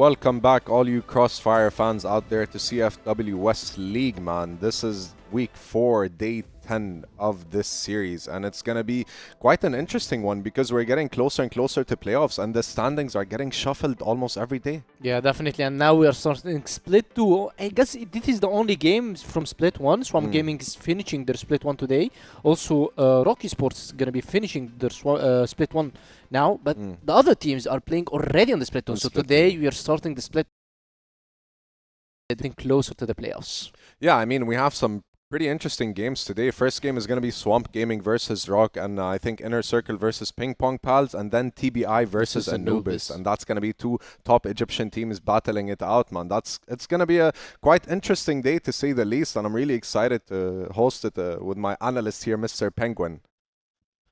Welcome back, all you CrossFire fans out there, to CFW West League, man. This is week 4, day 10 of this series, and it's going to be quite an interesting one because we're getting closer and closer to playoffs, and the standings are getting shuffled almost every day. Yeah, definitely. And now we are starting Split 2. I guess this is the only game from Split 1. Swamp Gaming is finishing their Split 1 today. Also, ROC Esports is going to be finishing their Split 1 now. But the other teams are playing already on the Split 1. So today we are starting the Split, getting closer to the playoffs. Yeah, I mean, we have some pretty interesting games today. First game is going to be Swamp Gaming versus ROC, and I think InnerCircle versus PingPongPals, and then TBI versus Anubis. And that's going to be two top Egyptian teams battling it out, man. It's going to be a quite interesting day, to say the least, and I'm really excited to host it with my analyst here, Mr. Penguin.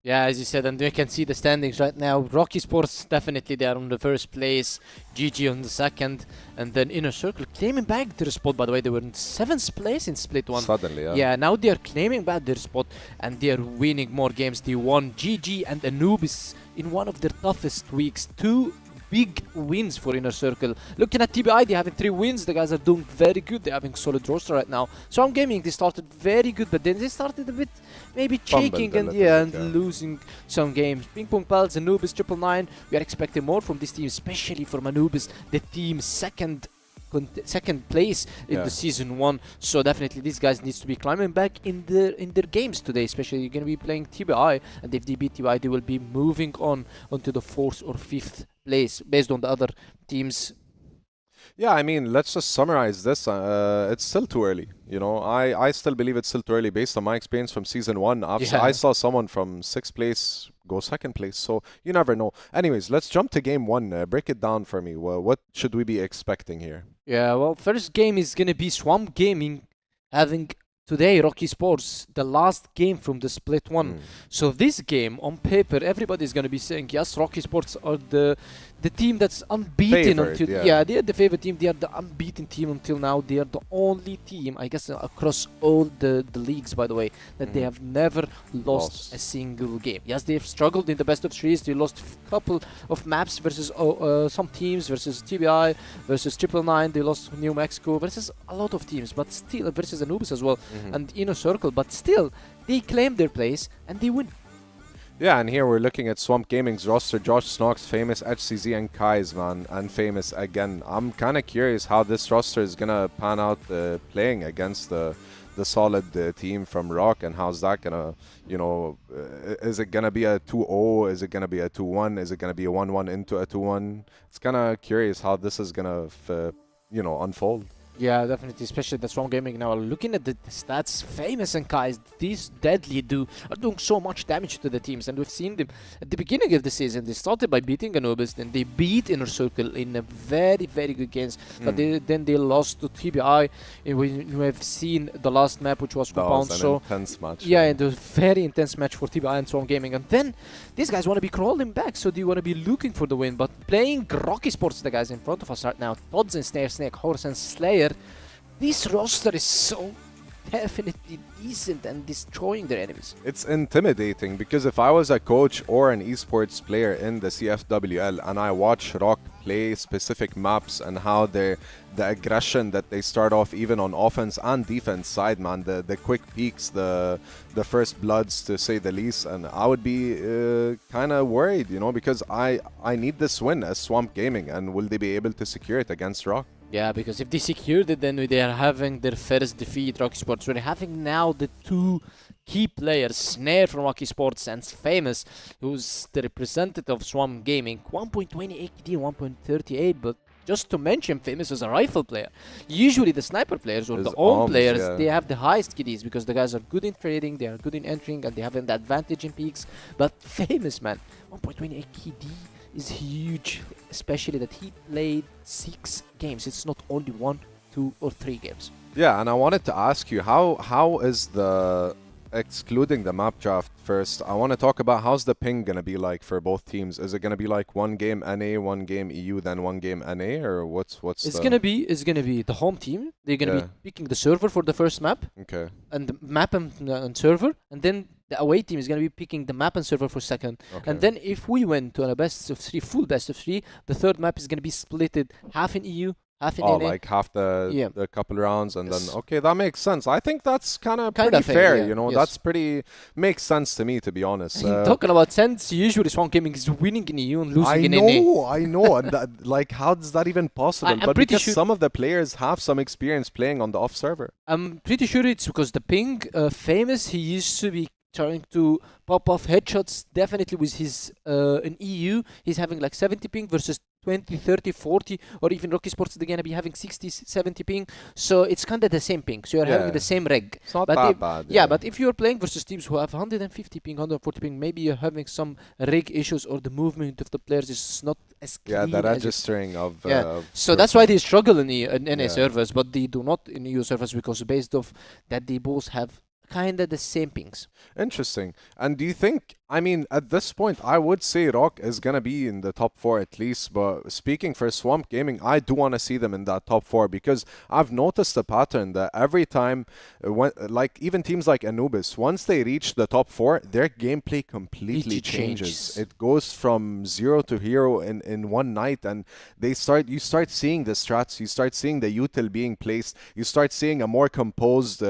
Yeah, as you said, and we can see the standings right now. ROC Esports, definitely they are on the first place. GG on the second. And then InnerCircle claiming back their spot, by the way. They were in 7th place in Split 1. Suddenly, yeah. Yeah, now they are claiming back their spot. And they are winning more games. They won GG and Anubis in one of their toughest weeks. 2 big wins for InnerCircle. Looking at TBI, they having 3 wins. The guys are doing very good. They're having solid roster right now. Swamp Gaming, they started very good, but then they started a bit maybe shaking and losing some games. PingPongPals, Anubis, 999. We are expecting more from this team, especially from Anubis, the team's second place in the season 1. So definitely these guys needs to be climbing back in their games today. Especially you're gonna be playing TBI, and if they beat TBI, they will be moving on onto the 4th or 5th place based on the other teams. Yeah, I mean, let's just summarize this. It's still too early. You know, I still believe it's still too early based on my experience from season 1. I saw someone from 6th place go 2nd place, so you never know. Anyways, let's jump to game 1. Break it down for me. Well, what should we be expecting here? Yeah, well, first game is going to be Swamp Gaming having today ROC Esports, the last game from the Split 1. So this game, on paper, everybody's going to be saying, yes, ROC Esports are the team that's unbeaten until they are the favorite team. They are the unbeaten team until now. They are the only team, I guess, across all the leagues, by the way, that they have never lost a single game. Yes, they have struggled in the best of 3s. They lost a couple of maps versus some teams, versus TBI, versus 999. They lost New Mexico versus a lot of teams, but still versus Anubis as well, and InnerCircle. But still, they claim their place and they win. Yeah, and here we're looking at Swamp Gaming's roster. Josh Snox, Famous, HCZ, and Kai's, man, and Famous again. I'm kind of curious how this roster is going to pan out playing against the solid team from ROC, and how's that going to, you know, is it going to be a 2-0? Is it going to be a 2-1? Is it going to be a 1-1 into a 2-1? It's kind of curious how this is going to, you know, unfold. Yeah, definitely, especially the Swamp Gaming now. Looking at the stats, Famous and Kai's, these deadly are doing so much damage to the teams, and we've seen them at the beginning of the season. They started by beating Anubis, then they beat InnerCircle in a very, very good games, but then they lost to TBI. We have seen the last map, which was Compound. That was an intense match. Yeah, it was a very intense match for TBI and Swamp Gaming, and then these guys want to be crawling back, so they want to be looking for the win, but playing ROC Esports, the guys in front of us right now, Tods and Snare, Snake, Horse and Slayer, this roster is so definitely decent and destroying their enemies. It's intimidating because if I was a coach or an esports player in the CFWL and I watch ROC play specific maps and how the aggression that they start off even on offense and defense side, man, the quick peaks, the first bloods, to say the least, and I would be kind of worried, you know, because I need this win as Swamp Gaming, and will they be able to secure it against ROC? Yeah, because if they secured it, then they are having their first defeat, ROC Esports. We're having now the 2 key players, Snare from ROC Esports and Famous, who's the representative of Swamp Gaming. 1.28 KD, 1.38, but just to mention, Famous is a rifle player. Usually the sniper players or the own players, they have the highest KDs because the guys are good in trading, they are good in entering, and they have an advantage in peaks. But Famous, man, 1.28 KD is huge, especially that he played 6 games. It's not only 1, 2, or 3 games. Yeah, and I wanted to ask you, how is the, excluding the map draft first, I want to talk about how's the ping going to be like for both teams. Is it going to be like 1 game NA, 1 game EU, then 1 game NA, or what's it's going to be the home team. They're going to be picking the server for the first map. Okay. And the map and server, and then the away team is going to be picking the map and server for second. Okay. And then if we win to a best of 3, full best of 3, the third map is going to be splitted half in EU, half in NA. Like half the couple rounds, and Yes. then okay, that makes sense. I think that's kind of Kinda pretty fair, fair. yeah. You know, Yes. that's pretty makes sense to me, to be honest. Talking about sense, usually Swamp Gaming is winning in EU and losing I in NA. know, I know. And that, like, how is that even possible? I'm But pretty because sure- some of the players have some experience playing on the off server. I'm pretty sure it's because the Ping, famous, he used to be trying to pop off headshots definitely with his in EU. He's having like 70 ping versus 20, 30, 40, or even ROC Esports, they're going to be having 60, 70 ping. So it's kind of the same ping. So you're having Yeah. the same reg. It's not But that if- bad. Yeah, but if you're playing versus teams who have 150 ping, 140 ping, maybe you're having some rig issues or the movement of the players is not as clean. yeah, the as you- registering of. Yeah. Of So that's why they struggle in NA Yeah. servers, but they do not in EU servers because based off that they both have kind of the same pings. Interesting. And do you think, I mean, at this point, I would say ROC is going to be in the top 4 at least. But speaking for Swamp Gaming, I do want to see them in that top 4 because I've noticed a pattern that every time, like even teams like Anubis, once they reach the top 4, their gameplay completely It changes. It goes from 0 to hero in one night, and you start seeing the strats, you start seeing the util being placed, you start seeing a more composed,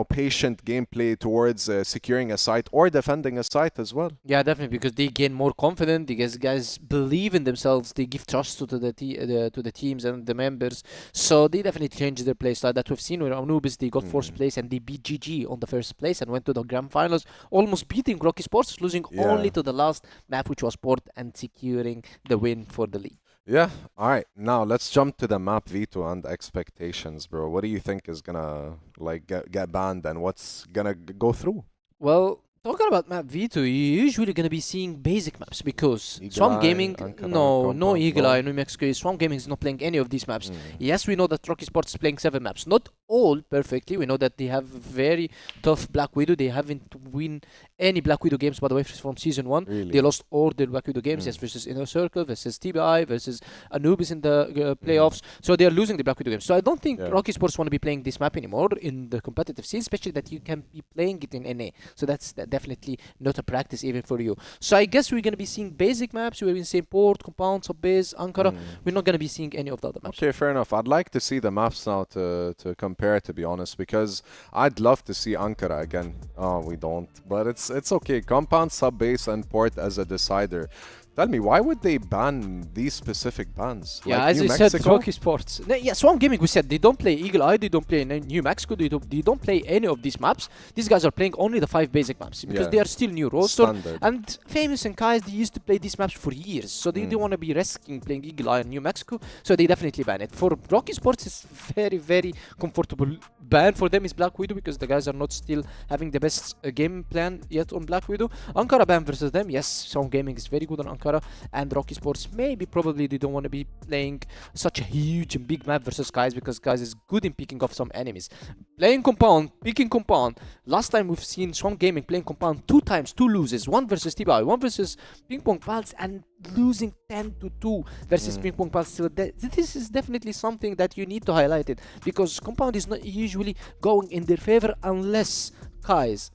patient gameplay towards securing a site or defending a site as well. Yeah, definitely, because they gain more confidence. These guys believe in themselves. They give trust to the teams and the members. So they definitely change their play style. That we've seen with Anubis. They got first place and they beat GG on the first place and went to the grand finals, almost beating ROC Esports, losing only to the last map, which was Port, and securing the win for the league. Yeah. All right. Now let's jump to the map veto and expectations, bro. What do you think is gonna like get banned and what's gonna go through? Well, talking about map veto, you're usually gonna be seeing basic maps because Eagle Swamp Eye, Gaming, Ankara, no Compound, Eagle no? Eye, no Mexico. Swamp Gaming is not playing any of these maps. Mm. Yes, we know that ROC Esports is playing 7 maps, not all perfectly. We know that they have very tough Black Widow. They haven't win any Black Widow games, by the way, from season 1. Really? They lost all their Black Widow games, yes, versus InnerCircle, versus TBI, versus Anubis in the playoffs. So they are losing the Black Widow games. So I don't think ROC Esports want to be playing this map anymore in the competitive scene, especially that you can be playing it in NA. So that's definitely not a practice even for you. So I guess we're going to be seeing basic maps. We're going to see Port, Compound, Subbase, Ankara. We're not going to be seeing any of the other maps. Okay, fair enough. I'd like to see the maps now to compare, to be honest, because I'd love to see Ankara again. Oh, we don't, but it's okay. Compound, Subbase, and Port as a decider. Tell me, why would they ban these specific bans? Yeah, like as New you said, Mexico? ROC Esports. Yeah, Swamp Gaming, we said they don't play Eagle Eye, they don't play New Mexico, they don't play any of these maps. These guys are playing only the 5 basic maps because they are still new roster. Standard. And Famous and Kais, they used to play these maps for years, so they don't want to be risking playing Eagle Eye and New Mexico, so they definitely ban it. For ROC Esports, it's very, very comfortable ban for them is Black Widow because the guys are not still having the best game plan yet on Black Widow. Ankara ban versus them, yes, Swamp Gaming is very good on Ankara, and ROC Esports, maybe probably they don't want to be playing such a huge and big map versus Guys because Guys is good in picking off some enemies. Playing Compound, picking Compound. Last time we've seen Swamp Gaming playing Compound 2 times, 2 loses, 1 versus TBI, 1 versus PingPongPals, and losing 10-2 versus PingPongPals. So this is definitely something that you need to highlight it because Compound is not usually going in their favor unless Guys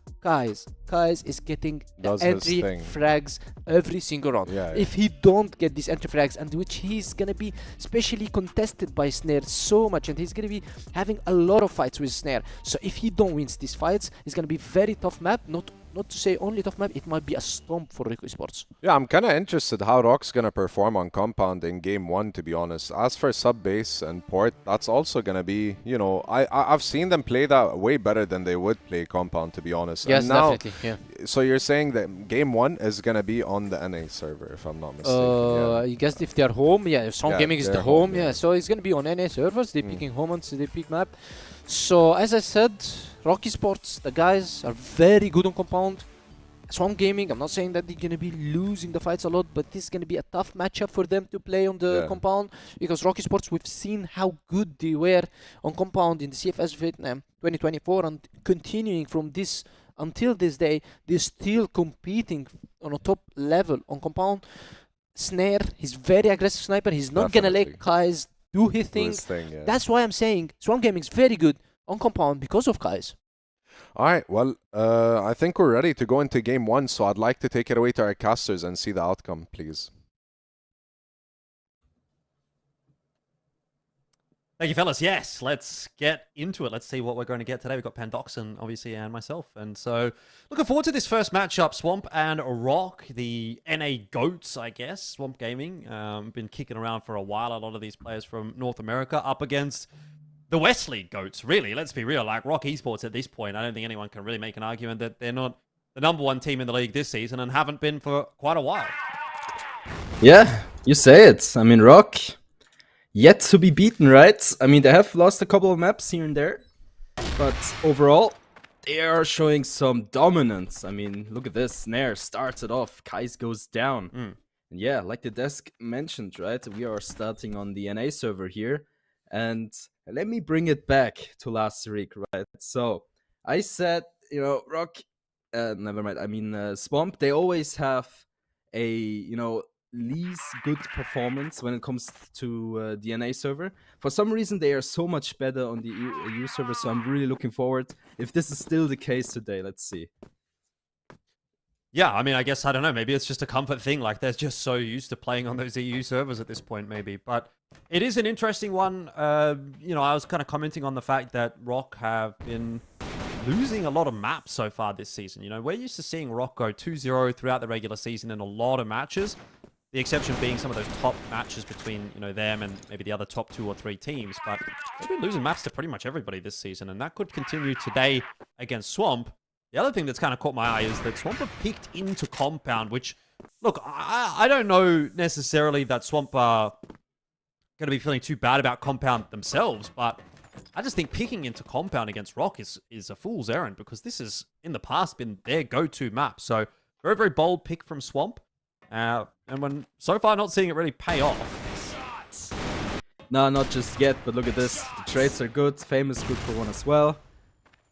is getting the entry frags every single round. If he don't get these entry frags, and which he's gonna be specially contested by Snare so much, and he's gonna be having a lot of fights with Snare. So if he don't wins these fights, it's gonna be very tough map. Not to say only tough map, it might be a stomp for ROC Esports. Yeah, I'm kind of interested how ROC's going to perform on Compound in Game 1, to be honest. As for Subbase and Port, that's also going to be, I've seen them play that way better than they would play Compound, to be honest. Yes, and now, definitely, yeah. So you're saying that Game 1 is going to be on the NA server, if I'm not mistaken. I guess if they're home, if Swamp Gaming is the home, so it's going to be on NA servers. They're picking home on the peak map. So, as I said, ROC Esports, the guys are very good on Compound. Swamp Gaming, I'm not saying that they're going to be losing the fights a lot, but this is going to be a tough matchup for them to play on the Compound because ROC Esports, we've seen how good they were on Compound in the CFS Vietnam 2024, and continuing from this until this day, they're still competing on a top level on Compound. Snare, he's very aggressive sniper. He's not going to let Kais do his thing. That's why I'm saying Swamp Gaming is very good on Compound because of Kais. All right, well, I think we're ready to go into game one, so I'd like to take it away to our casters and see the outcome, please. Thank you, fellas. Yes, let's get into it. Let's see what we're going to get today. We've got Pandoxin, obviously, and myself. And so, looking forward to this first matchup. Swamp and ROC, the NA GOATs, I guess. Swamp Gaming, been kicking around for a while. A lot of these players from North America up against the West League GOATs, really. Let's be real. Like, ROC Esports at this point, I don't think anyone can really make an argument that they're not the #1 team in the league this season and haven't been for quite a while. Yeah, you say it. I mean, ROC, yet to be beaten, right? I mean, they have lost a couple of maps here and there, but overall, they are showing some dominance. I mean, look at this. Snare starts it off. Kais goes down. And yeah, like the desk mentioned, right? We are starting on the NA server here. And let me bring it back to last week, right? So I said, you know, ROC, never mind. I mean, Swamp, they always have a, you know, least good performance when it comes to the NA server. For some reason, they are so much better on the EU server, so I'm really looking forward. If this is still the case today, let's see. Yeah, I mean, I guess, I don't know, maybe it's just a comfort thing. Like, they're just so used to playing on those EU servers at this point, maybe. But it is an interesting one. You know, I was kind of commenting on the fact that ROC have been losing a lot of maps so far this season. You know, we're used to seeing ROC go 2-0 throughout the regular season in a lot of matches. The exception being some of those top matches between, you know, them and maybe the other top 2 or 3 teams. But they've been losing maps to pretty much everybody this season, and that could continue today against Swamp. The other thing that's kind of caught my eye is that Swamp have peeked into Compound, which, look, I don't know necessarily that Swamp are going to be feeling too bad about Compound themselves, but I just think peeking into Compound against ROC is a fool's errand, because this has, in the past, been their go-to map. So, very, very bold pick from Swamp. And when so far not seeing it really pay off. No, not just yet, but look at this. The trades are good. Famous good for one as well.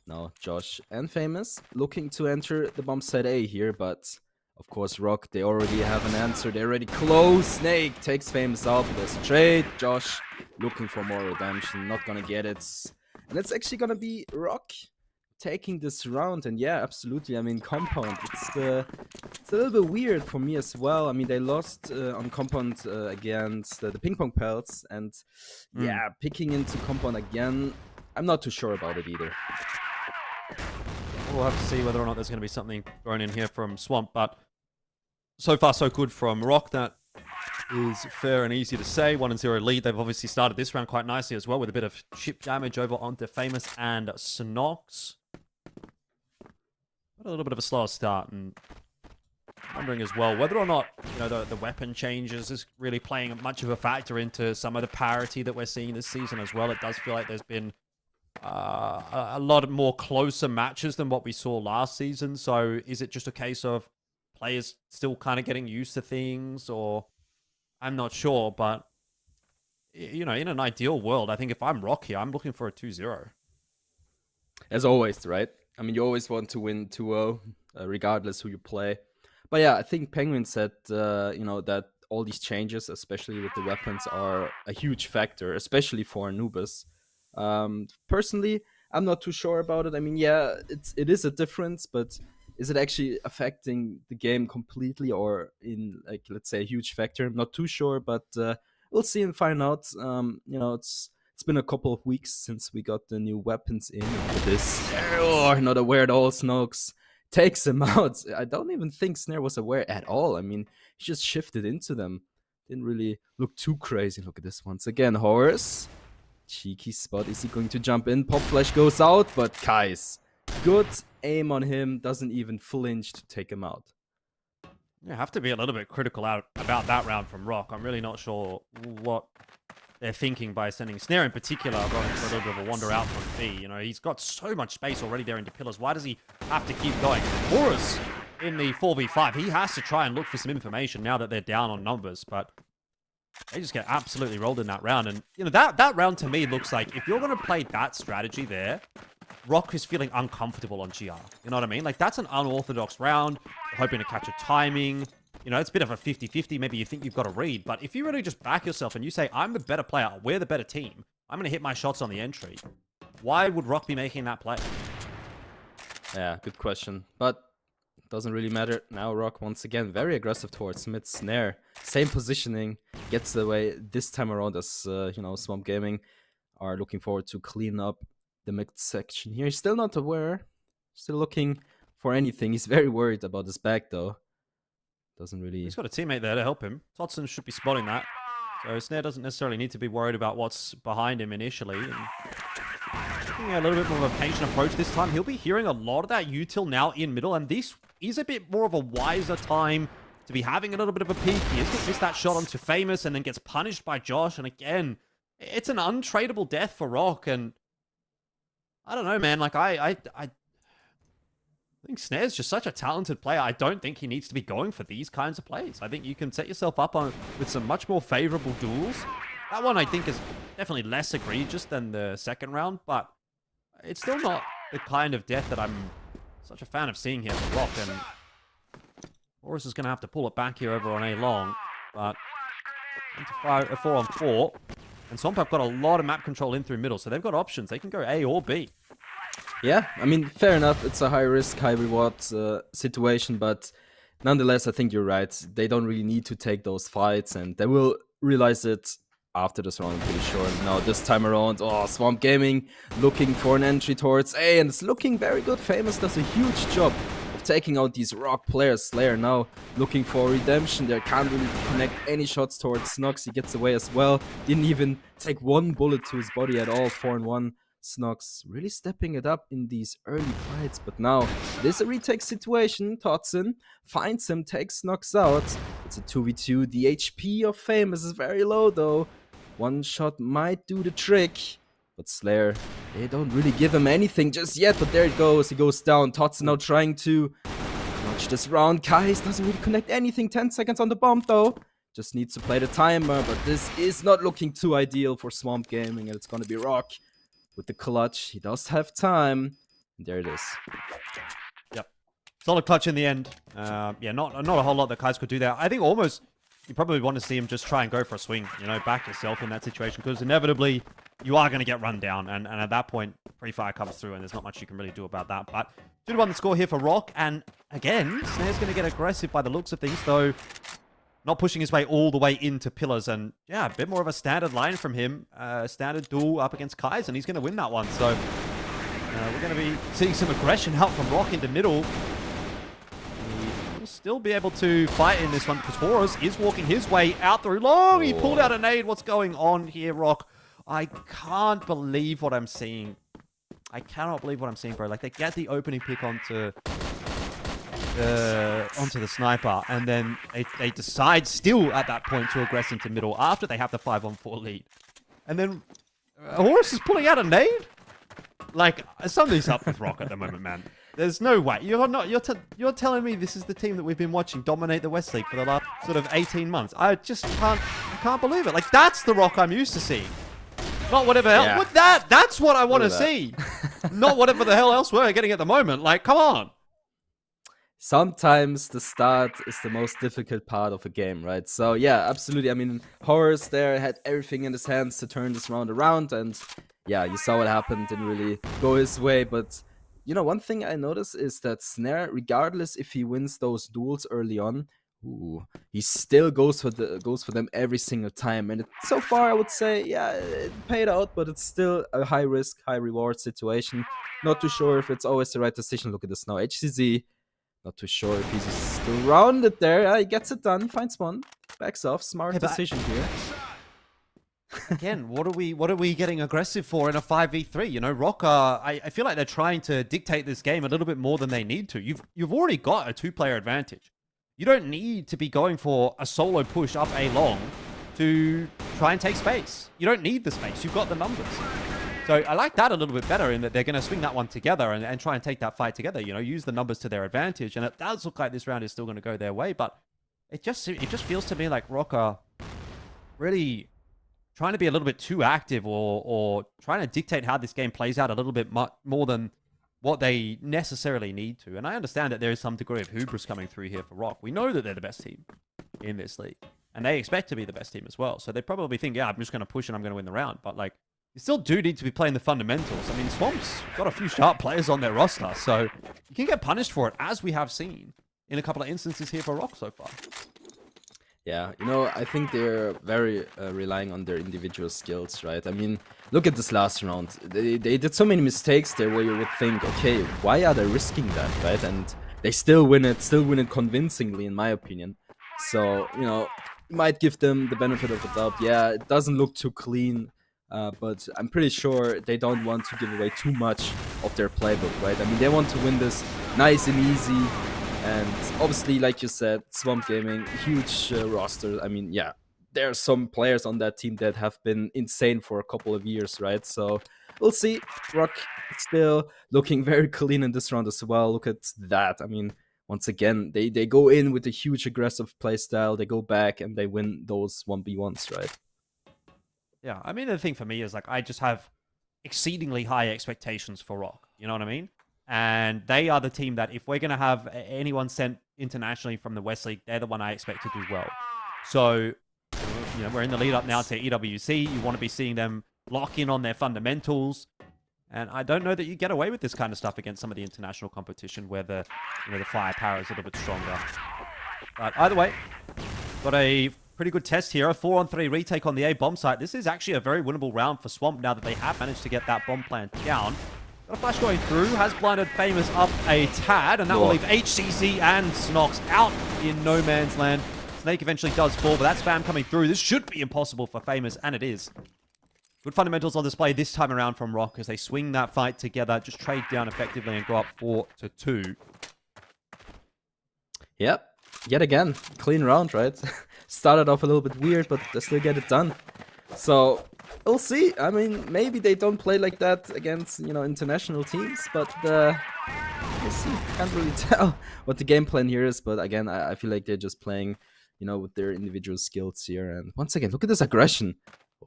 Now Josh and Famous looking to enter the bomb site A here, but of course ROC, they already have an answer. They're already close. Snake takes Famous out. There's a trade. Josh looking for more redemption. Not gonna get it. And it's actually gonna be ROC taking this round. And yeah, absolutely. I mean, Compound, it's a little bit weird for me as well. I mean, they lost on Compound against the PingPongPals, and yeah, picking into Compound again, I'm not too sure about it either. We'll have to see whether or not there's going to be something thrown in here from Swamp, but so far so good from ROC. That is fair and easy to say. 1-0 lead. They've obviously started this round quite nicely as well, with a bit of chip damage over onto Famous and Snox. A little bit of a slower start, and wondering as well whether or not, you know, the weapon changes is really playing much of a factor into some of the parity that we're seeing this season as well. It does feel like there's been a lot more closer matches than what we saw last season. So is it just a case of players still kind of getting used to things, or I'm not sure, but you know, in an ideal world, I think if I'm ROC here, I'm looking for a 2-0. As always, right? I mean, you always want to win 2-0, regardless who you play. But yeah, I think Penguin said, you know, that all these changes, especially with the weapons, are a huge factor, especially for Anubis. Personally, I'm not too sure about it. I mean, yeah, it is a difference, but is it actually affecting the game completely, or in, like, let's say, a huge factor? I'm not too sure, but we'll see and find out. You know, it's been a couple of weeks since we got the new weapons in. This not aware at all. Snokes takes him out. I don't even think Snare was aware at all. I mean, he just shifted into them. Didn't really look too crazy. Look at this once again. Horus. Cheeky spot. Is he going to jump in? Pop Flash goes out, but Kais, good aim on him. Doesn't even flinch to take him out. You have to be a little bit critical about that round from ROC. I'm really not sure what they're thinking by sending Snare in particular, going for a little bit of a wander out from B. You know, he's got so much space already there into pillars. Why does he have to keep going? Horus in the 4v5, he has to try and look for some information now that they're down on numbers, but they just get absolutely rolled in that round. And, you know, that round to me looks like if you're going to play that strategy there, ROC is feeling uncomfortable on GR. You know what I mean? Like, that's an unorthodox round. You're hoping to catch a timing. You know, it's a bit of a 50-50. Maybe you think you've got a read. But if you really just back yourself and you say, I'm the better player, we're the better team, I'm going to hit my shots on the entry, why would ROC be making that play? Yeah, good question. But doesn't really matter. Now ROC once again very aggressive towards mid snare. Same positioning. Gets away this time around as, Swamp Gaming are looking forward to clean up the mid section here. He's still not aware. Still looking for anything. He's very worried about his back though. Doesn't really... He's got a teammate there to help him. Totson should be spotting that. So Snare doesn't necessarily need to be worried about what's behind him initially. And taking a little bit more of a patient approach this time. He'll be hearing a lot of that util now in middle, and this is a bit more of a wiser time to be having a little bit of a peek. He is going to miss that shot onto Famous and then gets punished by Josh. And again, it's an untradeable death for ROC. And I don't know, man. Like, I think Snare's just such a talented player. I don't think he needs to be going for these kinds of plays. I think you can set yourself up with some much more favorable duels. That one, I think, is definitely less egregious than the second round, but it's still not the kind of death that I'm such a fan of seeing here for ROC. And Horus is going to have to pull it back here over on A long, but 4-on-4. And Swamp have got a lot of map control in through middle, so they've got options. They can go A or B. Yeah, I mean, fair enough. It's a high risk, high reward situation, but nonetheless, I think you're right. They don't really need to take those fights, and they will realize it after this round, I'm pretty sure. Now, this time around, Swamp Gaming looking for an entry towards A, and it's looking very good. Famous does a huge job of taking out these ROC players. Slayer now looking for redemption. There can't really connect any shots towards Snox. He gets away as well. Didn't even take one bullet to his body at all. 4-on-1. Snox really stepping it up in these early fights, but now there's a retake situation. Totson finds him, takes Snox out. It's a 2v2. The HP of Famous is very low though. One shot might do the trick, but Slayer, they don't really give him anything just yet, but there it goes. He goes down. Totson now trying to clutch this round. Kais doesn't really connect anything. 10 seconds on the bomb though. Just needs to play the timer, but this is not looking too ideal for Swamp Gaming, and it's gonna be ROC with the clutch. He does have time. There it is. Yep. Solid clutch in the end. Yeah, not a whole lot that Kais could do there. I think almost you probably want to see him just try and go for a swing. You know, back yourself in that situation, because inevitably you are going to get run down. And at that point, pre-fire comes through and there's not much you can really do about that. But 2-1 the score here for ROC. And again, Snare's going to get aggressive by the looks of things, though. Not pushing his way all the way into pillars, and yeah, a bit more of a standard line from him. Standard duel up against Kais, and he's going to win that one. So we're going to be seeing some aggression out from ROC into middle. He will still be able to fight in this one because Horus is walking his way out through long. He pulled out a nade. What's going on here, ROC? I can't believe what I'm seeing. I cannot believe what I'm seeing, bro. Like, they get the opening pick onto the sniper, and then they decide still at that point to aggress into middle after they have the 5-on-4 lead. And then Horus is pulling out a nade? Like, something's up with ROC at the moment, man. There's no way. You're telling me this is the team that we've been watching dominate the West League for the last sort of 18 months. I can't believe it. Like, that's the ROC I'm used to seeing. Not whatever else. Yeah. With that's what I want to see. Not whatever the hell else we're getting at the moment. Like, come on. Sometimes the start is the most difficult part of a game, right? So yeah, absolutely. I mean, Horus there had everything in his hands to turn this round around, and yeah, you saw what happened. Didn't really go his way, but you know, one thing I noticed is that Snare, regardless if he wins those duels early on, he still goes for them every single time. And so far, I would say, yeah, it paid out, but it's still a high risk, high reward situation. Not too sure if it's always the right decision. Look at this now, HCZ. Not too sure if he's surrounded there. He gets it done, finds one, backs off. Smart decision here. Again, what are we getting aggressive for in a 5v3? You know, ROC, I feel like they're trying to dictate this game a little bit more than they need to. You've already got a 2-player advantage. You don't need to be going for a solo push up A long to try and take space. You don't need the space. You've got the numbers. So I like that a little bit better in that they're going to swing that one together and try and take that fight together. You know, use the numbers to their advantage. And it does look like this round is still going to go their way. But it just feels to me like ROC are really trying to be a little bit too active or trying to dictate how this game plays out a little bit more than what they necessarily need to. And I understand that there is some degree of hubris coming through here for ROC. We know that they're the best team in this league. And they expect to be the best team as well. So they probably think, yeah, I'm just going to push and I'm going to win the round. But like, you still do need to be playing the fundamentals. I mean, Swamp's got a few sharp players on their roster, so you can get punished for it, as we have seen in a couple of instances here for ROC so far. Yeah, you know, I think they're very relying on their individual skills, right? I mean, look at this last round. They did so many mistakes there where you would think, okay, why are they risking that, right? And they still win it convincingly, in my opinion. So, you know, might give them the benefit of the doubt. Yeah, it doesn't look too clean, but I'm pretty sure they don't want to give away too much of their playbook, right? I mean, they want to win this nice and easy. And obviously, like you said, Swamp Gaming, huge roster. I mean, yeah, there are some players on that team that have been insane for a couple of years, right? So we'll see. ROC still looking very clean in this round as well. Look at that. I mean, once again, they go in with a huge aggressive playstyle. They go back and they win those 1v1s, right? Yeah, I mean, the thing for me is, like, I just have exceedingly high expectations for ROC. You know what I mean? And they are the team that, if we're going to have anyone sent internationally from the West League, they're the one I expect to do well. So, you know, we're in the lead up now to EWC. You want to be seeing them lock in on their fundamentals. And I don't know that you get away with this kind of stuff against some of the international competition where the firepower is a little bit stronger. But either way, got a pretty good test here. A 4-on-3 retake on the A bomb site. This is actually a very winnable round for Swamp now that they have managed to get that bomb plant down. Got a flash going through, has blinded Famous up a tad, and that will leave HCZ and Snox out in no man's land. Snake eventually does fall, but that spam coming through. This should be impossible for Famous, and it is. Good fundamentals on display this time around from ROC as they swing that fight together, just trade down effectively and go up 4-2. Yep, yet again, clean round, right? Started off a little bit weird, but they still get it done. So we'll see. I mean, maybe they don't play like that against, you know, international teams, but we'll see. Can't really tell what the game plan here is, but again, I feel like they're just playing, you know, with their individual skills here. And once again, look at this aggression.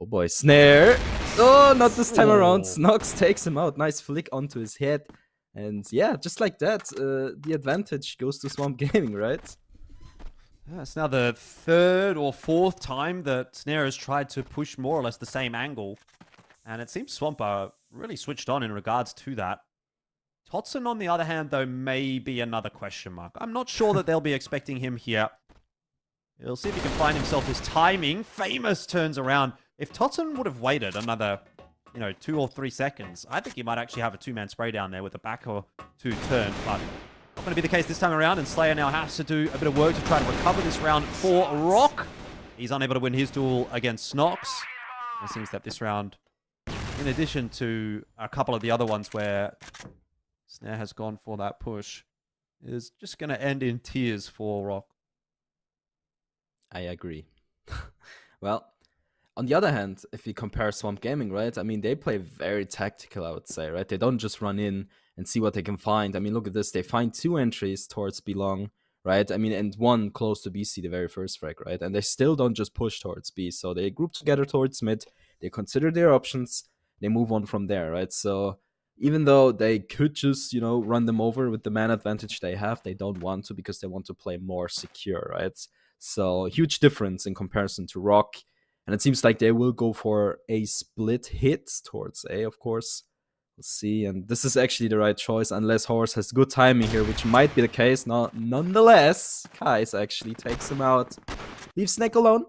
Oh boy, snare. Oh, not this time around. Snox takes him out. Nice flick onto his head. And yeah, just like that, the advantage goes to Swamp Gaming, right? Yeah, it's now the third or fourth time that Snare has tried to push more or less the same angle. And it seems Swamp are really switched on in regards to that. Totson, on the other hand, though, may be another question mark. I'm not sure that they'll be expecting him here. He'll see if he can find himself his timing. Famous turns around. If Totson would have waited another, 2 or 3 seconds, I think he might actually have a two-man spray down there with a back or two turn, but not going to be the case this time around, and Slayer now has to do a bit of work to try to recover this round for ROC. He's unable to win his duel against Snox. It seems that this round, in addition to a couple of the other ones where Snare has gone for that push, is just going to end in tears for ROC. I agree. Well, on the other hand, if you compare Swamp Gaming, right? I mean, they play very tactical, I would say, right? They don't just run in and see what they can find. I mean, look at this. They find 2 entries towards B-Long, right? I mean, and 1 close to BC, the very first frag, right? And they still don't just push towards B. So they group together towards mid. They consider their options. They move on from there, right? So even though they could just, run them over with the man advantage they have, they don't want to because they want to play more secure, right? So huge difference in comparison to ROC. And it seems like they will go for a split hit towards A, of course. We'll see. And this is actually the right choice, unless Horse has good timing here, which might be the case. Nonetheless, Kais actually takes him out. Leave Snake alone.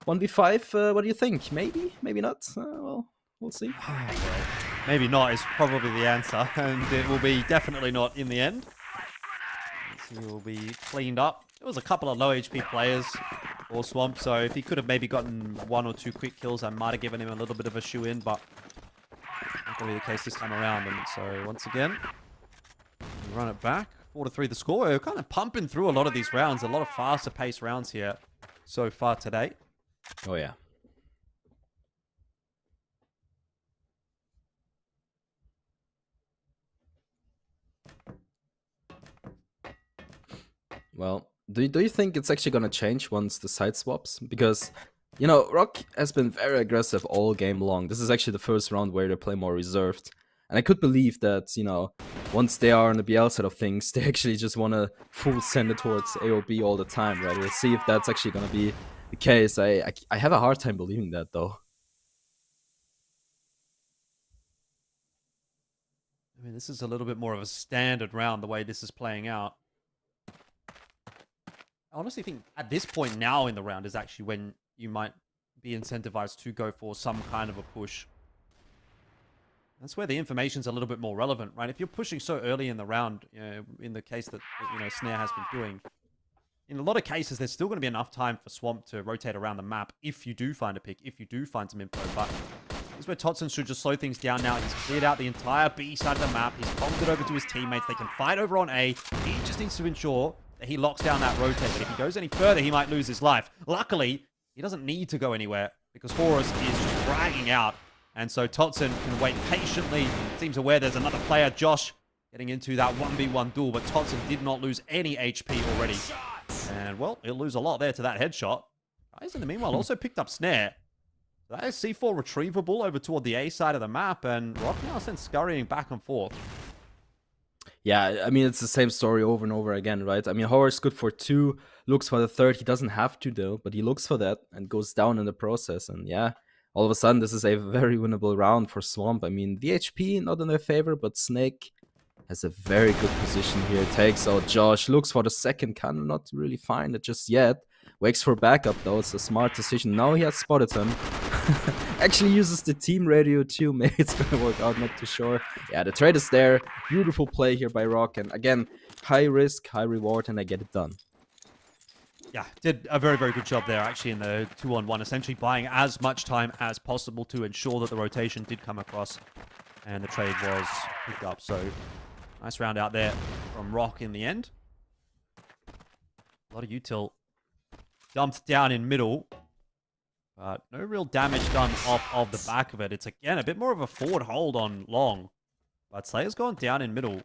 1v5, what do you think? Maybe? Maybe not? Well, we'll see. Maybe not is probably the answer, and it will be definitely not in the end. He will be cleaned up. There was a couple of low HP players for Swamp, so if he could have maybe gotten 1 or 2 quick kills, I might have given him a little bit of a shoe-in, but not going to be the case this time around. And so once again, we run it back. 4-3 the score. We're kind of pumping through a lot of these rounds, a lot of faster paced rounds here so far today. Oh, yeah. Well, do you think it's actually going to change once the side swaps? Because, ROC has been very aggressive all game long. This is actually the first round where they play more reserved. And I could believe that, once they are on the BL side of things, they actually just want to full send it towards AOB all the time, right? We'll see if that's actually going to be the case. I have a hard time believing that, though. And this is a little bit more of a standard round, the way this is playing out. I honestly think at this point now in the round is actually when you might be incentivized to go for some kind of a push. That's where the information's a little bit more relevant, right? If you're pushing so early in the round, in the case that Snare has been doing, in a lot of cases, there's still going to be enough time for Swamp to rotate around the map if you do find a pick, if you do find some info. But this is where Totson should just slow things down now. He's cleared out the entire B side of the map. He's bombed it over to his teammates. They can fight over on A. He just needs to ensure that he locks down that rotate. But if he goes any further, he might lose his life. Luckily, he doesn't need to go anywhere because Horus is just dragging out. And so Totson can wait patiently. Seems aware there's another player, Josh, getting into that 1v1 duel. But Totson did not lose any HP already. And, well, he'll lose a lot there to that headshot. Guys, in the meanwhile, also picked up Snare. That is C4 retrievable over toward the A side of the map. And ROC now sends scurrying back and forth. Yeah, I mean, it's the same story over and over again, right? I mean, Horus good for 2, looks for the 3rd. He doesn't have to, though, but he looks for that and goes down in the process. And yeah, all of a sudden, this is a very winnable round for Swamp. I mean, the HP, not in their favor, but Snake has a very good position here. Takes out Josh, looks for the 2nd, cannot really find it just yet. Waits for backup, though. It's a smart decision. Now he has spotted him. Actually uses the team radio too. Maybe it's gonna work out, not too sure. Yeah, the trade is there. Beautiful play here by ROC. And again, high risk, high reward, and I get it done. Yeah, did a very, very good job there, actually, in the 2-on-1, essentially buying as much time as possible to ensure that the rotation did come across and the trade was picked up. So, nice round out there from ROC in the end. A lot of util dumped down in middle, but no real damage done off of the back of it. It's, again, a bit more of a forward hold on long, but Slayer's gone down in middle.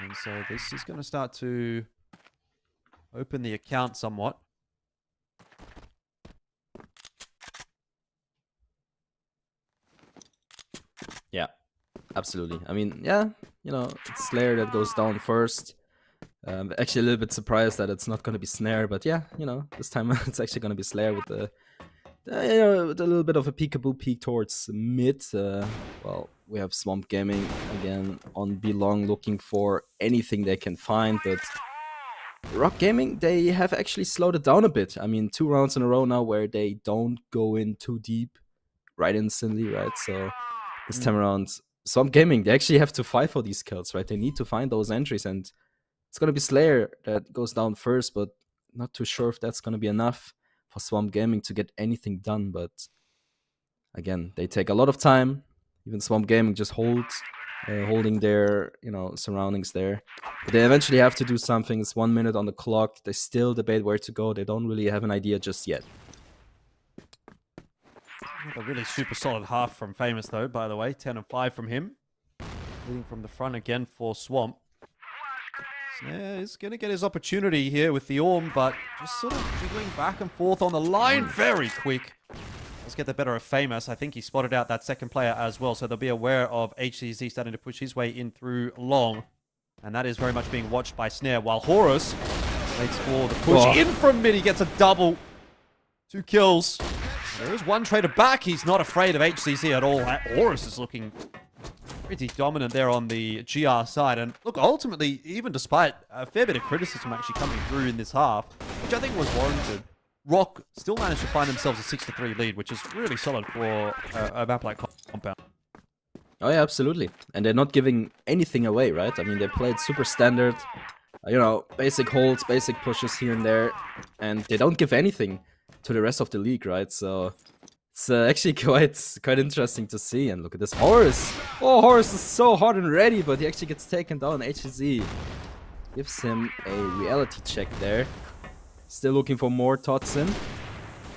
And so this is going to start to open the account somewhat. Yeah, absolutely. I mean, yeah, it's Slayer that goes down first. Actually, a little bit surprised that it's not going to be Snare, but yeah, this time it's actually going to be Slayer with the, with a little bit of a peekaboo peek towards mid. Well, we have Swamp Gaming again on B long looking for anything they can find, but ROC Gaming, they have actually slowed it down a bit. I mean, 2 rounds in a row now where they don't go in too deep right instantly, right? So this time around, Swamp Gaming, they actually have to fight for these kills, right? They need to find those entries, and it's going to be Slayer that goes down first, but not too sure if that's going to be enough for Swamp Gaming to get anything done. But again, they take a lot of time. Even Swamp Gaming just holding their surroundings there. But they eventually have to do something. It's 1 minute on the clock. They still debate where to go. They don't really have an idea just yet. A really super solid half from Famous, though, by the way. 10 and 5 from him. Leading from the front again for Swamp. Yeah, he's going to get his opportunity here with the Orm, but just sort of jiggling back and forth on the line very quick. Let's get the better of Famous. I think he spotted out that 2nd player as well, so they'll be aware of HCZ starting to push his way in through long. And that is very much being watched by Snare, while Horus waits for the push in from mid. He gets a double. 2 kills. There is one trader back. He's not afraid of HCZ at all. Horus is looking pretty dominant there on the GR side. And look, ultimately, even despite a fair bit of criticism actually coming through in this half, which I think was warranted, ROC still managed to find themselves a 6-3 lead, which is really solid for a map like Compound. Oh yeah, absolutely. And they're not giving anything away, right? I mean, they played super standard, basic holds, basic pushes here and there, and they don't give anything to the rest of the league, right? So it's actually quite interesting to see. And look at this Horus. Oh, Horus is so hot and ready, but he actually gets taken down. HZ gives him a reality check there. Still looking for more Totson.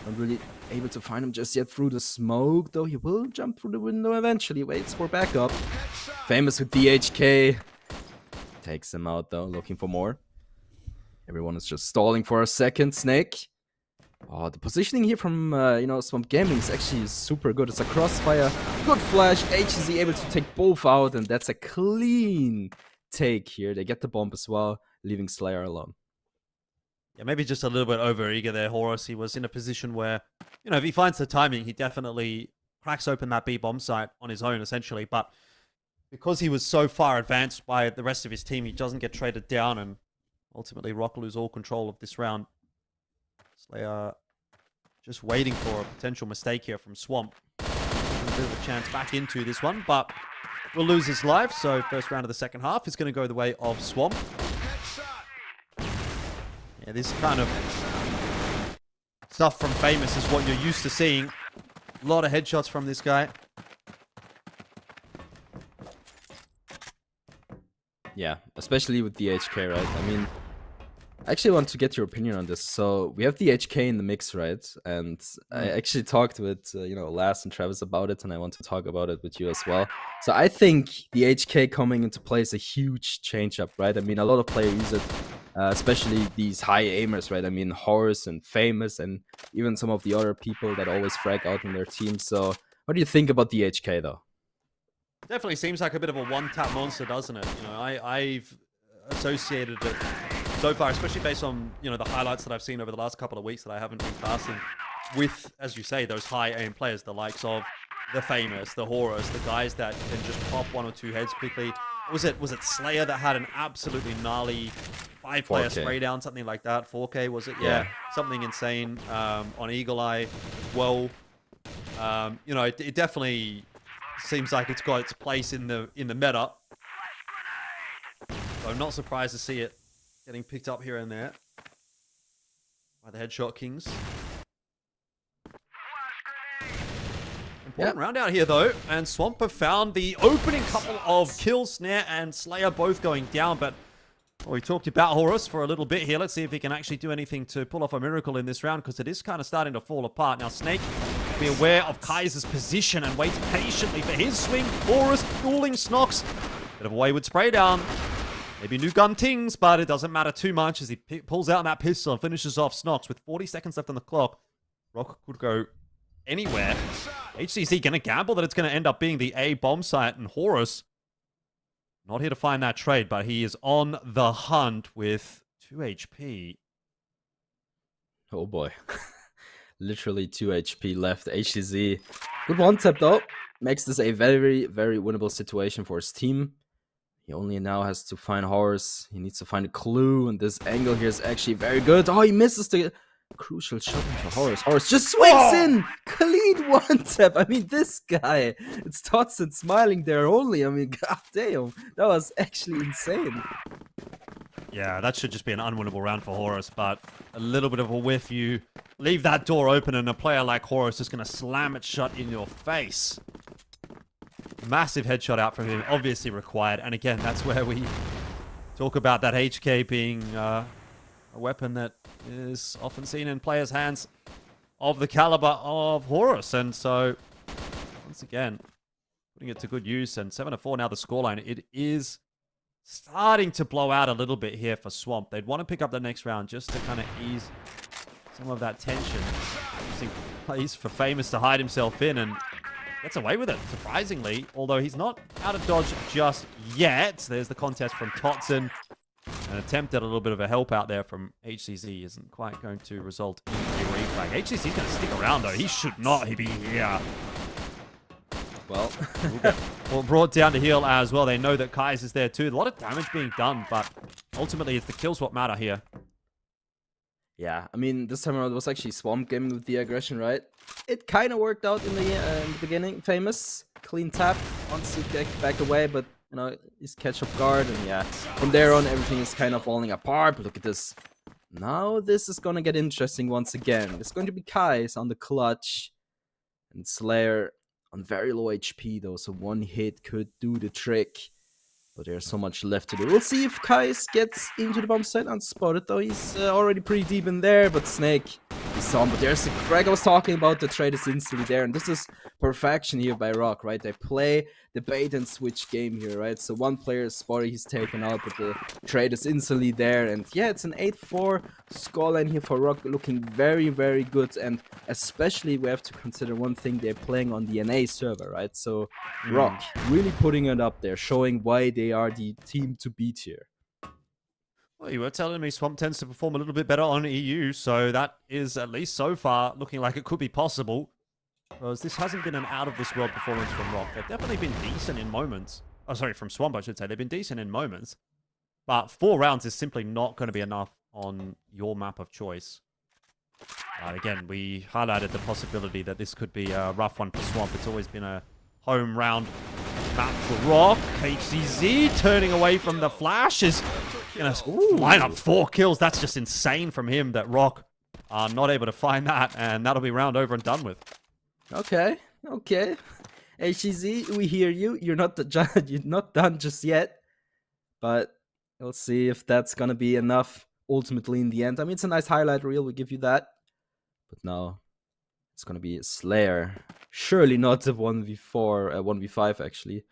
Not really able to find him just yet through the smoke, though he will jump through the window eventually. Waits for backup. Famous with DHK. Takes him out, though, looking for more. Everyone is just stalling for a second. Snake. Oh, the positioning here from, Swamp Gaming is actually super good. It's a crossfire, good flash, HZ able to take both out, and that's a clean take here. They get the bomb as well, leaving Slayer alone. Yeah, maybe just a little bit over-eager there, Horus. He was in a position where, if he finds the timing, he definitely cracks open that B bomb site on his own, essentially. But because he was so far advanced by the rest of his team, he doesn't get traded down, and ultimately ROC lose all control of this round. Slayer just waiting for a potential mistake here from Swamp. A bit of a chance back into this one, but will lose his life. So first round of the second half is going to go the way of Swamp. Yeah, this kind of stuff from Famous is what you're used to seeing. A lot of headshots from this guy. Yeah, especially with the HK, right? I mean, I actually want to get your opinion on this. So we have the HK in the mix, right? And I actually talked with, Laz and Travis about it, and I want to talk about it with you as well. So I think the HK coming into play is a huge change-up, right? I mean, a lot of players use it, especially these high aimers, right? I mean, Horus and Famous, and even some of the other people that always frag out in their team. So what do you think about the HK, though? Definitely seems like a bit of a one-tap monster, doesn't it? You know, I've associated it so far, especially based on, the highlights that I've seen over the last couple of weeks that I haven't been casting with, as you say, those high-aim players, the likes of the Famous, the Horus, the guys that can just pop one or two heads quickly. Was it Slayer that had an absolutely gnarly 5-player spray down, something like that? 4K, was it? Yeah. Something insane on Eagle Eye as well. It definitely seems like it's got its place in the meta. So I'm not surprised to see it getting picked up here and there by the Headshot Kings. Important round out here, though. And Swamp have found the opening couple of kills. Snare and Slayer both going down. But we talked about Horus for a little bit here. Let's see if he can actually do anything to pull off a miracle in this round, because it is kind of starting to fall apart. Now, Snake will be aware of Kaiser's position and waits patiently for his swing. Horus dueling Snox. Bit of a wayward spray down. Maybe new gun tings, but it doesn't matter too much as he pulls out that pistol and finishes off Snox with 40 seconds left on the clock. ROC could go anywhere. HCZ going to gamble that it's going to end up being the A bomb site, and Horus not here to find that trade, but he is on the hunt with 2 HP. Oh boy. Literally 2 HP left. HCZ. Good one tap though. Makes this a very, very winnable situation for his team. He only now has to find Horus. He needs to find a clue, and this angle here is actually very good. Oh, he misses the crucial shot into Horus. Horus just swings in! Clean one tap. I mean, this guy. It's Totson smiling there only. I mean, goddamn. That was actually insane. Yeah, that should just be an unwinnable round for Horus, but a little bit of a whiff. You leave that door open, and a player like Horus is going to slam it shut in your face. Massive headshot out from him, obviously required. And again, that's where we talk about that HK being a weapon that is often seen in players' hands of the caliber of Horus. And so, once again, putting it to good use. And 7-4 now the scoreline. It is starting to blow out a little bit here for Swamp. They'd want to pick up the next round just to kind of ease some of that tension. Interesting place for Famous to hide himself in, and gets away with it, surprisingly. Although he's not out of dodge just yet. There's the contest from Totson. An attempt at a little bit of a help out there from HCZ isn't quite going to result in a reflag. HCZ's going to stick around, though. He should not be here. Well, brought down to heal as well. They know that Kaiser's there too. A lot of damage being done, but ultimately it's the kills what matter here. yeah, I mean, this time around it was actually Swamp Gaming with the aggression, right? It kind of worked out in the beginning. Famous, clean tap, wants to get back away, but, he's catch off guard, and yeah, from there on, everything is kind of falling apart. But look at this. Now this is gonna get interesting once again. It's going to be Kai's on the clutch, and Slayer on very low HP though, so one hit could do the trick. But there's so much left to do. We'll see if Kais gets into the bomb site unspotted, though. He's already pretty deep in there, but Snake, he saw him. But there's the frag I was talking about. The trade is instantly there, and this is perfection here by ROC, right? They play the bait and switch game here, right? So one player is spotted, he's taken out, but the trade is instantly there. And yeah, it's an 8-4 scoreline here for ROC, looking very, very good. And especially we have to consider one thing, they're playing on the NA server, right? So ROC really putting it up there, showing why they are the team to beat here. Well, you were telling me Swamp tends to perform a little bit better on EU, so that is, at least so far, looking like it could be possible. Because this hasn't been an out-of-this-world performance from ROC. They've definitely been decent in moments. Oh, sorry, from Swamp, I should say. They've been decent in moments. But 4 rounds is simply not going to be enough on your map of choice. Again, we highlighted the possibility that this could be a rough one for Swamp. It's always been a home round map for ROC. HCZ turning away from the flash is going to line up 4 kills. That's just insane from him that ROC are not able to find that. And that'll be round over and done with. Okay. HCZ, we hear you. You're not done just yet. But we'll see if that's going to be enough ultimately in the end. I mean, it's a nice highlight reel. We give you that. But now it's going to be a Slayer. Surely not a 1v4, 1v5 actually.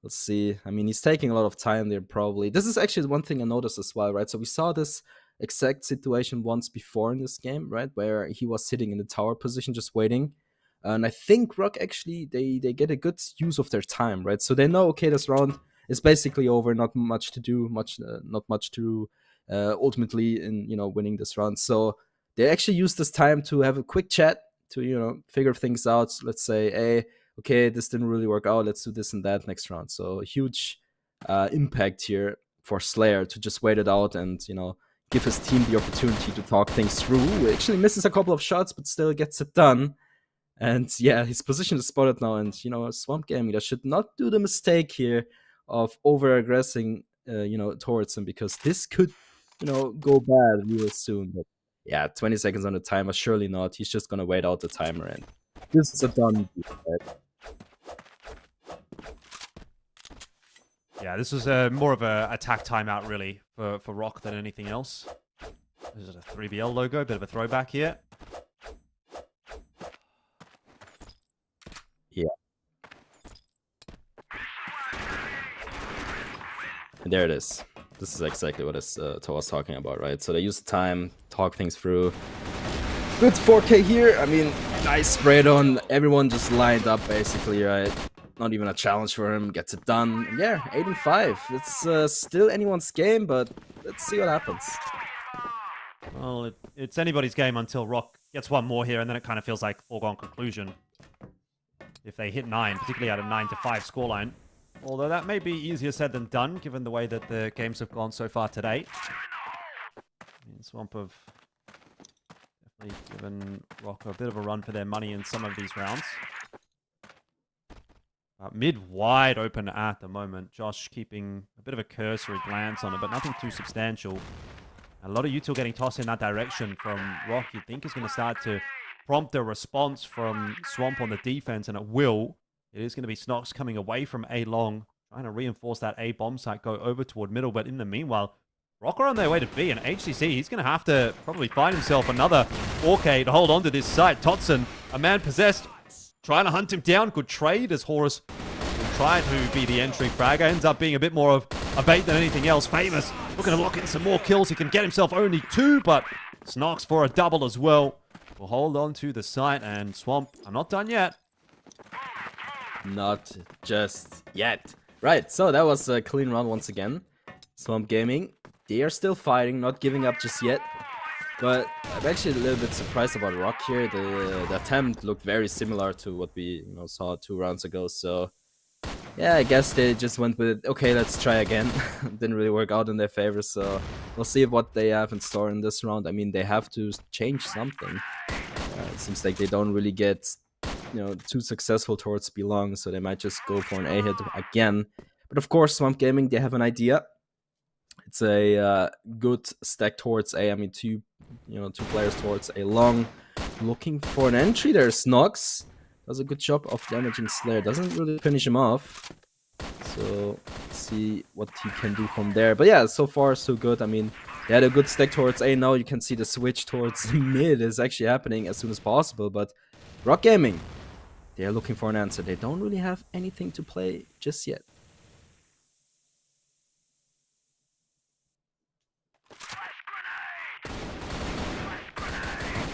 Let's see. I mean, he's taking a lot of time there probably. This is actually one thing I noticed as well, right? So we saw this exact situation once before in this game, right? Where he was sitting in the tower position just waiting. And I think ROC actually, they get a good use of their time, right? So they know, okay, this round is basically over, not much to do, not much to ultimately in, winning this round. So they actually use this time to have a quick chat to, figure things out. So let's say, hey, okay, this didn't really work out. Let's do this and that next round. So a huge impact here for Slayer to just wait it out and, give his team the opportunity to talk things through. He actually misses a couple of shots, but still gets it done. And yeah, his position is spotted now. And, Swamp Gaming, that should not do the mistake here of over-aggressing, towards him, because this could, go bad real soon. But yeah, 20 seconds on the timer, surely not. He's just going to wait out the timer, and this is a done deal, right? Yeah, this was more of a attack timeout, really, for ROC than anything else. This is a 3BL logo, bit of a throwback here. Yeah. And there it is. This is exactly what I was talking about, right? So they use the time, talk things through. Good 4K here. I mean, nice sprayed on. Everyone just lined up, basically, right? Not even a challenge for him. Gets it done. And yeah, 8-5. It's still anyone's game, but let's see what happens. Well, it's anybody's game until ROC gets one more here, and then it kind of feels like foregone conclusion. If they hit 9, particularly at a 9-5 scoreline. Although that may be easier said than done, given the way that the games have gone so far today. Swamp have definitely given ROC a bit of a run for their money in some of these rounds. Mid wide open at the moment. Josh keeping a bit of a cursory glance on it, but nothing too substantial. A lot of util getting tossed in that direction from ROC. You'd think is going to start to prompt a response from Swamp on the defense, and it will. It is going to be Snox coming away from A long, trying to reinforce that A bomb site, go over toward middle. But in the meanwhile, ROC are on their way to B, and HCC, he's going to have to probably find himself another 4K to hold on to this site. Totson, a man possessed, trying to hunt him down. Good trade as Horus will try to be the entry fragger. Ends up being a bit more of a bait than anything else. Famous looking to lock in some more kills. He can get himself only 2, but Snox for a double as well. Will hold on to the site, and Swamp are not done yet. Not just yet. Right, so that was a clean run once again. Swamp Gaming, they are still fighting, not giving up just yet. But I'm actually a little bit surprised about ROC here. The attempt looked very similar to what we saw 2 rounds ago. So yeah, I guess they just went with, okay, let's try again. Didn't really work out in their favor, so we'll see what they have in store in this round. I mean, they have to change something. It seems like they don't really get too successful towards B long, so they might just go for an A hit again. But of course, Swamp Gaming, they have an idea. It's a good stack towards A. I mean, two players towards A long, looking for an entry. There's Snox. Does a good job of damaging Slayer. Doesn't really finish him off. So let's see what he can do from there. But yeah, so far so good. I mean, they had a good stack towards A. Now you can see the switch towards mid is actually happening as soon as possible. But ROC Gaming, they are looking for an answer. They don't really have anything to play just yet.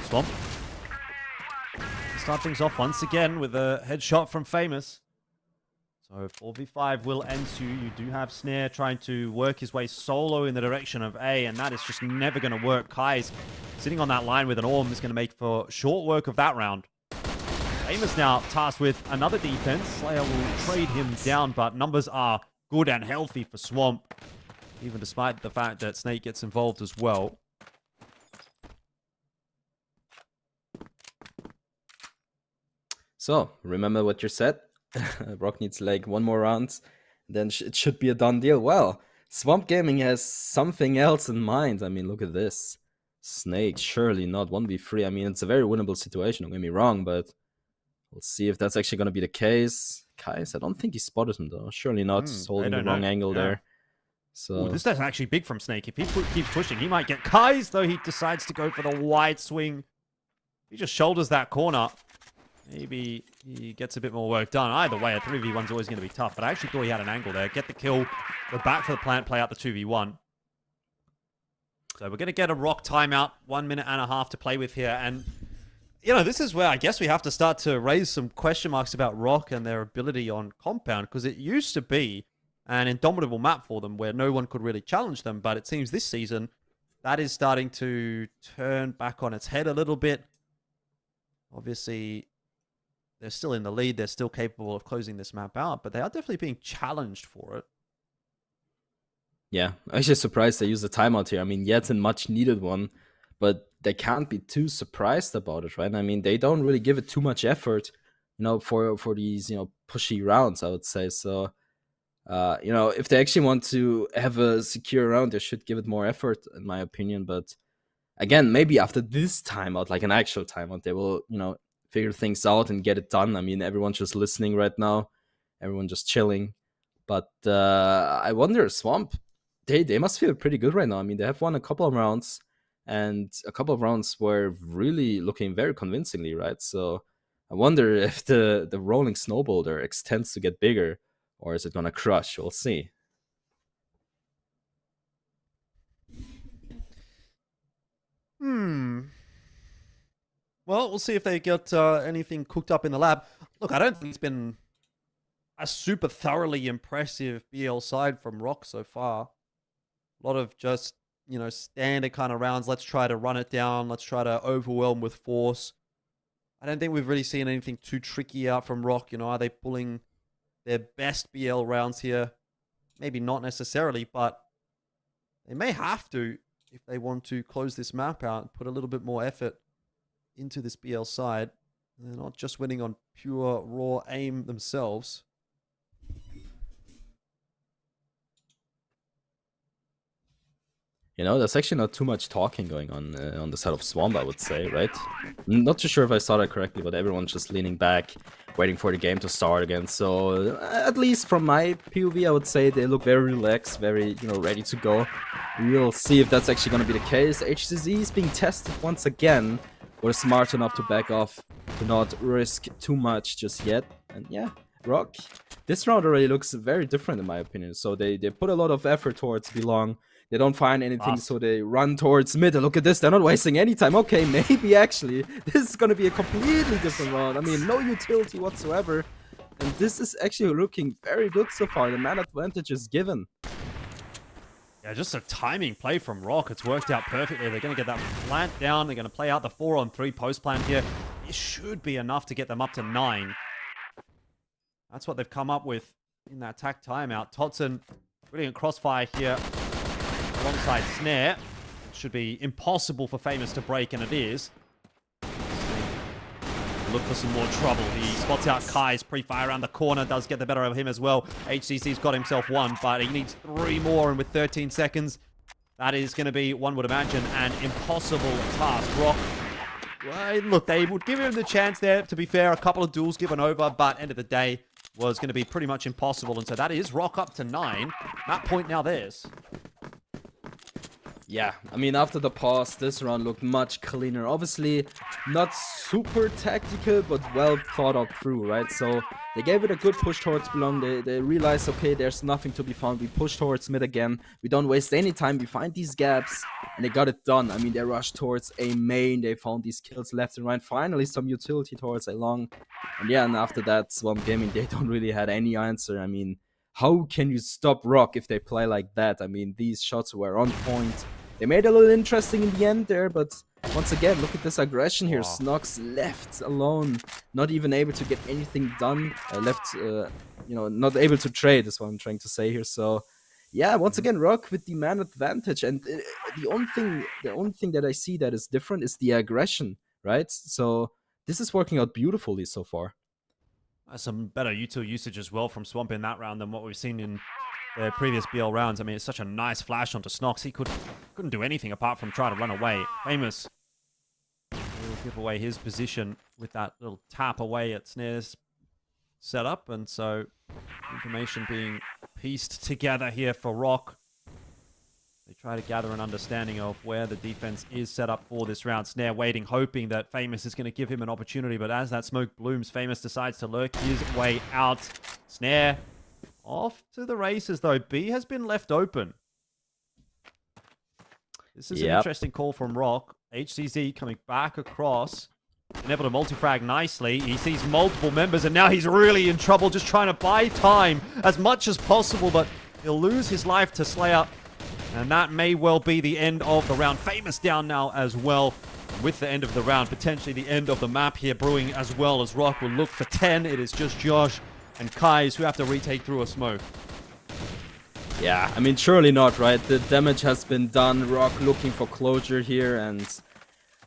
Swamp. Start things off once again with a headshot from Famous. So 4v5 will ensue. You do have Snare trying to work his way solo in the direction of A, and that is just never going to work. Kai's sitting on that line with an Orm is going to make for short work of that round. Famous now tasked with another defense. Slayer will trade him down, but numbers are good and healthy for Swamp, even despite the fact that Snake gets involved as well. So, remember what you said? ROC needs like one more round, then it should be a done deal. Well, Swamp Gaming has something else in mind. I mean, look at this. Snake, surely not 1v3. I mean, it's a very winnable situation, don't get me wrong, but we'll see if that's actually going to be the case. Kais, I don't think he spotted him, though. Surely not. He's holding the wrong angle there. So Ooh, this is actually big from Snake. If he keeps pushing, he might get Kais, though he decides to go for the wide swing. He just shoulders that corner. Maybe he gets a bit more work done. Either way, a 3v1's always going to be tough. But I actually thought he had an angle there. Get the kill. Go back for the plant, play out the 2v1. So we're going to get a ROC timeout. 1.5 minutes to play with here. And, you know, this is where I guess we have to start to raise some question marks about ROC and their ability on Compound. Because it used to be an indomitable map for them where no one could really challenge them. But it seems this season that is starting to turn back on its head a little bit. Obviously, they're still in the lead. They're still capable of closing this map out, but they are definitely being challenged for it. yeah, I'm actually surprised they used a timeout here. I mean, yeah, it's a much needed one, but they can't be too surprised about it, right? I mean, they don't really give it too much effort, you know, for these, you know, pushy rounds, I would say. So, you know, if they actually want to have a secure round, they should give it more effort, in my opinion. But again, maybe after this timeout, like an actual timeout, they will, you know, figure things out and get it done. I mean, everyone's just listening right now. Everyone just chilling. But I wonder, Swamp, they must feel pretty good right now. I mean, they have won a couple of rounds, and a couple of rounds were really looking very convincingly, right? So I wonder if the rolling snowball there extends to get bigger, or is it going to crush? We'll see. Well, we'll see if they get anything cooked up in the lab. Look, I don't think it's been a super thoroughly impressive BL side from ROC so far. A lot of just, you know, standard kind of rounds. Let's try to run it down. Let's try to overwhelm with force. I don't think we've really seen anything too tricky out from ROC. You know, are they pulling their best BL rounds here? Maybe not necessarily, but they may have to if they want to close this map out and put a little bit more effort into this BL side. They're not just winning on pure raw aim themselves. You know, there's actually not too much talking going on the side of Swamp, I would say, right? Not too sure if I saw that correctly, but everyone's just leaning back, waiting for the game to start again. So, at least from my POV, I would say they look very relaxed, very, you know, ready to go. We'll see if that's actually going to be the case. HCZ is being tested once again. We're smart enough to back off, to not risk too much just yet. And yeah, ROC, this round already looks very different in my opinion. So they put a lot of effort towards Belong. They don't find anything, so they run towards mid. And look at this, they're not wasting any time. Okay, maybe actually, this is going to be a completely different round. I mean, no utility whatsoever. And this is actually looking very good so far. The man advantage is given. Yeah, just a timing play from ROC. It's worked out perfectly. They're going to get that plant down. They're going to play out the 4-on-3 post plant here. It should be enough to get them up to 9. That's what they've come up with in that attack timeout. Totson, brilliant crossfire here alongside Snare. It should be impossible for Famous to break, and it is. Look for some more trouble. He spots out Kai's pre-fire around the corner, does get the better of him as well. HCC's got himself 1, but he needs 3 more, and with 13 seconds, that is going to be, one would imagine, an impossible task. ROC, well, look, they would give him the chance there, to be fair. A couple of duels given over, but end of the day was going to be pretty much impossible, and so that is ROC up to 9. That point now theirs. Yeah, I mean, after the pause, this round looked much cleaner. Obviously, not super tactical, but well thought out through, right? So they gave it a good push towards Belong. They realized, okay, there's nothing to be found. We push towards mid again. We don't waste any time. We find these gaps, and they got it done. I mean, they rushed towards A main. They found these kills left and right. Finally, some utility towards A long. And yeah, and after that, Swamp Gaming, they don't really had any answer. I mean, how can you stop ROC if they play like that? I mean, these shots were on point. They made it a little interesting in the end there, but once again, look at this aggression here. Wow. Snox left alone, not even able to get anything done. Not able to trade is what I'm trying to say here. So, yeah, once again, ROC with the man advantage. And the only thing that I see that is different is the aggression, right? So this is working out beautifully so far. Some better util usage as well from Swamp in that round than what we've seen in the previous BL rounds. I mean, it's such a nice flash onto Snox. He couldn't do anything apart from try to run away. Famous will give away his position with that little tap away at Snare's setup. And so information being pieced together here for ROC. They try to gather an understanding of where the defense is set up for this round. Snare waiting, hoping that Famous is going to give him an opportunity. But as that smoke blooms, Famous decides to lurk his way out. Snare off to the races, though. B has been left open. This is an interesting call from ROC. HCZ coming back across. Been able to multi-frag nicely. He sees multiple members, and now he's really in trouble, just trying to buy time as much as possible. But he'll lose his life to Slayer. And that may well be the end of the round. Famous down now as well. With the end of the round, potentially the end of the map here brewing as well, as ROC will look for 10. It is just Josh and Kais who have to retake through a smoke. Yeah, I mean, surely not, right? The damage has been done. ROC looking for closure here, and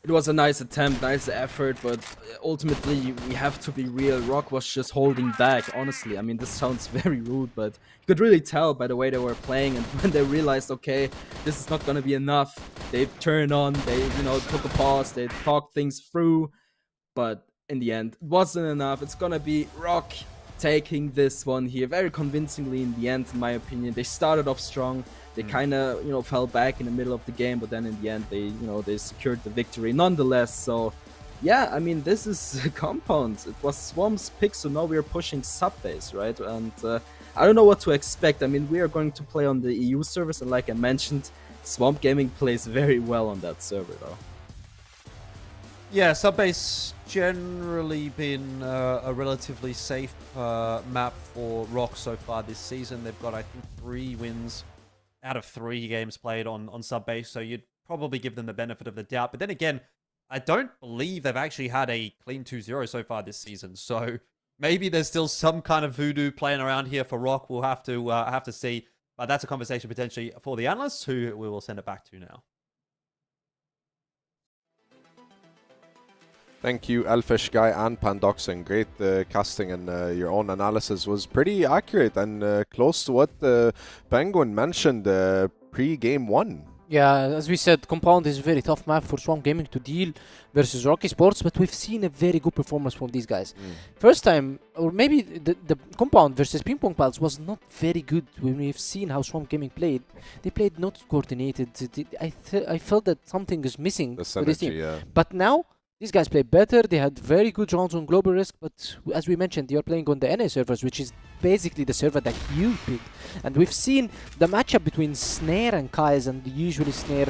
it was a nice attempt, nice effort, but ultimately we have to be real. ROC was just holding back, honestly. I mean, this sounds very rude, but you could really tell by the way they were playing, and when they realized, okay, this is not going to be enough, they turned on, they, took a pause, they talked things through, but in the end, it wasn't enough. It's going to be ROC taking this one here very convincingly in the end, in my opinion. They started off strong. They kind of, fell back in the middle of the game, but then in the end, they secured the victory nonetheless. So, yeah, I mean, this is Compound. It was Swamp's pick, so now we're pushing sub-base, right? And I don't know what to expect. I mean, we are going to play on the EU servers, and like I mentioned, Swamp Gaming plays very well on that server, though. Yeah, Subbase generally been a relatively safe map for ROC so far this season. They've got, I think, 3 wins out of 3 games played on Subbase, so you'd probably give them the benefit of the doubt. But then again, I don't believe they've actually had a clean 2-0 so far this season, so maybe there's still some kind of voodoo playing around here for ROC. We'll have to see, but that's a conversation potentially for the analysts, who we will send it back to now. Thank you, Elfish Guy and Pandoxin. Great casting, and your own analysis was pretty accurate and close to what Penguin mentioned pre-game 1. Yeah, as we said, Compound is a very tough map for Swamp Gaming to deal versus ROC Esports, but we've seen a very good performance from these guys. First time, or maybe the Compound versus PingPongPals was not very good when we've seen how Swamp Gaming played. They played not coordinated. I felt that something is missing for this team. Yeah. But now, these guys play better. They had very good rounds on Global Risk, but as we mentioned, they are playing on the NA servers, which is basically the server that you picked. And we've seen the matchup between Snare and Kais, and usually Snare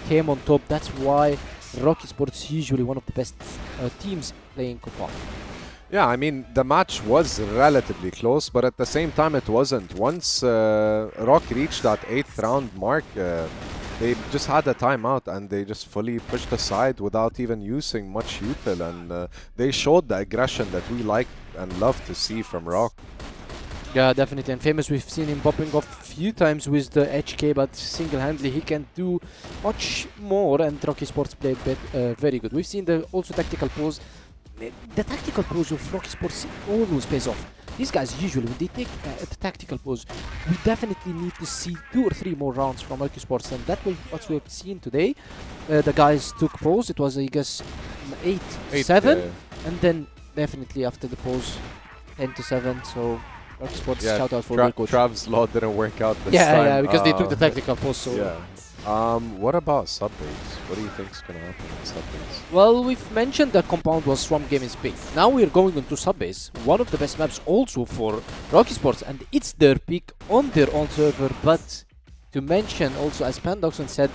came on top. That's why ROC Esports usually one of the best teams playing Compound. Yeah, I mean, the match was relatively close, but at the same time it wasn't. Once ROC reached that 8th round mark, they just had a timeout and they just fully pushed aside without even using much util, and they showed the aggression that we like and love to see from ROC. Yeah, definitely. And Famous, we've seen him popping off a few times with the HK, but single-handedly he can do much more, and ROC Esports played very good. We've seen the also tactical pose. The tactical pose of ROC Esports always pays off. These guys usually, when they take the tactical pose, we definitely need to see 2 or 3 more rounds from ROC Esports, and that was what we've seen today. The guys took pose. It was, I guess, 8-7, and then definitely after the pose, 10-7. So ROC Esports, shout out for their coach. Trav's law didn't work out this time. Yeah, because they took the tactical pose. So. Yeah. What about subbase? What do you think is going to happen in subbase? Well, we've mentioned that Compound was Swamp Gaming's pick. Now we're going into subbase, one of the best maps also for ROC Esports, and it's their pick on their own server. But to mention also, as Pandoxon said,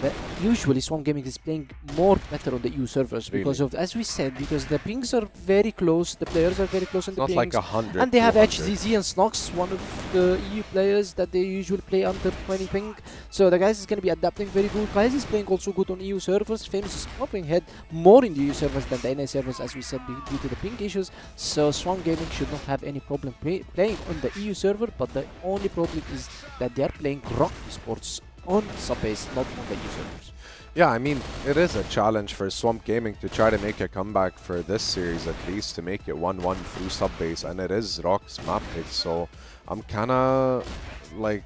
that usually Swamp Gaming is playing more better on the EU servers because Really? of, as we said, because the pings are very close, the players are very close in the Not pings. like 100. And they have 200. HZZ and Snox, one of the EU players that they usually play under 20 ping. So the guys is going to be adapting very good. Guys is playing also good on EU servers. Famous is popping head more in the EU servers than the NA servers, as we said, due to the ping issues. So Swamp Gaming should not have any problem playing on the EU server, but the only problem is that they are playing ROC Esports on Subbase, not on the EU servers. Yeah, I mean, it is a challenge for Swamp Gaming to try to make a comeback for this series, at least to make it 1-1 through Subbase, and it is ROC's map pick, so I'm kind of like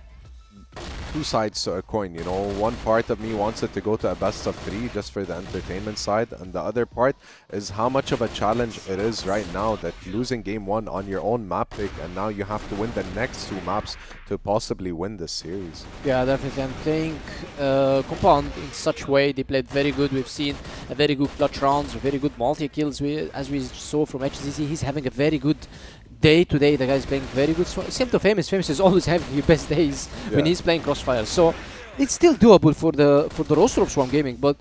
two sides to a coin, you know. One part of me wants it to go to a best of 3 just for the entertainment side, and the other part is how much of a challenge it is right now that losing game 1 on your own map pick, and now you have to win the next 2 maps to possibly win this series. Yeah, definitely. I'm playing Compound in such way. They played very good. We've seen a very good clutch rounds, very good multi-kills. As we saw from HZZ, he's having a very good day today. The guy's playing very good. Same to Famous. Famous is always having the best days when he's playing CrossFire. So it's still doable for the roster of Swamp Gaming, but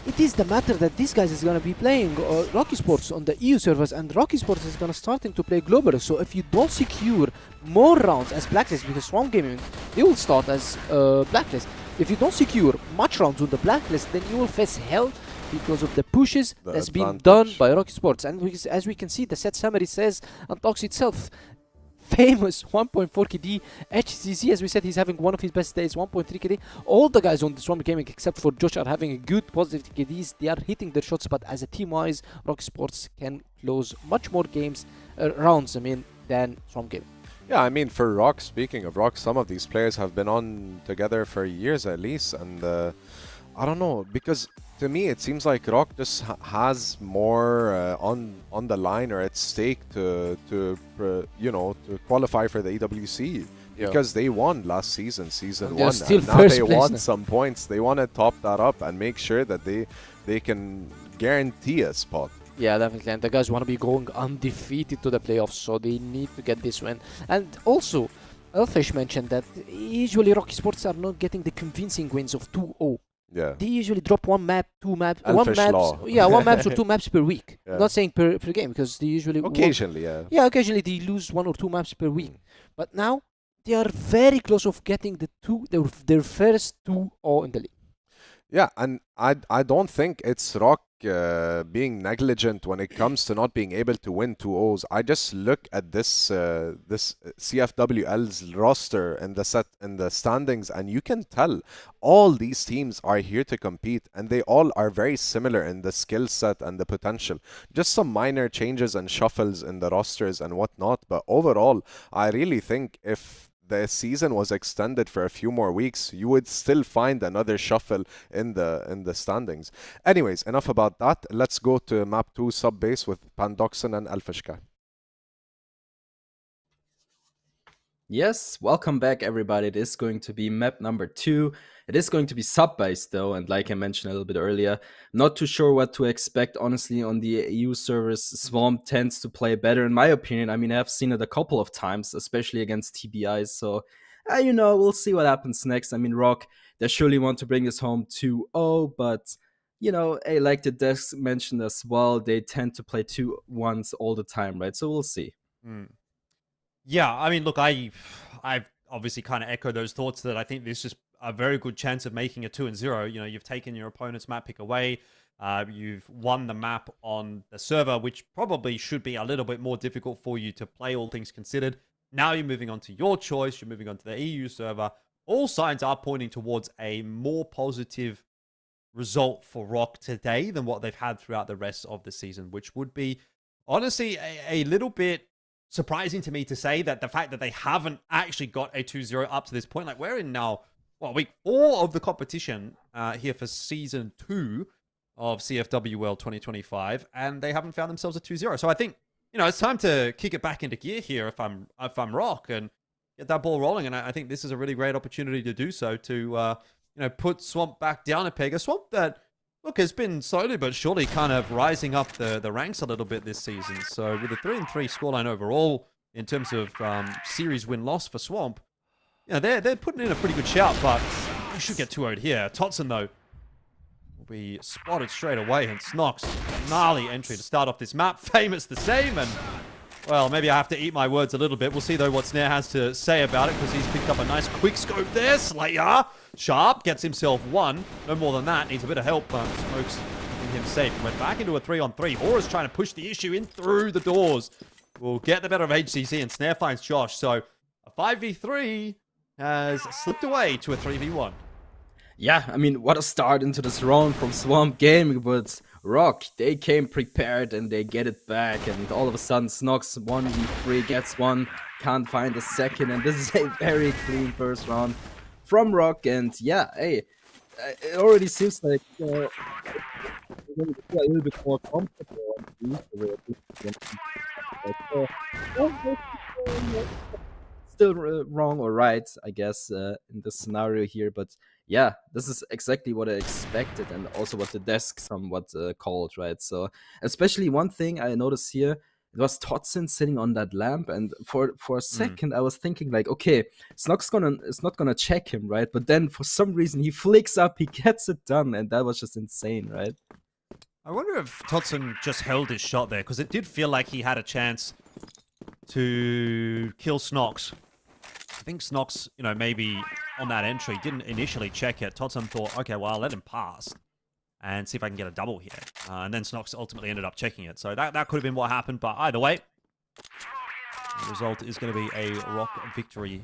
it is the matter that these guys is going to be playing ROC Esports on the EU servers, and ROC Esports is going to starting to play global. So if you don't secure more rounds as Blacklist, because Swamp Gaming, they will start as Blacklist. If you don't secure much rounds on the Blacklist, then you will face hell because of the pushes that's been done by ROC Esports. And as we can see, the set summary says and talks itself. Famous 1.4 KD, HCC, as we said, he's having one of his best days, 1.3 KD. All the guys on the Swamp Gaming, except for Josh, are having a good positive KDs. They are hitting their shots, but as a team-wise, ROC Sports can close much more games, rounds, than Swamp Gaming. Yeah, I mean, for ROC, speaking of ROC, some of these players have been on together for years at least, and I don't know, because to me it seems like ROC just has more on the line or at stake to qualify for the EWC, because they won last season, season 1, and now they want some points. They want to top that up and make sure that they can guarantee a spot. Yeah, definitely. And the guys want to be going undefeated to the playoffs, so they need to get this win. And also, Elfish mentioned that usually ROC Esports are not getting the convincing wins of 2-0. Yeah. They usually drop one maps or 2 maps per week. Yeah. Not saying per game, because they usually occasionally, occasionally they lose 1 or 2 maps per week. But now they are very close of getting their first 2-0 in the league. Yeah, and I don't think it's ROC being negligent when it comes to not being able to win 2-0s. I just look at this this CFWL's roster in the standings, and you can tell all these teams are here to compete, and they all are very similar in the skill set and the potential. Just some minor changes and shuffles in the rosters and whatnot, but overall, I really think if the season was extended for a few more weeks, you would still find another shuffle in the standings. Anyways, enough about that. Let's go to map 2 Subbase with Pandoxon and Elfishka. Yes, welcome back everybody. It is going to be map number 2. It is going to be Subbase though, and like I mentioned a little bit earlier, not too sure what to expect honestly on the EU servers. Swamp tends to play better in my opinion. I mean, I've seen it a couple of times, especially against TBI, so we'll see what happens next. I mean, ROC, they surely want to bring this home 2-0, but like the desk mentioned as well, they tend to play 2-1s all the time, right? So we'll see. Yeah, I mean, look, I've obviously kind of echoed those thoughts that I think there's just a very good chance of making a 2-0. You've taken your opponent's map pick away. You've won the map on the server, which probably should be a little bit more difficult for you to play, all things considered. Now you're moving on to your choice. You're moving on to the EU server. All signs are pointing towards a more positive result for ROC today than what they've had throughout the rest of the season, which would be honestly a little bit surprising to me to say, that the fact that they haven't actually got a 2-0 up to this point. Like, we're in now, week 4 of the competition here for season 2 of CFWL 2025, and they haven't found themselves a 2-0. So I think, it's time to kick it back into gear here if I'm ROC and get that ball rolling. And I think this is a really great opportunity to do so, to put Swamp back down a peg. A Swamp that, look, has been slowly but surely kind of rising up the ranks a little bit this season. So with a 3-3 scoreline overall in terms of series win-loss for Swamp, they're putting in a pretty good shout, but you should get 2-0'd here. Totson, though, be spotted straight away, and Snox, gnarly entry to start off this map. Famous the same, and well, maybe I have to eat my words a little bit. We'll see though what Snare has to say about it, because he's picked up a nice quick scope there. Slayer, sharp, gets himself one. No more than that, needs a bit of help, but Smokes keeping him safe. Went back into a 3-on-3. Hora's trying to push the issue in through the doors. Will get the better of HCC, and Snare finds Josh. So a 5v3 has slipped away to a 3v1. Yeah, I mean, what a start into this round from Swamp Gaming, but ROC, they came prepared and they get it back, and all of a sudden Snox 1v3 gets one, can't find a second, and this is a very clean first round from ROC. And yeah, hey, it already seems like we're going to be a little bit more comfortable on still wrong or right, I guess, in this scenario here, but yeah, this is exactly what I expected, and also what the desk somewhat called, right? So, especially one thing I noticed here, it was Totson sitting on that lamp, and for a second I was thinking like, okay, Snox is not gonna check him, right? But then for some reason he flicks up, he gets it done, and that was just insane, right? I wonder if Totson just held his shot there, because it did feel like he had a chance to kill Snox. I think Snox, you know, maybe on that entry didn't initially check it. Totson thought, okay, well, I'll let him pass and see if I can get a double here. And then Snox ultimately ended up checking it. So that could have been what happened. But either way, the result is going to be a ROC victory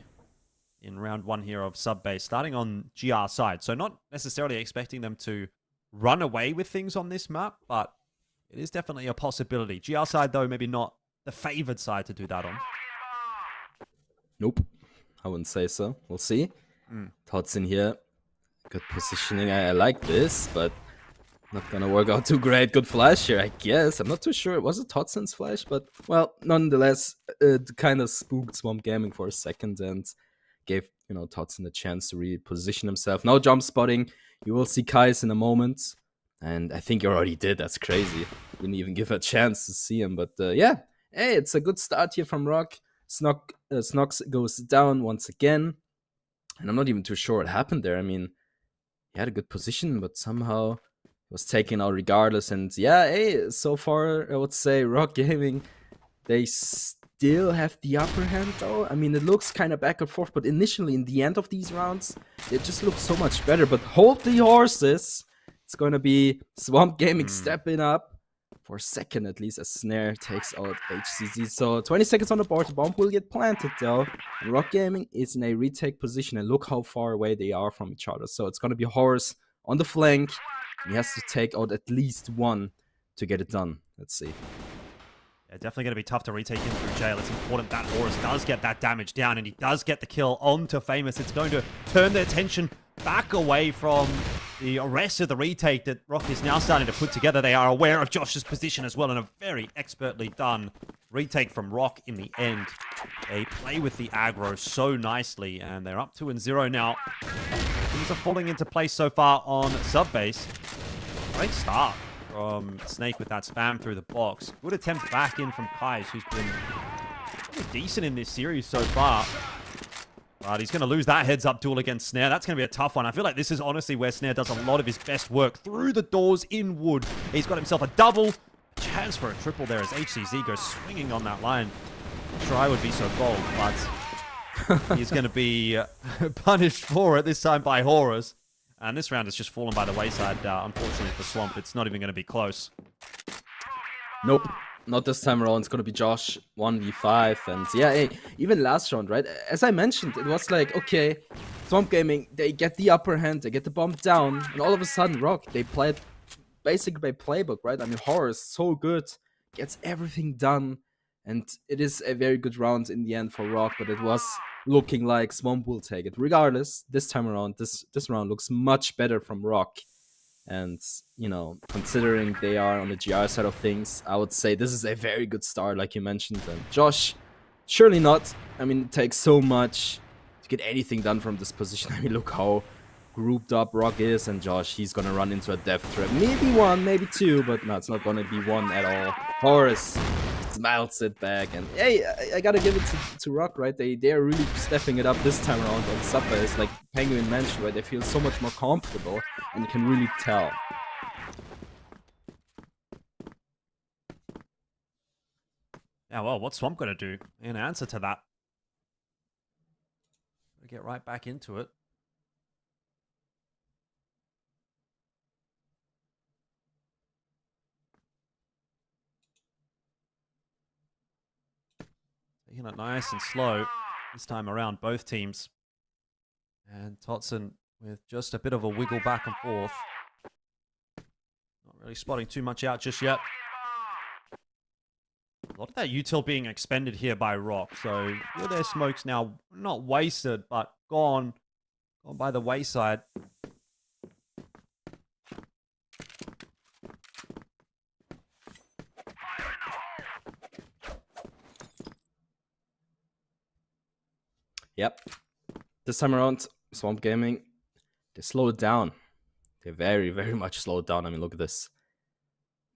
in round one here of sub-base, starting on GR side. So not necessarily expecting them to run away with things on this map, but it is definitely a possibility. GR side, though, maybe not the favored side to do that on. Nope. I wouldn't say so. We'll see. Tots in here. Good positioning. I like this, but not gonna work out too great. Good flash here, I guess. I'm not too sure. Was it Totson's flash? But, well, nonetheless, it kind of spooked Swamp Gaming for a second and gave, you know, Totson a chance to reposition himself. Now jump spotting. You will see Kais in a moment. And I think you already did. That's crazy. Didn't even give a chance to see him. But, yeah. Hey, it's a good start here from ROC. Snox goes down once again, and I'm not even too sure what happened there. I mean, he had a good position, but somehow was taken out regardless. And yeah, hey, so far I would say ROC Gaming, they still have the upper hand though. I mean, it looks kind of back and forth, but initially in the end of these rounds, it just looks so much better. But hold the horses, it's gonna be Swamp Gaming stepping up. For a second at least, as Snare takes out HCZ. So 20 seconds on the board, the bomb will get planted though. And ROC Gaming is in a retake position, and look how far away they are from each other. So it's gonna be Horus on the flank. He has to take out at least one to get it done. Let's see. Yeah, definitely going to be tough to retake him through jail. It's important that Horus does get that damage down, and he does get the kill onto Famous. It's going to turn their attention back away from the rest of the retake that ROC is now starting to put together. They are aware of Josh's position as well, and a very expertly done retake from ROC in the end. They play with the aggro so nicely, and they're up 2-0 now. Things are falling into place so far on sub-base. Great start from Snake with that spam through the box. Good attempt back in from Kais, who's been pretty decent in this series so far. But he's going to lose that heads-up duel against Snare. That's going to be a tough one. I feel like this is honestly where Snare does a lot of his best work. Through the doors in wood. He's got himself a double. Chance for a triple there as HCZ goes swinging on that line. Not sure I would be so bold, but he's going to be punished for it, this time by Horus. And this round has just fallen by the wayside, unfortunately for Swamp. It's not even going to be close. Nope. Not this time around. It's going to be Josh 1v5. And yeah, hey, even last round, right? As I mentioned, it was like, okay, Swamp Gaming, they get the upper hand, they get the bomb down, and all of a sudden, ROC, they played basically by playbook, right? I mean, Horus, so good, gets everything done, and it is a very good round in the end for ROC, but it was looking like Swamp will take it. Regardless, this time around, this round looks much better from ROC. And, you know, considering they are on the GR side of things, I would say this is a very good start, like you mentioned. And Josh, surely not. I mean, it takes so much to get anything done from this position. I mean, look how grouped up ROC is. And Josh, he's going to run into a death trap. Maybe one, maybe two, but no, it's not going to be one at all. Horus smiles it back. And hey, I got to give it to ROC, right? They're really stepping it up this time around on sub-base. Like Penguin mentioned, right? They feel so much more comfortable. And you can really tell. Yeah, well, what's Swamp going to do in answer to that? Get right back into it. Taking it nice and slow this time around, both teams. And Totson with just a bit of a wiggle back and forth. Not really spotting too much out just yet. A lot of that util being expended here by ROC. So their smoke's now not wasted, but gone by the wayside. Yep. This time around, Swamp Gaming, they slowed it down. They very, very much slowed down. I mean, look at this.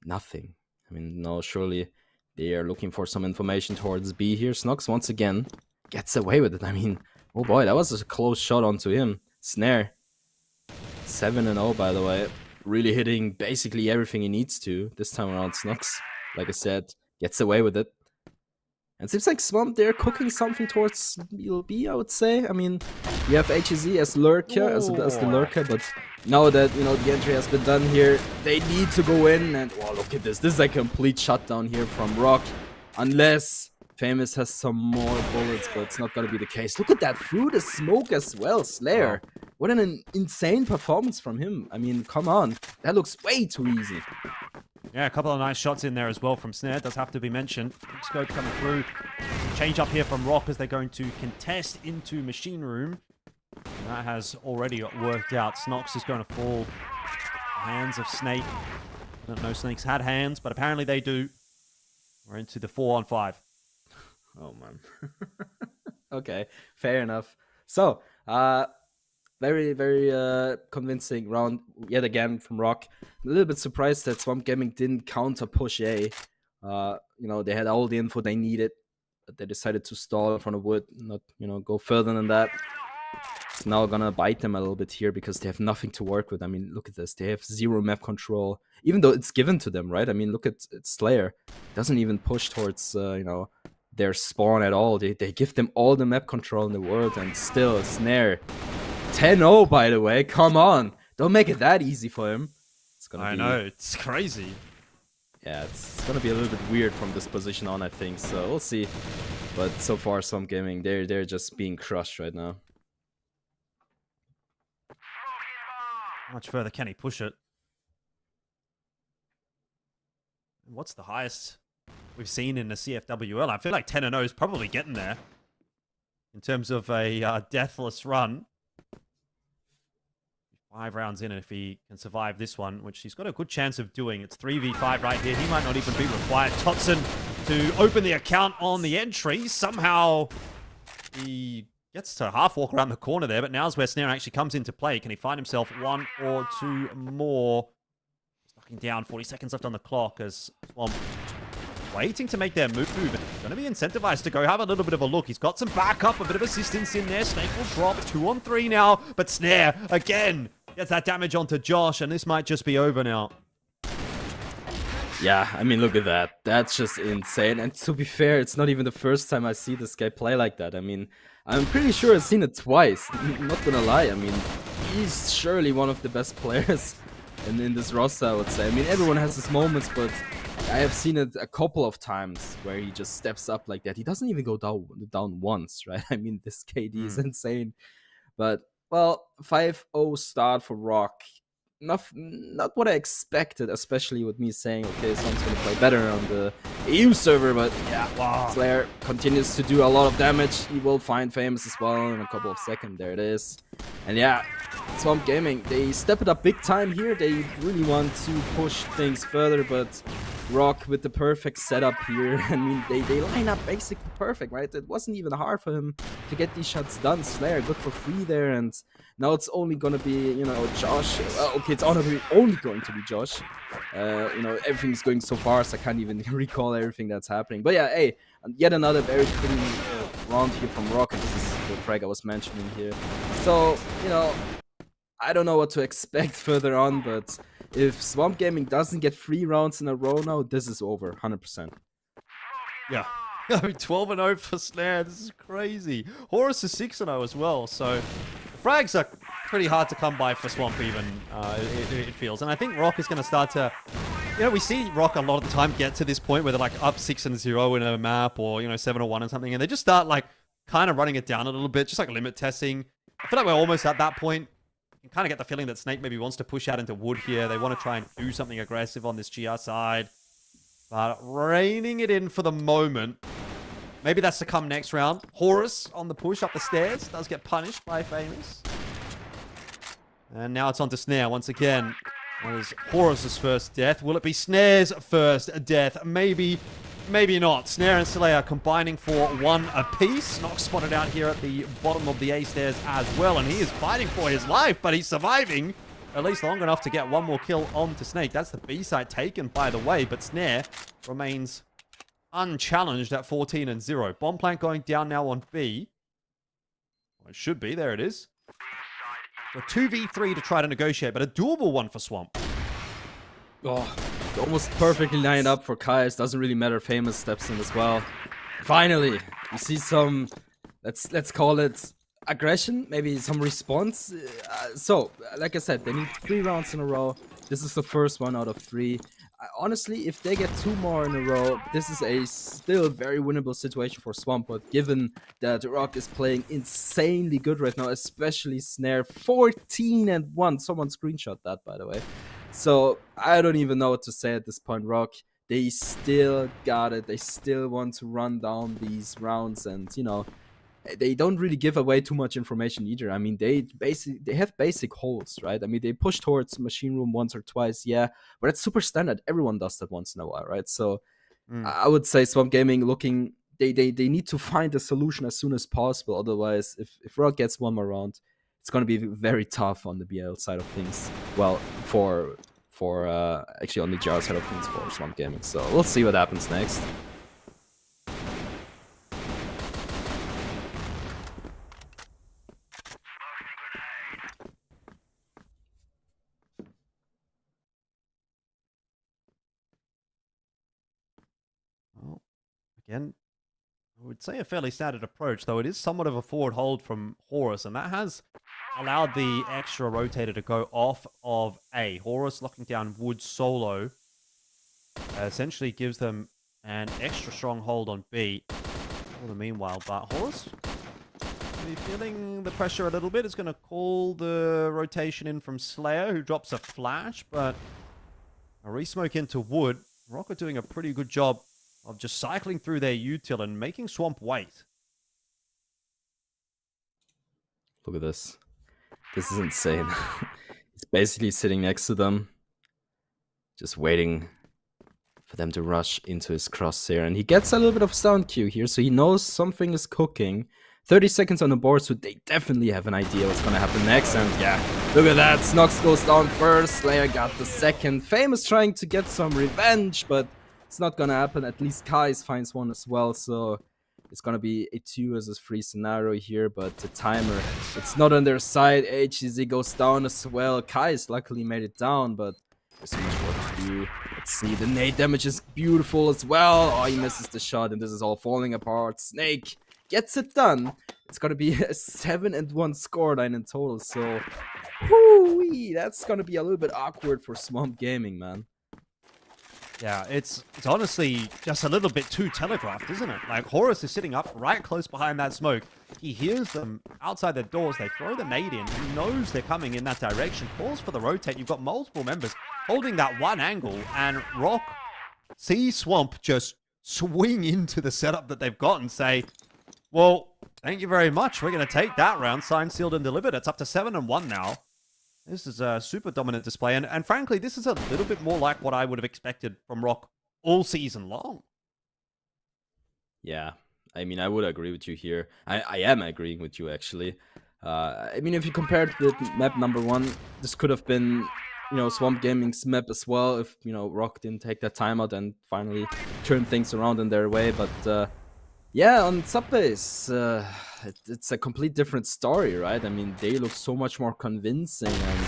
Nothing. I mean, no, surely they are looking for some information towards B here. Snox once again gets away with it. I mean, oh boy, that was a close shot onto him. Snare. 7-0, by the way. Really hitting basically everything he needs to. This time around, Snox, like I said, gets away with it. And it seems like Swamp, they're cooking something towards B, I would say. I mean, you have HZ as lurker, as the lurker, but now that, you know, the entry has been done here, they need to go in, and wow, look at this. This is a complete shutdown here from ROC, unless Famous has some more bullets, but it's not gonna be the case. Look at that, through the smoke as well, Slayer. Wow. What an insane performance from him. I mean, come on, that looks way too easy. Yeah, a couple of nice shots in there as well from Snare. Does have to be mentioned. Scope coming through. Change up here from ROC as they're going to contest into Machine Room. And that has already worked out. Snox is going to fall. Hands of Snake. I don't know Snakes had hands, but apparently they do. We're into the 4-on-5. Oh, man. Okay, fair enough. So, very, very convincing round yet again from ROC. A little bit surprised that Swamp Gaming didn't counter push A. You know, they had all the info they needed, but they decided to stall in front of wood, not, you know, go further than that. It's now gonna bite them a little bit here because they have nothing to work with. I mean, look at this. They have zero map control, even though it's given to them, right? I mean, look at Slayer. Doesn't even push towards, you know, their spawn at all. They give them all the map control in the world, and still, Snare. 10-0, by the way. Come on. Don't make it that easy for him. It's gonna I know. It's crazy. Yeah, it's gonna be a little bit weird from this position on, I think. So we'll see. But so far, Swamp Gaming, they're just being crushed right now. How much further can he push it? What's the highest we've seen in the CFWL? I feel like 10-0 is probably getting there in terms of a deathless run. 5 rounds in, and if he can survive this one, which he's got a good chance of doing, it's 3v5 right here. He might not even be required. Totson to open the account on the entry. Somehow he gets to half walk around the corner there, but now's where Snare actually comes into play. Can he find himself 1 or 2 more? He's knocking down, 40 seconds left on the clock as Swamp waiting to make their move. Going to be incentivized to go have a little bit of a look. He's got some backup, a bit of assistance in there. Snake will drop 2-on-3 now, but Snare again gets that damage onto Josh, and this might just be over now. Yeah, I mean, look at that. That's just insane. And to be fair, it's not even the first time I see this guy play like that. I mean, I'm pretty sure I've seen it twice. I'm not gonna lie. I mean, he's surely one of the best players in this roster, I would say. I mean, everyone has his moments, but I have seen it a couple of times where he just steps up like that. He doesn't even go down once, right? I mean, this KD is insane. But, well, 5-0 start for ROC. Not what I expected, especially with me saying, okay, someone's going to play better on the EU server, but yeah, wow. Slayer continues to do a lot of damage. He will find Famous as well in a couple of seconds. There it is. And yeah, Swamp Gaming, they step it up big time here. They really want to push things further, but ROC with the perfect setup here. I mean, they line up basically perfect, right? It wasn't even hard for him to get these shots done. Slayer good for free there, and now it's only gonna be, you know, Josh. Okay, it's only going to be Josh. You know, everything's going so fast, I can't even recall everything that's happening. But yeah, hey, yet another very clean round here from ROC. This is the frag I was mentioning here. So, you know, I don't know what to expect further on, but if Swamp Gaming doesn't get 3 rounds in a row now, this is over, 100%. Yeah, I mean, 12-0 for Snare. This is crazy. Horus is 6-0 as well. So frags are pretty hard to come by for Swamp even, it feels. And I think ROC is going to start to... You know, we see ROC a lot of the time get to this point where they're like up 6-0 in a map or, 7-1 or something. And they just start like kind of running it down a little bit, just like limit testing. I feel like we're almost at that point. You kind of get the feeling that Snake maybe wants to push out into wood here. They want to try and do something aggressive on this GR side. But reining it in for the moment. Maybe that's to come next round. Horus on the push up the stairs. Does get punished by Famous. And now it's on to Snare once again. That is Horus's first death. Will it be Snare's first death? Maybe, maybe not. Snare and Slayer combining for one apiece. Nox spotted out here at the bottom of the A stairs as well. And he is fighting for his life, but he's surviving at least long enough to get one more kill onto Snake. That's the B side taken, by the way. But Snare remains unchallenged at 14-0. Bomb plant going down now on B. Well, it should be. There it is. So 2v3 to try to negotiate, but a doable one for Swamp. Oh, almost perfectly lined up for Kais. Doesn't really matter. Famous steps in as well. Finally, you see some, let's call it aggression, maybe some response. So, like I said, they need 3 rounds in a row. This is the first one out of 3. Honestly, if they get 2 more in a row, this is a still very winnable situation for Swamp. But given that ROC is playing insanely good right now, especially Snare, 14-1. Someone screenshot that, by the way. So I don't even know what to say at this point. ROC, they still got it. They still want to run down these rounds, and they don't really give away too much information either. I mean, they have basic holds, right? I mean, they push towards machine room once or twice, yeah, but it's super standard. Everyone does that once in a while, right? So I would say Swamp Gaming looking, they need to find a solution as soon as possible. Otherwise, if ROC gets one more round, it's going to be very tough on the BL side of things. Well, for actually on the GR side of things for Swamp Gaming. So we'll see what happens next. Again, I would say a fairly standard approach, though it is somewhat of a forward hold from Horus, and that has allowed the extra rotator to go off of A. Horus locking down wood solo essentially gives them an extra strong hold on B for the meanwhile, but Horus maybe feeling the pressure a little bit. Is going to call the rotation in from Slayer, who drops a flash, but a resmoke into wood. ROC are doing a pretty good job of just cycling through their util and making Swamp wait. Look at this. This is insane. He's basically sitting next to them, just waiting for them to rush into his crosshair. And he gets a little bit of sound cue here, so he knows something is cooking. 30 seconds on the board, so they definitely have an idea what's going to happen next. And yeah, look at that. Snox goes down first. Slayer got the second. Famous trying to get some revenge, but it's not gonna happen. At least Kais finds one as well, so it's gonna be a 2 versus 3 scenario here, but the timer, it's not on their side. HZ goes down as well. Kais luckily made it down, but there's so much work to do. Let's see, the nade damage is beautiful as well. Oh, he misses the shot, and this is all falling apart. Snake gets it done. It's gonna be a 7-1 scoreline in total, so whoo-wee, that's gonna be a little bit awkward for Swamp Gaming, man. Yeah, it's honestly just a little bit too telegraphed, isn't it? Like, Horus is sitting up right close behind that smoke. He hears them outside their doors. They throw the nade in. He knows they're coming in that direction. Calls for the rotate. You've got multiple members holding that one angle, and ROC sees Swamp just swing into the setup that they've got and say, well, thank you very much. We're going to take that round. Signed, sealed, and delivered. It's up to 7-1 now. This is a super dominant display, and frankly, this is a little bit more like what I would have expected from ROC all season long. Yeah, I mean, I would agree with you here. I am agreeing with you, actually. I mean, if you compare it with map number 1, this could have been, Swamp Gaming's map as well if, ROC didn't take that timeout and finally turn things around in their way, but yeah, on Subbase, it's a complete different story, right? I mean, they look so much more convincing, and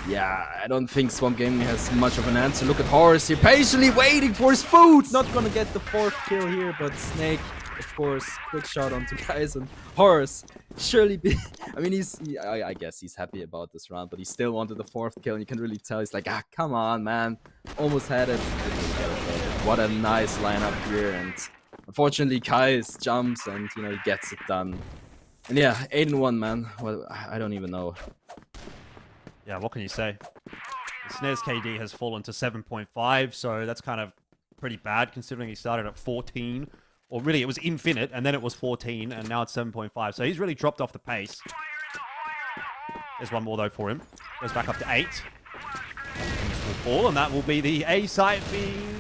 yeah, I don't think Swamp Gaming has much of an answer. Look at Horus here, patiently waiting for his food. Not gonna get the 4th kill here, but Snake, of course, quick shot onto guys, and Horus surely be. I mean, I guess he's happy about this round, but he still wanted the 4th kill, and you can really tell he's like, ah, come on, man, almost had it. What a nice lineup here, and unfortunately, Kai's jumps, and you know he gets it done. And yeah, 8-1, man. Well, I don't even know. Yeah, what can you say? The Snares KD has fallen to 7.5, so that's kind of pretty bad considering he started at 14. Or really, it was infinite, and then it was 14, and now it's 7.5. So he's really dropped off the pace. There's one more, though, for him. Goes back up to 8. Will fall, and that will be the A site being,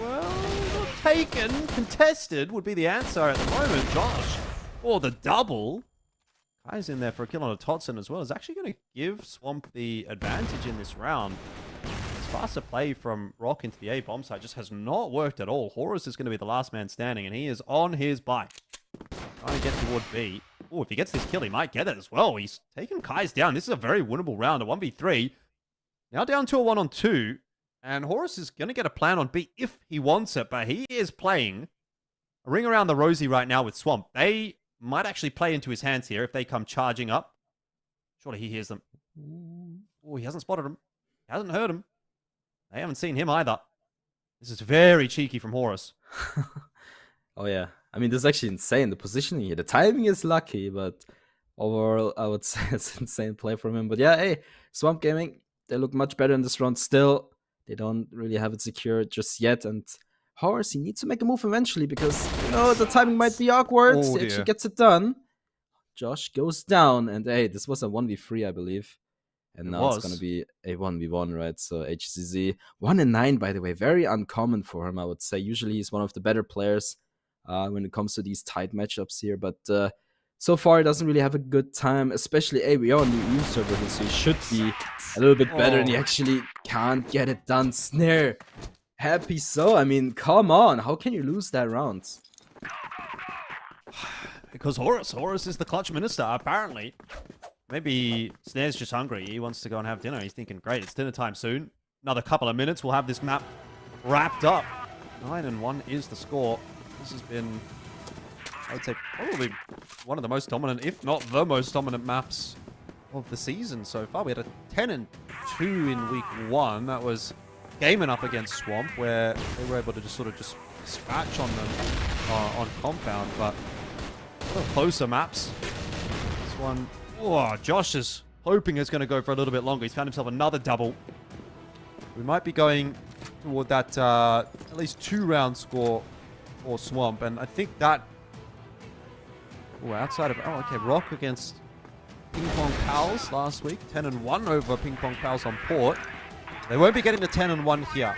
well, not taken. Contested would be the answer at the moment. Josh, or the double. Kai's in there for a kill on a Totson as well. Is actually going to give Swamp the advantage in this round. This faster play from ROC into the A bomb site just has not worked at all. Horus is going to be the last man standing, and he is on his bike. Trying to get toward B. Oh, if he gets this kill, he might get it as well. He's taken Kai's down. This is a very winnable round, a 1v3. Now down to a 1-on-2, and Horus is going to get a plan on B if he wants it, but he is playing a ring around the rosy right now with Swamp. They might actually play into his hands here if they come charging up. Surely he hears them. Oh, he hasn't spotted him. He hasn't heard him. They haven't seen him either. This is very cheeky from Horus. Oh, yeah. I mean, this is actually insane. The positioning here. The timing is lucky, but overall, I would say it's insane play from him. But yeah, hey, Swamp Gaming, they look much better in this round still. They don't really have it secured just yet. And Horus, he needs to make a move eventually because, you know, the timing might be awkward. Oh, he actually gets it done. Josh goes down. And hey, this was a 1v3, I believe. And now it's going to be a 1v1, right? So HCZ 1-9, by the way. Very uncommon for him, I would say. Usually he's one of the better players when it comes to these tight matchups here. But so far, he doesn't really have a good time. Especially, hey, we are on the EU server, so he should be a little bit better. And he actually can't get it done. Snare. Happy so. I mean, come on. How can you lose that round? Because Horus is the clutch minister, apparently. Maybe Snare's just hungry. He wants to go and have dinner. He's thinking, great, it's dinner time soon. Another couple of minutes, we'll have this map wrapped up. 9-1 is the score. This has been, I would say, probably one of the most dominant, if not the most dominant maps of the season so far. We had a 10-2 in week 1. That was Gaimin up against Swamp, where they were able to just sort of just dispatch on them on Compound, but closer maps. This one, oh, Josh is hoping it's going to go for a little bit longer. He's found himself another double. We might be going toward that at least 2-round score for Swamp, and I think that, outside of, okay, ROC against PingPongPals last week, 10-1 over PingPongPals on Port. They won't be getting the 10-1 here,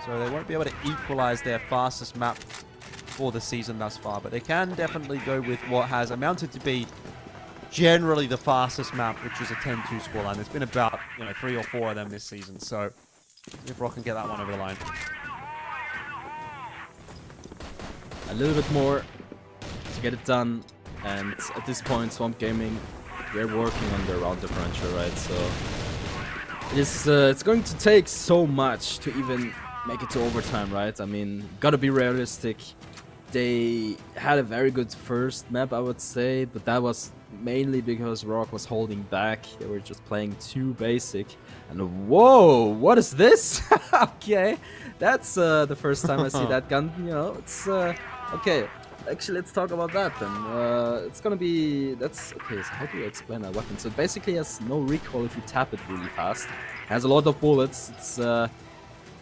so they won't be able to equalize their fastest map for the season thus far, but they can definitely go with what has amounted to be generally the fastest map, which is a 10-2 scoreline. There's been about 3 or 4 of them this season, so if ROC can get that one over the line. A little bit more to get it done, and at this point, Swamp Gaming, they're working on their round differential, right? So it's going to take so much to even make it to overtime, right? I mean, gotta be realistic. They had a very good first map, I would say, but that was mainly because ROC was holding back. They were just playing too basic. And whoa, what is this? Okay, that's the first time I see that gun. It's okay. Actually, let's talk about that then. It's gonna be okay. So how do you explain that weapon? So it basically has no recoil if you tap it really fast. It has a lot of bullets. It's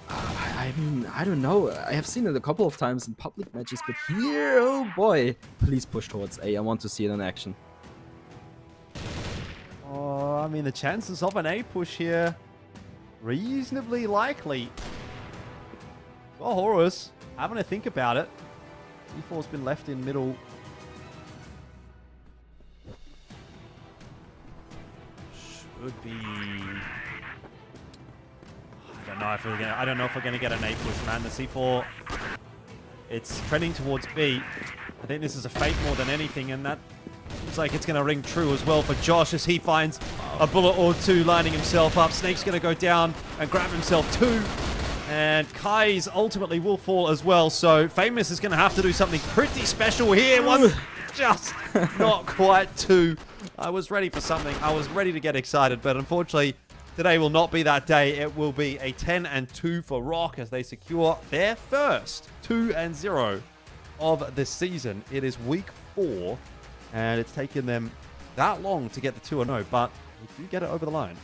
I mean, I don't know. I have seen it a couple of times in public matches, but here, oh boy! Please push towards A. I want to see it in action. Oh, I mean, the chances of an A push here, reasonably likely. Well, Horus, having to think about it. C4's been left in middle. Should be. I don't know if we're gonna get an A push, man. The C4, it's trending towards B. I think this is a fake more than anything, and that looks like it's gonna ring true as well for Josh as he finds a bullet or two lining himself up. Snake's going to go down and grab himself 2. And Kai's ultimately will fall as well. So Famous is going to have to do something pretty special here. One just not quite 2. I was ready for something. I was ready to get excited, but unfortunately, today will not be that day. It will be a 10-2 for ROC as they secure their first 2-0 of the season. It is week 4, and it's taken them that long to get the 2-0, but they do get it over the line.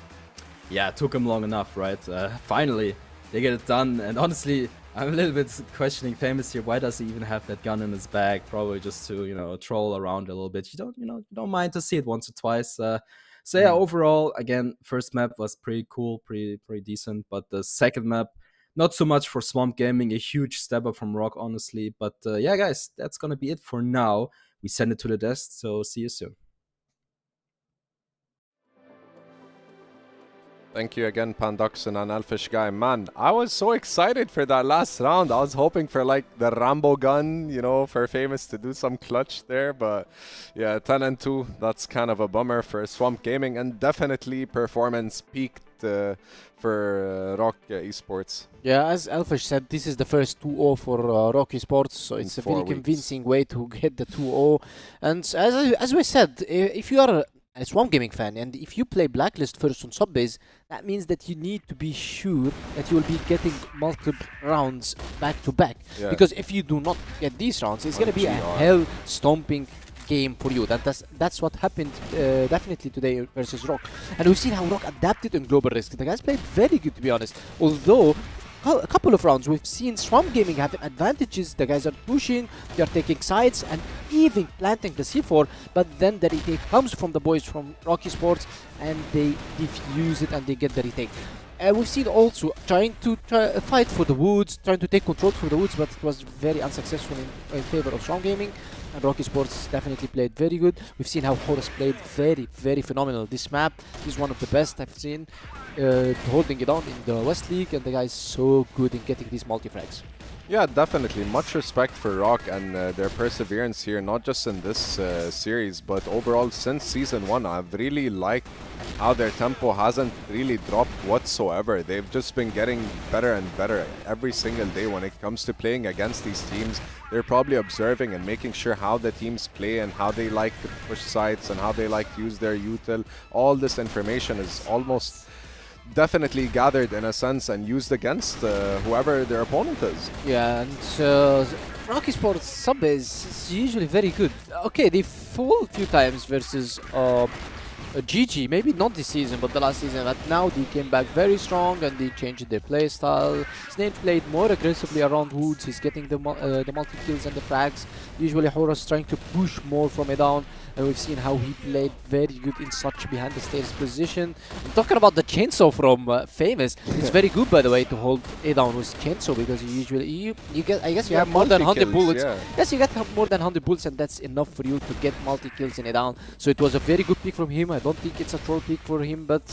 Yeah, it took them long enough, right? Finally, they get it done. And honestly, I'm a little bit questioning Famous here. Why does he even have that gun in his bag? Probably just to, you know, troll around a little bit. You don't mind to see it once or twice. So yeah, overall, again, first map was pretty cool, pretty decent. But the second map, not so much for Swamp Gaming. A huge step up from ROC, honestly. But yeah, guys, that's gonna be it for now. We send it to the desk. So see you soon. Thank you again, Pandoxin and Elfish Guy. Man, I was so excited for that last round. I was hoping for like the Rambo gun, you know, for Famous to do some clutch there. But yeah, 10-2, that's kind of a bummer for Swamp Gaming. And definitely performance peaked for ROC Esports. Yeah, as Elfish said, this is the first 2-0 for ROC Esports, so it's a very convincing way to get the 2-0. And as we said, if you are a Swamp Gaming fan, and if you play Blacklist first on Subbase, that means that you need to be sure that you will be getting multiple rounds back to back. Yeah. Because if you do not get these rounds, it's going to be a hell stomping game for you. That's what happened definitely today versus ROC. And we've seen how ROC adapted in Global Risk. The guys played very good, to be honest. Although a couple of rounds we've seen Swamp Gaming having advantages. The guys are pushing, they're taking sides and even planting the C4, but then the retake comes from the boys from ROC Esports and they defuse it and they get the retake. We've seen also trying to fight for the woods, trying to take control for the woods, but it was very unsuccessful in favor of Swamp Gaming. And ROC Esports definitely played very good. We've seen how Horus played very phenomenal. This map is one of the best I've seen, holding it on in the West League, and the guy is so good in getting these multi-frags. Yeah, definitely. Much respect for ROC and their perseverance here, not just in this series, but overall since Season 1. I've really liked how their tempo hasn't really dropped whatsoever. They've just been getting better and better every single day when it comes to playing against these teams. They're probably observing and making sure how the teams play and how they like to push sites and how they like to use their util. All this information is almost definitely gathered in a sense and used against whoever their opponent is. Yeah, and ROC Esports sub is usually very good. Okay, they fall a few times versus GG, maybe not this season, but the last season. But now they came back very strong and they changed their play style. Snake played more aggressively around woods. He's getting the multi-kills and the frags. Usually Horus trying to push more from A down. And we've seen how he played very good in such behind the stairs position. I'm talking about the chainsaw from Famous. It's very good, by the way, to hold A down with chainsaw, because you usually you get, I guess you have more than 100 bullets. Yeah. Yes, you get more than 100 bullets, and that's enough for you to get multi kills in A down. So it was a very good pick from him. I don't think it's a troll pick for him, but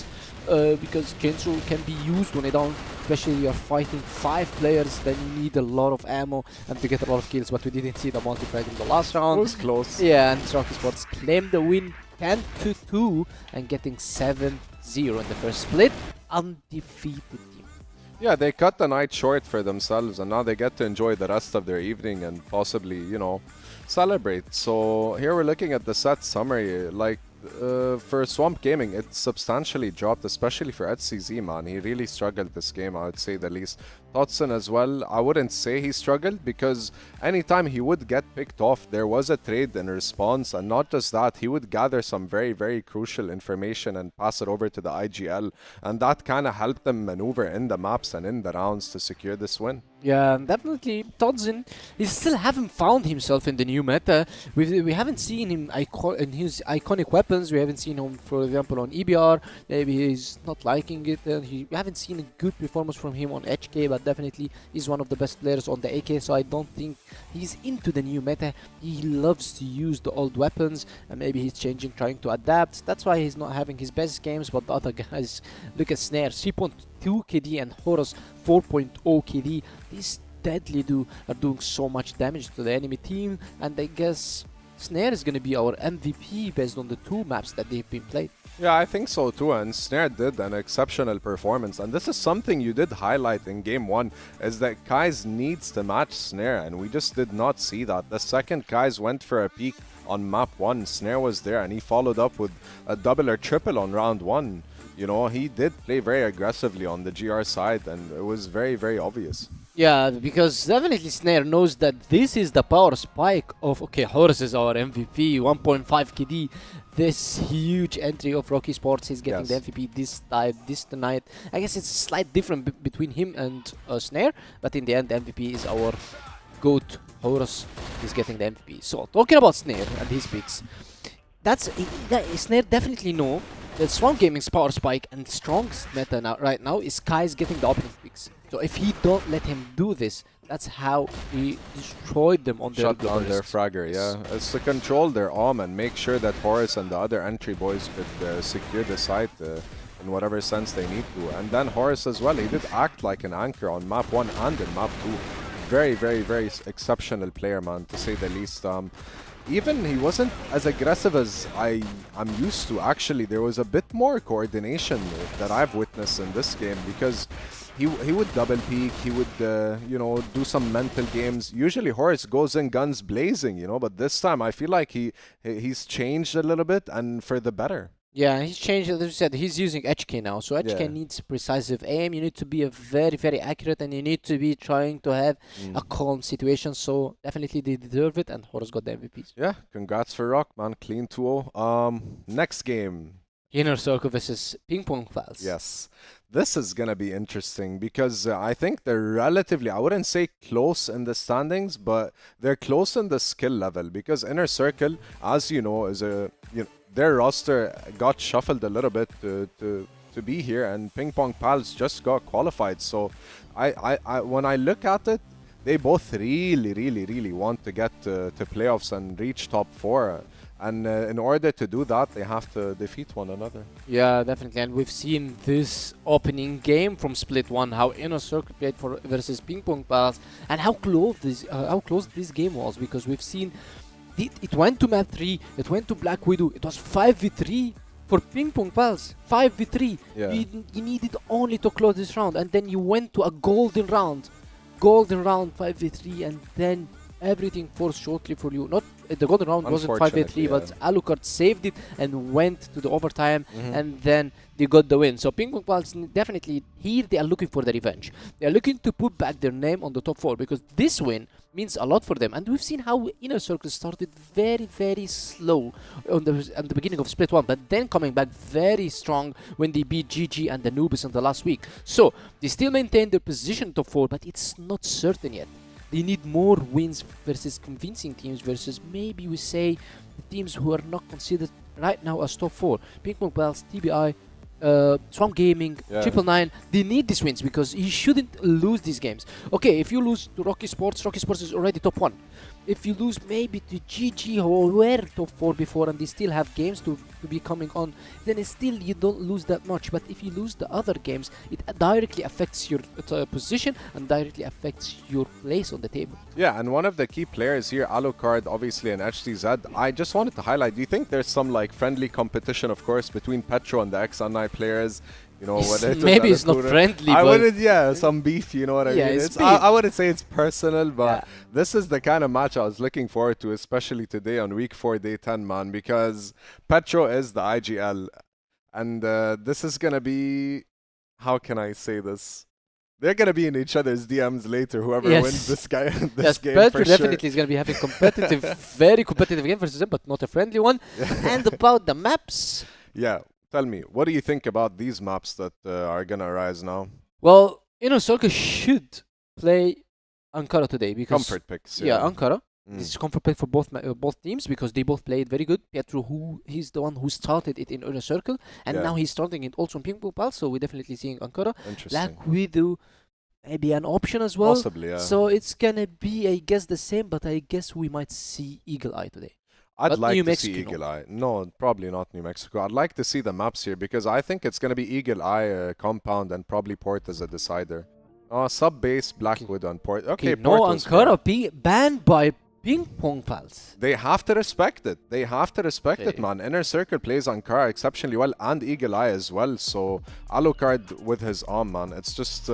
because chainsaw can be used on A down, especially you're fighting 5 players, then you need a lot of ammo and to get a lot of kills. But we didn't see the multi-frag in the last round. It was close. Yeah, and ROC Esports claimed the win 10-2 and getting 7-0 in the first split. Undefeated team. Yeah, they cut the night short for themselves, and now they get to enjoy the rest of their evening and possibly, you know, celebrate. So here we're looking at the set summary. Like, for Swamp Gaming, it substantially dropped, especially for HCZ, man. He really struggled this game, I would say the least. Totson as well, I wouldn't say he struggled, because anytime he would get picked off, there was a trade in response, and not just that, he would gather some very crucial information and pass it over to the IGL, and that kind of helped them maneuver in the maps and in the rounds to secure this win. Yeah, definitely. Totson, he still haven't found himself in the new meta. We haven't seen him in his iconic weapons. We haven't seen him, for example, on EBR. Maybe he's not liking it. We haven't seen a good performance from him on HK, but definitely he's one of the best players on the AK, so I don't think he's into the new meta. He loves to use the old weapons, and maybe he's changing, trying to adapt. That's why he's not having his best games, but the other guys, look at Snare, 3.2 KD and Horus 4.0 KD. These deadly are doing so much damage to the enemy team, and I guess Snare is going to be our MVP based on the 2 maps that they've been played. Yeah, I think so too. And Snare did an exceptional performance. And this is something you did highlight in game 1, is that Kai's needs to match Snare. And we just did not see that. The second Kai's went for a peek on map 1, Snare was there. And he followed up with a double or triple on round 1. You know, he did play very aggressively on the GR side. And it was very, very obvious. Yeah, because definitely Snare knows that this is the power spike of, okay, Horus is our MVP, 1.5 KD. This huge entry of ROC Esports, he's getting the MVP this time, this tonight. I guess it's a slight difference between him and Snare, but in the end, the MVP is our GOAT. Horus is getting the MVP. So, talking about Snare and his picks, Snare definitely know that Swamp Gaming's power spike and strongest meta right now is Kai's getting the opening picks. So if he don't let him do this, that's how he destroyed them on their shut down their fragger, yeah. It's to control their AUM and make sure that Horus and the other entry boys could secure the site in whatever sense they need to. And then Horus as well, he did act like an anchor on map 1 and in map 2. Very, very, very exceptional player, man, to say the least. Even he wasn't as aggressive as I'm used to. Actually, there was a bit more coordination that I've witnessed in this game, because he would double peek, he would you know, do some mental games. Usually Horus goes in guns blazing, you know, but this time I feel like he's changed a little bit, and for the better. Yeah, he's changed, as you said, he's using HK now. So HK needs precise aim, you need to be very, very accurate, and you need to be trying to have a calm situation. So definitely they deserve it, and Horus got the MVPs. Yeah, congrats for ROC, man. Clean 2-0. Next game. InnerCircle versus PingPongPals. Yes. This is going to be interesting because I think they're relatively, I wouldn't say close in the standings, but they're close in the skill level, because InnerCircle, as you know, is their roster got shuffled a little bit to be here, and PingPongPals just got qualified. So I when I look at it, they both really want to get to playoffs and reach top 4. And in order to do that, they have to defeat one another. Yeah, definitely. And we've seen this opening game from Split 1, how InnerCircle played versus PingPongPals, and how close this game was, because we've seen it went to map 3, it went to Black Widow, it was 5v3 for PingPongPals, 5v3. Yeah. You needed only to close this round, and then you went to a golden round 5v3, and then everything forced shortly for you. Not the golden round wasn't 5v3, but Alucard saved it and went to the overtime, and then they got the win. So PingPongPals definitely here they are looking for the revenge. They are looking to put back their name on the top 4, because this win means a lot for them. And we've seen how InnerCircle started very slow at the beginning of Split 1, but then coming back very strong when they beat GG and Anubis in the last week. So they still maintain their position top 4, but it's not certain yet. They need more wins versus convincing teams, versus maybe we say the teams who are not considered right now as top 4. PingPongPals, TBI, Swamp Gaming, 999, they need these wins, because you shouldn't lose these games. Okay, if you lose to ROC Esports is already top 1. If you lose maybe to GG, who were top 4 before and they still have games to be coming on, then still you don't lose that much. But if you lose the other games, it directly affects your position and directly affects your place on the table. Yeah, and one of the key players here, Alucard, obviously, and HTZ, I just wanted to highlight, do you think there's some like friendly competition, of course, between Petro and the XNI players? You know, maybe it's not friendly, I but wouldn't, some beef, you know what I mean? It's I wouldn't say it's personal, but this is the kind of match I was looking forward to, especially today on week 4, day 10, man, because Petro is the IGL, and this is gonna be, how can I say this? They're gonna be in each other's DMs later, whoever wins this game. Petro definitely is gonna be having competitive, very competitive game versus them, but not a friendly one. And about the maps. Yeah. Tell me, what do you think about these maps that are going to arise now? Well, InnerCircle should play Ankara today, because comfort picks. Yeah, Ankara. This is comfort pick for both teams, because they both played very good. Petro, he's the one who started it in InnerCircle, and now he's starting it also in PingPongPals, so we're definitely seeing Ankara. Black Widow, maybe an option as well. Possibly, yeah. So it's gonna be, I guess, the same, but I guess we might see Eagle Eye today. I'd like to see Eagle Eye. No, probably not New Mexico. I'd like to see the maps here, because I think it's going to be Eagle Eye, Compound, and probably Port as a decider. Sub-base, Black Widow, and Port. Okay, no, Port Ankara banned by PingPongPals. They have to respect it. They have to respect it, Okay. man. InnerCircle plays Ankara exceptionally well, and Eagle Eye as well. So Alucard with his arm, man. It's just,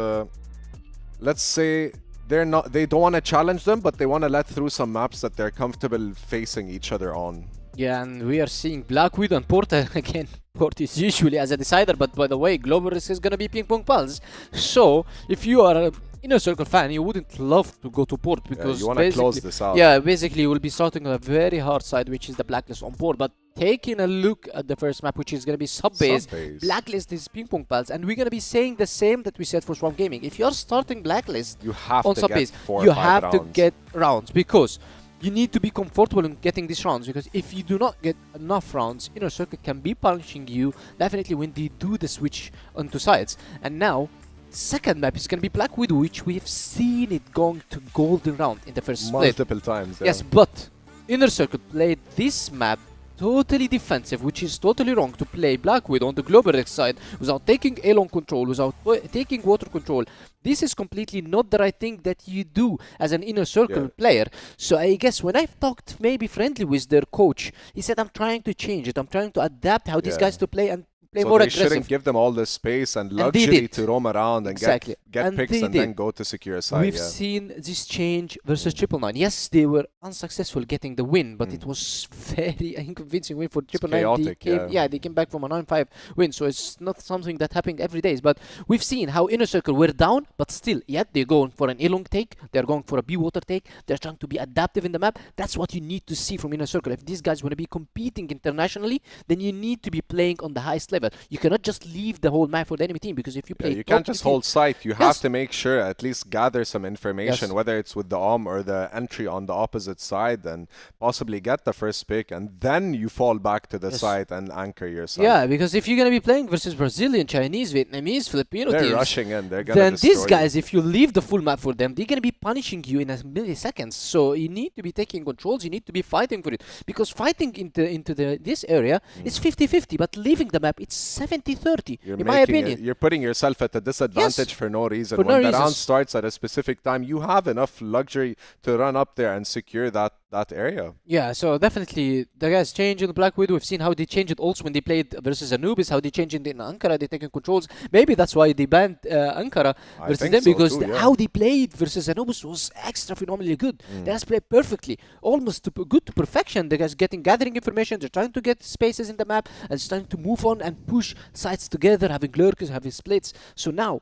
let's say they don't want to challenge them, but they want to let through some maps that they're comfortable facing each other on. Yeah, and we are seeing Black Widow and Porta again. Porta is usually as a decider, but by the way, Global Risk is gonna be PingPongPals. So if you are an InnerCircle fan, you wouldn't love to go to Port because you want to close this out. yeah, basically you will be starting on a very hard side, which is the Blacklist on Port. But taking a look at the first map, which is gonna be Subbase, Blacklist is PingPongPals, and we're gonna be saying the same that we said for Swamp Gaming. If you're starting Blacklist You have on to get Subbase, 4 or you 5 have rounds. to get rounds because you need to be comfortable in getting these rounds, because if you do not get enough rounds, InnerCircle can be punishing you definitely when they do the switch onto sides. And now, second map is going to be Black Widow, which we have seen it going to golden round in the first split. multiple times. Yeah. Yes, but InnerCircle played this map totally defensive, which is totally wrong to play Black Widow on the global X side without taking A-long control, without taking water control. This is completely not the right thing that you do as an InnerCircle player. So I guess when I've talked maybe friendly with their coach, he said, I'm trying to change it. I'm trying to adapt how these guys to play and play so more they aggressive. shouldn't give them all the space and And they luxury did. to roam around and Exactly. get And picks they and then did. go to secure a side. We've seen this change versus 999. Yes, they were unsuccessful getting the win, but it was very unconvincing win for 999. chaotic, They came back from a 9-5 win, so it's not something that happened every day. But we've seen how InnerCircle were down, but still, yet they're going for an A-long take, they're going for a B-water take, they're trying to be adaptive in the map. That's what you need to see from InnerCircle. If these guys want to be competing internationally, then you need to be playing on the highest level. You cannot just leave the whole map for the enemy team, because if you play you can't just hold sight. You have to make sure, at least gather some information, Yes. whether it's with the or the entry on the opposite side, and possibly get the first pick, and then you fall back to the site and anchor yourself. Yeah, because if you're going to be playing versus Brazilian, Chinese, Vietnamese, Filipino They're teams, rushing in. They're gonna then destroy these you. guys, if you leave the full map for them, they're going to be punishing you in a milliseconds. So you need to be taking controls. You need to be fighting for it, because fighting into this area is 50-50, but leaving the map, it's 70-30. In my opinion, you're putting yourself at a disadvantage for no reason. For When no the round reasons. starts at a specific time, you have enough luxury to run up there and secure that area. yeah, so definitely the guys changing the Black Widow. We've seen how they changed it also when they played versus Anubis, how they changed it in Ankara, they taking controls. Maybe that's why they banned Ankara I versus think them, so because too, yeah. how they played versus Anubis was extra phenomenally good. They guys played perfectly, almost good to perfection. The guys gathering information, they're trying to get spaces in the map and starting to move on and push sides together, having lurkers, having splits. So now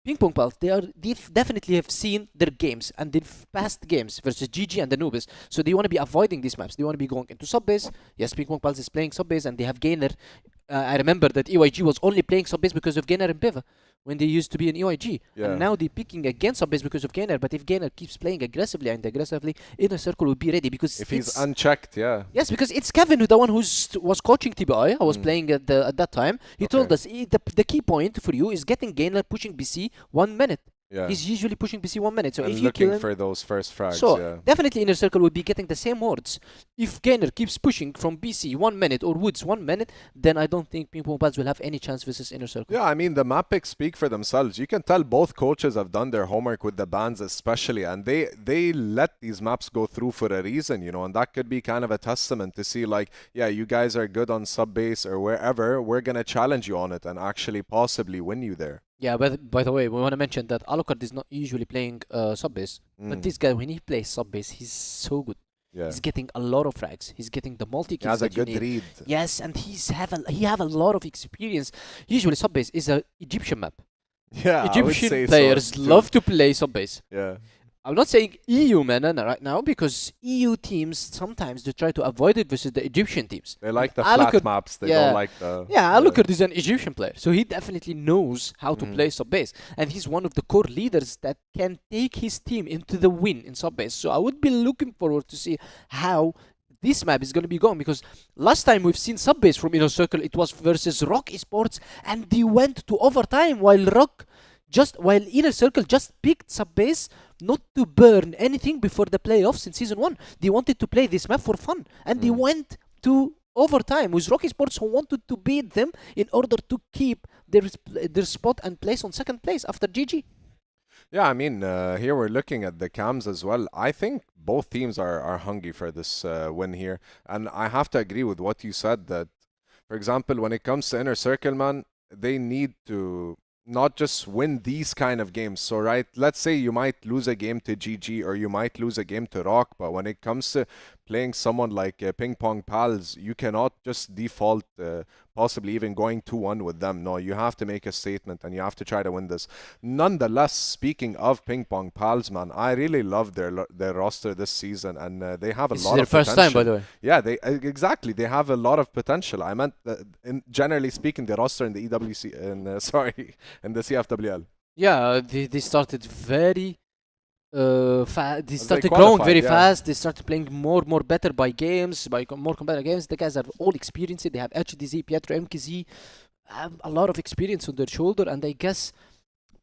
PingPongPals, they definitely have seen their games and their past games versus GG and Anubis. So they want to be avoiding these maps. They want to be going into Subbase. Yes, PingPongPals is playing Subbase and they have Gainer. I remember that EYG was only playing Subbase because of Gainer and Piva when they used to be in EYG. Yeah. And now they're picking against Subbase because of Gainer. But if Gainer keeps playing aggressively, InnerCircle will be ready, because If he's unchecked, yeah. yes, because it's Kevin, the one who was coaching TBI. I was playing at that time. He told us the key point for you is getting Gainer pushing BC 1 minute. Yeah. He's usually pushing BC 1 minute. So And if you kill looking him, for those first frags, so yeah. definitely InnerCircle will be getting the same wards. If Gainer keeps pushing from BC 1 minute or Woods 1 minute, then I don't think PingPongPals will have any chance versus InnerCircle. Yeah, I mean, the map picks speak for themselves. You can tell both coaches have done their homework with the bans especially, and they let these maps go through for a reason, you know, and that could be kind of a testament to see, like, yeah, you guys are good on Subbase or wherever, we're going to challenge you on it and actually possibly win you there. Yeah, but by the way, we want to mention that Alucard is not usually playing Subbase. But this guy, when he plays Subbase, he's so good. Yeah. He's getting a lot of frags. He's getting the multi-kills He has a that you good need. read. Yes, and he have a lot of experience. Usually Subbase is a Egyptian map. Yeah, I would say Egyptian so, players too. love to play Subbase. Yeah. I'm not saying EU man right now, because EU teams sometimes they try to avoid it versus the Egyptian teams. They like the Alucard- flat maps. They yeah. don't like the... Yeah, Alucard is an Egyptian player, so he definitely knows how to play Subbase, and he's one of the core leaders that can take his team into the win in Subbase. So I would be looking forward to see how this map is going to be going, because last time we've seen Subbase from InnerCircle, it was versus ROC Esports, and they went to overtime while InnerCircle just picked Subbase not to burn anything before the playoffs in Season 1. They wanted to play this map for fun, and they went to overtime with ROC Esports, who wanted to beat them in order to keep their spot and place on second place after GG. Yeah, I mean, here we're looking at the cams as well. I think both teams are hungry for this win here. And I have to agree with what you said that, for example, when it comes to InnerCircle, man, they need to not just win these kind of games. So, right, let's say you might lose a game to GG or you might lose a game to ROC, but when it comes to playing someone like PingPongPals, you cannot just default possibly even going 2-1 with them. No, you have to make a statement and you have to try to win this. Nonetheless, speaking of PingPongPals, man, I really love their roster this season, and they have a This lot is their of first time, by the way. Yeah, they exactly. They have a lot of potential. I meant, generally speaking, the roster in the EWC, sorry, in the CFWL. Yeah, they started very they They started growing qualified, very yeah. fast. They started playing more better by games, more competitive games. The guys are all experienced. They have HDZ, Pietro, MKZ, have a lot of experience on their shoulder, and I guess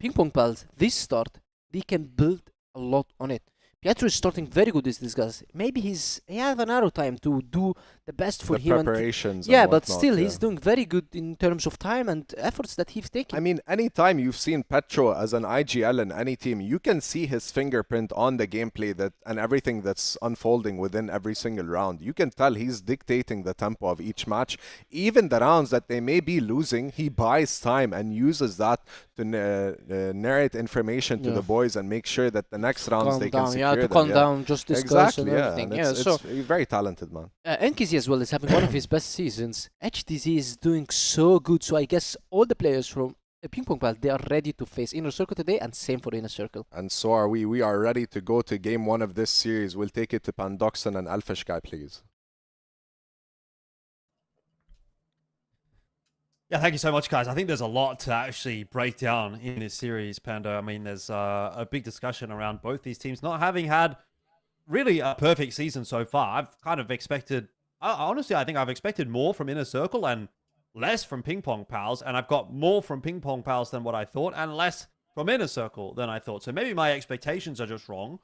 PingPongPals, this start, they can build a lot on it. Pietro is starting very good with these guys. Maybe he have an arrow time to do the best for The him. preparations. Yeah, and but whatnot, still, yeah. he's doing very good in terms of time and efforts that he's taking. I mean, anytime you've seen Petro as an IGL in any team, you can see his fingerprint on the gameplay that and everything that's unfolding within every single round. You can tell he's dictating the tempo of each match. Even the rounds that they may be losing, he buys time and uses that to narrate information to Yeah. the boys and make sure that the next rounds Calm they can down, secure yeah, to them. calm Yeah. down, just discuss Exactly, and yeah. everything. And Yeah, it's, so he's very talented, man. NKZ as well is having one of his best seasons. HDZ is doing so good, so I guess all the players from PingPongPals, they are ready to face InnerCircle today, and same for InnerCircle. And so are we. We are ready to go to game one of this series. We'll take it to Pandoxon and Alphish Guy, please. Yeah, thank you so much, guys. I think there's a lot to actually break down in this series, Panda. I mean, there's a big discussion around both these teams not having had really a perfect season so far. I've kind of expected, honestly, I think I've expected more from InnerCircle and less from PingPongPals, and I've got more from PingPongPals than what I thought, and less from InnerCircle than I thought. So maybe my expectations are just wrong,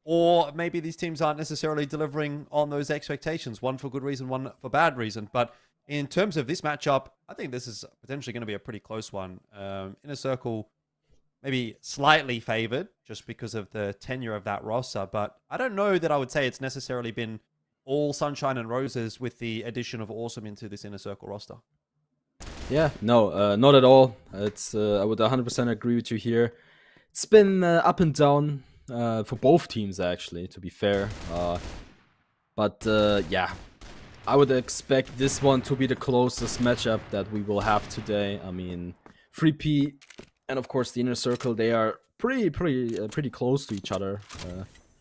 or maybe these teams aren't necessarily delivering on those expectations. One for good reason, one for bad reason. But in terms of this matchup, I think this is potentially going to be a pretty close one. InnerCircle maybe slightly favored just because of the tenure of that roster, but I don't know that I would say it's necessarily been all sunshine and roses with the addition of Awesome into this InnerCircle roster. Yeah, no, not at all. It's I would 100% agree with you here. It's been up and down for both teams, actually, to be fair. But yeah, I would expect this one to be the closest matchup that we will have today. I mean, 3P and of course the InnerCircle, they are pretty close to each other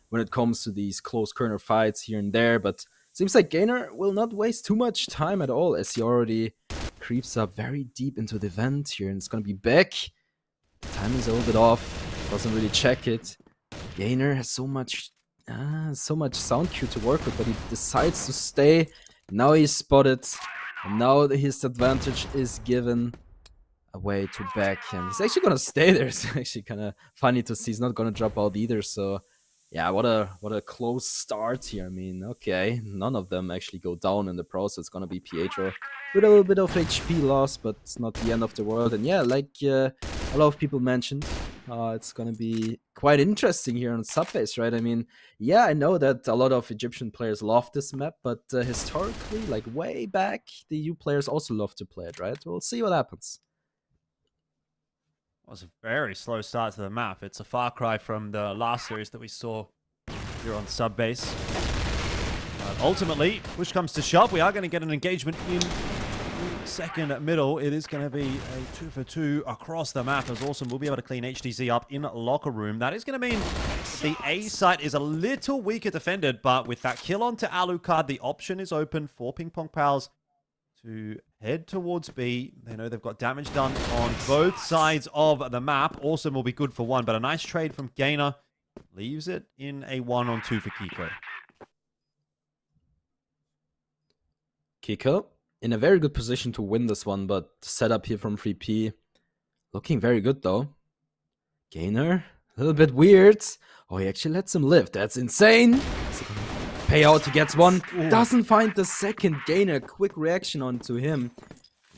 when it comes to these close corner fights here and there. But seems like Gainer will not waste too much time at all, as he already creeps up very deep into the vent here, and it's gonna be back. Time is a little bit off. Doesn't really check it. Gainer has so much sound cue to work with, but he decides to stay. Now he's spotted. And now his advantage is given away to back, and he's actually gonna stay there. It's actually kind of funny to see. He's not gonna drop out either. So yeah, what a close start here. I mean, okay, none of them actually go down in the process. It's gonna be Pietro with a little bit of HP loss, but it's not the end of the world. And yeah, like a lot of people mentioned, it's gonna be quite interesting here on Subbase, right? I mean, yeah, I know that a lot of Egyptian players love this map, but historically, like way back, the EU players also love to play it, right? We'll see what happens. It was a very slow start to the map. It's a far cry from the last series that we saw here on Subbase. But ultimately, push comes to shove. We are going to get an engagement in the second middle. It is going to be a 2-for-2 across the map, as Awesome will be able to clean HDZ up in locker room. That is going to mean the A site is a little weaker defended, but with that kill onto Alucard, the option is open for PingPongPals to head towards B. They know they've got damage done on both sides of the map. Awesome will be good for one, but a nice trade from Gainer leaves it in a 1-on-2 for Kiko. Kiko in a very good position to win this one, but setup here from 3P looking very good though. Gainer, a little bit weird. Oh, he actually lets him live. That's insane. Payout, he gets one. Ooh. Doesn't find the second. Gainer, quick reaction onto him.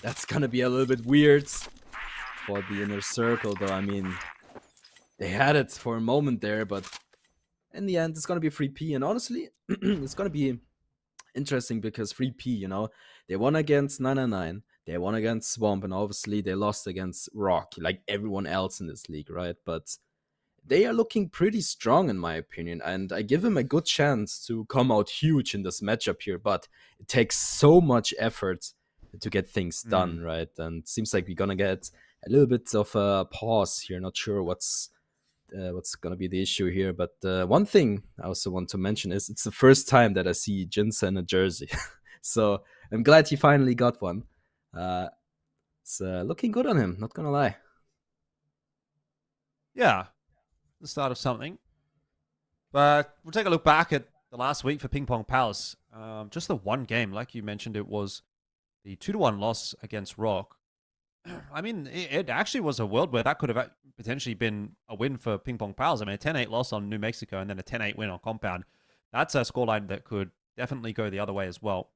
That's gonna be a little bit weird for the InnerCircle though. I mean, they had it for a moment there, but in the end, it's gonna be 3P. And honestly, it's gonna be interesting because 3P, you know, they won against 999, they won against Swamp, and obviously they lost against ROC, like everyone else in this league, right? But they are looking pretty strong in my opinion, and I give them a good chance to come out huge in this matchup here. But it takes so much effort to get things done, right? And it seems like we're gonna get a little bit of a pause here. Not sure what's gonna be the issue here. But one thing I also want to mention is it's the first time that I see Jinsa in a jersey, so I'm glad he finally got one. It's looking good on him, not gonna lie. Yeah, the start of something. But we'll take a look back at the last week for PingPongPals. Just the one game, like you mentioned, it was the 2-1 loss against ROC. I mean, it actually was a world where that could have potentially been a win for PingPongPals. I mean, a 10-8 loss on New Mexico and then a 10-8 win on Compound. That's a scoreline that could definitely go the other way as well.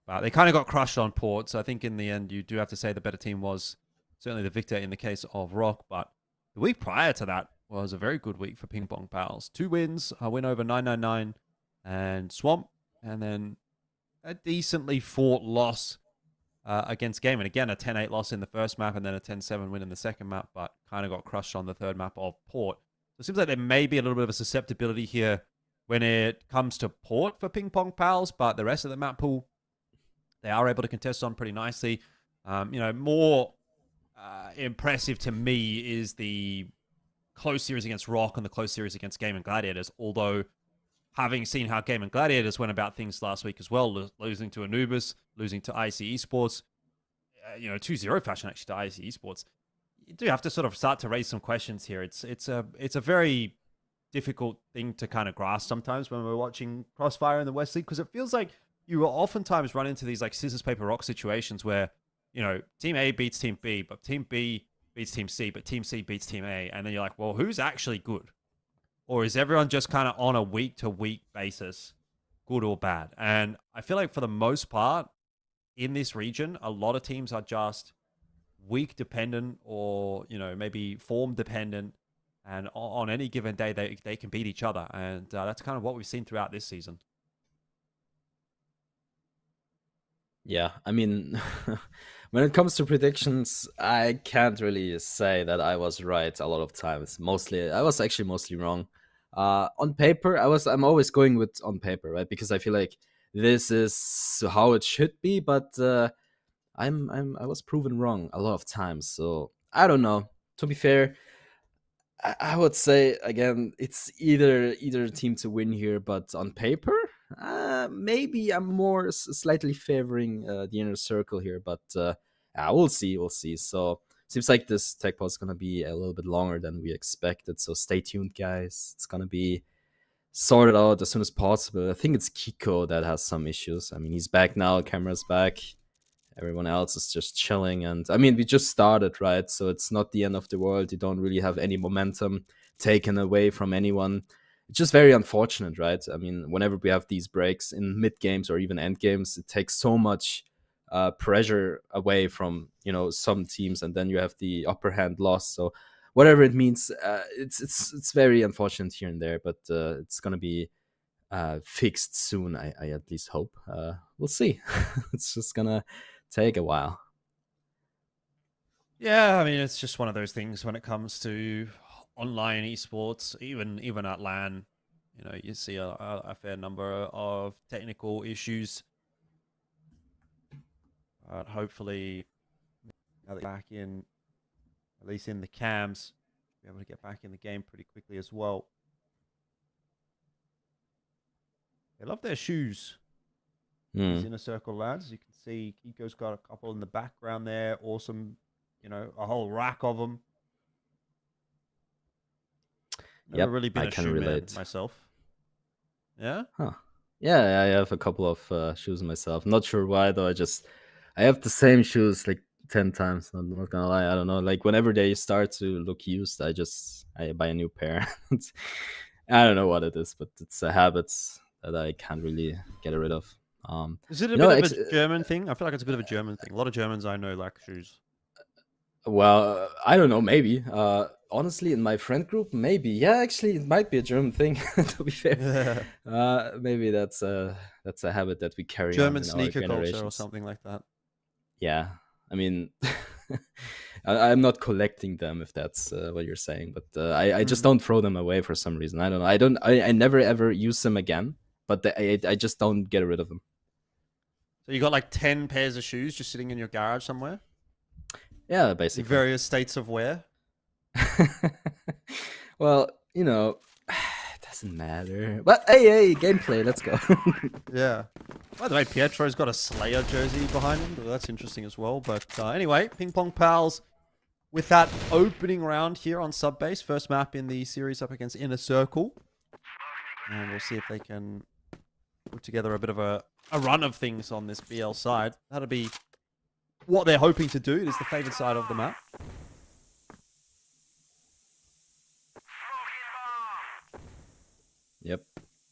But they kind of got crushed on Port, so I think in the end you do have to say the better team was certainly the victor in the case of ROC. But the week prior to that was a very good week for PingPongPals. 2 wins, a win over 999 and Swamp, and then a decently fought loss against Gaimin. Again, a 10-8 loss in the first map and then a 10-7 win in the second map, but kind of got crushed on the third map of Port. So it seems like there may be a little bit of a susceptibility here when it comes to Port for PingPongPals, but the rest of the map pool, they are able to contest on pretty nicely. More impressive to me is the close series against ROC and the close series against Gaimin Gladiators, although having seen how Gaimin Gladiators went about things last week as well, losing to Anubis, losing to IC Esports, 2-0 fashion actually to IC Esports, you do have to sort of start to raise some questions here. It's a very difficult thing to kind of grasp sometimes when we're watching Crossfire in the West League, because it feels like you will oftentimes run into these like scissors, paper, rock situations where, Team A beats Team B, but Team B beats Team C, but Team C beats Team A. And then you're like, well, who's actually good? Or is everyone just kind of on a week-to-week basis, good or bad? And I feel like for the most part, in this region, a lot of teams are just week-dependent or, maybe form-dependent. And on any given day, they can beat each other. And that's kind of what we've seen throughout this season. Yeah, I mean, when it comes to predictions, I can't really say that I was right a lot of times. I was actually mostly wrong. On paper, I'm always going with on paper, right? Because I feel like this is how it should be, but I was proven wrong a lot of times. So I don't know. To be fair, I would say again, it's either team to win here, but on paper, maybe I'm more slightly favoring the InnerCircle here, but we'll see. So seems like this tech pod is gonna be a little bit longer than we expected. So stay tuned, guys. It's gonna be sorted out as soon as possible. I think it's Kiko that has some issues. I mean, he's back now. Camera's back. Everyone else is just chilling. And I mean, we just started, right? So it's not the end of the world. You don't really have any momentum taken away from anyone. It's just very unfortunate, right? I mean, whenever we have these breaks in mid games or even end games, it takes so much pressure away from, some teams, and then you have the upper hand lost. So whatever it means, it's very unfortunate here and there, but it's going to be fixed soon. I at least hope. We'll see. It's just going to take a while. Yeah, I mean, it's just one of those things when it comes to online esports, even at LAN, you see a fair number of technical issues. But hopefully, now that back in, at least in the cams, be able to get back in the game pretty quickly as well. They love their shoes. These InnerCircle lads. You can see Kiko's got a couple in the background there. Awesome, a whole rack of them. Never really been a shoe man myself. Yeah? Huh. Yeah, I have a couple of shoes myself. Not sure why though. I have the same shoes like 10 times. I'm not gonna lie. I don't know. Like whenever they start to look used, I buy a new pair. I don't know what it is, but it's a habit that I can't really get rid of. Is it a bit of a German thing? I feel like it's a bit of a German thing. A lot of Germans I know like shoes. Well, I don't know, maybe. Honestly, in my friend group, maybe. Yeah, actually, it might be a German thing, to be fair. Maybe that's a habit that we carry on German in our sneaker culture or generations. something like that. Yeah, I mean, I'm not collecting them if that's what you're saying, but I just don't throw them away for some reason. I don't know. I never ever use them again, but I just don't get rid of them. So you got like 10 pairs of shoes just sitting in your garage somewhere? Yeah, In basically. various states of wear? Well, it doesn't matter. But hey, gameplay, let's go. Yeah. By the way, Pietro's got a Slayer jersey behind him. That's interesting as well. But anyway, PingPongPals with that opening round here on Subbase. First map in the series up against InnerCircle. And we'll see if they can put together a bit of a run of things on this BL side. That'll be what they're hoping to do. It is the favored side of the map. Yep.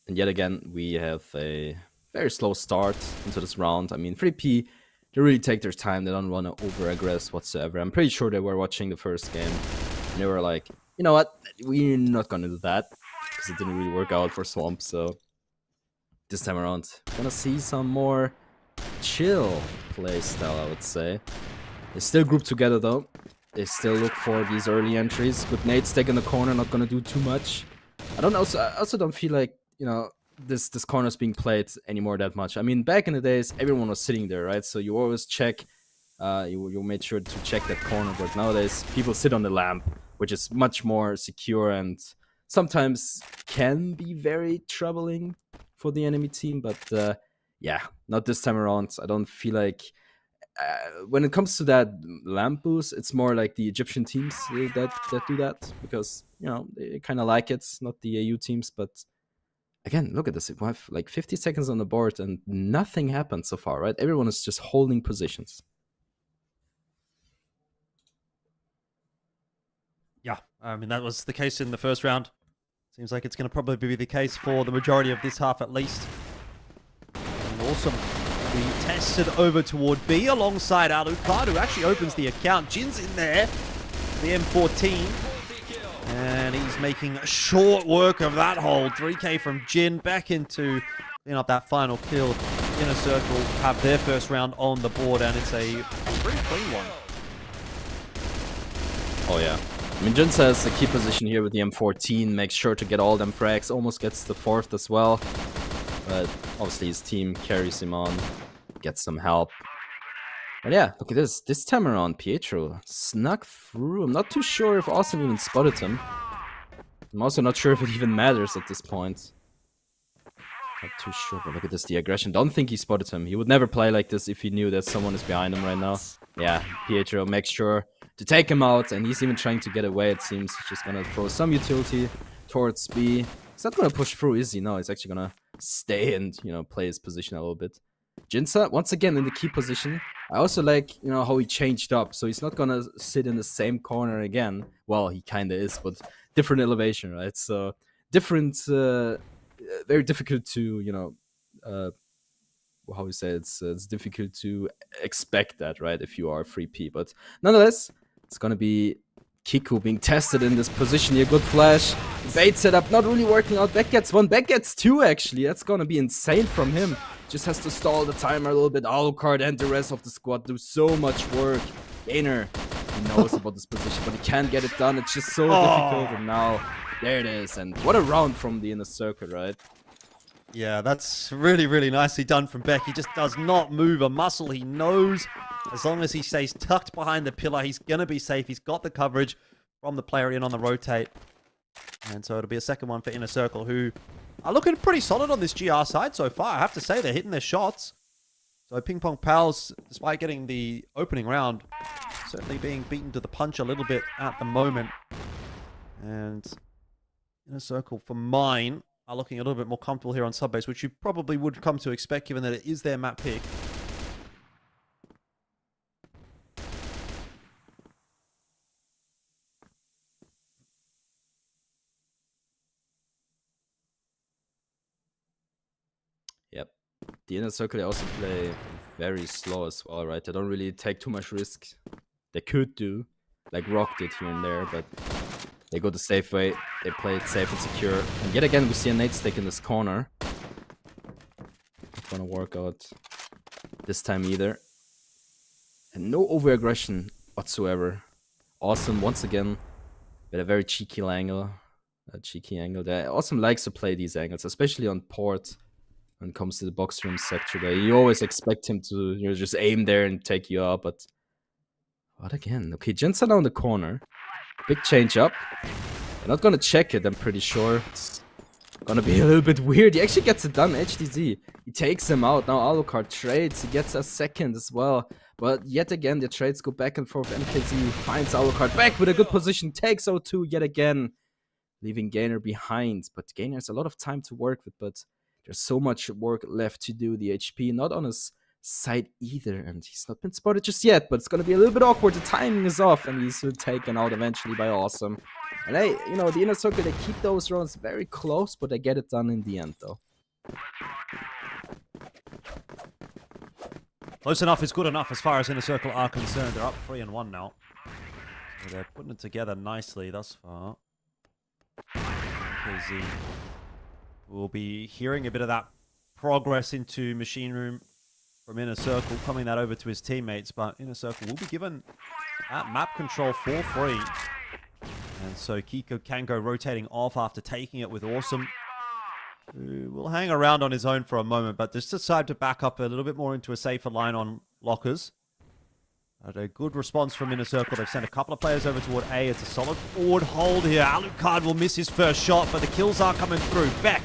And yet again, we have a very slow start into this round. I mean, 3P, they really take their time. They don't want to over-aggress whatsoever. I'm pretty sure they were watching the first game. And they were like, you know what? We're not going to do that. Because it didn't really work out for Swamp. So this time around, gonna see some more chill play style, I would say. They still group together, though. They still look for these early entries. Good nades taking the corner, not going to do too much. I also don't feel like, this corner's being played anymore that much. I mean, back in the days, everyone was sitting there, right? So you always check, you made sure to check that corner. But nowadays, people sit on the lamp, which is much more secure and sometimes can be very troubling for the enemy team. But yeah, not this time around. I don't feel like when it comes to that lamp boost, it's more like the Egyptian teams that do that because they kind of like it, not the AU teams. But again, look at this. We have like 50 seconds on the board and nothing happened so far, right? Everyone is just holding positions. Yeah, I mean, that was the case in the first round. Seems like it's going to probably be the case for the majority of this half at least. And awesome. We tested over toward B alongside Alucard, who actually opens the account. Jin's in there, the M14. And he's making short work of that hold. 3K from Jin back into up that final kill. InnerCircle have their first round on the board, and it's a pretty clean one. Oh, yeah. I mean, Jin says the key position here with the M14, makes sure to get all them frags, almost gets the fourth as well. But obviously his team carries him on, gets some help. But yeah, look at this. This time around, Pietro snuck through. I'm not too sure if Austin even spotted him. I'm also not sure if it even matters at this point. Not too sure, but look at this, the aggression. Don't think he spotted him. He would never play like this if he knew that someone is behind him right now. Yeah, Pietro makes sure to take him out, and he's even trying to get away, it seems. He's just gonna throw some utility towards B. He's not gonna push through, is he? No, he's actually gonna stay and, play his position a little bit. Jinsa, once again, in the key position. I also like, how he changed up. So he's not gonna sit in the same corner again. Well, he kinda is, but different elevation, right? So different, very difficult to, how we say it's difficult to expect that, right? If you are 3P, but nonetheless, it's gonna be Kiku being tested in this position here. Good flash, bait setup, not really working out. Back gets one, back gets two. Actually, that's gonna be insane from him. Just has to stall the timer a little bit. Alucard and the rest of the squad do so much work. Gainer, he knows about this position, but he can't get it done. It's just so difficult. And now there it is. And what a round from the InnerCircle, right? Yeah, that's really, really nicely done from Beck. He just does not move a muscle. He knows as long as he stays tucked behind the pillar, he's going to be safe. He's got the coverage from the player in on the rotate. And so it'll be a second one for InnerCircle, who are looking pretty solid on this GR side so far. I have to say, they're hitting their shots. So PingPongPals, despite getting the opening round, certainly being beaten to the punch a little bit at the moment. And InnerCircle, for mine, are looking a little bit more comfortable here on Subbase, which you probably would come to expect given that it is their map pick. Yep. The InnerCircle, they also play very slow as well, right? They don't really take too much risk. They could do, like ROC did here and there, but they go the safe way. They play it safe and secure. And yet again, we see a nade stick in this corner. Not gonna work out this time either. And no over-aggression whatsoever. Awesome, once again, with a very cheeky angle. Awesome likes to play these angles, especially on port when it comes to the box room sector there. You always expect him to just aim there and take you out, but what again? Okay, Jin's now in the corner. Big change up. They're not gonna check it, I'm pretty sure. It's gonna be a little bit weird. He actually gets it done, HDZ. He takes him out. Now Alucard trades. He gets a second as well. But yet again, the trades go back and forth. MKZ finds Alucard back with a good position. Takes O2 yet again, leaving Gainer behind. But Gainer has a lot of time to work with, but there's so much work left to do. The HP not on his side either, and he's not been spotted just yet, but it's gonna be a little bit awkward. The timing is off, and he's taken out eventually by Awesome. And hey, you know, the InnerCircle, they keep those rounds very close, but they get it done in the end, though. Close enough is good enough as far as InnerCircle are concerned. They're up 3-1 now. So they're putting it together nicely thus far. KZ will be hearing a bit of that progress into Machine Room from InnerCircle, coming that over to his teammates, but InnerCircle will be given that map control for free. And so Kiko can go rotating off after taking it with Awesome, who will hang around on his own for a moment, but just decide to back up a little bit more into a safer line on lockers. But a good response from InnerCircle. They've sent a couple of players over toward A. It's a solid forward hold here. Alucard will miss his first shot, but the kills are coming through. Beck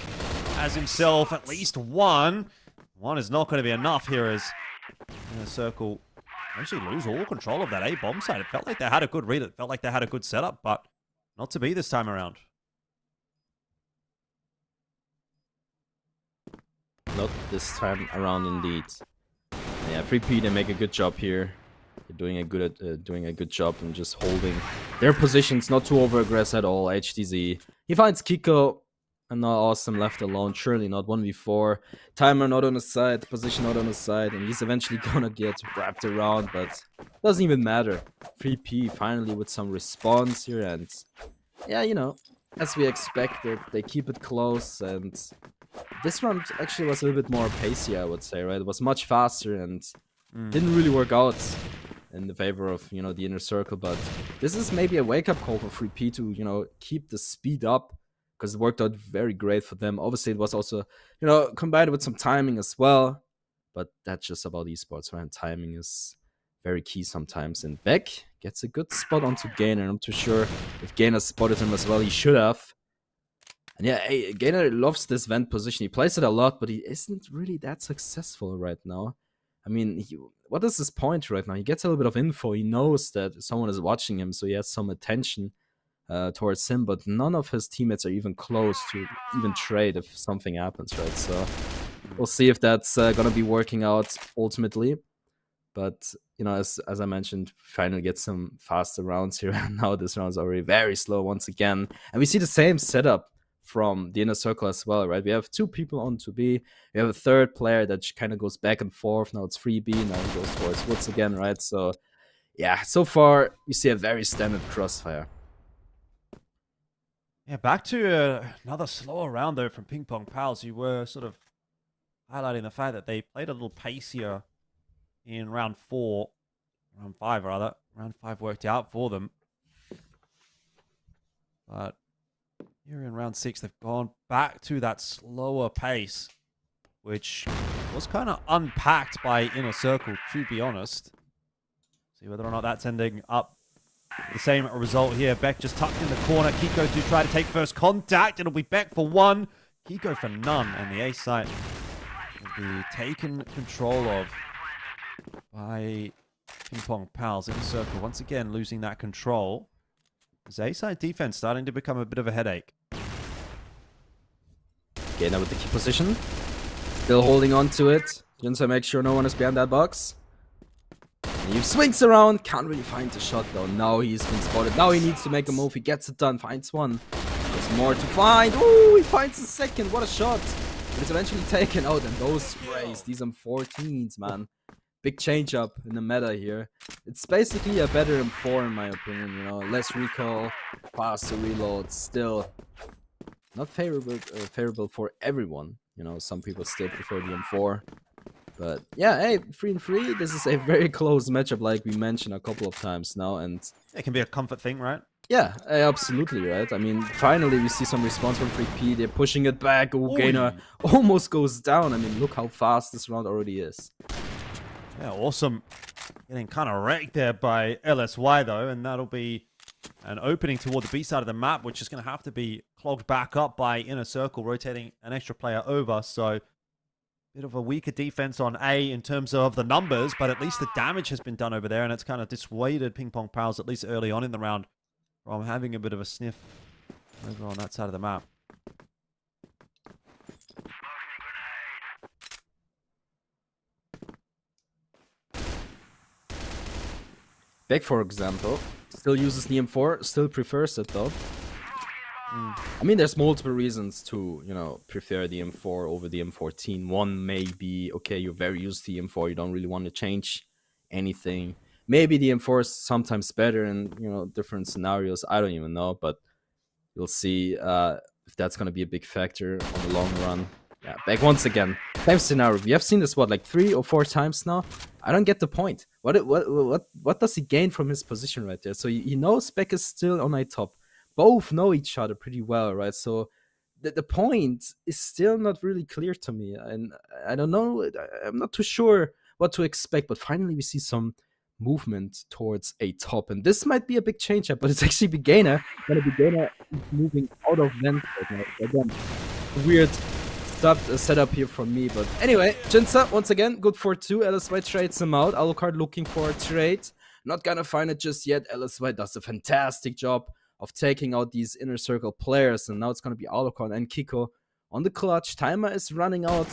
has himself at least one. One is not going to be enough here as InnerCircle actually lose all control of that A bomb site. It felt like they had a good read. It felt like they had a good setup, but not to be this time around. Not this time around, indeed. Yeah, 3P, they make a good job here. They're doing a good job in just holding their positions, not to over-aggress at all. HTZ. He finds Kiko, and now Awesome left alone. Surely not 1v4. Timer not on his side, position not on his side, and he's eventually gonna get wrapped around, but doesn't even matter. 3P finally with some response here, and yeah, you know, as we expected, they keep it close, and this round actually was a little bit more pacey, I would say, right? It was much faster and didn't really work out in the favor of, you know, the InnerCircle, but this is maybe a wake-up call for 3P to, you know, keep the speed up, because it worked out very great for them. Obviously, it was also, you know, combined with some timing as well, but that's just about esports, right? Timing is very key sometimes, and Beck gets a good spot onto Gainer. I'm not too sure if Gainer spotted him as well. He should have. And yeah, hey, Gainer loves this vent position. He plays it a lot, but he isn't really that successful right now. I mean, what is his point right now? He gets a little bit of info. He knows that someone is watching him, so he has some attention towards him, but none of his teammates are even close to even trade if something happens, right? So we'll see if that's going to be working out ultimately. But, you know, as I mentioned, finally get some faster rounds here. And now this round is already very slow once again. And we see the same setup from the InnerCircle as well, right? We have two people on 2B. We have a third player that kind of goes back and forth. Now it's 3B. Now he goes towards Woods again, right? So, yeah, so far we see a very standard Crossfire. Yeah, back to another slower round, though, from PingPongPals. You were sort of highlighting the fact that they played a little pacier in round 5 rather. Round 5 worked out for them. But here in round 6, they've gone back to that slower pace, which was kind of unpacked by InnerCircle, to be honest. See whether or not that's ending up the same result here. Beck just tucked in the corner. Kiko to try to take first contact. It'll be Beck for 1. Kiko for none. And the A site will be taken control of by PingPongPals. InnerCircle once again losing that control. His A-side defense starting to become a bit of a headache. Gainer with the key position. Still holding on to it. Just to make sure no one is behind that box. And he swings around. Can't really find the shot though. Now he's been spotted. Now he needs to make a move. He gets it done. Finds one. There's more to find. Ooh, he finds the second. What a shot. But it's eventually taken out. And those sprays. These M14s, man. big change up in the meta here. It's basically a better M4 in my opinion, you know, less recall, faster reload, still not favorable for everyone. You know, some people still prefer the M4. But yeah, hey, 3-3, this is a very close matchup like we mentioned a couple of times now, and It can be a comfort thing, right? yeah, absolutely, right? I mean, finally we see some response from 3P, they're pushing it back, Gainer almost goes down. I mean, look how fast this round already is. Yeah, awesome. Getting kind of wrecked there by LSY though, and that'll be an opening toward the B side of the map, which is going to have to be clogged back up by InnerCircle, rotating an extra player over, so bit of a weaker defense on A in terms of the numbers, but at least the damage has been done over there, and it's kind of dissuaded PingPongPals, at least early on in the round, from having a bit of a sniff over on that side of the map. Beck, for example, still uses the M4, still prefers it though. I mean, there's multiple reasons to, you know, prefer the M4 over the M14. One may be, okay, you're very used to the M4, you don't really want to change anything. Maybe the M4 is sometimes better in, you know, different scenarios. I don't even know, but you'll see if that's going to be a big factor on the long run. Yeah, back once again. Same scenario. We have seen this, what, like 3 or 4 times now? I don't get the point. What does he gain from his position right there? So he knows Beck is still on a top. Both know each other pretty well, right? So the point is still not really clear to me. And I don't know. I'm not too sure what to expect. But finally, we see some movement towards a top. And this might be a big change up, but it's actually Gainer. Gonna be Gainer moving out of vent right now. Again, weird setup here from me. But anyway, Jinza, once again, good for 2. LSY trades him out. Alucard looking for a trade. Not gonna find it just yet. LSY does a fantastic job of taking out these InnerCircle players, and now it's going to be Alucard and Kiko on the clutch. Timer is running out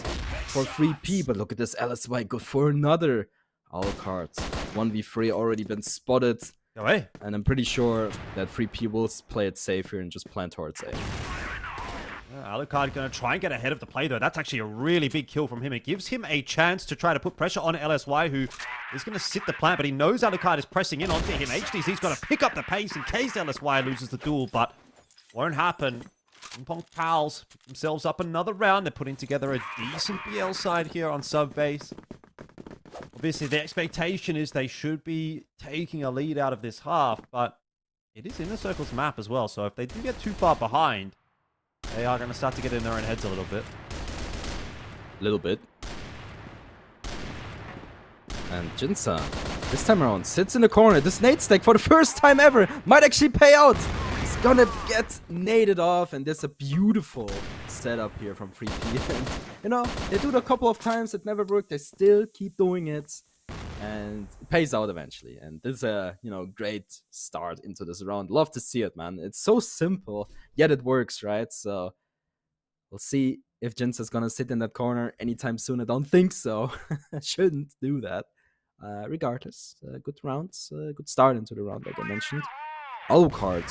for 3P, but look at this, LSY good for another Alucard. 1v3 already been spotted, Away. and I'm pretty sure that 3P will play it safe here and just plan towards A. Alucard going to try and get ahead of the play, though. That's actually a really big kill from him. It gives him a chance to try to put pressure on LSY, who is going to sit the plant, but he knows Alucard is pressing in onto him. HDZ's got to pick up the pace in case LSY loses the duel, but won't happen. PingPongPals pick themselves up another round. They're putting together a decent BL side here on sub base. Obviously, the expectation is they should be taking a lead out of this half, but it is InnerCircle's map as well, so if they do get too far behind, they are going to start to get in their own heads a little bit. And Jinza, this time around, sits in the corner. This nade stack for the first time ever might actually pay out. He's gonna get naded off, and there's a beautiful setup here from 3P. And, you know, they do it a couple of times, it never worked. They still keep doing it, and it pays out eventually. And this is a, you know, great start into this round. Love to see it, man. It's so simple, yet it works, right? So we'll see if Jinza's gonna sit in that corner anytime soon. I don't think so. Shouldn't do that. Regardless, good rounds, good start into the round, like I mentioned. Alucard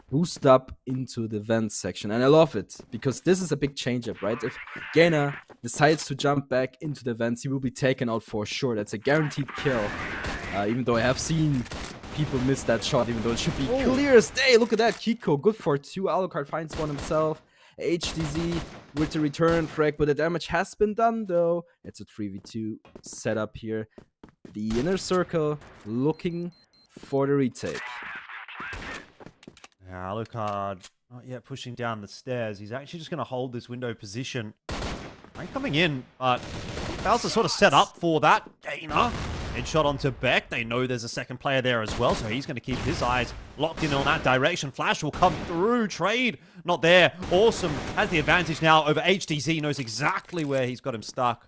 boost up into the vent section, and I love it because this is a big change up, right? If Gainer decides to jump back into the vents, he will be taken out for sure. That's a guaranteed kill. Even though I have seen people miss that shot, even though it should be clear as day. Look at that, Kiko, good for 2. Alucard finds one himself. HDZ with the return frag, but the damage has been done though. It's a 3v2 setup here. The InnerCircle looking for the retake. Yeah, Alucard not yet pushing down the stairs. He's actually just going to hold this window position. Ain't coming in, but Pals are sort of set up for that. Gainer, headshot onto Beck. They know there's a second player there as well, so he's going to keep his eyes locked in on that direction. Flash will come through. Trade not there. Awesome has the advantage now over HDZ. Knows exactly where he's got him stuck.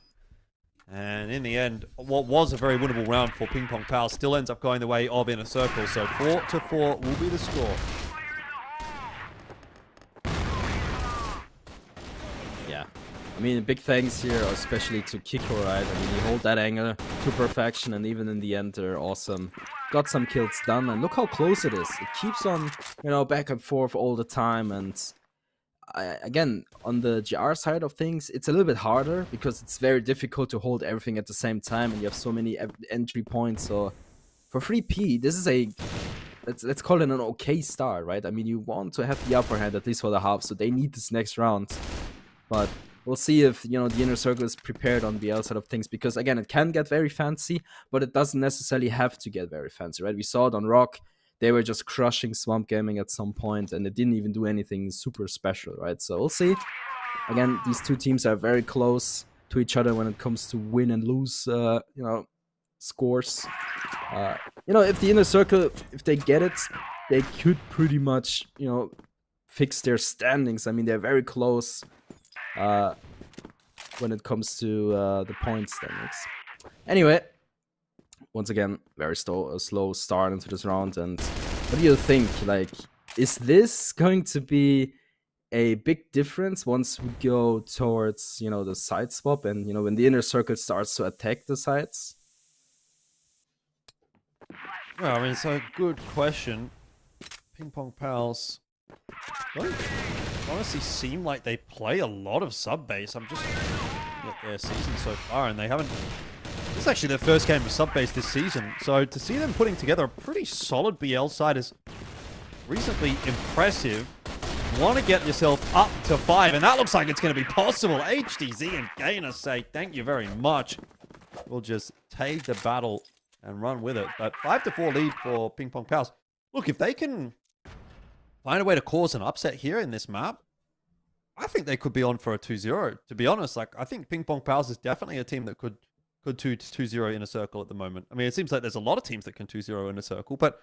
And in the end, what was a very winnable round for PingPongPals still ends up going the way of InnerCircle. So 4-4 will be the score. Yeah. I mean, big thanks here, especially to Kiko, right? I mean, he hold that angle to perfection, and even in the end, they're awesome. Got some kills done, and look how close it is. It keeps on, you know, back and forth all the time, and again, on the GR side of things, it's a little bit harder because it's very difficult to hold everything at the same time, and you have so many entry points. So for 3P, this is a let's call it an okay start, right? I mean, you want to have the upper hand at least for the half, so they need this next round. But we'll see if, you know, the InnerCircle is prepared on the outside of things, because again, it can get very fancy, but it doesn't necessarily have to get very fancy, right? We saw it on ROC. They were just crushing Swamp Gaming at some point, and it didn't even do anything super special, right? So we'll see. Again, these two teams are very close to each other when it comes to win and lose, you know, scores. You know, if the InnerCircle, if they get it, they could pretty much, you know, fix their standings. I mean, they're very close when it comes to the point standings. Anyway, once again, very slow start into this round. And what do you think? Like, is this going to be a big difference once we go towards, you know, the side swap and, you know, when the InnerCircle starts to attack the sides? Well, I mean, it's a good question. PingPongPals don't honestly seem like they play a lot of sub-base. I'm just looking at their season so far, and they haven't... This is actually their first game of sub-base this season, so to see them putting together a pretty solid BL side is reasonably impressive. Want to get yourself up to 5, and that looks like it's going to be possible. HDZ and Gainer say thank you very much. We'll just take the battle and run with it. But 5-4 lead for PingPongPals. Look, if they can find a way to cause an upset here in this map, I think they could be on for a 2-0. To be honest, like, I think PingPongPals is definitely a team that could 2-0 InnerCircle at the moment. I mean, it seems like there's a lot of teams that can 2-0 InnerCircle, but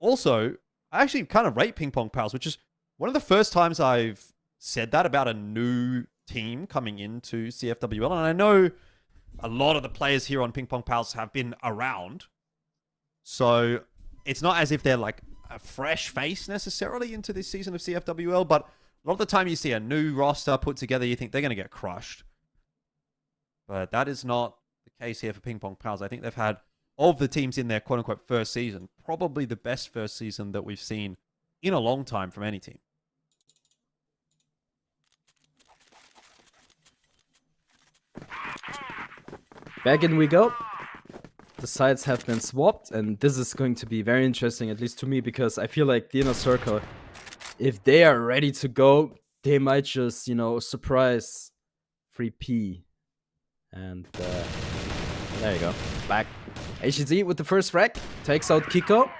also, I actually kind of rate PingPongPals, which is one of the first times I've said that about a new team coming into CFWL. And I know a lot of the players here on PingPongPals have been around, so it's not as if they're like a fresh face necessarily into this season of CFWL, but a lot of the time you see a new roster put together, you think they're going to get crushed. But that is not the case here for PingPongPals. I think they've had, of the teams in their quote-unquote first season, probably the best first season that we've seen in a long time from any team. Back in we go. The sides have been swapped, and this is going to be very interesting, at least to me, because I feel like the InnerCircle, if they are ready to go, they might just, you know, surprise 3P. And there you go. Back. HZ with the first frag, takes out Kiko.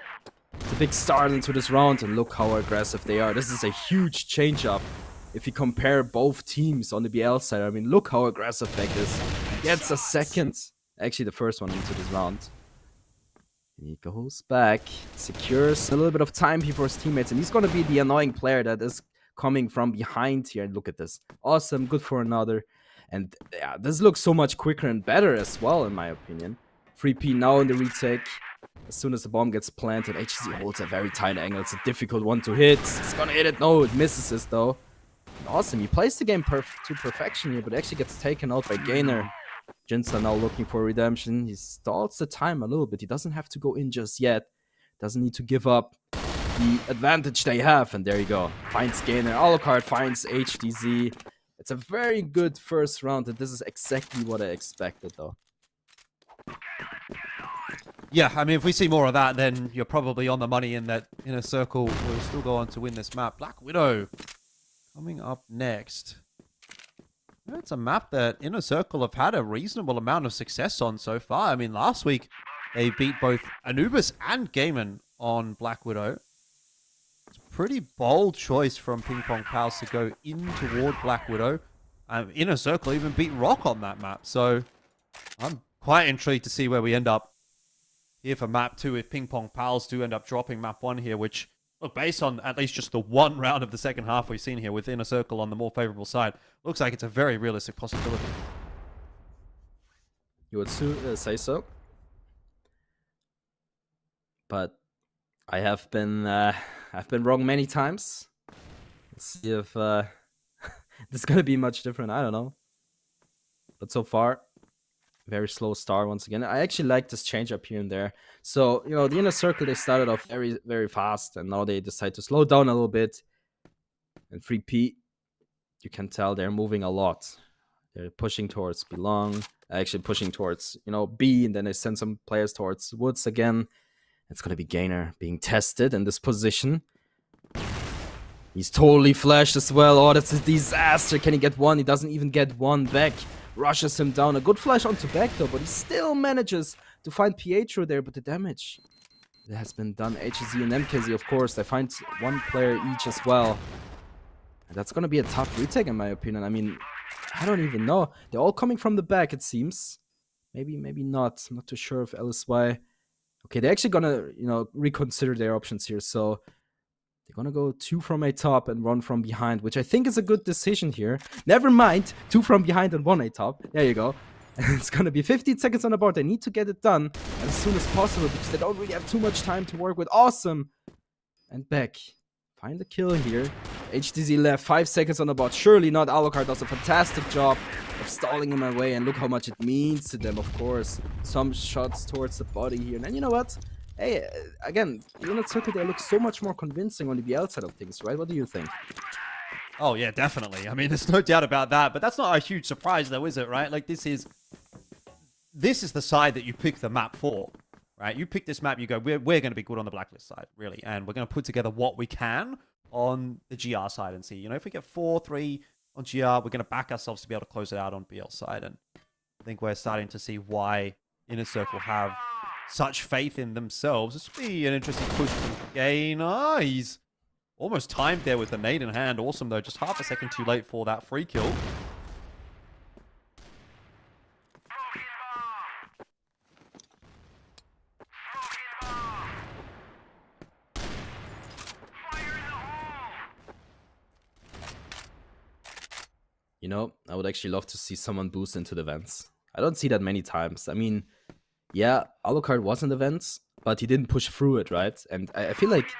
It's a big start into this round, and look how aggressive they are. This is a huge change-up if you compare both teams on the BL side. I mean, look how aggressive Beck is. Gets a second. Actually, the first one into this round. He goes back, secures a little bit of time here for his teammates, and he's going to be the annoying player that is coming from behind here. And look at this. Awesome, good for another. And yeah, this looks so much quicker and better as well, in my opinion. 3P now in the retake. As soon as the bomb gets planted, HZ holds a very tight angle. It's a difficult one to hit. It's going to hit it. No, it misses it though. Awesome, he plays the game to perfection here, but actually gets taken out by Gainer. Jinsta now looking for redemption. He stalls the time a little bit. He doesn't have to go in just yet. Doesn't need to give up the advantage they have. And there you go. Finds Gainer. Alucard finds HDZ. It's a very good first round, and this is exactly what I expected, though. Yeah, I mean, if we see more of that, then you're probably on the money in that InnerCircle will still go on to win this map. Black Widow coming up next. It's a map that InnerCircle have had a reasonable amount of success on so far. I mean, last week they beat both Anubis and Gaimin on Black Widow. It's a pretty bold choice from PingPongPals to go in toward Black Widow. InnerCircle even beat ROC on that map. So I'm quite intrigued to see where we end up here for map 2 if PingPongPals do end up dropping map 1 here, which, look, based on at least just the one round of the second half we've seen here with InnerCircle on the more favorable side, looks like it's a very realistic possibility. You would say so. But I have been wrong many times. Let's see if this is gonna be much different. I don't know. But so far, very slow start once again. I actually like this change up here and there. So, you know, the InnerCircle, they started off very, very fast, and now they decide to slow down a little bit. And 3P you can tell they're moving a lot. They're pushing towards Belong, actually pushing towards, B, and then they send some players towards Woods again. It's going to be Gainer being tested in this position. He's totally flashed as well. Oh, that's a disaster. Can he get one? He doesn't even get one back. Rushes him down. A good flash onto back though, but he still manages to find Pietro there. But the damage that has been done. HZ and MKZ, of course, they find one player each as well. And that's going to be a tough retake in my opinion. I mean, I don't even know. They're all coming from the back, it seems. Maybe not. I'm not too sure if LSY... Okay, they're actually gonna, reconsider their options here. So they're gonna go 2 from a top and 1 from behind, which I think is a good decision here. Never mind, 2 from behind and 1 a top. There you go. It's gonna be 15 seconds on the board. They need to get it done as soon as possible because they don't really have too much time to work with. Awesome. And back. Find the kill here. HTZ left, 5 seconds on the board. Surely not. Alucard does a fantastic job of stalling him away, and look how much it means to them, of course. Some shots towards the body here. And then you know what? Hey, again, InnerCircle, they look so much more convincing on the BL side of things, right? What do you think? Oh, yeah, definitely. I mean, there's no doubt about that. But that's not a huge surprise, though, is it, right? Like, this is the side that you pick the map for. Right, you pick this map, you go, we're going to be good on the blacklist side, really. And we're going to put together what we can on the GR side and see, if we get 4-3 on GR, we're going to back ourselves to be able to close it out on BL side. And I think we're starting to see why InnerCircle have such faith in themselves. This will be an interesting push from Gainer. He's almost timed there with the nade in hand. Awesome, though. Just half a second too late for that free kill. I would actually love to see someone boost into the vents. I don't see that many times. I mean, yeah, Alucard was in the vents, but he didn't push through it, right? And I feel like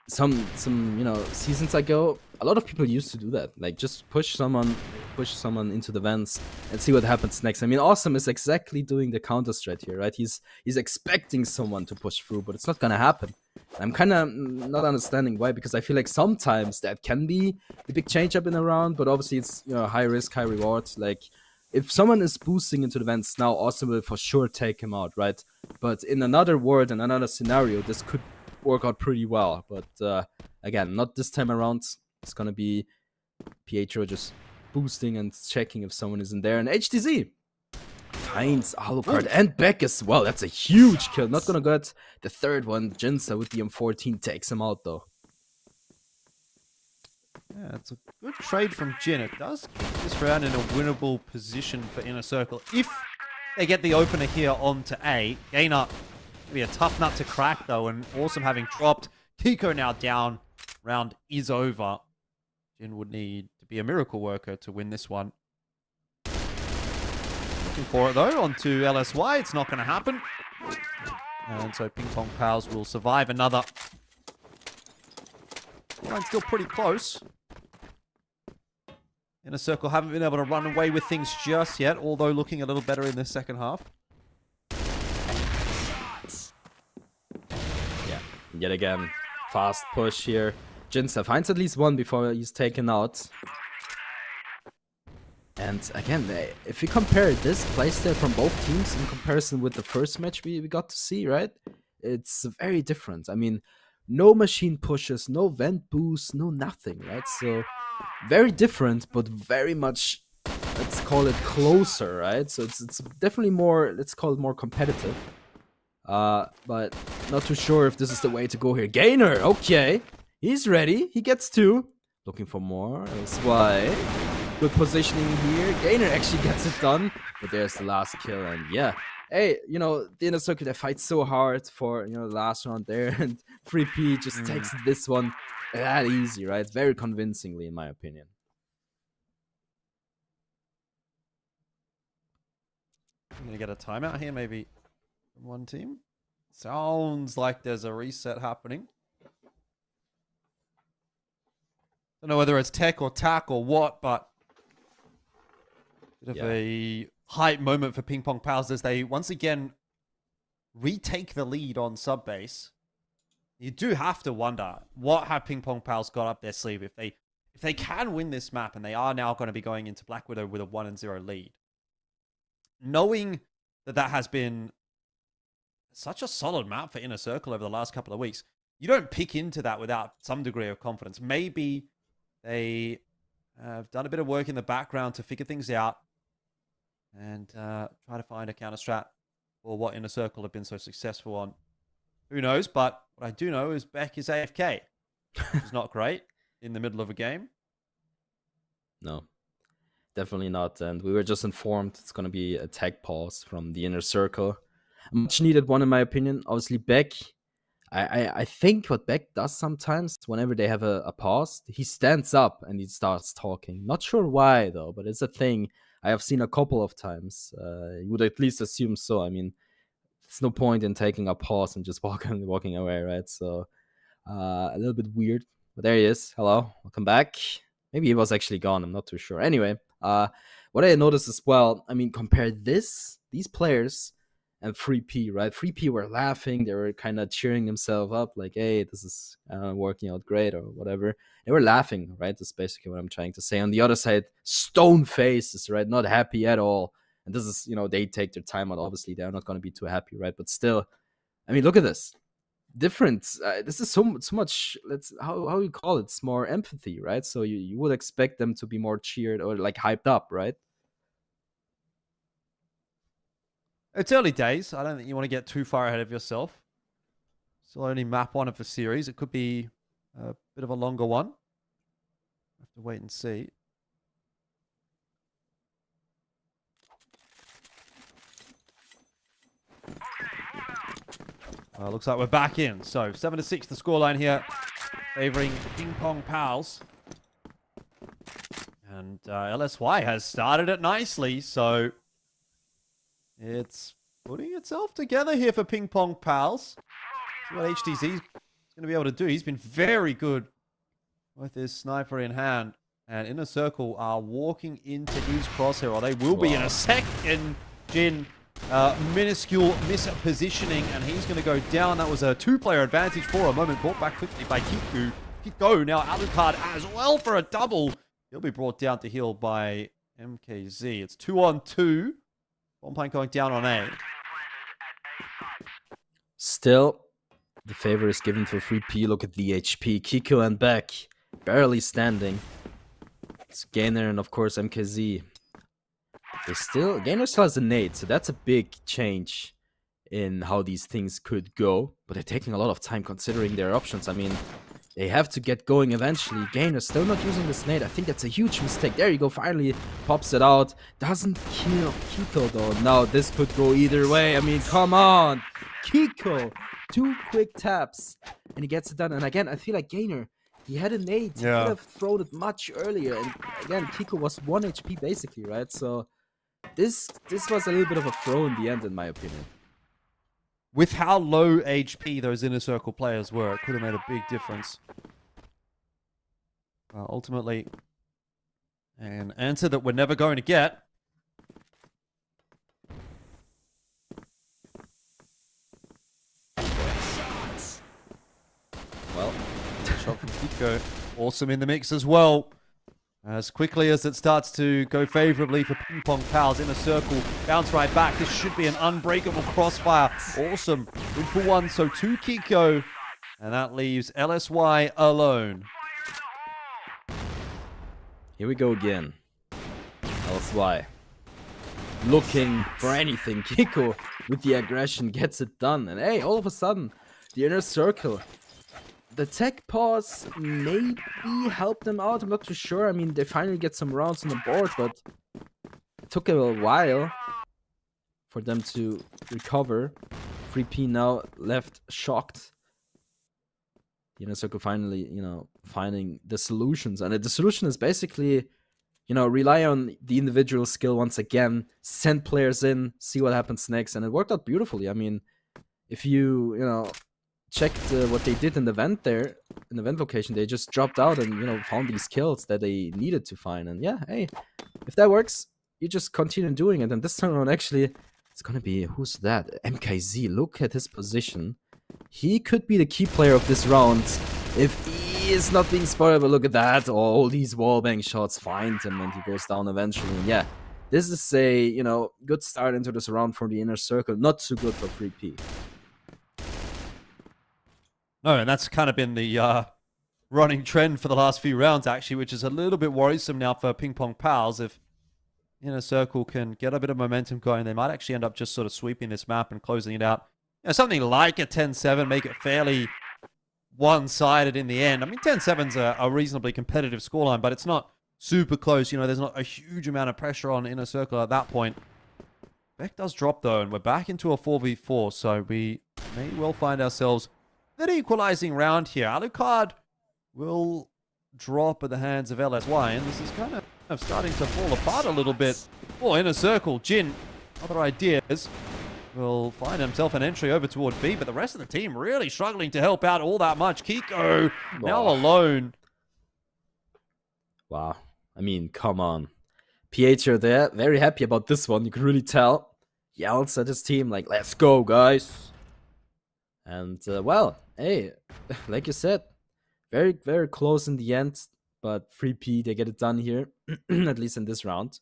some seasons ago, a lot of people used to do that. Like, just push someone into the vents and see what happens next. I mean, Awesome is exactly doing the counter strat here, right? He's expecting someone to push through, but it's not gonna happen. I'm kind of not understanding why, because I feel like sometimes that can be the big change up in a round, but obviously it's high risk, high reward. Like, if someone is boosting into the vents now, Awesome will for sure take him out, right? But in another world and another scenario, this could work out pretty well. But again, not this time around. It's gonna be Pietro just boosting and checking if someone is in there, and HTZ finds Alucard and back as well. That's a huge kill. Not gonna get the third one. Jinsa with the M14 takes him out though. Yeah, it's a good trade from Jin. It does keep this round in a winnable position for InnerCircle. If they get the opener here onto A, Gainer will be a tough nut to crack though, and Awesome having dropped. Kiko now down. Round is over. Jin would need to be a miracle worker to win this one. Looking for it though, onto LSY. It's not going to happen. And so PingPongPals will survive another. Line's still pretty close. InnerCircle haven't been able to run away with things just yet, although looking a little better in the second half. Yeah, yet again, fast push here. Jinsa finds at least one before he's taken out. And again, if we compare this playstyle from both teams in comparison with the first match we got to see, right? It's very different. I mean, no machine pushes, no vent boost, no nothing, right? So very different, but very much, let's call it closer, right? So it's definitely more, let's call it more competitive. But not too sure if this is the way to go here. Gainer, okay. He's ready. He gets 2. Looking for more. That's why. Good positioning here. Gainer actually gets it done. But there's the last kill. And yeah. Hey, the InnerCircle, they fight so hard for, the last round there. And 3P just takes this one that easy, right? Very convincingly, in my opinion. I'm going to get a timeout here, maybe, from one team. Sounds like there's a reset happening. Don't know whether it's tech or tack or what, but bit of a hype moment for PingPongPals as they once again retake the lead on sub base. You do have to wonder what have PingPongPals got up their sleeve if they can win this map, and they are now going to be going into Black Widow with a 1-0 lead, knowing that that has been such a solid map for InnerCircle over the last couple of weeks, you don't pick into that without some degree of confidence. Maybe they have done a bit of work in the background to figure things out and try to find a counter strat for what InnerCircle have been so successful on. Who knows? But what I do know is Beck is AFK, which is not great in the middle of a game. No, definitely not. And we were just informed it's going to be a tech pause from the InnerCircle. A much needed one, in my opinion. Obviously, Beck. I think what Beck does sometimes, whenever they have a pause, he stands up and he starts talking. Not sure why, though, but it's a thing I have seen a couple of times. You would at least assume so. I mean, there's no point in taking a pause and just walking away, right? So, a little bit weird. But there he is. Hello, welcome back. Maybe he was actually gone. I'm not too sure. Anyway, what I noticed as well, I mean, compare these players and 3P, right? 3P were laughing. They were kind of cheering themselves up, like, hey, this is working out great or whatever. They were laughing, right? That's basically what I'm trying to say. On the other side, stone faces, right? Not happy at all. And this is, they take their time out. Obviously, they're not going to be too happy, right? But still, I mean, look at this. Difference. This is so much, how you call it? It's more empathy, right? So you would expect them to be more cheered or like hyped up, right? It's early days. I don't think you want to get too far ahead of yourself. Still only map 1 of the series. It could be a bit of a longer one. Have to wait and see. Looks like we're back in. So 7-6 the scoreline here, favoring PingPongPals. And LSY has started it nicely, so it's putting itself together here for PingPongPals. See what HTZ is going to be able to do. He's been very good with his sniper in hand. And InnerCircle are walking into his crosshair, or they will be in a second. Jin, minuscule mispositioning, and he's going to go down. That was a 2-player advantage for a moment, brought back quickly by Kiku. Kiko now Alucard as well for a double. He'll be brought down to heal by MKZ. It's 2-on-2. One point going down on A. Still, the favor is given for 3P. Look at the HP. Kiko and Beck barely standing. It's Gainer and, of course, MKZ. Gainer still has a nade, so that's a big change in how these things could go. But they're taking a lot of time considering their options. I mean, they have to get going eventually. Gainer still not using this nade. I think that's a huge mistake. There you go, finally pops it out. Doesn't kill Kiko though. Now this could go either way. I mean, come on. Kiko, 2 quick taps and he gets it done. And again, I feel like Gainer, he had a nade. He could have thrown it much earlier. And again, Kiko was 1 HP basically, right? So this was a little bit of a throw in the end, in my opinion. With how low HP those InnerCircle players were, it could have made a big difference. Ultimately, an answer that we're never going to get. Well, shot from Kiko. Awesome in the mix as well. As quickly as it starts to go favorably for PingPongPals, InnerCircle bounce right back. This should be an unbreakable crossfire. Awesome. Win for 1, so 2 Kiko. And that leaves LSY alone. Here we go again. LSY. Looking for anything. Kiko with the aggression gets it done. And hey, all of a sudden, the InnerCircle. The tech pause maybe helped them out. I'm not too sure. I mean, they finally get some rounds on the board, but it took a while for them to recover. 3P now left shocked. The InnerCircle finally, finding the solutions. And the solution is basically, rely on the individual skill once again, send players in, see what happens next. And it worked out beautifully. I mean, if you, checked what they did in the vent there, in the vent location, they just dropped out and, found these kills that they needed to find. And yeah, hey, if that works, you just continue doing it. And this time around, actually, it's going to be, who's that? MKZ, look at his position. He could be the key player of this round if is not being spotted, but look at that. All these wallbang shots find him and he goes down eventually. And yeah, this is a, you know, good start into this round for the InnerCircle. Not too good for 3P. No, and that's kind of been the running trend for the last few rounds, actually, which is a little bit worrisome now for PingPongPals. If InnerCircle can get a bit of momentum going, they might actually end up just sort of sweeping this map and closing it out. You know, something like a 10-7, make it fairly one-sided in the end. I mean, 10-7's a reasonably competitive scoreline, but it's not super close. You know, there's not a huge amount of pressure on InnerCircle at that point. Beck does drop, though, and we're back into a 4v4, so we may well find ourselves an equalizing round here. Alucard will drop at the hands of LSY, and this is kind of starting to fall apart a little bit. Oh, InnerCircle, Jin, other ideas. Will find himself an entry over toward B, but the rest of the team really struggling to help out all that much. Kiko now alone. Wow. I mean, come on. Pietro there, very happy about this one. You could really tell. Yells at his team like, let's go, guys. And, well, hey, like you said, very, very close in the end. But 3P, they get it done here, at least in this round.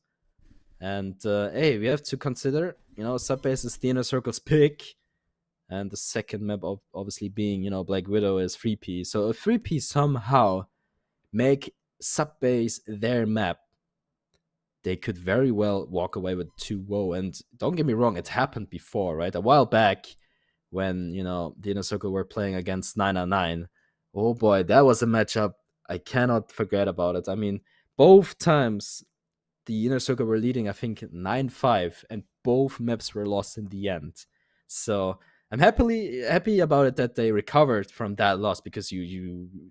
And, hey, we have to consider, you know, Subbase is the InnerCircle's pick. And the second map, obviously being, you know, Black Widow is 3P. So if 3P somehow make Subbase their map, they could very well walk away with 2-0. And don't get me wrong, it happened before, right? A while back when, you know, the InnerCircle were playing against 999. Oh boy, that was a matchup I cannot forget about it. I mean, both times the InnerCircle were leading, I think, 9-5, and both maps were lost in the end. So I'm happy about it that they recovered from that loss, because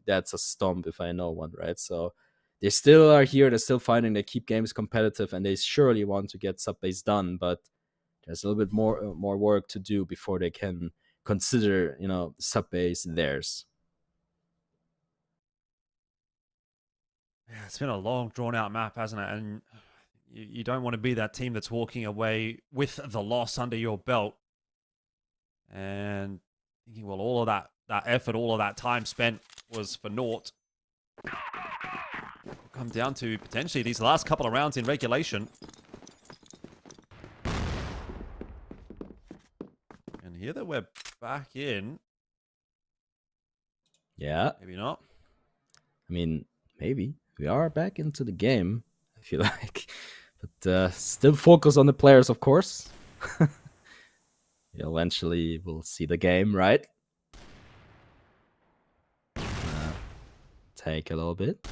that's a stomp if I know one, right? So they still are here, they're still fighting, they keep games competitive, and they surely want to get Subbase done, but there's a little bit more work to do before they can consider, you know, Subbase theirs. Yeah, it's been a long, drawn-out map, hasn't it? And you don't want to be that team that's walking away with the loss under your belt and thinking, well, all of that effort, all of that time spent was for naught. It'll come down to potentially these last couple of rounds in regulation. And here that we're back in. Yeah. Maybe not. I mean, maybe. We are back into the game, I feel like. But still focus on the players, of course. Eventually, we'll see the game, right? Take a little bit.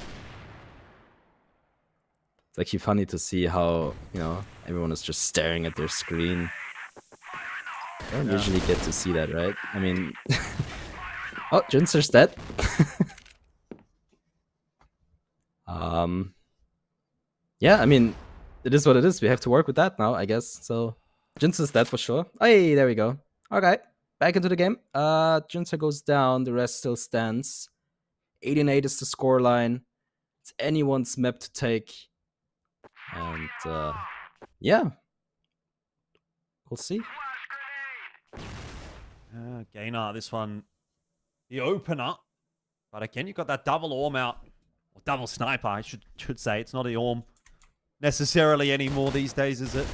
It's actually funny to see how, you know, everyone is just staring at their screen. I don't usually get to see that, right? I mean... oh, Jinser's dead. Yeah, I mean, it is what it is. We have to work with that now, I guess. So, Jinser's dead for sure. Hey, there we go. Okay, back into the game. Jinser goes down. The rest still stands. 8-8 is the scoreline. It's anyone's map to take. And, yeah. We'll see. Gainer, this one, the opener. But again, you've got that double orm out. Or double sniper, I should say. It's not a orm necessarily anymore these days, is it?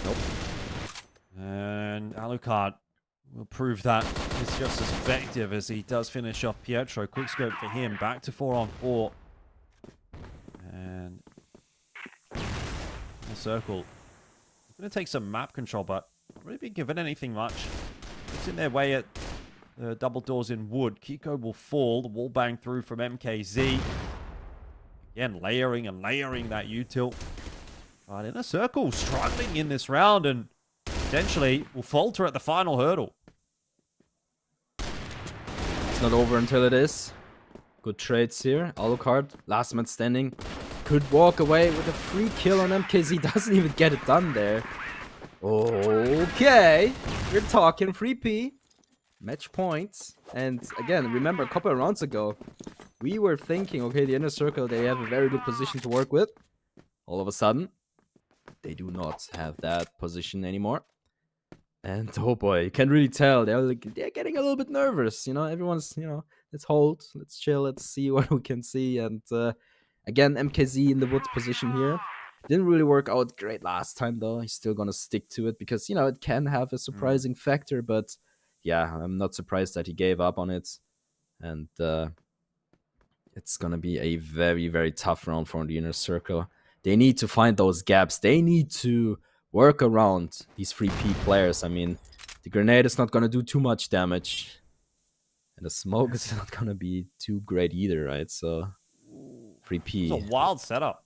Nope. And Alucard will prove that it's just as effective as he does finish off Pietro. Quick scope for him. Back to 4-on-4. And InnerCircle. Going to take some map control, but not really been given anything much. It's in their way at the double doors in wood. Kiko will fall. The wall bang through from MKZ. Again, layering and layering that U-tilt. But InnerCircle struggling in this round and potentially will falter at the final hurdle. It's not over until it is. Good trades here. Alucard, last man standing. Could walk away with a free kill on MKZ. Doesn't even get it done there. Okay. We're talking 3P. Match points. And again, remember a couple of rounds ago, we were thinking, okay, the InnerCircle, they have a very good position to work with. All of a sudden, they do not have that position anymore. And oh boy, you can really tell they're getting a little bit nervous. Everyone's let's hold, let's chill, let's see what we can see. And again, MKZ in the woods position here didn't really work out great last time though. He's still gonna stick to it because it can have a surprising factor. But yeah, I'm not surprised that he gave up on it. And it's gonna be a very, very tough round for the InnerCircle. They need to find those gaps. They need to work around these 3P players. I mean, the grenade is not going to do too much damage. And the smoke is not going to be too great either, right? So, 3P. It's a wild setup.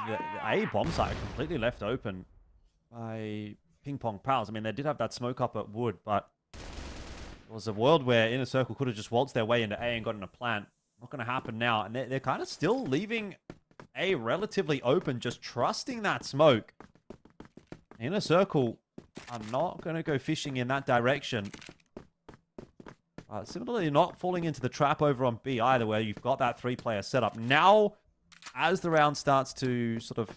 The A bomb site completely left open by PingPongPals. I mean, they did have that smoke up at Wood, but it was a world where InnerCircle could have just waltzed their way into A and gotten a plant. Not going to happen now. And they're kind of still leaving A relatively open, just trusting that smoke. InnerCircle are not going to go fishing in that direction. Similarly, not falling into the trap over on B either, where you've got that 3-player setup. Now, as the round starts to sort of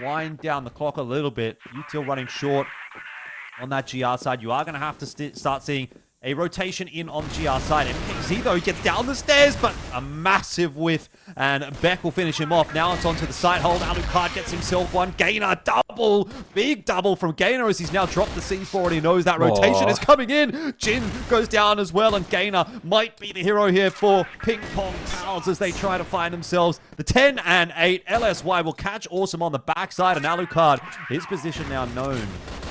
wind down the clock a little bit, Util running short on that GR side. You are going to have to start seeing a rotation in on the GR side. MKZ, though, gets down the stairs, but a massive whiff, and Beck will finish him off. Now it's onto the side hold. Alucard gets himself one. Gainer, double! Big double from Gainer as he's now dropped the C4 and he knows that rotation is coming in. Jin goes down as well, and Gainer might be the hero here for PingPongPals as they try to find themselves the 10 and 8. LSY will catch Awesome on the backside, and Alucard, his position now known.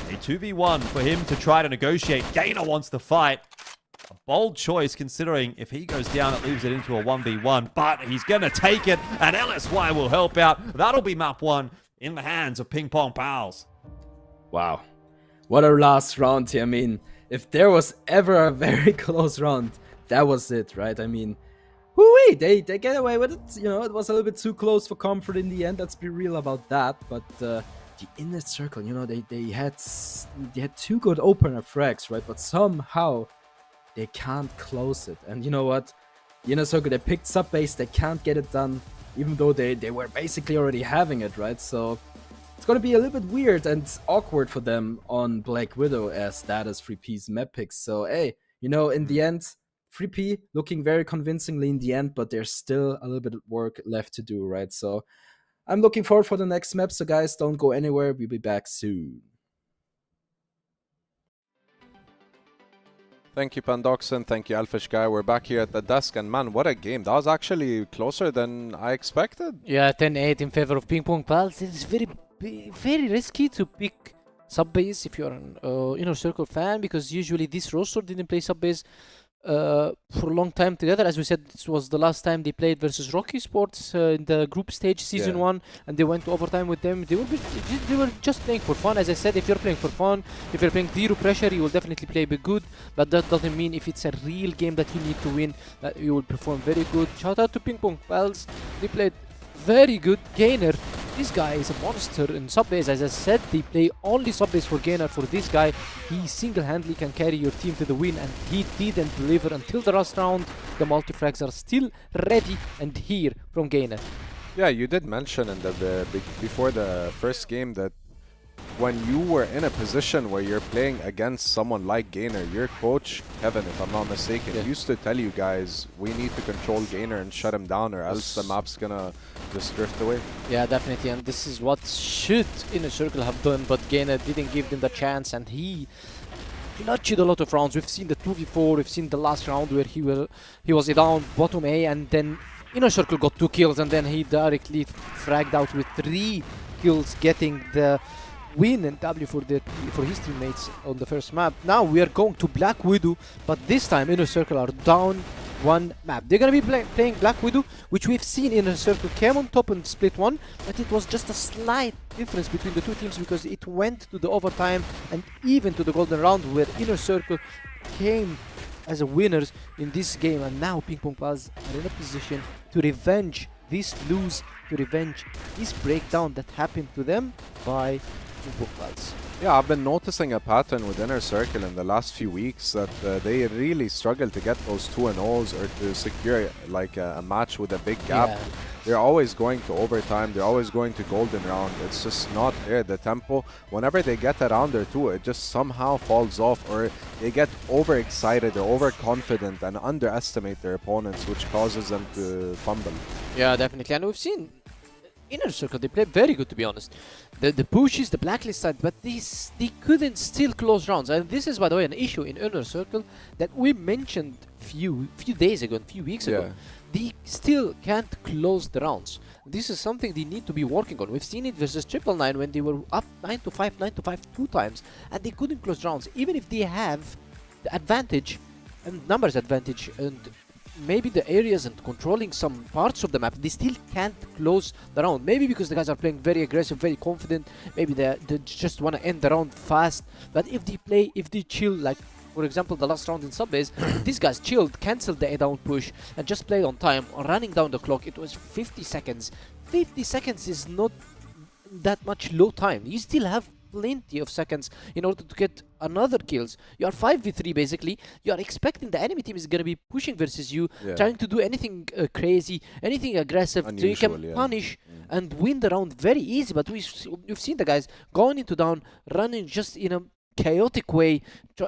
A 2v1 for him to try to negotiate. Gainer wants to fight. A bold choice considering if he goes down, it leaves it into a 1v1. But he's going to take it, and LSY will help out. That'll be map 1 in the hands of PingPongPals. Wow. What a last round here. I mean, if there was ever a very close round, that was it, right? I mean, whoo-wee, they get away with it. It was a little bit too close for comfort in the end. Let's be real about that. But the InnerCircle, they had 2 good opener frags, right? But somehow they can't close it. And you know what? The InnerCircle, they picked sub base, they can't get it done, even though they were basically already having it, right? So it's gonna be a little bit weird and awkward for them on Black Widow as that is 3P's map picks. So hey, in the end, 3P looking very convincingly in the end, but there's still a little bit of work left to do, right? So I'm looking forward for the next map, so guys, don't go anywhere. We'll be back soon. Thank you, Pandoxin. Thank you, Elfish Guy. We're back here at the desk, and man, what a game. That was actually closer than I expected. Yeah, 10-8 in favor of PingPongPals. It's very risky to pick sub-base if you're an InnerCircle fan, because usually this roster didn't play sub-base for a long time together. As we said, this was the last time they played versus ROC Esports in the group stage season 1, and they went to overtime with them. They were just playing for fun. As I said, if you're playing for fun, if you're playing zero pressure, you will definitely play good, but that doesn't mean if it's a real game that you need to win that you will perform very good. Shout out to PingPongPals. They played very good. Gainer, this guy is a monster in sub-base. As I said, they play only sub-base for Gainer. For this guy, he single-handedly can carry your team to the win, and he didn't deliver until the last round. The multi-frags are still ready and here from Gainer. Yeah, you did mention in before the first game that when you were in a position where you're playing against someone like Gainer, your coach, Kevin, if I'm not mistaken, used to tell you guys, we need to control Gainer and shut him down, or else the map's gonna just drift away. Yeah, definitely, and this is what should InnerCircle have done, but Gainer didn't give them the chance, and he clutched a lot of rounds. We've seen the 2v4, we've seen the last round where he was down bottom A, and then InnerCircle got 2 kills, and then he directly fragged out with 3 kills, getting the win and W for his teammates on the first map. Now we are going to Black Widow, but this time InnerCircle are down 1 map. They're gonna be playing Black Widow, which we've seen InnerCircle came on top in split 1, but it was just a slight difference between the 2 teams because it went to the overtime and even to the golden round where InnerCircle came as a winners in this game, and now PingPongPals are in a position to revenge this lose, to revenge this breakdown that happened to them by PingPongPals. Yeah, I've been noticing a pattern with InnerCircle in the last few weeks that they really struggle to get those 2-0s or to secure like a match with a big gap. they're always going to overtime, they're always going to golden round. It's just not there. The tempo, whenever they get a round or two, it just somehow falls off, or they get overexcited or overconfident and underestimate their opponents, which causes them to fumble. Yeah, definitely. And we've seen InnerCircle, they play very good, to be honest. The pushes, the blacklist side, but they couldn't still close rounds. And this is, by the way, an issue in InnerCircle that we mentioned few days ago, a few weeks ago. They still can't close the rounds. This is something they need to be working on. We've seen it versus 999 when they were up 9-5 two times, and they couldn't close rounds. Even if they have the advantage, and numbers advantage, and maybe the areas and controlling some parts of the map, they still can't close the round. Maybe because the guys are playing very aggressive, very confident. Maybe they just want to end the round fast. But if they chill, like for example the last round in Subbase, these guys chilled, cancelled the A-down push, and just played on time, running down the clock. It was 50 seconds. 50 seconds is not that much low time. You still have plenty of seconds in order to get another kills. You are 5v3 basically. You are expecting the enemy team is going to be pushing versus you, trying to do anything crazy, anything aggressive, unusual, so you can punish and win the round very easy. But we've seen the guys going into down, running just in a chaotic way,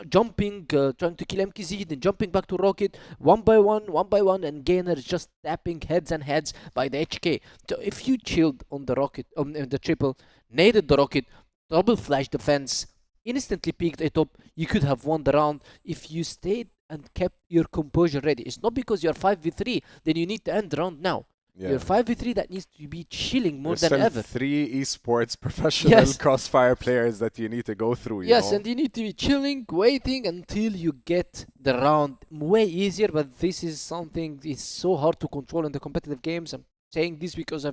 jumping, trying to kill MKZ, then jumping back to Rocket, one by one, and Gainer is just tapping heads and heads by the HK. So if you chilled on the Rocket, on the triple, naded the Rocket, double flash defense, instantly peeked it up, you could have won the round if you stayed and kept your composure ready. It's not because you're 5v3 then you need to end the round now. You're 5v3 that needs to be chilling more than ever. 3 esports professional Crossfire players that you need to go through. You know? And you need to be chilling, waiting until you get the round. Way easier, but this is something it's so hard to control in the competitive games. I'm saying this because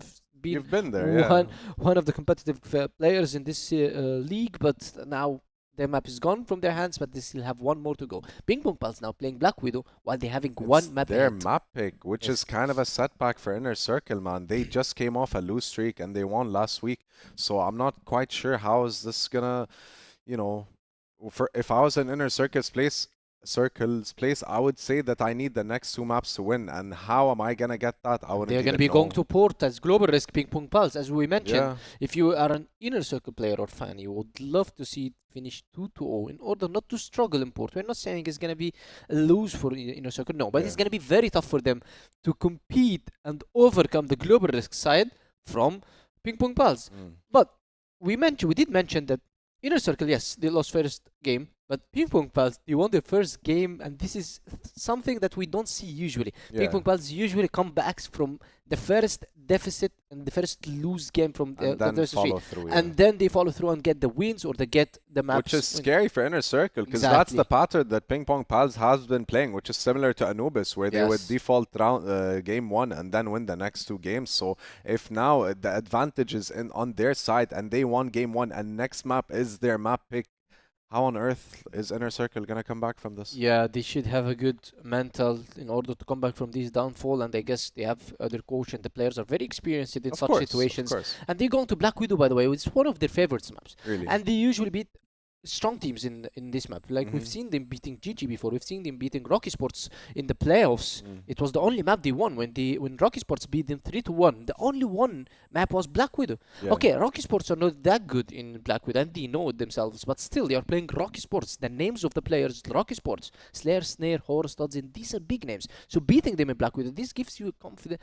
You've been there, one of the competitive players in this league, but now their map is gone from their hands, but they still have one more to go. PingPongPals now playing Black Widow while they're having one map their map pick, which is kind of a setback for InnerCircle, man. They just came off a lose streak and they won last week, so I'm not quite sure how is this gonna, you know, if I was in InnerCircle's place, I would say that I need the next 2 maps to win. And how am I going to get that? They're going to be going to port as global risk PingPongPals, as we mentioned. If you are an InnerCircle player or fan, you would love to see it finish 2-0 in order not to struggle in port. We're not saying it's going to be a lose for InnerCircle, no, but it's going to be very tough for them to compete and overcome the global risk side from PingPongPals. But we did mention that InnerCircle, yes, they lost first game, but PingPongPals, they won their first game, and this is something that we don't see usually. PingPongPals usually come back from the first deficit and the first lose game from the and then they follow through and get the wins, or they get the maps. Which is scary for InnerCircle, because that's the pattern that PingPongPals has been playing, which is similar to Anubis, where they would default round game 1 and then win the next 2 games. So if now the advantage is on their side and they won game 1 and next map is their map pick, how on earth is InnerCircle going to come back from this? Yeah, they should have a good mental in order to come back from this downfall, and I guess they have other coach and the players are very experienced in such situations. And they're going to Black Widow, by the way. It's one of their favorite maps. Really? And they usually beat strong teams in this map. Like we've seen them beating GG before. We've seen them beating ROC Esports in the playoffs. It was the only map they won when ROC Esports beat them 3-1. The only one map was Black Widow. Okay, ROC Esports are not that good in Black Widow and they know it themselves, but still they are playing ROC Esports. The names of the players, ROC Esports, Slayer, Snare, Horror Studs, and these are big names. So beating them in Black Widow, this gives you confidence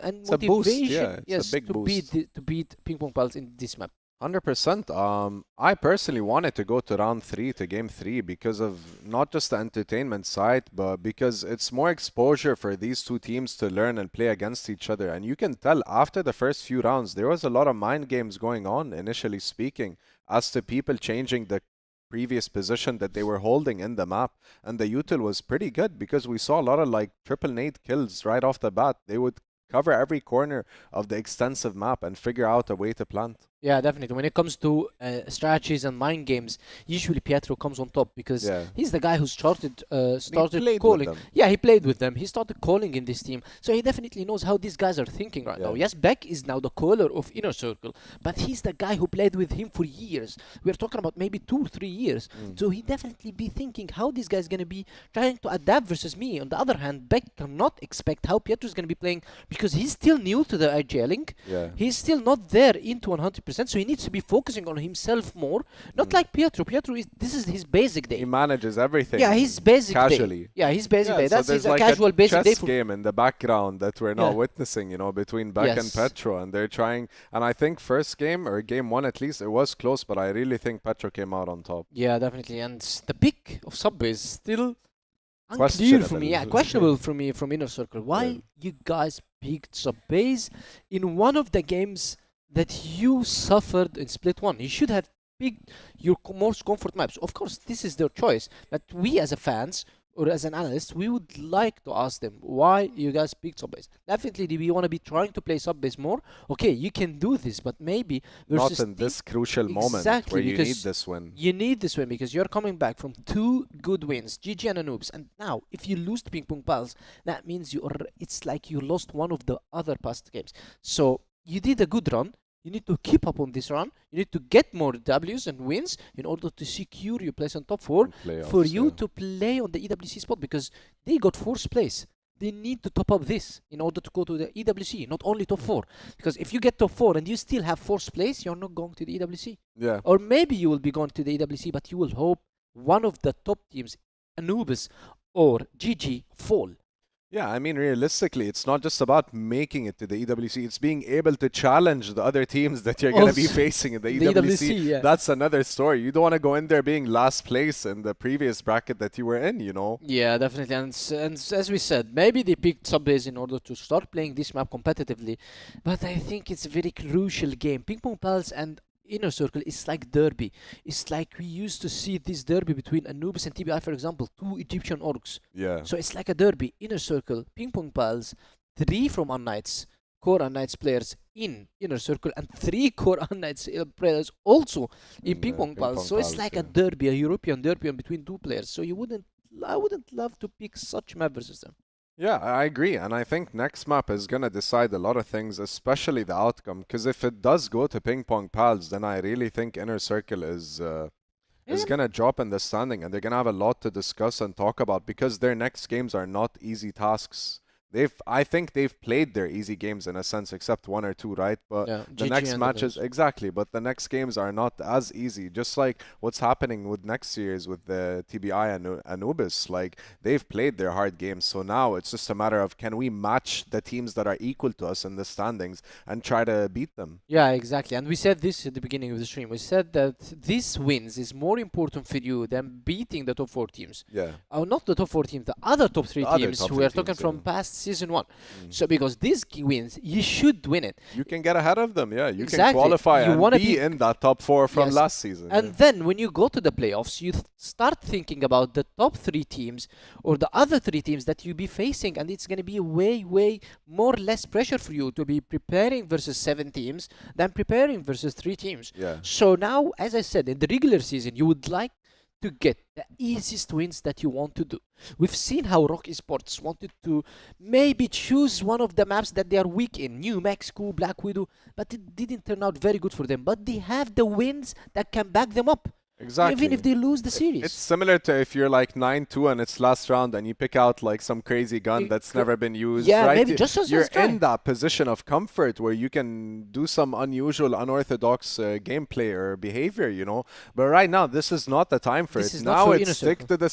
and it's motivation. It's a big boost. To beat PingPongPals in this map. 100%. I personally wanted to go to round 3, to game 3, because of not just the entertainment side, but because it's more exposure for these two teams to learn and play against each other. And you can tell after the first few rounds, there was a lot of mind games going on, initially speaking, as to people changing the previous position that they were holding in the map. And the util was pretty good, because we saw a lot of like triple nade kills right off the bat. They would cover every corner of the extensive map and figure out a way to plant. Yeah, definitely. When it comes to strategies and mind games, usually Pietro comes on top because Yeah. he's the guy who started He played with calling. them. Yeah, he played with them. He started calling in this team, so he definitely knows how these guys are thinking right now. Yeah. Yes, Beck is now the caller of InnerCircle, but he's the guy who played with him for years. We're talking about maybe 2 or 3 years. So he definitely be thinking how this guy's gonna be trying to adapt versus me. On the other hand, Beck cannot expect how Pietro's gonna be playing because he's still new to the IGLing. Yeah. He's still not there into 100%, so he needs to be focusing on himself more. Not like Pietro. Pietro this is his basic day. He manages everything. Yeah, his basic casually. day. Yeah, his basic day. So That's there's his like casual a basic day chess for game in the background that we're not Yeah. witnessing, between Beck and Yes. Petro, and they're trying. And I think first game or game one at least, it was close, but I really think Petro came out on top. Yeah, definitely. And the pick of Subway is still unclear for me. Yeah, questionable for me from InnerCircle. Why Yeah. you guys picked Subbase in one of the games that you suffered in Split 1? You should have picked your most comfort maps. Of course, this is their choice. But we as a fans or as an analyst, we would like to ask them why you guys picked Subbase. Definitely, do we want to be trying to play Subbase more? Okay, you can do this, but maybe Not versus in this crucial moment Exactly, where you need because this win. you need this win because you're coming back from 2 good wins, GG and Anubis, and now if you lose to PingPongPals, that means it's like you lost one of the other past games. So you did a good run. You need to keep up on this run. You need to get more Ws and wins in order to secure your place on top 4 for Playoffs, you yeah. to play on the EWC spot because they got 4th place. They need to top up this in order to go to the EWC, not only top 4. Because if you get top 4 and you still have 4th place, you're not going to the EWC. Yeah. Or maybe you will be going to the EWC, but you will hope one of the top teams, Anubis or GG, fall. Yeah, I mean, realistically, it's not just about making it to the EWC. It's being able to challenge the other teams that you're going to be Also, facing in the the EWC. EWC, yeah. That's another story. You don't want to go in there being last place in the previous bracket that you were in, Yeah, definitely. And as we said, maybe they picked Subbase in order to start playing this map competitively. But I think it's a very crucial game. PingPongPals and InnerCircle is like derby. It's like we used to see this derby between Anubis and TBI, for example, 2 Egyptian orgs. Yeah. So it's like a derby. InnerCircle, PingPongPals, 3 from Unknights, core Unknights players in InnerCircle, and 3 core Unknights players also in PingPongPals. So it's PingPongPals, like yeah. a derby, a European derby between 2 players. So I wouldn't love to pick such map versus them. Yeah, I agree. And I think next map is going to decide a lot of things, especially the outcome. Because if it does go to PingPongPals, then I really think InnerCircle is Yeah. going to drop in the standing. And they're going to have a lot to discuss and talk about because their next games are not easy tasks. I think they've played their easy games in a sense, except 1 or 2, right? But Yeah, the GG next and matches, others. exactly. But the next games are not as easy. Just like what's happening with next year's with the TBI and Anubis. Like they've played their hard games, so now it's just a matter of can we match the teams that are equal to us in the standings and try to beat them. Yeah, exactly. And we said this at the beginning of the stream. We said that these wins is more important for you than beating the top 4 teams. Yeah. Oh, not the top 4 teams, the other top 3 The other teams. top We three are talking teams, from yeah. past season 1. So because these wins, you should win it. You can get ahead of them, yeah. You can Exactly. qualify You and wanna be be- in that top 4 from Yes. last season. And yeah. then when you go to the playoffs, you start thinking about the top 3 teams or the other 3 teams that you be facing, and it's going to be way more less pressure for you to be preparing versus 7 teams than preparing versus 3 teams. Yeah. So now, as I said, in the regular season, you would like to get the easiest wins that you want to do. We've seen how ROC Esports wanted to maybe choose one of the maps that they are weak in, New Mexico, Black Widow, but it didn't turn out very good for them. But they have the wins that can back them up. Exactly. Even if they lose the series. It's similar to if you're like 9-2 and it's last round and you pick out like some crazy gun that's never been used. Yeah, right? maybe just as you're let's try. in that position of comfort where you can do some unusual, unorthodox gameplay or behavior, But right now, this is not the time for This it. is not Now for it's stick InnerCircle. to the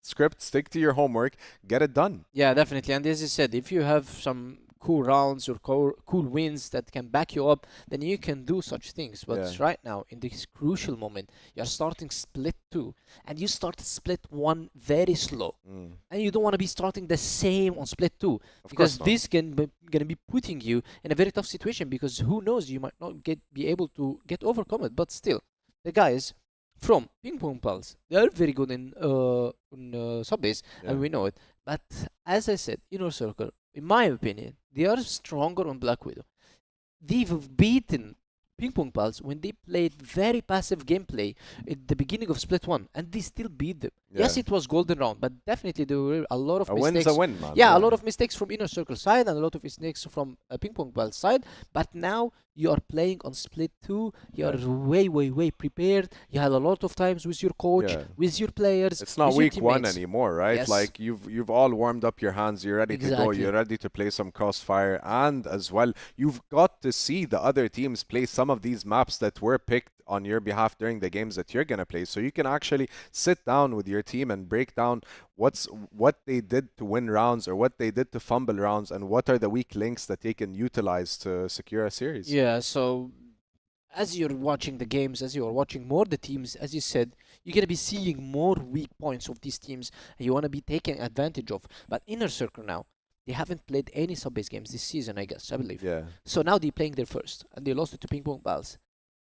script, stick to your homework, get it done. Yeah, definitely. And as I said, if you have some cool rounds or cool wins that can back you up, then you can do such things. But Yeah. right now, in this crucial moment, you're starting split 2, and you start split 1 very slow. And you don't want to be starting the same on split 2 because course not. this can gonna be putting you in a very tough situation because who knows, you might not be able to get overcome it. But still, the guys from PingPongPals, they are very good in Subbase, Yeah. and we know it. But as I said, InnerCircle, in my opinion, they are stronger on Black Widow. They've beaten PingPongPals when they played very passive gameplay at the beginning of Split 1 and they still beat them. Yes, Yeah. it was golden round, but definitely there were a lot of A mistakes. win's a win, man. Yeah, a lot of mistakes from InnerCircle side and a lot of mistakes from PingPongPals side. But now you are playing on Split 2. You are way prepared. You had a lot of times with your coach, Yeah. with your players. It's not with your week 1 teammates. anymore, right? Yes. Like you've all warmed up your hands. You're ready to go. Exactly. You're ready to play some Crossfire, and as well, you've got to see the other teams play some of these maps that were picked on your behalf during the games that you're gonna play. So you can actually sit down with your team and break down what they did to win rounds or what they did to fumble rounds, and what are the weak links that they can utilize to secure a series. Yeah, so as you're watching the games, as you're watching more the teams, as you said, you're gonna be seeing more weak points of these teams and you wanna be taking advantage of. But InnerCircle now, they haven't played any sub-base games this season, I guess, I believe. Yeah. So now they're playing their first and they lost it to PingPongPals.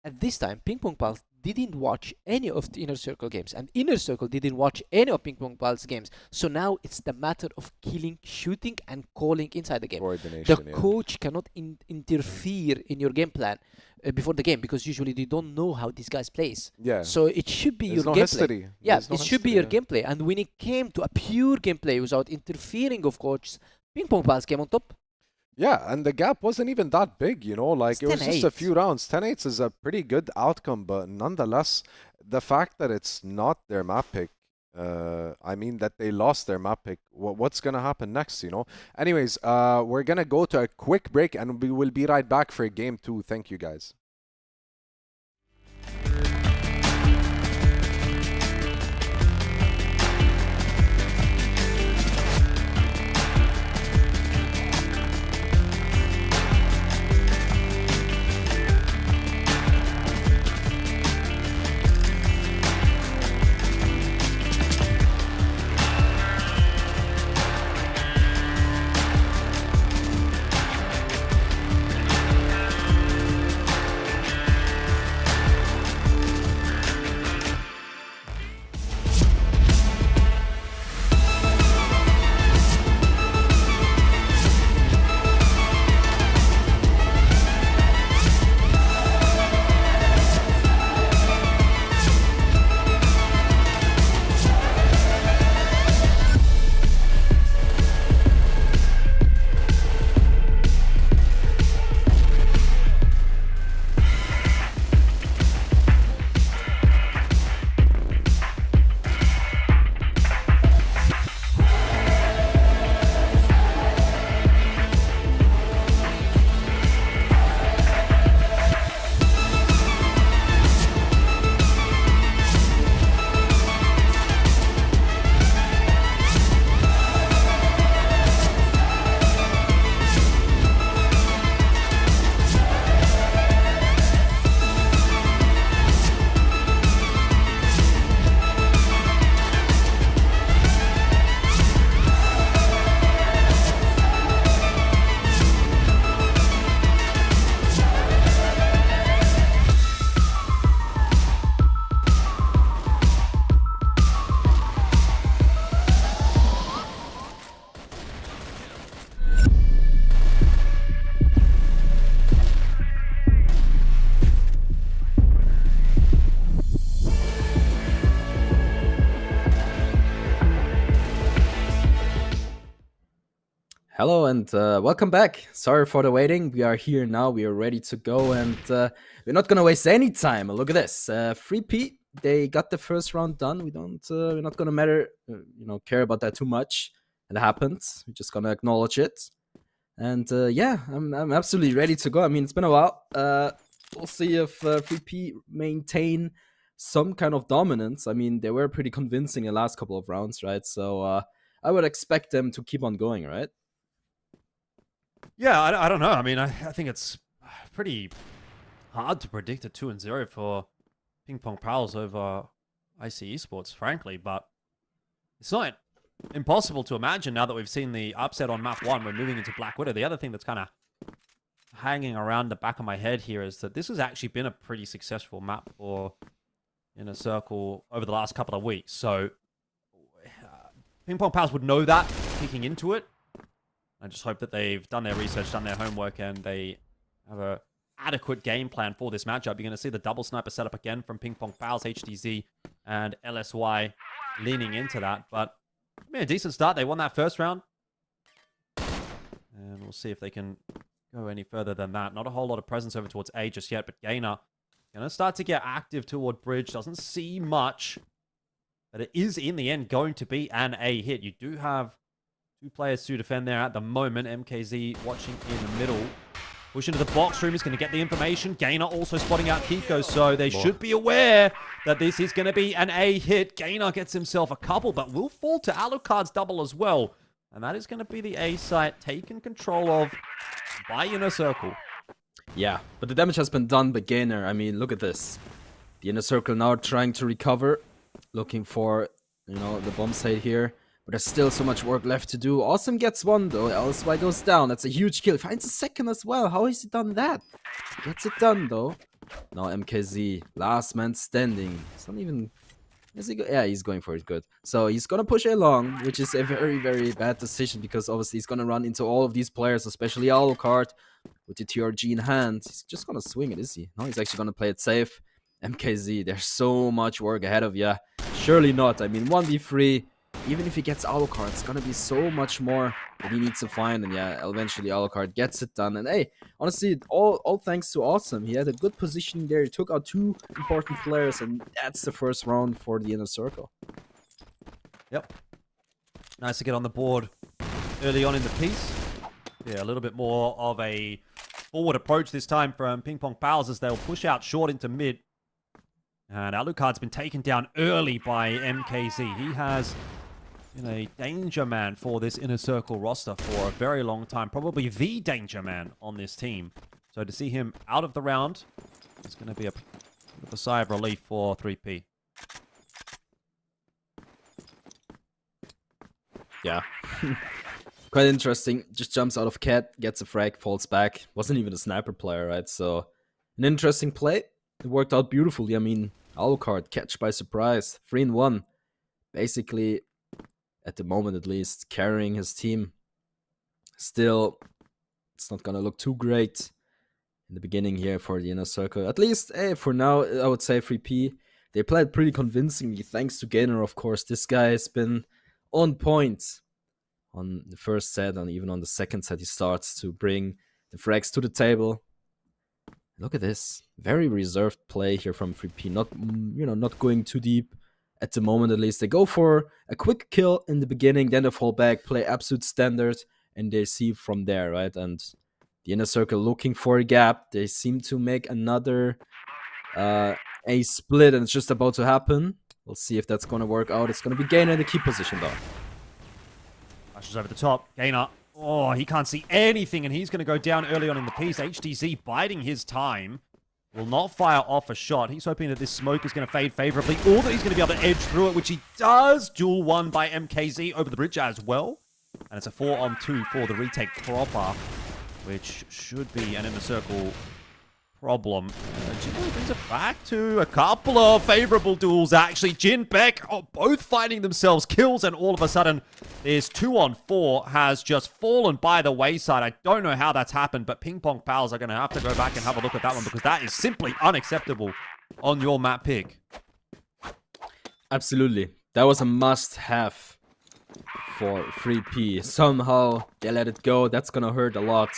At this time, PingPongPals didn't watch any of the InnerCircle games and InnerCircle didn't watch any of PingPongPals games. So now it's the matter of killing, shooting and calling inside the game. Coordination. The Yeah. coach cannot interfere in your game plan before the game because usually they don't know how these guys plays. Yeah. So it should be There's your no gameplay. history. Yeah, There's no it should be your history, gameplay. And when it came to a pure gameplay without interfering of coaches, PingPongPals came on top. Yeah, and the gap wasn't even that big, you know, like It's it was just a 10-8. few rounds. 10-8 is a pretty good outcome, but nonetheless, the fact that it's not their map pick, I mean that they lost their map pick, what's gonna happen next, you know? Anyways, we're gonna go to a quick break and we will be right back for game 2. Thank you, guys. Hello and welcome back. Sorry for the waiting. We are here now. We are ready to go, and we're not gonna waste any time. Look at this. 3P. They got the first round done. We're not gonna care about that too much. It happened. We're just gonna acknowledge it. And yeah, I'm absolutely ready to go. I mean, it's been a while. We'll see if 3P maintain some kind of dominance. I mean, they were pretty convincing the last couple of rounds, right? So I would expect them to keep on going, right? Yeah, I don't know. I mean, I think it's pretty hard to predict a 2-0 for PingPongPals over IC Esports, frankly, but it's not impossible to imagine now that we've seen the upset on map 1. We're moving into Black Widow. The other thing that's kind of hanging around the back of my head here is that this has actually been a pretty successful map for InnerCircle over the last couple of weeks. So PingPongPals would know that kicking into it. I just hope that they've done their research, done their homework, and they have a adequate game plan for this matchup. You're going to see the double sniper setup again from PingPongPals, HDZ, and LSY leaning into that. But, I mean, a decent start. They won that first round. And we'll see if they can go any further than that. Not a whole lot of presence over towards A just yet, but Gainer going to start to get active toward bridge. Doesn't see much, but it is, in the end, going to be an A hit. You do have 2 players to defend there at the moment. MKZ watching in the middle. Push into the box room. He's going to get the information. Gainer also spotting out Kiko, so they should be aware that this is going to be an A hit. Gainer gets himself a couple, but will fall to Alucard's double as well. And that is going to be the A site taken control of by InnerCircle. Yeah, but the damage has been done by Gainer. I mean, look at this. The InnerCircle now trying to recover. Looking for, the bomb site here. But there's still so much work left to do. Awesome gets one though. LSY goes down. That's a huge kill. Finds a second as well. How has he done that? Gets it done though. Now MKZ, last man standing. It's not even... Is he yeah, he's going for it. Good. So he's gonna push along, which is a very, very bad decision because obviously he's gonna run into all of these players, especially Alucard with the TRG in hand. He's just gonna swing it, is he? No, he's actually gonna play it safe. MKZ, there's so much work ahead of you. Surely not. I mean, 1v3. Even if he gets Alucard, it's gonna be so much more that he needs to find. And yeah, eventually Alucard gets it done. And hey, honestly, all thanks to Awesome. He had a good positioning there. He took out 2 important players, and that's the first round for the InnerCircle. Yep. Nice to get on the board early on in the piece. Yeah, a little bit more of a forward approach this time from PingPongPals as they'll push out short into mid. And Alucard's been taken down early by MKZ. He has been a danger man for this InnerCircle roster for a very long time. Probably the danger man on this team. So to see him out of the round, it's going to be a sigh of relief for 3P. Yeah. Quite interesting. Just jumps out of Cat, gets a frag, falls back. Wasn't even a sniper player, right? So, an interesting play. It worked out beautifully. I mean, Alucard, catch by surprise. 3-1. Basically, at the moment at least, carrying his team. Still, it's not gonna look too great in the beginning here for the InnerCircle. At least, for now, I would say 3P. They played pretty convincingly, thanks to Gainer, of course. This guy has been on point on the first set, and even on the second set, he starts to bring the frags to the table. Look at this. Very reserved play here from 3P. Not going too deep at the moment, at least. They go for a quick kill in the beginning, then they fall back, play absolute standard, and they see from there, right? And the InnerCircle looking for a gap. They seem to make another a split, and it's just about to happen. We'll see if that's going to work out. It's going to be Gainer in the key position, though. Rushes over the top. Gainer. Oh, he can't see anything, and he's going to go down early on in the piece. HDZ biding his time. Will not fire off a shot. He's hoping that this smoke is going to fade favorably, or that he's going to be able to edge through it, which he does. Duel 1 by MKZ over the bridge as well. And it's a 4-on-2 for the retake proper, which should be an InnerCircle problem. Jin brings it back to a couple of favorable duels, actually. Jin, Beck, both finding themselves kills, and all of a sudden, this 2-on-4 has just fallen by the wayside. I don't know how that's happened, but PingPongPals are going to have to go back and have a look at that one, because that is simply unacceptable on your map pick. Absolutely. That was a must-have for 3P. Somehow, they let it go. That's going to hurt a lot.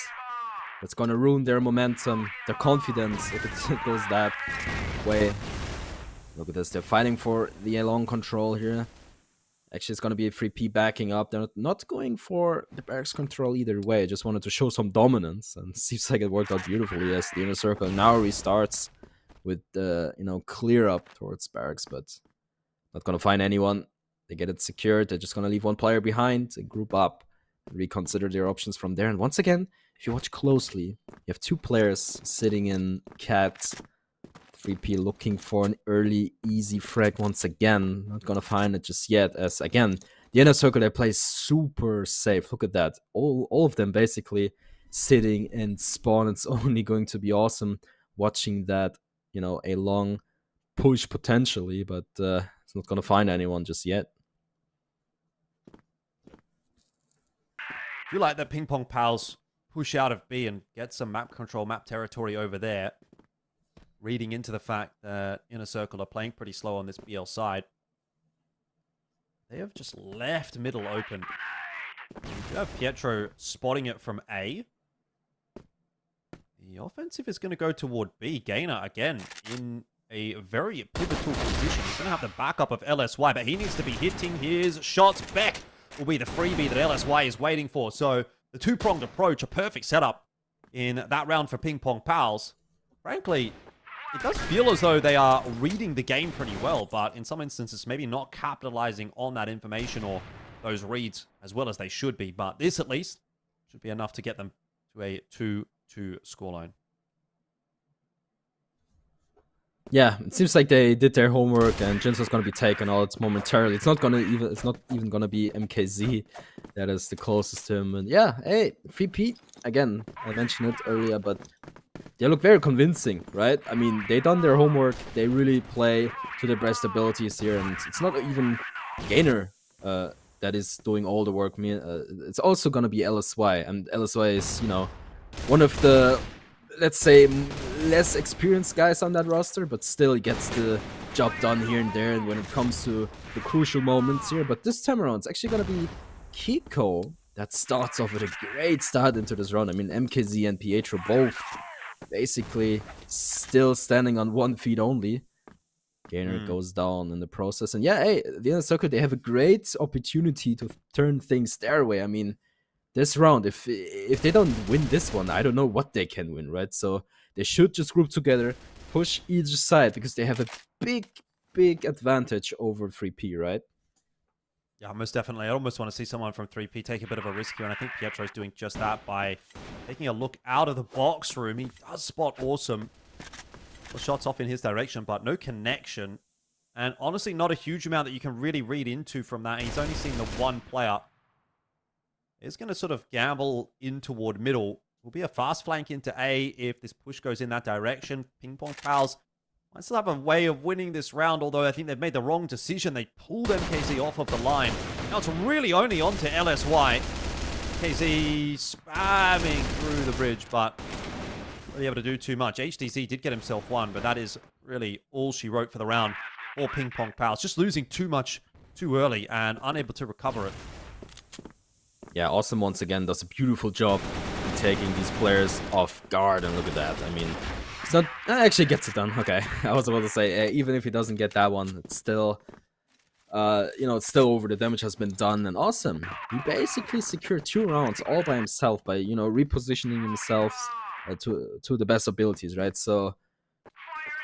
That's going to ruin their momentum, their confidence, if it goes that way. Look at this. They're fighting for the long control here. Actually, it's going to be a 3P backing up. They're not going for the barracks control either way. I just wanted to show some dominance, and it seems like it worked out beautifully as the InnerCircle now restarts with the, clear up towards barracks, but not going to find anyone. They get it secured. They're just going to leave one player behind and group up and reconsider their options from there. And once again, if you watch closely, you have 2 players sitting in Cat. 3P looking for an early, easy frag once again. Not gonna find it just yet, as again, the InnerCircle, they play super safe. Look at that. All of them basically sitting in spawn. It's only going to be awesome watching that, a long push potentially, but it's not gonna find anyone just yet. I feel like that PingPongPals push out of B and get some map control, map territory over there. Reading into the fact that InnerCircle are playing pretty slow on this BL side. They have just left middle open. You have Pietro spotting it from A. The offensive is going to go toward B. Gainer, again, in a very pivotal position. He's going to have the backup of LSY, but he needs to be hitting his shots. Beck will be the freebie that LSY is waiting for. So the two-pronged approach, a perfect setup in that round for PingPongPals. Frankly, it does feel as though they are reading the game pretty well, but in some instances, maybe not capitalizing on that information or those reads as well as they should be. But this, at least, should be enough to get them to a 2-2 scoreline. Yeah, it seems like they did their homework, and Jinso's gonna be taken out momentarily. It's not even gonna be MKZ that is the closest to him. And yeah, hey, 3P again. I mentioned it earlier, but they look very convincing, right? I mean, they done their homework. They really play to their best abilities here, and it's not even Gainer that is doing all the work. It's also gonna be LSY, and LSY is, you know, one of the, let's say, less experienced guys on that roster, but still he gets the job done here and there when it comes to the crucial moments here. But this time around, it's actually gonna be Kiko that starts off with a great start into this round. I mean, MKZ and Pietro both basically still standing on 1 feet only. Gainer goes down in the process. And yeah, hey, the InnerCircle, they have a great opportunity to turn things their way. I mean, this round, if they don't win this one, I don't know what they can win, right? So they should just group together, push either side, because they have a big advantage over 3P, right? Yeah, most definitely. I almost want to see someone from 3P take a bit of a risk here, and I think Pietro's doing just that by taking a look out of the box room. He does spot Awesome. The shots off in his direction, but no connection. And honestly, not a huge amount that you can really read into from that. He's only seen the one player. He's going to sort of gamble in toward middle. Will be a fast flank into A if this push goes in that direction. PingPongPals might still have a way of winning this round, although I think they've made the wrong decision. They pulled MKZ off of the line. Now it's really only onto LSY. MKZ spamming through the bridge, but not really able to do too much. HDZ did get himself one, but that is really all she wrote for the round for PingPongPals. Just losing too much too early and unable to recover it. Yeah, Awesome once again does a beautiful job in taking these players off guard, and look at that. I mean, it's not actually gets it done. Okay, I was about to say, even if he doesn't get that one, it's still, you know, it's still over. The damage has been done, and Awesome, he basically secured 2 rounds all by himself by, you know, repositioning himself to the best abilities, right? So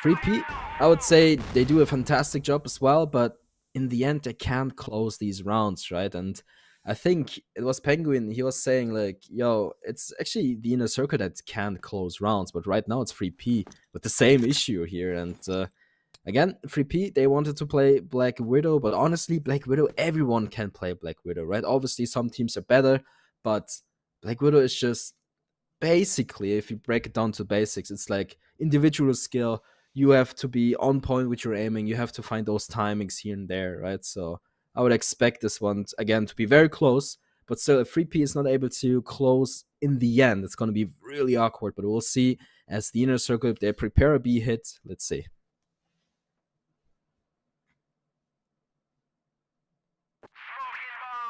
3P, I would say they do a fantastic job as well, but in the end, they can't close these rounds, right? And I think it was Penguin, he was saying like, yo, it's actually the InnerCircle that can't close rounds, but right now it's 3P with the same issue here. And again, 3P, they wanted to play Black Widow, but honestly, Black Widow, everyone can play Black Widow, right? Obviously, some teams are better, but Black Widow is just basically, if you break it down to basics, it's like individual skill. You have to be on point with your aiming. You have to find those timings here and there, right? So I would expect this one, again, to be very close, but still, if 3P is not able to close in the end, it's going to be really awkward, but we'll see as the InnerCircle, if they prepare a B hit, let's see.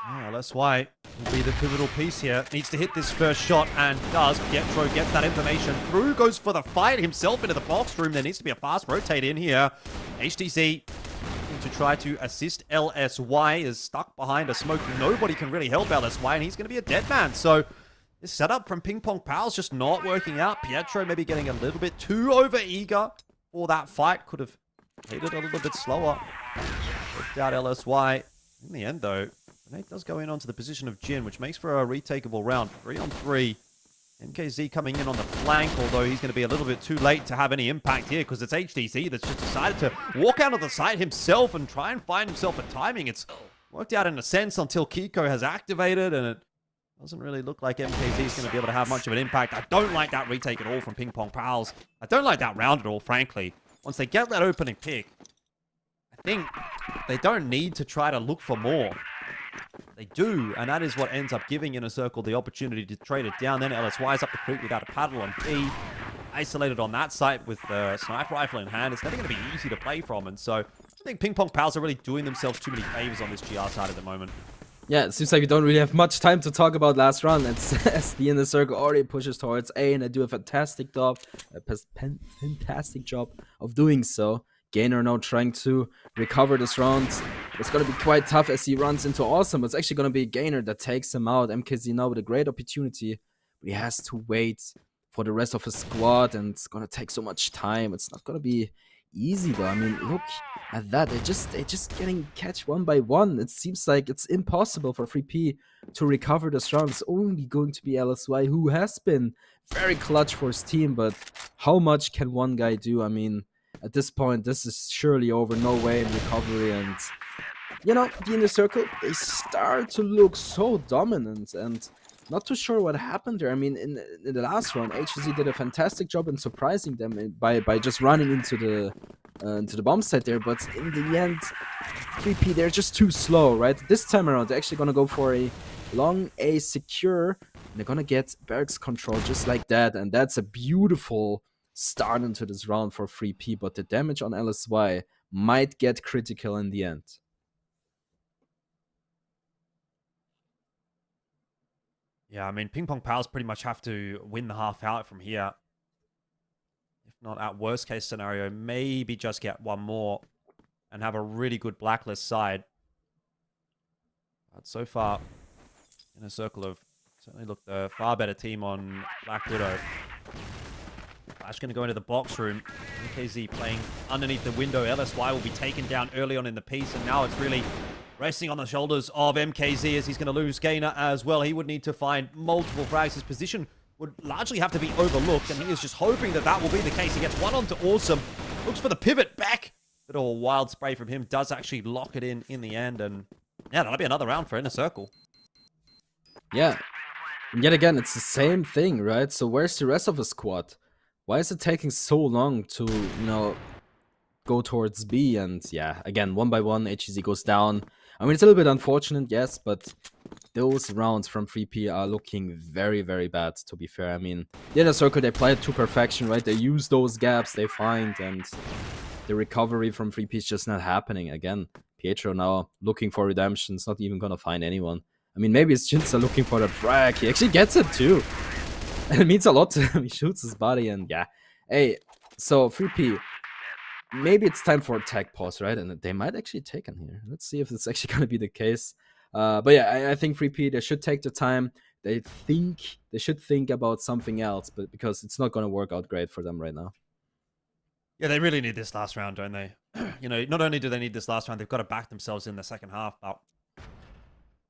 Yeah, LSY will be the pivotal piece here. Needs to hit this first shot, and does. Pietro gets that information through, goes for the fight himself into the box room. There needs to be a fast rotate in here. HTC to try to assist LSY is stuck behind a smoke. Nobody can really help LSY, and he's going to be a dead man. So this setup from PingPongPals just not working out. Pietro maybe getting a little bit too over-eager for that fight. Could have made it a little bit slower. Worked out LSY. In the end, though, Nate does go in onto the position of Jin, which makes for a retakeable round. 3-on-3. MKZ coming in on the flank, although he's going to be a little bit too late to have any impact here because it's HDC that's just decided to walk out of the site himself and try and find himself a timing. It's worked out in a sense until Kiko has activated, and it doesn't really look like MKZ is going to be able to have much of an impact. I don't like that retake at all from PingPongPals. I don't like that round at all, frankly. Once they get that opening pick, I think they don't need to try to look for more. They do, and that is what ends up giving InnerCircle the opportunity to trade it down. Then LSY is up the creek without a paddle on B. Isolated on that site with the sniper rifle in hand. It's never going to be easy to play from, and so I think PingPongPals are really doing themselves too many favors on this GR side at the moment. Yeah, it seems like we don't really have much time to talk about last round. It's as the InnerCircle already pushes towards A, and they do a fantastic job of doing so. Gainer now trying to recover this round. It's going to be quite tough as he runs into Awesome. It's actually going to be Gainer that takes him out. MKZ now with a great opportunity, but he has to wait for the rest of his squad, and it's going to take so much time. It's not going to be easy though. I mean, look at that. They're just getting catch one by one. It seems like it's impossible for 3P to recover this round. It's only going to be LSY, who has been very clutch for his team, but how much can one guy do? I mean, at this point, this is surely over. No way in recovery. And, you know, the InnerCircle, they start to look so dominant, and not too sure what happened there. I mean, in the last round, HZ did a fantastic job in surprising them by just running into the bomb site there. But in the end, 3P, they're just too slow, right? This time around, they're actually going to go for a long A secure, and they're going to get barracks control just like that. And that's a beautiful start into this round for 3P, but the damage on LSY might get critical in the end. Yeah, I mean, PingPongPals pretty much have to win the half out from here. If not, at worst case scenario, maybe just get one more and have a really good blacklist side. But so far, InnerCircle have certainly looked a far better team on Black Widow. Flash going to go into the box room. MKZ playing underneath the window. LSY will be taken down early on in the piece, and now it's really resting on the shoulders of MKZ as he's going to lose Gainer as well. He would need to find multiple frags. His position would largely have to be overlooked, and he is just hoping that that will be the case. He gets one onto Awesome. Looks for the pivot back. Bit of a wild spray from him. Does actually lock it in the end, and yeah, that'll be another round for InnerCircle. Yeah. And yet again, it's the same thing, right? So where's the rest of the squad? Why is it taking so long to, you know, go towards B? And yeah, again, one by one, HEZ goes down. I mean, it's a little bit unfortunate, yes, but those rounds from 3P are looking very, very bad, to be fair. I mean, the InnerCircle, they play it to perfection, right? They use those gaps they find, and the recovery from 3P is just not happening. Again, Pietro now looking for redemption. It's not even gonna find anyone. I mean, maybe it's Jinza looking for the frag. He actually gets it too. And it means a lot to him. He shoots his body, and yeah. Hey, so 3P, maybe it's time for a tag pause, right? And they might actually take him here. Let's see if it's actually going to be the case. But yeah, I think 3P, they should take the time. They should think about something else, but because it's not going to work out great for them right now. Yeah, they really need this last round, don't they? You know, not only do they need this last round, they've got to back themselves in the second half, but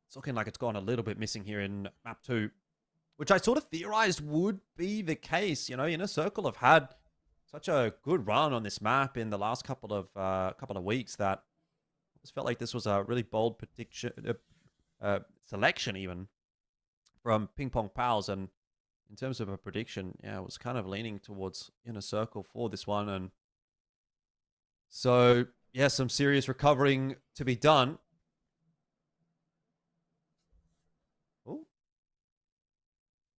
it's looking like it's gone a little bit missing here in map 2. Which I sort of theorized would be the case. You know, InnerCircle have had such a good run on this map in the last couple of weeks that I just felt like this was a really bold prediction, selection even from PingPongPals. And in terms of a prediction, yeah, I was kind of leaning towards InnerCircle for this one. And so, yeah, some serious recovering to be done.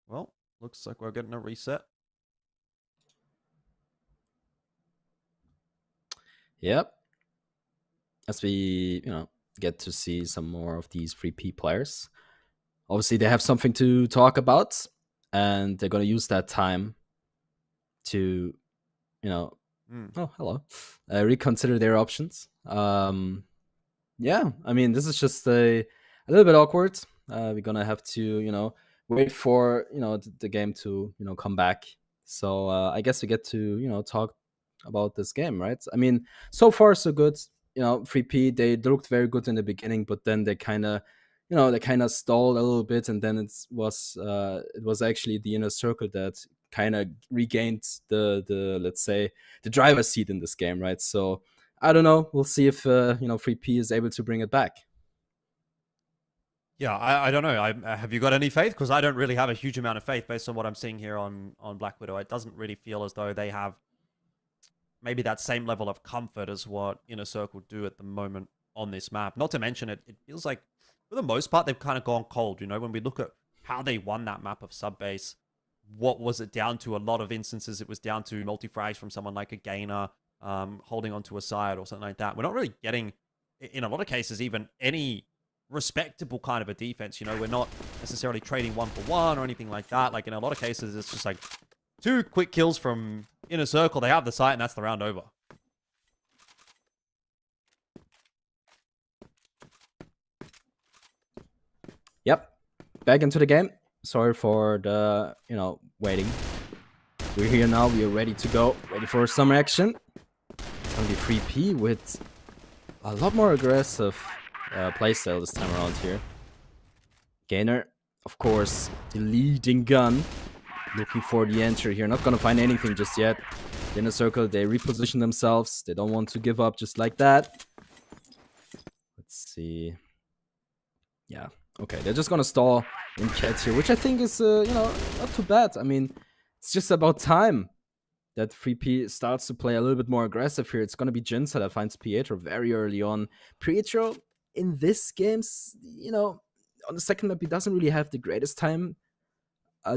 Well, looks like we're getting a reset. Yep. As we, you know, get to see some more of these 3P players. Obviously, they have something to talk about, and they're going to use that time to, you know, oh, hello, reconsider their options. Yeah, I mean, this is just a little bit awkward. We're going to have to, you know, wait for, you know, the game to, you know, come back. So I guess we get to, you know, talk about this game, right? I mean, so far so good. You know, 3P, they looked very good in the beginning, but then they kind of, you know, they kind of stalled a little bit, and then it was actually the InnerCircle that kind of regained the let's say the driver's seat in this game, right? So I don't know. We'll see if you know, 3P is able to bring it back. Yeah, I don't know. Have you got any faith? Because I don't really have a huge amount of faith based on what I'm seeing here on Black Widow. It doesn't really feel as though they have maybe that same level of comfort as what InnerCircle do at the moment on this map. Not to mention, it feels like for the most part, they've kind of gone cold. You know, when we look at how they won that map of Subbase, what was it down to? A lot of instances, it was down to multi-frags from someone like a Gainer holding onto a side or something like that. We're not really getting, in a lot of cases, even any respectable kind of a defense. You know, we're not necessarily trading 1-for-1 or anything like that. Like, in a lot of cases, it's just like 2 quick kills from InnerCircle. They have the site, and that's the round over. Yep. Back into the game. Sorry for the, waiting. We're here now. We are ready to go. Ready for some action. It's going to be 3P with a lot more aggressive playstyle this time around here. Gainer, of course, the leading gun. Looking for the entry here. Not going to find anything just yet. The InnerCircle, they reposition themselves. They don't want to give up just like that. Let's see. Yeah. Okay, they're just gonna stall in Cat here, which I think is, not too bad. I mean, it's just about time that 3P starts to play a little bit more aggressive here. It's gonna be Jinza that finds Pietro very early on. Pietro, in this game, on the second map, he doesn't really have the greatest time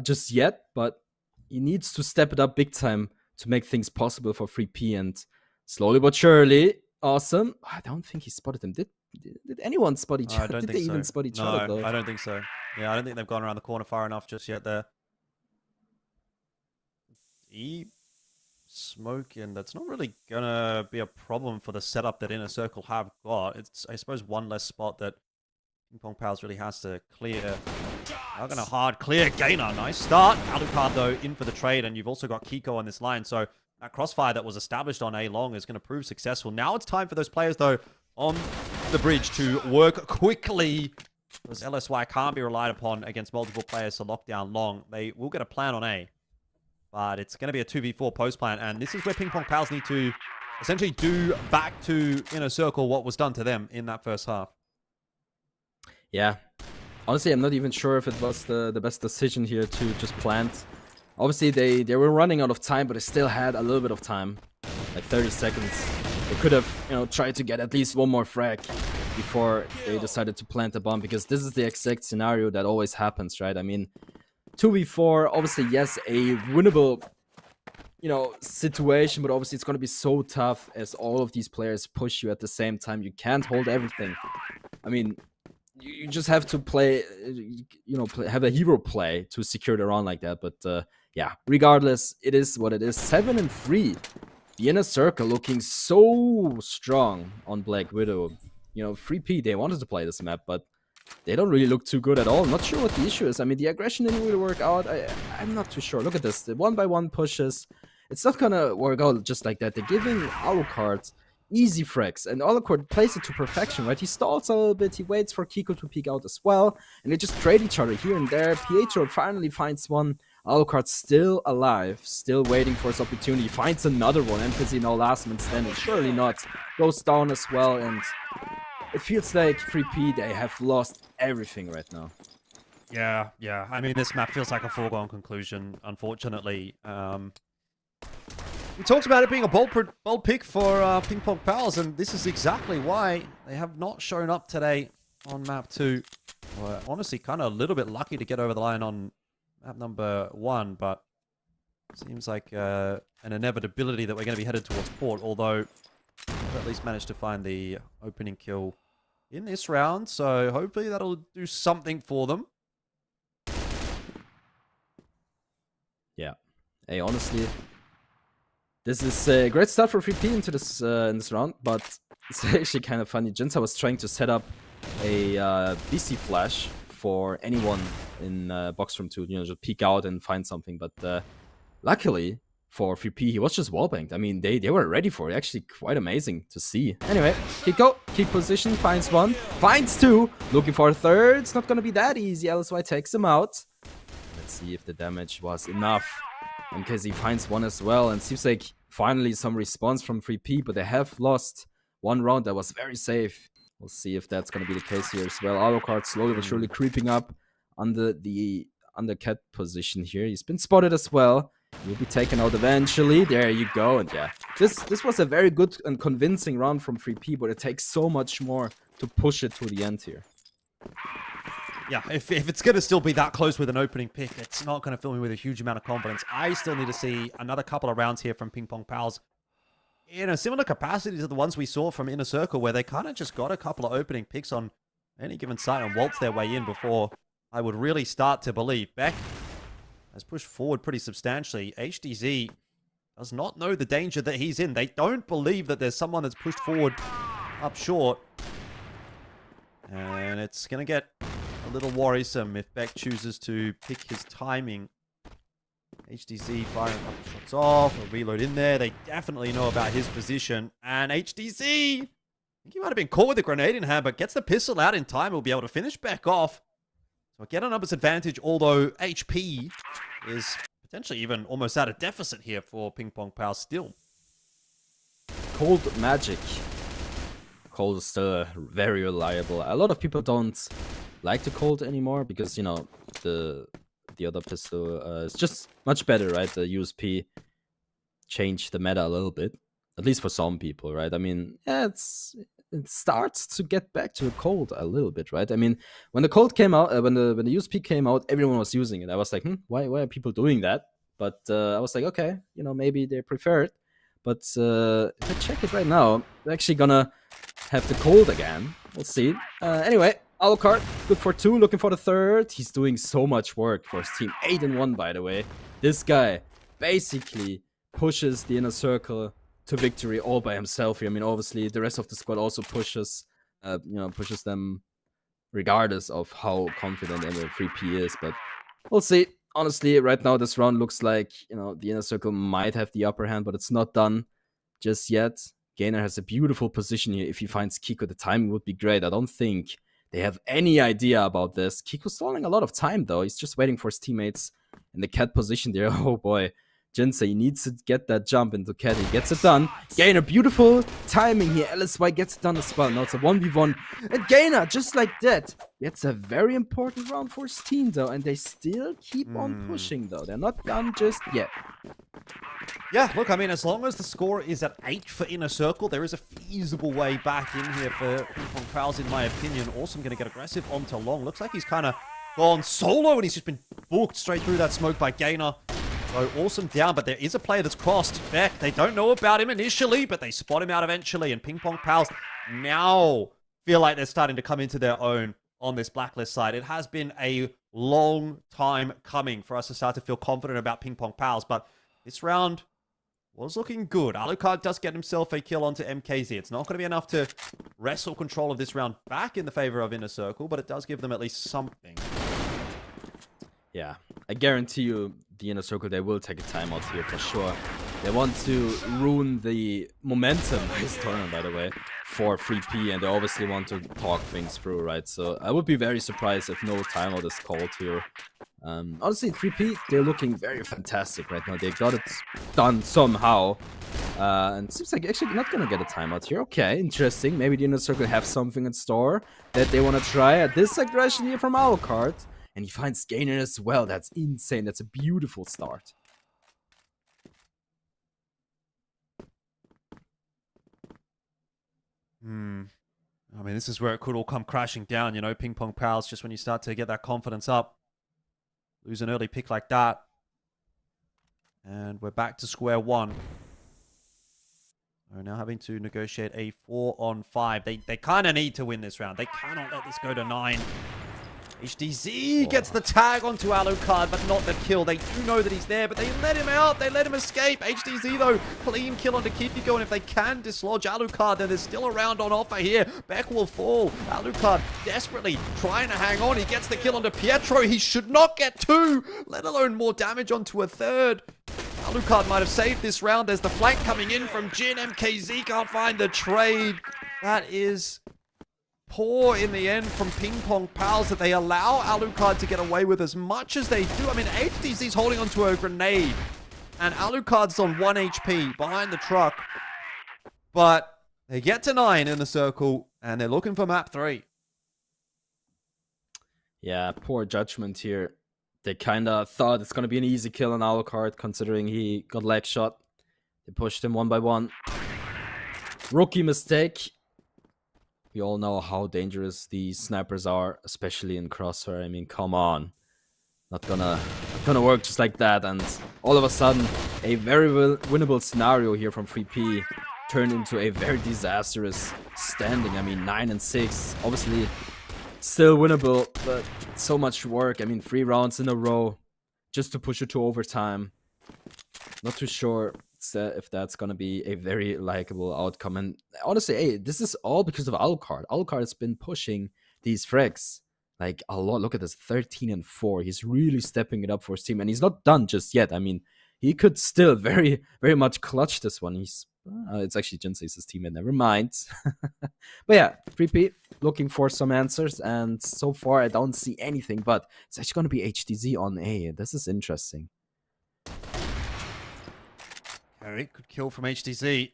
just yet, but he needs to step it up big time to make things possible for 3P, and slowly but surely, awesome. I don't think he spotted him. Did anyone spot each other? Did they even spot each other, though? I don't think so. Yeah, I don't think they've gone around the corner far enough just yet there. Smoking, that's not really gonna be a problem for the setup that InnerCircle have got. It's, I suppose, one less spot that PingPongPals really has to clear. Now gonna hard clear. Gainer, nice start. Alucard, though, in for the trade, and you've also got Kiko on this line, so that crossfire that was established on A long is going to prove successful. Now it's time for those players, though, on the bridge to work quickly, because LSY can't be relied upon against multiple players to lock down long. They will get a plan on A, but it's going to be a 2v4 post plan, and this is where PingPongPals need to essentially do back to InnerCircle what was done to them in that first half. Yeah. Honestly, I'm not even sure if it was the best decision here to just plant. Obviously, they were running out of time, but they still had a little bit of time, like 30 seconds. They could have, tried to get at least one more frag before they decided to plant the bomb, because this is the exact scenario that always happens, right? I mean, 2v4, obviously, yes, a winnable, situation, but obviously it's going to be so tough as all of these players push you at the same time. You can't hold everything. I mean, you just have to play, have a hero play to secure the round like that. But yeah, regardless, it is what it is. 7-3. The InnerCircle looking so strong on Black Widow. 3P, they wanted to play this map, but they don't really look too good at all. I'm not sure what the issue is. I mean, the aggression didn't really work out. I'm not too sure. Look at this. The 1-by-1 pushes. It's not gonna work out just like that. They're giving Alucard easy frags, and Alucard plays it to perfection, right? He stalls a little bit, he waits for Kiko to peek out as well, and they just trade each other here and there. Pietro finally finds one. Alucard still alive, still waiting for his opportunity. Finds another one. Emphasis now last man standing. Surely not. Goes down as well, and it feels like 3P, they have lost everything right now. Yeah. I mean, this map feels like a foregone conclusion, unfortunately. We talked about it being a bold pick for PingPongPals, and this is exactly why they have not shown up today on map 2. We're honestly kind of a little bit lucky to get over the line on map number 1, but seems like an inevitability that we're going to be headed towards port, although we've at least managed to find the opening kill in this round, so hopefully that'll do something for them. Yeah. Hey, honestly, this is a great start for 3P into this in this round, but it's actually kind of funny. Jinza was trying to set up a BC flash for anyone in box room to just peek out and find something, but luckily for 3P, he was just wallbanged. I mean, they were ready for it. Actually, quite amazing to see. Anyway, Kiko, keep position, finds one, finds two, looking for a third. It's not gonna be that easy. LSY takes him out. Let's see if the damage was enough. In case he finds one as well, and seems like finally some response from 3P, but they have lost one round that was very safe. We'll see if that's going to be the case here as well. Alucard slowly but surely creeping up under the cat position here. He's been spotted as well. He'll be taken out eventually. There you go. And yeah, this was a very good and convincing round from 3P, but it takes so much more to push it to the end here. Yeah, if it's going to still be that close with an opening pick, it's not going to fill me with a huge amount of confidence. I still need to see another couple of rounds here from PingPongPals in a similar capacity to the ones we saw from InnerCircle, where they kind of just got a couple of opening picks on any given site and waltz their way in before I would really start to believe. Beck has pushed forward pretty substantially. HDZ does not know the danger that he's in. They don't believe that there's someone that's pushed forward up short. And it's going to get a little worrisome if Beck chooses to pick his timing. HDZ firing a couple shots off, a reload in there. They definitely know about his position. And HDZ, I think he might have been caught with a grenade in hand, but gets the pistol out in time. He'll be able to finish Beck off. So get a numbers advantage, although HP is potentially even almost at a deficit here for PingPongPals still. Cold Magic. Cold is still very reliable. A lot of people don't like the Cold anymore because, you know, the other pistol is just much better, right? The USP changed the meta a little bit, at least for some people, right? I mean, yeah, it starts to get back to the Cold a little bit, right? I mean, when the Cold came out, when the USP came out, everyone was using it. I was like, why are people doing that? But I was like, okay, you know, maybe they prefer it. But if I check it right now, they're actually gonna have the Cold again. We'll see. Anyway, Alucard, good for 2, looking for the 3rd. He's doing so much work for his team. 8-1, by the way. This guy basically pushes the InnerCircle to victory all by himself here. I mean, obviously, the rest of the squad also pushes them regardless of how confident ML3P is. But we'll see. Honestly, right now, this round looks like, you know, the InnerCircle might have the upper hand, but it's not done just yet. Gainer has a beautiful position here. If he finds Kiko, the timing would be great. I don't think they have any idea about this. Kiko's stalling a lot of time, though. He's just waiting for his teammates in the cat position there. Oh, boy. Jinsei needs to get that jump into cat. He gets it done. Gainer, beautiful timing here. LSY gets it done as well. Now it's a 1v1. And Gainer, just like that, gets a very important round for his team, though. And they still keep on pushing, though. They're not done just yet. Yeah, look, I mean, as long as the score is at 8 for InnerCircle, there is a feasible way back in here for PingPongPals, in my opinion. Awesome going to get aggressive onto Long. Looks like he's kind of gone solo, and he's just been booked straight through that smoke by Gainer. So Awesome down, but there is a player that's crossed. Beck, they don't know about him initially, but they spot him out eventually, and PingPongPals now feel like they're starting to come into their own on this blacklist side. It has been a long time coming for us to start to feel confident about PingPongPals, but this round was looking good. Alucard does get himself a kill onto MKZ. It's not going to be enough to wrestle control of this round back in the favor of InnerCircle, but it does give them at least something. Yeah, I guarantee you the InnerCircle, they will take a timeout here for sure. They want to ruin the momentum of this tournament, by the way, for 3P, and they obviously want to talk things through, right? So I would be very surprised if no timeout is called here. Honestly, 3P, they're looking very fantastic right now. They got it done somehow. And it seems like actually not going to get a timeout here. Okay, interesting. Maybe the InnerCircle have something in store that they want to try at this aggression here from Alucard. And he finds Gainer as well. That's insane. That's a beautiful start. I mean, this is where it could all come crashing down, you know, PingPongPals, just when you start to get that confidence up. Lose an early pick like that. And we're back to square one. We're now having to negotiate a 4-on-5. They kind of need to win this round. They cannot let this go to 9. HDZ gets the tag onto Alucard, but not the kill. They do know that he's there, but they let him out. They let him escape. HDZ, though, clean kill onto Kikiko, and if they can dislodge Alucard, then there's still a round on offer here. Beck will fall. Alucard desperately trying to hang on. He gets the kill onto Pietro. He should not get 2, let alone more damage onto a 3rd. Alucard might have saved this round. There's the flank coming in from Jin. MKZ can't find the trade. That is poor in the end from PingPongPals that they allow Alucard to get away with as much as they do. I mean, HDZ's holding onto a grenade, and Alucard's on 1 HP behind the truck. But they get to 9 in the circle, and they're looking for map 3. Yeah, poor judgment here. They kind of thought it's going to be an easy kill on Alucard, considering he got leg shot. They pushed him 1 by 1. Rookie mistake. We all know how dangerous these snipers are, especially in Crossfire. I mean, come on. Not gonna work just like that. And all of a sudden, a very winnable scenario here from 3P turned into a very disastrous standing. I mean, 9 and 6. Obviously, still winnable, but so much work. I mean, 3 rounds in a row just to push it to overtime. Not too sure if that's gonna be a very likable outcome. And honestly, hey, this is all because of Alucard. Alucard has been pushing these frags like a lot. Look at this, 13 and 4. He's really stepping it up for his team, and he's not done just yet. I mean, he could still very, very much clutch this one. He's it's actually Jinsei's his teammate. Never mind. But yeah, 3P looking for some answers, and so far I don't see anything. But it's actually going to be HDZ on A. This is interesting. Very good kill from HDZ.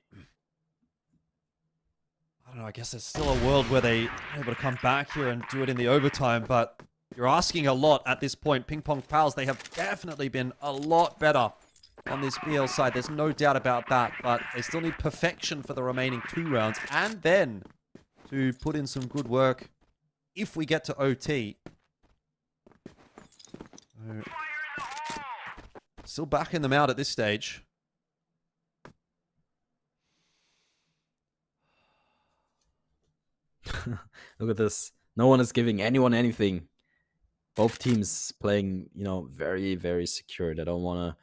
I don't know, I guess there's still a world where they're able to come back here and do it in the overtime, but you're asking a lot at this point. PingPongPals, they have definitely been a lot better on this BL side. There's no doubt about that, but they still need perfection for the remaining 2 rounds, and then to put in some good work if we get to OT. Still backing them out at this stage. Look at this. No one is giving anyone anything. Both teams playing, you know, very, very secure. They don't want to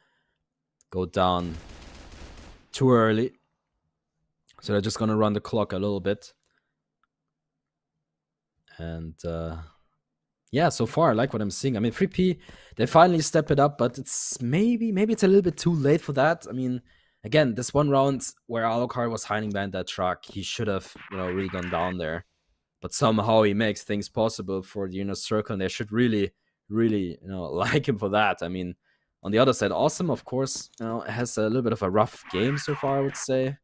go down too early. So they're just going to run the clock a little bit. And yeah, so far I like what I'm seeing. I mean, 3P, they finally step it up, but it's maybe it's a little bit too late for that. I mean, again, this one round where Alucard was hiding behind that truck, he should have, you know, really gone down there. But somehow he makes things possible for the InnerCircle, and they should really, really, you know, like him for that. I mean, on the other side, Awesome, of course, you know, has a little bit of a rough game so far, I would say.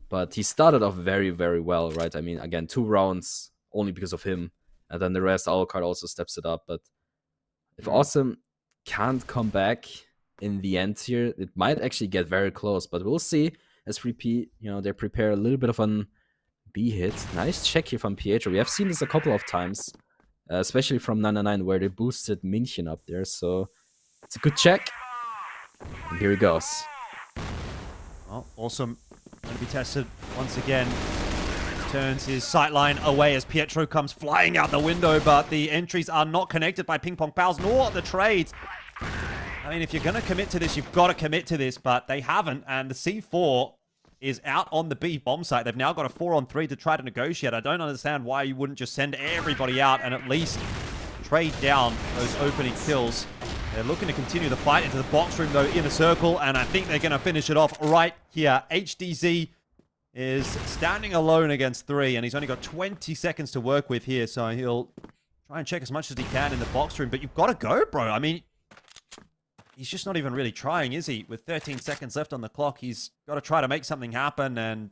But he started off very, very well, right? I mean, again, 2 rounds only because of him. And then the rest, Alucard also steps it up. But if Awesome can't come back in the end here, it might actually get very close. But we'll see as 3P, you know, they prepare a little bit of an B hit. Nice check here from Pietro. We have seen this a couple of times, especially from 999, where they boosted München up there. So it's a good check. And here he goes. Well, Awesome going to be tested once again. Turns his sightline away as Pietro comes flying out the window, but the entries are not connected by PingPongPals, nor the trades. I mean, if you're going to commit to this, you've got to commit to this, but they haven't, and the C4 is out on the B bomb site. They've now got a 4-on-3 to try to negotiate. I don't understand why you wouldn't just send everybody out and at least trade down those opening kills. They're looking to continue the fight into the box room, though, InnerCircle, and I think they're going to finish it off right here. HDZ is standing alone against 3, and he's only got 20 seconds to work with here, so he'll try and check as much as he can in the box room. But you've got to go, bro. I mean, he's just not even really trying, is he? With 13 seconds left on the clock, he's got to try to make something happen, and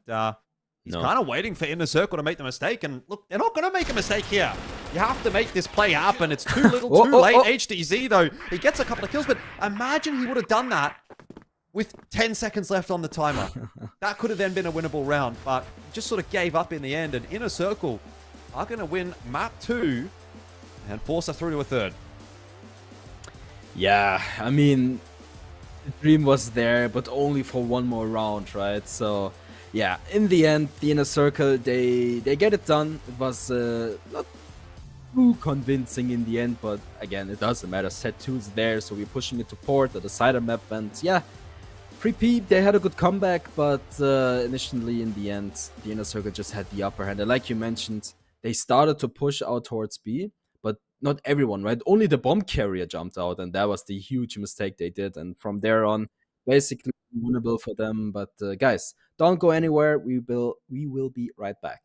he's kind of waiting for InnerCircle to make the mistake. And look, they're not going to make a mistake here. You have to make this play happen. It's too little, too late. HDZ, though, he gets a couple of kills, but imagine he would have done that with 10 seconds left on the timer. That could have then been a winnable round, but just sort of gave up in the end. And InnerCircle are going to win map 2 and force us through to a 3rd. Yeah, I mean, the dream was there, but only for one more round, right? So, yeah, in the end, the InnerCircle, they get it done. It was not too convincing in the end, but again, it doesn't matter. Set 2 is there, so we're pushing it to port at the cider map, and yeah, 3P, they had a good comeback, but initially in the end, the InnerCircle just had the upper hand. And like you mentioned, they started to push out towards B, but not everyone, right? Only the bomb carrier jumped out, and that was the huge mistake they did. And from there on, basically winnable for them. But guys, don't go anywhere. We will be right back.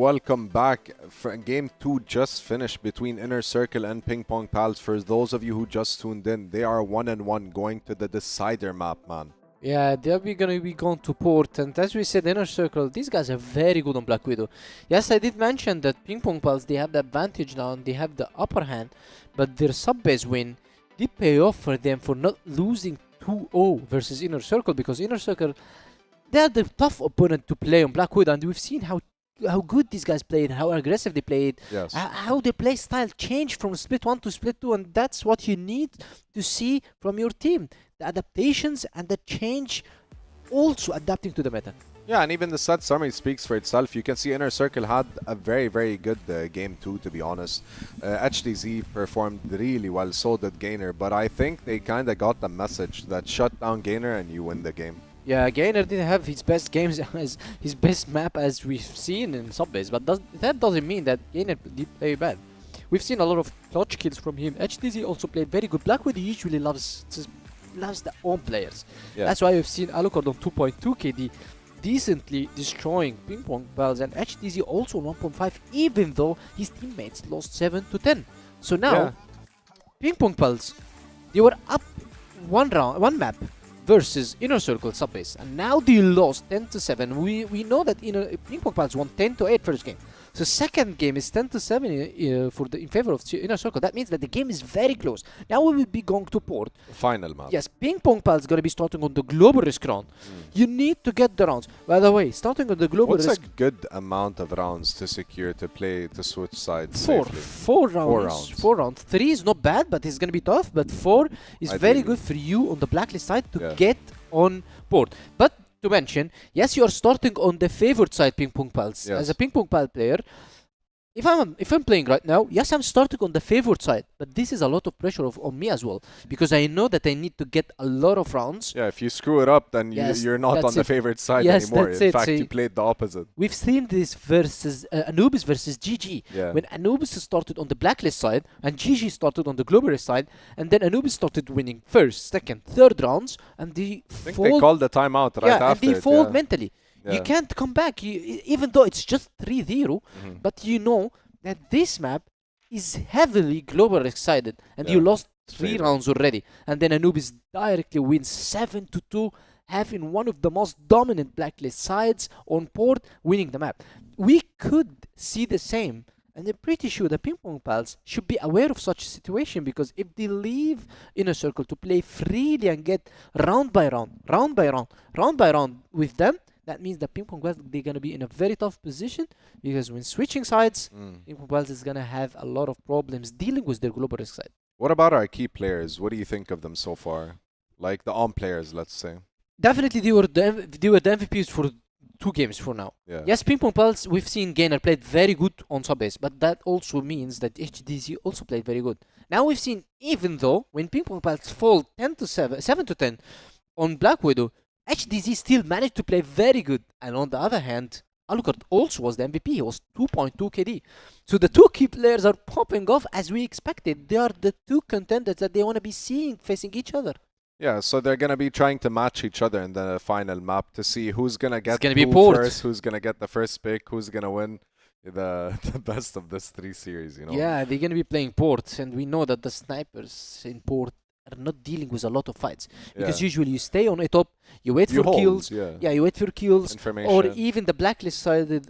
welcome back. Game 2 just finished between InnerCircle and PingPongPals. For those of you who just tuned in, they are 1-1 going to the decider map, man. Yeah, they're gonna be going to port, and as we said, InnerCircle, these guys are very good on Black Widow. Yes, I did mention that PingPongPals, they have the advantage now and they have the upper hand, but their sub-base win did pay off for them for not losing 2-0 versus InnerCircle, because InnerCircle, they're the tough opponent to play on Black Widow, and we've seen how good these guys played, how aggressive they played, yes. How their play style changed from split 1 to split 2, and that's what you need to see from your team. The adaptations and the change, also adapting to the meta. Yeah, and even the set summary speaks for itself. You can see InnerCircle had a very, very good game 2, to be honest. HDZ performed really well, so did Gainer, but I think they kind of got the message that shut down Gainer and you win the game. Yeah, Gainer didn't have his best games as his best map as we've seen in Subbase, but that doesn't mean that Gainer did play bad. We've seen a lot of clutch kills from him. HDZ also played very good. Black Widow usually loves the own players. Yeah. That's why we've seen Alucard on 2.2 KD decently destroying PingPongPals, and HDZ also on 1.5, even though his teammates lost 7-10. So now, PingPongPals, they were up one map versus InnerCircle Subbase, and now they lost 10-7. We know that PingPongPals won 10-8 first game. So second game is 10-7 in favor of InnerCircle. That means that the game is very close. Now we will be going to port. Final map. Yes, PingPongPals is going to be starting on the global risk round. You need to get the rounds. By the way, starting on the global risk. risk. What's a good amount of rounds to secure to switch sides? Four rounds. 4 rounds. 3 is not bad, but it's going to be tough. But 4 is very good for you on the blacklist side to get on board. But to mention, yes, you are starting on the favored side, PingPongPals. As a PingPongPal player, if I'm playing right now, yes, I'm starting on the favored side, but this is a lot of pressure on me as well, because I know that I need to get a lot of rounds. Yeah, if you screw it up, then you're not on the favored side anymore. In fact, you played the opposite. We've seen this versus Anubis versus GG. Yeah. When Anubis started on the blacklist side and GG started on the global risk side, and then Anubis started winning first, second, third rounds, and they called the timeout right after. And they fold mentally. Yeah. You can't come back, even though it's just 3-0, but you know that this map is heavily global excited, and you lost 3 rounds already, and then Anubis directly wins 7-2, having one of the most dominant blacklist sides on port, winning the map. We could see the same, and I'm pretty sure the PingPongPals should be aware of such a situation, because if they leave InnerCircle to play freely and get round by round with them, that means that PingPongPals, they're going to be in a very tough position, because when switching sides, PingPongPals is going to have a lot of problems dealing with their global risk side. What about our key players? What do you think of them so far? Like the on players, let's say. Definitely they were the MVPs for 2 games for now. Yeah. Yes, PingPongPals, we've seen Gainer played very good on Subbase, but that also means that HDZ also played very good. Now we've seen, even though when PingPongPals fall 7-10 on Black Widow, HDZ still managed to play very good. And on the other hand, Alucard also was the MVP. He was 2.2 KD. So the 2 key players are popping off as we expected. They are the 2 contenders that they want to be seeing facing each other. Yeah, so they're going to be trying to match each other in the final map to see who's going to get first, who's going to get the first pick, who's going to win the best of this 3 series, you know. Yeah, they're going to be playing port, and we know that the snipers in port are not dealing with a lot of fights, because usually you stay on a top, you wait for kills, you wait for kills, or even the blacklist sided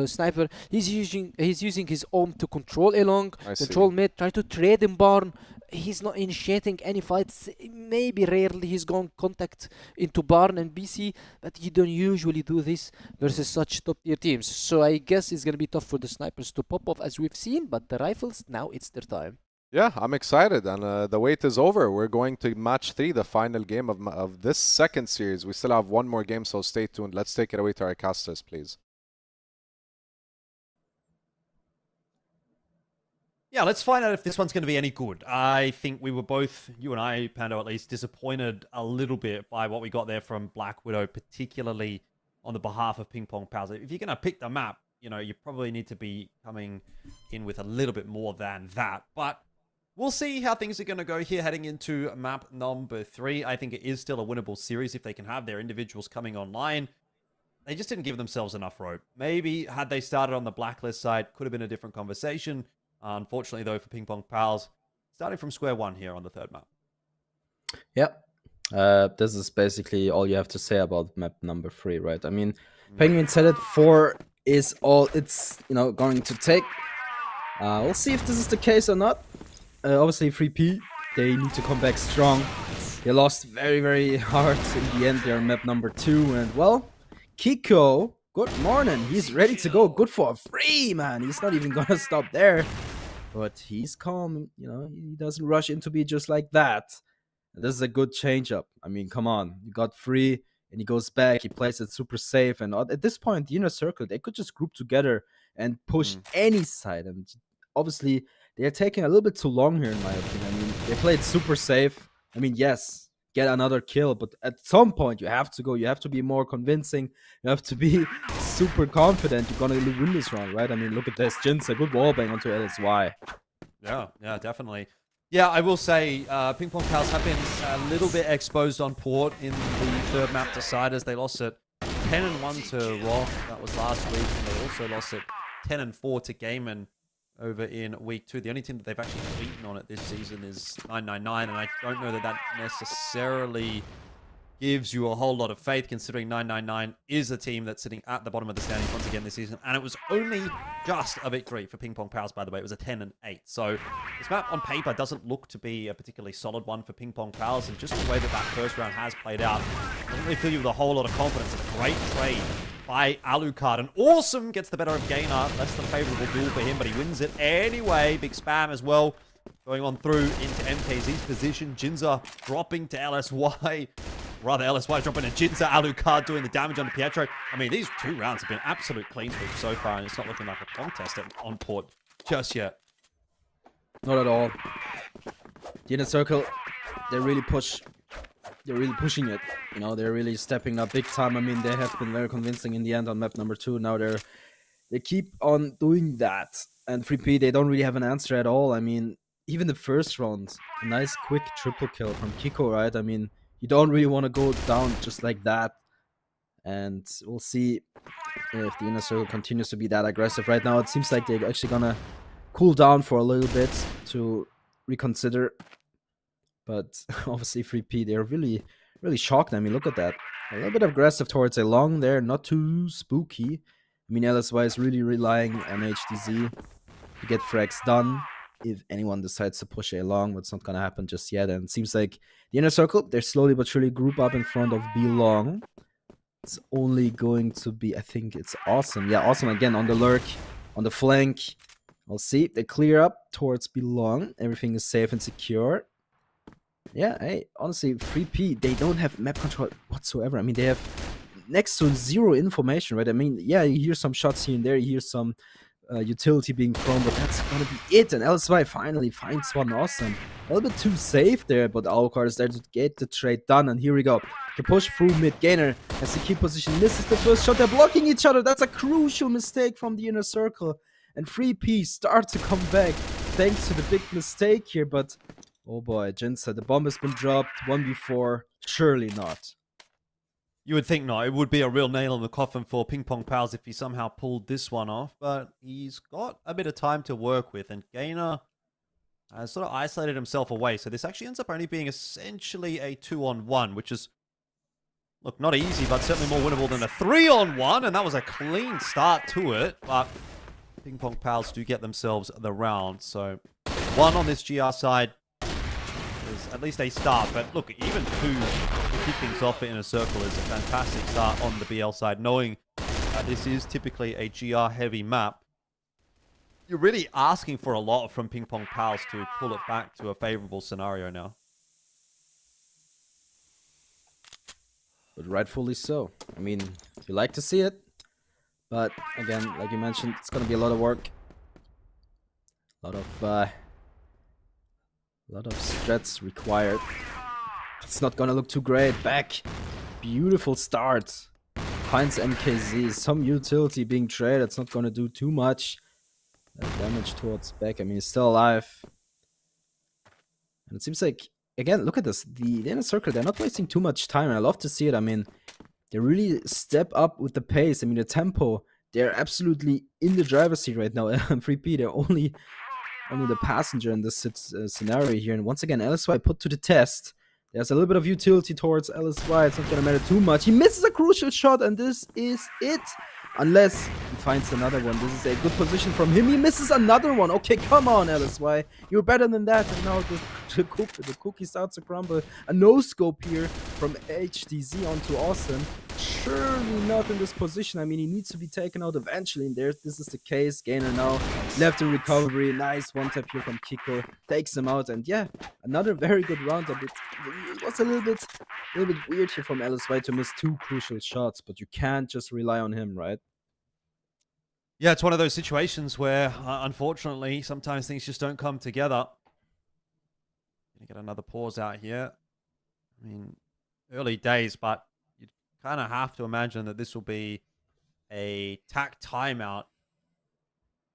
sniper, he's using his ohm to control A long, control mid, try to trade in barn. He's not initiating any fights. Maybe rarely he's going contact into barn and BC, but you don't usually do this versus such top tier teams. So I guess it's gonna be tough for the snipers to pop off as we've seen, but the rifles, now it's their time. Yeah, I'm excited, and the wait is over. We're going to match 3, the final game of this second series. We still have 1 more game, so stay tuned. Let's take it away to our casters, please. Yeah, let's find out if this one's going to be any good. I think we were both, you and I, Pando at least, disappointed a little bit by what we got there from Black Widow, particularly on the behalf of PingPongPals. If you're going to pick the map, you know, you probably need to be coming in with a little bit more than that. But we'll see how things are going to go here heading into map number 3. I think it is still a winnable series if they can have their individuals coming online. they just didn't give themselves enough rope. Maybe had they started on the blacklist side, could have been a different conversation. Unfortunately, though, for PingPongPals, starting from square one here on the third map. Yep. This is basically all you have to say about map number 3, right? I mean, Penguin said it, 4 is all it's, going to take. We'll see if this is the case or not. Obviously, 3P, they need to come back strong. They lost very, very hard in the end. They're on map number 2. And, well, Kiko, good morning. He's ready to go. Good for a free, man. He's not even going to stop there. But he's calm. He doesn't rush into me just like that. This is a good change-up. I mean, come on. You got free, and he goes back. He plays it super safe. And at this point, the InnerCircle, they could just group together and push any side. And obviously, they're taking a little bit too long here, in my opinion. I mean, they played super safe. I mean, yes, get another kill. But at some point, you have to go. You have to be more convincing. You have to be super confident you're going to win this round, right? I mean, look at this. Jinx, a good wallbang onto LSY. Yeah, definitely. Yeah, I will say PingPongPals have been a little bit exposed on port in the third map deciders. They lost it 10-1 to ROC. That was last week. And they also lost it 10-4 to Gaimin over in week 2. The only team that they've actually beaten on it this season is 999, and I don't know that necessarily gives you a whole lot of faith, considering 999 is a team that's sitting at the bottom of the standings once again this season, and it was only just a victory for PingPongPals, by the way. It was a 10-8. So this map on paper doesn't look to be a particularly solid one for PingPongPals, and just the way that first round has played out, doesn't really fill you with a whole lot of confidence. It's a great trade by Alucard, and Awesome gets the better of Gainer. Less than favorable duel for him, but he wins it anyway. Big spam as well, going on through into MKZ's position. Jinza dropping to LSY. Rather, LSY dropping a Jinza, Alucard doing the damage on Pietro. I mean, these 2 rounds have been absolute clean sweeps so far, and it's not looking like a contest on port just yet. Not at all. The InnerCircle, they're really pushing it. They're really stepping up big time. I mean, they have been very convincing in the end on map number 2. Now they keep on doing that. And 3P, they don't really have an answer at all. I mean, even the first round, a nice quick triple kill from Kiko, right? I mean, you don't really want to go down just like that. And we'll see if the InnerCircle continues to be that aggressive. Right now, it seems like they're actually going to cool down for a little bit to reconsider. But obviously, 3P, they're really, really shocked. I mean, look at that. A little bit aggressive towards a long there, not too spooky. I mean, LSY is really relying on HDZ to get frags done. If anyone decides to push A long, but it's not going to happen just yet. And it seems like the InnerCircle, they're slowly but surely group up in front of B long. It's only going to be, I think it's Awesome. Yeah, Awesome again on the lurk, on the flank. We'll see. They clear up towards B long. Everything is safe and secure. Yeah, hey, honestly, 3P, they don't have map control whatsoever. I mean, they have next to 0 information, right? I mean, yeah, you hear some shots here and there. You hear some utility being thrown, but that's gonna be it. And LSY finally finds one. Awesome. A little bit too safe there, but Alucard is there to get the trade done. And here we go. To push through mid. Gainer has the key position. Misses the first shot. They're blocking each other. That's a crucial mistake from the InnerCircle. And 3P start to come back thanks to the big mistake here. But, oh boy, Jinza, the bomb has been dropped. 1v4. Surely not. You would think not. It would be a real nail in the coffin for PingPongPals if he somehow pulled this one off, but he's got a bit of time to work with, and Gainer has sort of isolated himself away, so this actually ends up only being essentially a 2-on-1, which is, look, not easy, but certainly more winnable than a 3-on-1, and that was a clean start to it, but PingPongPals do get themselves the round, so 1 on this GR side is at least a start, but look, even 2 to kick things off for InnerCircle is a fantastic start on the BL side, knowing this is typically a GR heavy map. You're really asking for a lot from PingPongPals to pull it back to a favorable scenario now. But rightfully so. I mean, you like to see it, but again, like you mentioned, it's gonna be a lot of work, a lot of strats required. It's not gonna look too great. Back, beautiful start. Finds MKZ, some utility being traded. It's not gonna do too much damage towards back. I mean, he's still alive. And it seems like, again, look at this. The InnerCircle, they're not wasting too much time. And I love to see it. I mean, they really step up with the pace. I mean, the tempo, they're absolutely in the driver's seat right now. 3P, they're only the passenger in this scenario here. And once again, LSY put to the test. There's a little bit of utility towards LSY. It's not going to matter too much. He misses a crucial shot, and this is it. Unless he finds another one. This is a good position from him. He misses another one. Okay, come on, LSY. You're better than that. And now the cookie starts to crumble. A no-scope here from HTZ onto Awesome. Surely not in this position. I mean, he needs to be taken out eventually. And this is the case. Gainer now left in recovery. Nice one-tap here from Kiko. Takes him out. And yeah, another very good round. It was a little bit weird here from LSY to miss 2 crucial shots. But you can't just rely on him, right? Yeah, it's one of those situations where, unfortunately, sometimes things just don't come together. Gonna get another pause out here. I mean, early days, but you kind of have to imagine that this will be a tack timeout.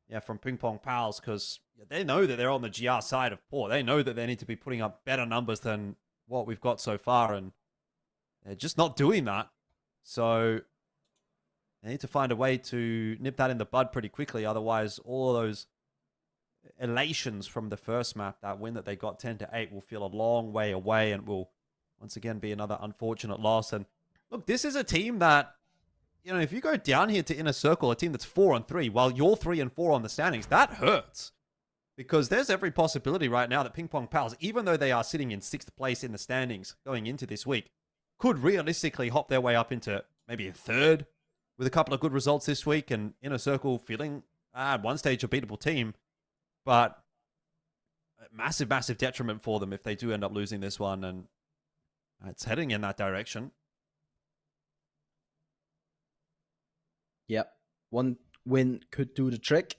Yeah, from PingPongPals, because they know that they're on the GR side of poor. They know that they need to be putting up better numbers than what we've got so far, and they're just not doing that. So they need to find a way to nip that in the bud pretty quickly. Otherwise, all of those elations from the first map, that win that they got 10-8, will feel a long way away and will once again be another unfortunate loss. And look, this is a team that, you know, if you go down here to InnerCircle, a team that's 4-3, while you're 3-4 on the standings, that hurts. Because there's every possibility right now that PingPongPals, even though they are sitting in 6th place in the standings going into this week, could realistically hop their way up into maybe a 3rd, with a couple of good results this week, and InnerCircle feeling at one stage a beatable team, but a massive, massive detriment for them if they do end up losing this one, and it's heading in that direction. Yep, one win could do the trick,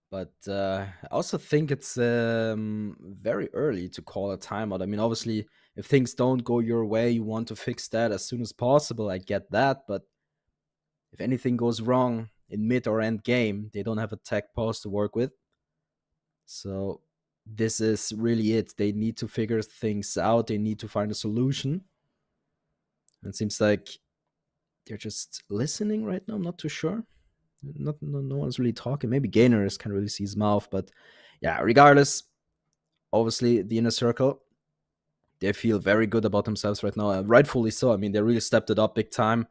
but I also think it's very early to call a timeout. I mean, obviously, if things don't go your way, you want to fix that as soon as possible. I get that, but if anything goes wrong in mid or end game, they don't have a tech pause to work with. So this is really it. They need to figure things out. They need to find a solution. And it seems like they're just listening right now. I'm not too sure. No one's really talking. Maybe Gainers can't really see his mouth. But yeah, regardless, obviously the InnerCircle, they feel very good about themselves right now. Rightfully so. I mean, they really stepped it up big time.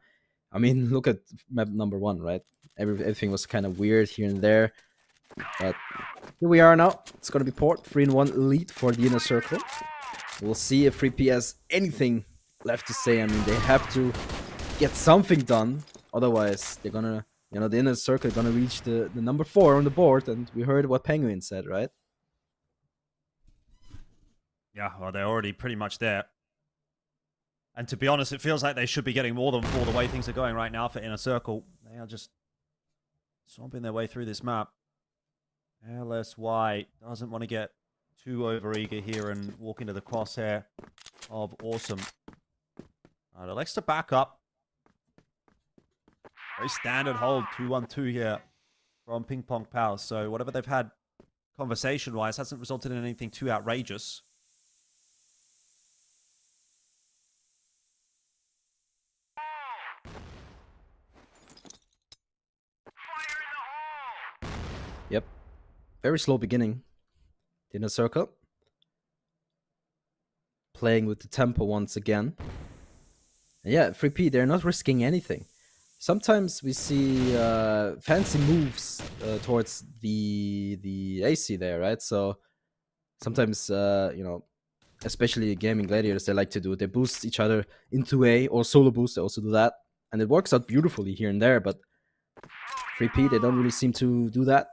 I mean, look at map number 1, right? Everything was kind of weird here and there. But here we are now. It's going to be port. 3-1 lead for the InnerCircle. We'll see if 3P has anything left to say. I mean, they have to get something done. Otherwise, they're going to, you know, the InnerCircle going to reach the number 4 on the board. And we heard what Penguin said, right? Yeah, well, they're already pretty much there. And to be honest, it feels like they should be getting more than 4 the way things are going right now for InnerCircle. They are just swamping their way through this map. LSY doesn't want to get too overeager here and walk into the crosshair of Awesome. Elects to back up. Very standard hold, 2-1-2 here from PingPongPals. So whatever they've had conversation-wise hasn't resulted in anything too outrageous. Yep. Very slow beginning. The InnerCircle. Playing with the tempo once again. And yeah, 3P, they're not risking anything. Sometimes we see fancy moves towards the AC there, right? So sometimes, you know, especially Gaimin Gladiators, they like to do it. They boost each other into A, or solo boost, they also do that. And it works out beautifully here and there, but 3P, they don't really seem to do that.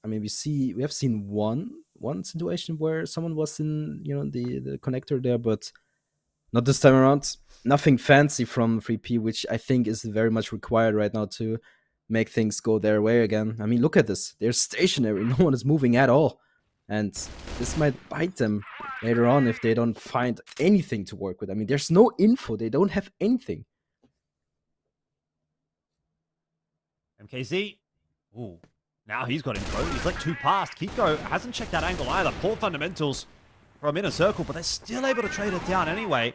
I mean, we have seen one situation where someone was in, you know, the connector there, but not this time around. Nothing fancy from 3P, which I think is very much required right now to make things go their way again. I mean, look at this. They're stationary. No one is moving at all. And this might bite them later on if they don't find anything to work with. I mean, there's no info. They don't have anything. MKZ. Ooh. Now he's got info. He's let 2 past. Kiko hasn't checked that angle either. Poor fundamentals from InnerCircle, but they're still able to trade it down anyway.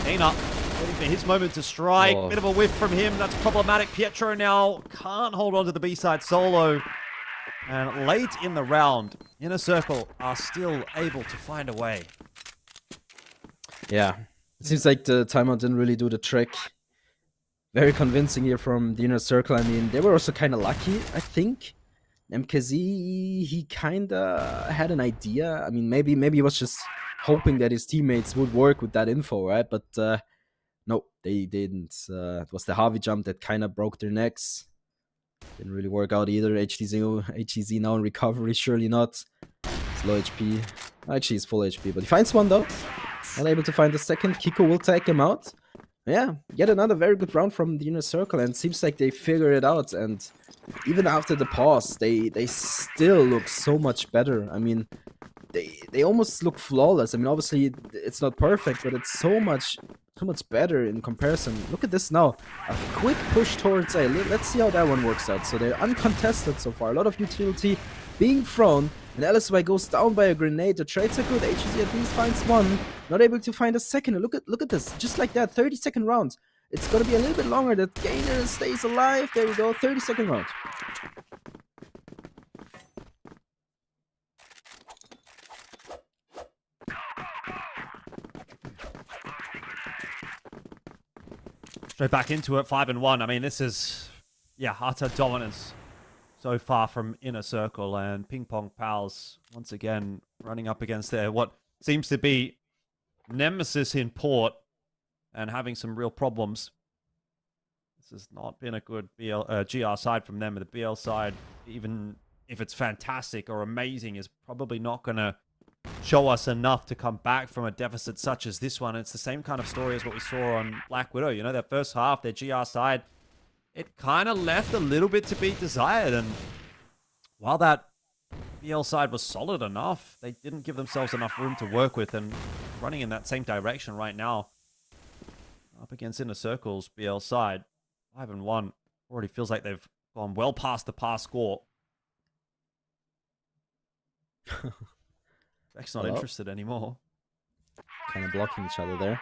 Dana Waiting for his moment to strike. Oh. Bit of a whiff from him. That's problematic. Pietro now can't hold on to the B-side solo. And late in the round, InnerCircle are still able to find a way. Yeah. It seems like the timeout didn't really do the trick. Very convincing here from the InnerCircle. I mean, they were also kind of lucky, I think. MKZ, he kind of had an idea. I mean, maybe he was just hoping that his teammates would work with that info, right? But no, they didn't. It was the Harvey jump that kind of broke their necks. Didn't really work out either. HTZ now in recovery, surely not. It's low HP. Actually, he's full HP, but he finds one though. Not able to find the second. Kiko will take him out. Yeah, yet another very good round from the InnerCircle, and it seems like they figured it out. And even after the pause, they still look so much better. I mean, they almost look flawless. I mean, obviously it's not perfect, but it's so much better in comparison. Look at this now. A quick push towards A. Let's see how that one works out. So they're uncontested so far. A lot of utility being thrown. And LSY goes down by a grenade. The trades are good. HZ at least finds one. Not able to find a second. Look at this. Just like that. 30-second round. It's going to be a little bit longer. That Gainer stays alive. There we go. 30-second round. Straight back into it, 5-1. I mean, this is, yeah, utter dominance so far from InnerCircle, and PingPongPals once again running up against their what seems to be nemesis in port and having some real problems. This has not been a good GR side from them. The BL side, even if it's fantastic or amazing, is probably not going to show us enough to come back from a deficit such as this one. It's the same kind of story as what we saw on Black Widow. You know, their first half, their GR side, it kind of left a little bit to be desired. And while that BL side was solid enough, they didn't give themselves enough room to work with. And running in that same direction right now, up against InnerCircle's BL side, 5-1. Already feels like they've gone well past the past score. Beck's not interested anymore. Kind of blocking each other there.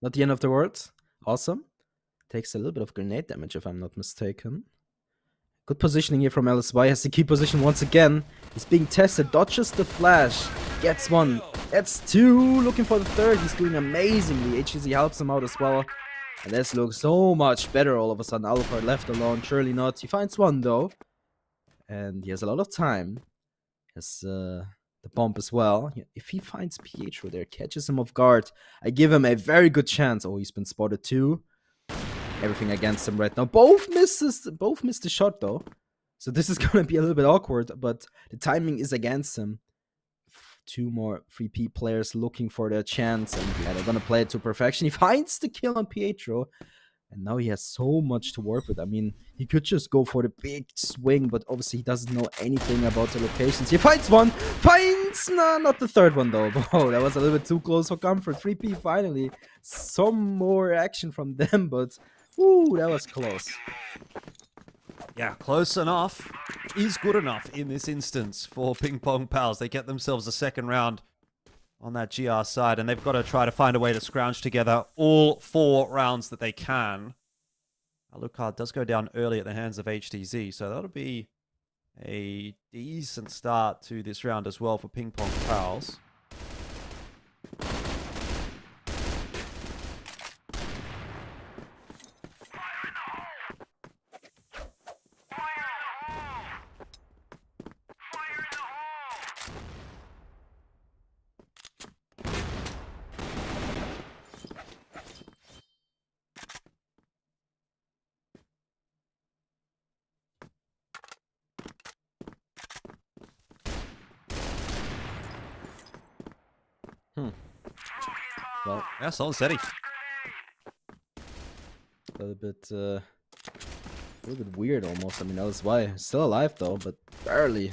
Not the end of the world. Awesome. Takes a little bit of grenade damage, if I'm not mistaken. Good positioning here from LSY. Has the key position once again. He's being tested. Dodges the flash. Gets one. Gets two. Looking for the third. He's doing amazingly. HTZ helps him out as well. And this looks so much better all of a sudden. Alucard left alone. Surely not. He finds one though. And he has a lot of time. Has the bomb as well. If he finds Pietro there, catches him off guard, I give him a very good chance. Oh, he's been spotted too. Everything against him right now. Both missed the shot though. So this is gonna be a little bit awkward, but the timing is against him. Two more 3P players looking for their chance, and yeah, they're gonna play it to perfection. He finds the kill on Pietro, and now he has so much to work with. I mean, he could just go for the big swing, but obviously he doesn't know anything about the locations. He finds one, no, not the third one though. Oh, that was a little bit too close for comfort. 3P finally, some more action from them, but ooh, that was close. Yeah, close enough is good enough in this instance for PingPongPals. They get themselves a second round on that GR side, and they've got to try to find a way to scrounge together all 4 rounds that they can. Alucard does go down early at the hands of HTZ, so that'll be a decent start to this round as well for PingPongPals. Well, Yeah, solid steady. a little bit weird almost. I mean, LSY still alive though, but barely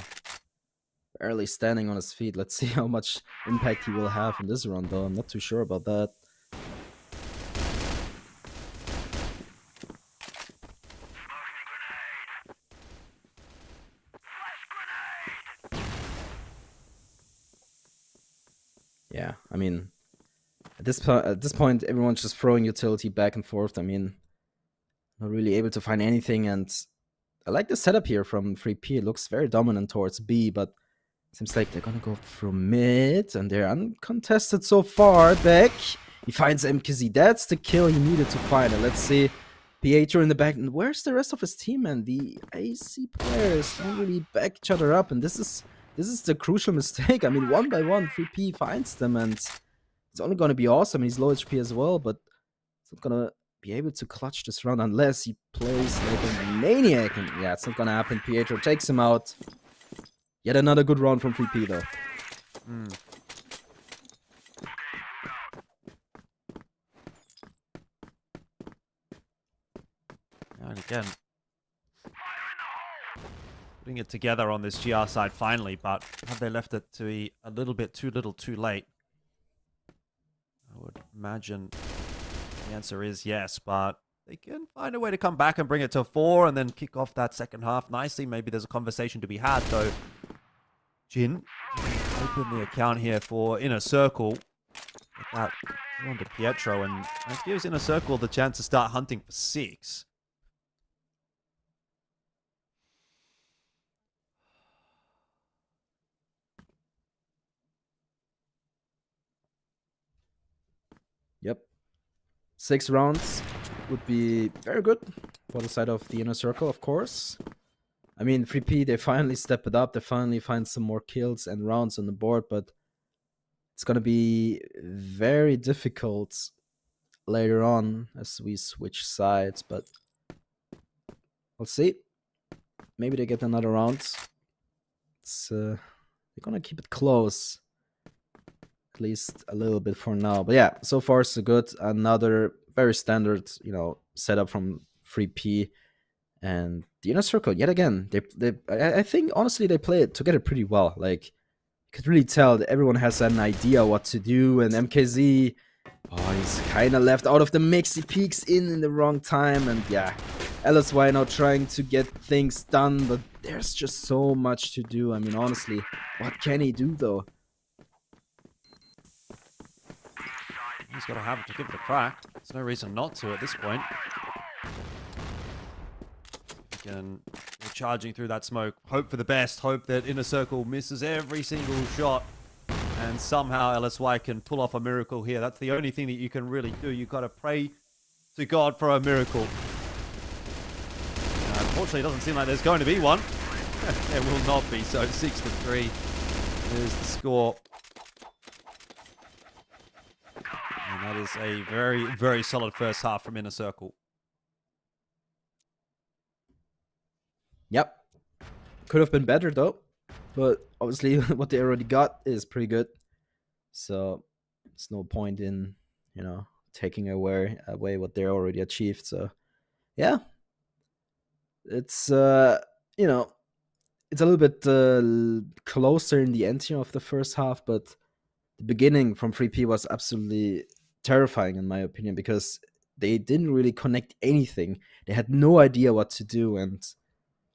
standing on his feet. Let's see how much impact he will have in this round though. I'm not too sure about that. Yeah, I mean, At this point, everyone's just throwing utility back and forth. I mean, not really able to find anything, and I like the setup here from 3P. It looks very dominant towards B, but seems like they're gonna go through mid, and they're uncontested so far. Beck, he finds MKZ. That's the kill he needed to find. And let's see, Pietro in the back. And where's the rest of his team, man? The AC players don't really back each other up, and this is the crucial mistake. I mean, 1 by 1, 3P finds them, and it's only gonna be awesome. He's low HP as well, but it's not gonna be able to clutch this round unless he plays like a maniac. And yeah, it's not gonna happen. Pietro takes him out. Yet another good round from 3P though. And again, putting it together on this GR side finally, but have they left it to be a little bit too little too late? I would imagine the answer is yes, but they can find a way to come back and bring it to 4 and then kick off that second half nicely. Maybe there's a conversation to be had, though. Jin, open the account here for InnerCircle. Get that on to Pietro, and that gives InnerCircle the chance to start hunting for 6. Yep. 6 rounds would be very good for the side of the InnerCircle, of course. I mean, 3P, they finally step it up. They finally find some more kills and rounds on the board, but it's going to be very difficult later on as we switch sides, but we'll see. Maybe they get another round. It's they're going to keep it close. At least a little bit for now. But yeah, so far so good. Another very standard, setup from 3P. And the InnerCircle, yet again, I think, honestly, they play it together pretty well. Like, you could really tell that everyone has an idea what to do. And MKZ, he's kind of left out of the mix. He peeks in the wrong time. And yeah, LSY now trying to get things done. But there's just so much to do. I mean, honestly, what can he do, though? He's got to have it to give it a crack. There's no reason not to at this point. Again, we're charging through that smoke. Hope for the best. Hope that InnerCircle misses every single shot. And somehow LSY can pull off a miracle here. That's the only thing that you can really do. You've got to pray to God for a miracle. Unfortunately, it doesn't seem like there's going to be one. There will not be. So 6-3 is the score. And that is a very, very solid first half from InnerCircle. Yep. Could have been better, though. But obviously, what they already got is pretty good. So, there's no point in, taking away what they already achieved. So, yeah. It's, it's a little bit closer in the end here of the first half. But the beginning from 3P was absolutely terrifying, in my opinion, because they didn't really connect anything. They had no idea what to do, and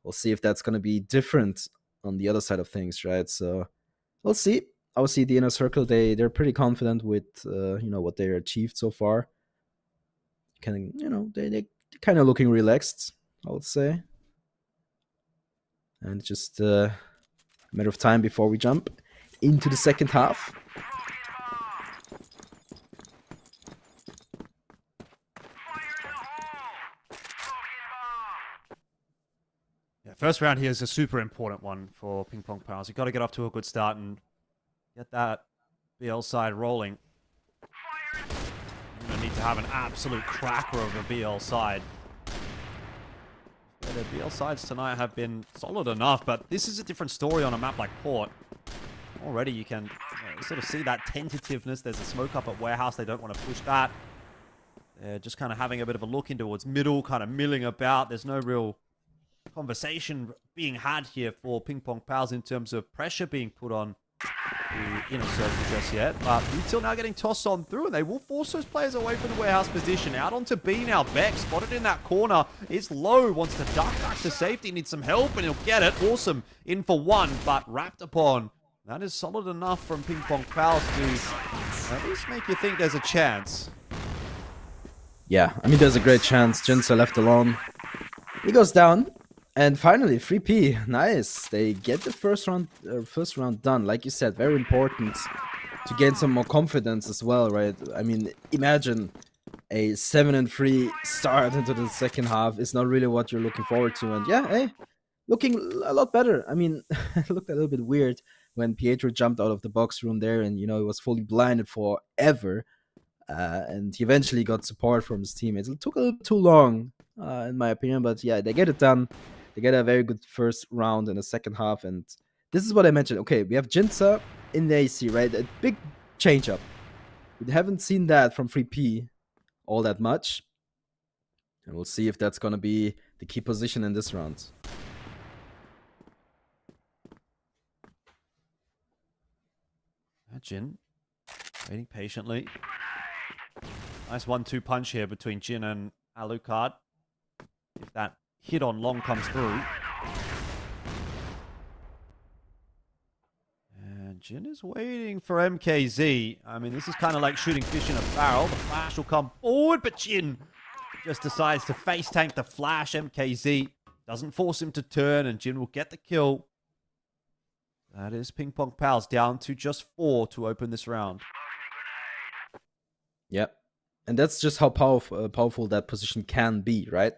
we'll see if that's going to be different on the other side of things, right? So we'll see. Obviously, the InnerCircle, they're pretty confident with what they achieved so far. They kind of looking relaxed, I would say. And just a matter of time before we jump into the second half. First round here is a super important one for PingPongPals. You've got to get off to a good start and get that BL side rolling. You're going to need to have an absolute cracker of a BL side. Yeah, the BL sides tonight have been solid enough, but this is a different story on a map like Port. Already you can sort of see that tentativeness. There's a smoke up at Warehouse. They don't want to push that. They're just kind of having a bit of a look into towards middle, kind of milling about. There's no real conversation being had here for PingPongPals in terms of pressure being put on the InnerCircle just yet. But Util now getting tossed on through, and they will force those players away from the Warehouse position. Out onto B now. Beck spotted in that corner. It's low, wants to duck back to safety, needs some help, and he'll get it. Awesome. In for one, but wrapped upon. That is solid enough from PingPongPals to At least make you think there's a chance. Yeah, I mean, there's a great chance. Jinsa left alone. He goes down. And finally, 3P. Nice. They get the first round done. Like you said, very important to gain some more confidence as well, right? I mean, imagine a 7-3 start into the second half is not really what you're looking forward to. And yeah, hey, looking a lot better. I mean, it looked a little bit weird when Pietro jumped out of the box room there and, you know, he was fully blinded forever. And he eventually got support from his teammates. It took a little too long, in my opinion, but yeah, they get it done. They get a very good first round in the second half, and this is what I mentioned. Okay, we have Jinsa in the AC, right? A big change-up. We haven't seen that from 3P all that much, and we'll see if that's going to be the key position in this round. Jin waiting patiently. Nice 1-2 punch here between Jin and Alucard. If that hit on long comes through. And Jin is waiting for MKZ. I mean, this is kind of like shooting fish in a barrel. The flash will come forward, but Jin just decides to face tank the flash. MKZ doesn't force him to turn, and Jin will get the kill. That is PingPongPals down to just 4 to open this round. Yep. And that's just how powerful that position can be, right?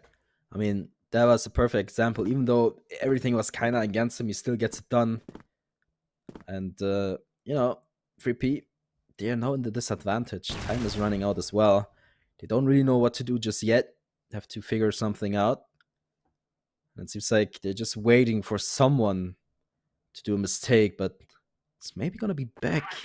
I mean, that was a perfect example. Even though everything was kind of against him, he still gets it done. And, you know, 3P, they are now in the disadvantage. Time is running out as well. They don't really know what to do just yet. They have to figure something out. And it seems like they're just waiting for someone to do a mistake, but it's maybe going to be back.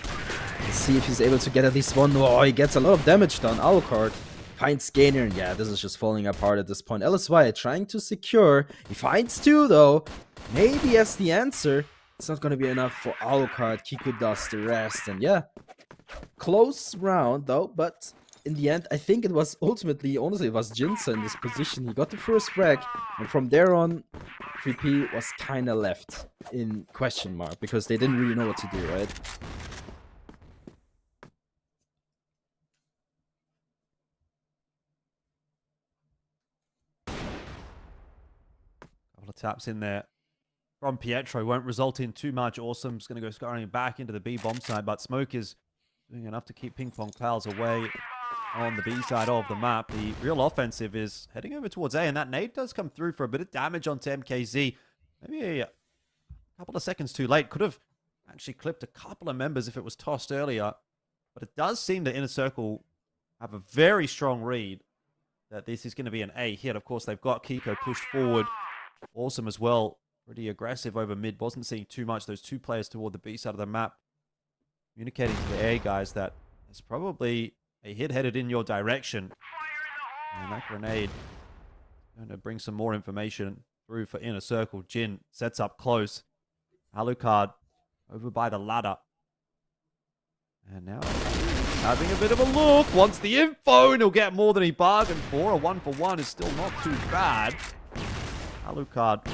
Let's see if he's able to get at least one. Oh, he gets a lot of damage done. Alucard finds Gainer, and yeah, this is just falling apart at this point. LSY trying to secure. He finds 2, though. Maybe that's the answer. It's not going to be enough for Alucard. Kiku does the rest, and yeah. Close round, though, but in the end, I think it was ultimately, honestly, it was Jinsa in this position. He got the first frag, and from there on, 3P was kind of left in question mark, because they didn't really know what to do, right? Couple of taps in there from Pietro won't result in too much. Awesome's going to go scurrying back into the B bomb side, but Smoke is doing enough to keep PingPongPals away on the B side of the map. The real offensive is heading over towards A, and that nade does come through for a bit of damage onto MKZ. Maybe a couple of seconds too late. Could have actually clipped a couple of members if it was tossed earlier, but it does seem that InnerCircle have a very strong read that this is going to be an A hit. Of course, they've got Kiko pushed forward. Awesome as well. Pretty aggressive over mid. Wasn't seeing too much. Those 2 players toward the B side of the map. Communicating to the A guys that there's probably a hit headed in your direction. And that grenade going to bring some more information through for InnerCircle. Jin sets up close. Alucard over by the ladder. And now having a bit of a look. Wants the info, and he'll get more than he bargained for. A 1-for-1 is still not too bad. Alucard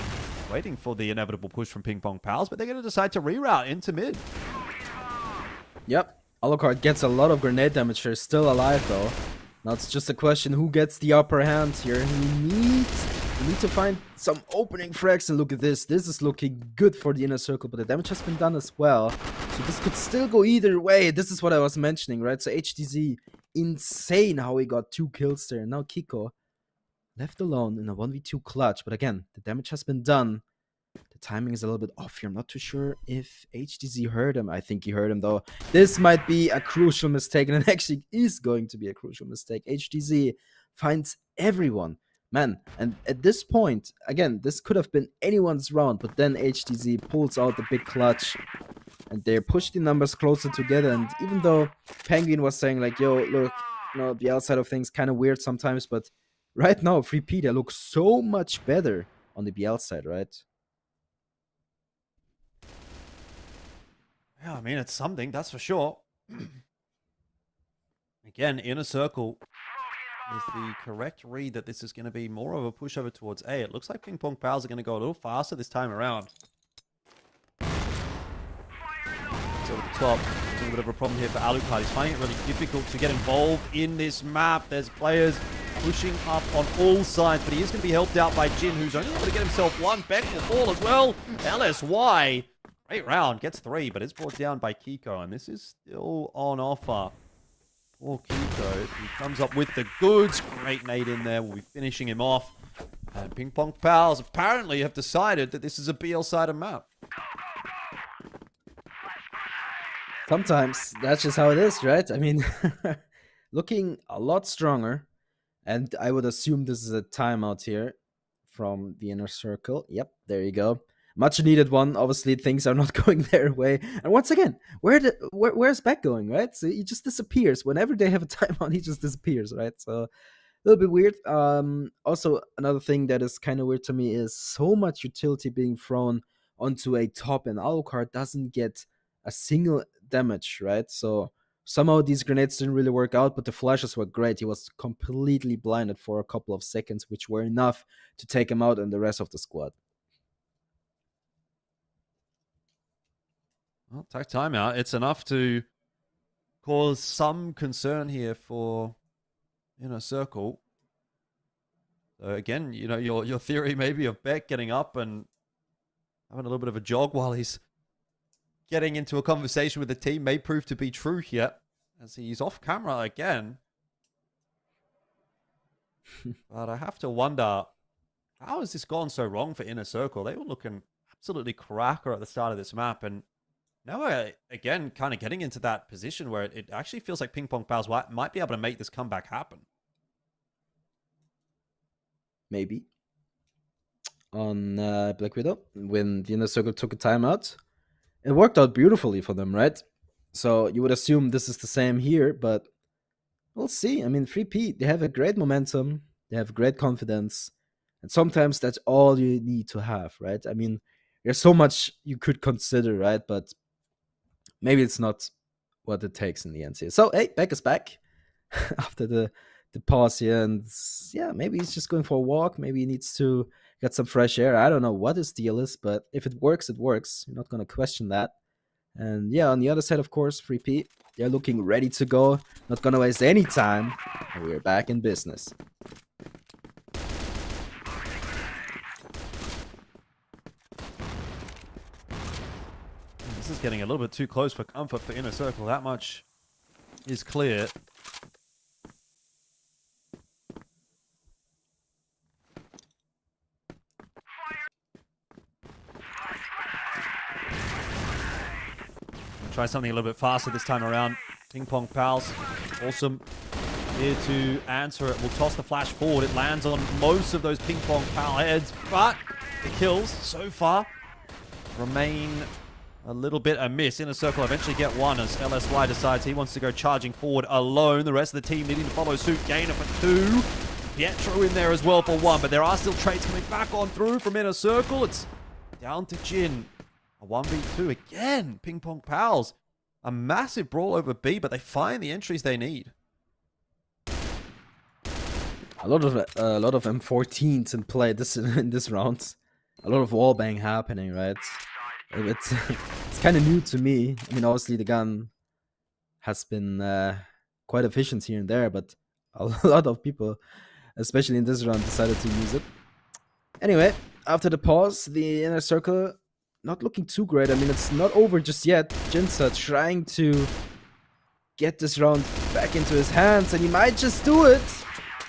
waiting for the inevitable push from PingPongPals, but they're going to decide to reroute into mid. Yep. Alucard gets a lot of grenade damage here, still alive though. Now it's just a question who gets the upper hand here. We need to find some opening frags, and look at this. This is looking good for the InnerCircle, but the damage has been done as well. So this could still go either way. This is what I was mentioning, right? So HTZ, insane how he got 2 kills there. Now Kiko left alone in a 1v2 clutch, but again, the damage has been done. The timing is a little bit off here. I'm not too sure if HTZ heard him. I think he heard him though. This might be a crucial mistake, and it actually is going to be a crucial mistake. HTZ finds everyone. Man, and at this point, again, this could have been anyone's round, but then HTZ pulls out the big clutch, and they push the numbers closer together. And even though Penguin was saying like, yo, look, you know, the outside of things kind of weird sometimes, but right now, 3P, they look so much better on the BL side, right? Yeah, I mean, it's something, that's for sure. Again, InnerCircle is the correct read that this is going to be more of a push over towards A. It looks like PingPongPals are going to go a little faster this time around. So at the top, causing a bit of a problem here for Alucard. He's finding it really difficult to get involved in this map. There's players pushing up on all sides, but he is going to be helped out by Jin, who's only able to get himself one. Beck will fall as well. LSY, great round, gets 3, but it's brought down by Kiko, and this is still on offer for Kiko. He comes up with the goods. Great nade in there. We'll be finishing him off. And PingPongPals apparently have decided that this is a BL-sided map. Sometimes that's just how it is, right? I mean, looking a lot stronger. And I would assume this is a timeout here from the InnerCircle. Yep, there you go. Much needed one. Obviously, things are not going their way. And once again, where's Beck going, right? So he just disappears. Whenever they have a timeout, he just disappears, right? So a little bit weird. Also, another thing that is kind of weird to me is so much utility being thrown onto a top, and Alucard doesn't get a single damage, right? So somehow these grenades didn't really work out, but the flashes were great. He was completely blinded for a couple of seconds, which were enough to take him out and the rest of the squad. Well, take timeout. It's enough to cause some concern here for InnerCircle. So again, you know, your theory maybe of Beck getting up and having a little bit of a jog while he's getting into a conversation with the team may prove to be true here, as he's off camera again. But I have to wonder, how has this gone so wrong for InnerCircle? They were looking absolutely cracker at the start of this map, and now we're again kind of getting into that position where it actually feels like PingPongPals might be able to make this comeback happen. Maybe. On Black Widow, when the InnerCircle took a timeout, it worked out beautifully for them, right? So you would assume this is the same here, but we'll see. I mean, 3P, they have a great momentum, they have great confidence, and sometimes that's all you need to have, right? I mean, there's so much you could consider, right? But maybe it's not what it takes in the end here. So, hey, Beck is back after the pause here, and yeah, maybe he's just going for a walk. Maybe he needs to get some fresh air. I don't know what his deal is, but if it works, it works. You're not going to question that. And yeah, on the other side, of course, 3P, they're looking ready to go. Not going to waste any time. And we're back in business. This is getting a little bit too close for comfort for InnerCircle. That much is clear. Try something a little bit faster this time around. PingPongPals, awesome. Here to answer it. We'll toss the flash forward. It lands on most of those PingPongPal heads, but the kills so far remain a little bit amiss. InnerCircle eventually get one as LSY decides he wants to go charging forward alone. The rest of the team needing to follow suit. Gainer for 2. Pietro in there as well for 1, but there are still trades coming back on through from InnerCircle. It's down to Jin. A 1v2 again. PingPongPals. A massive brawl over B, but they find the entries they need. A lot of M14s in play in this round. A lot of wallbang happening, right? It's kind of new to me. I mean, obviously the gun has been quite efficient here and there, but a lot of people, especially in this round, decided to use it. Anyway, after the pause, the InnerCircle not looking too great. I mean, it's not over just yet. Jinsa trying to get this round back into his hands, and he might just do it.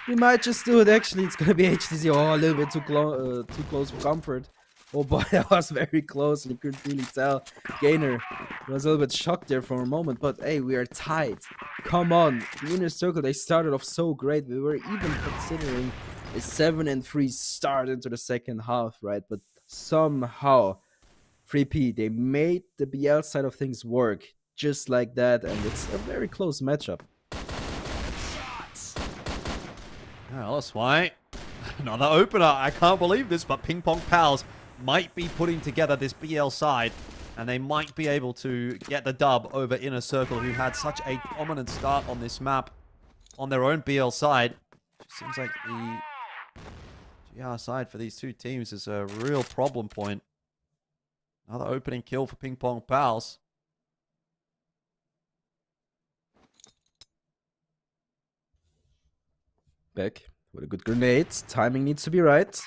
He might just do it. Actually, it's gonna be HTC. Oh, a little bit too close for comfort. Oh boy, that was very close. You couldn't really tell. Gainer was a little bit shocked there for a moment, but hey, we are tied. Come on, the InnerCircle, they started off so great. We were even considering a 7-3 start into the second half, right? But somehow 3P, they made the BL side of things work just like that, and it's a very close matchup. LSY, another opener. I can't believe this, but PingPongPals might be putting together this BL side, and they might be able to get the dub over InnerCircle, who had such a dominant start on this map on their own BL side. Seems like the GR side for these two teams is a real problem point. Another opening kill for PingPongPals. Back with a good grenade. Timing needs to be right.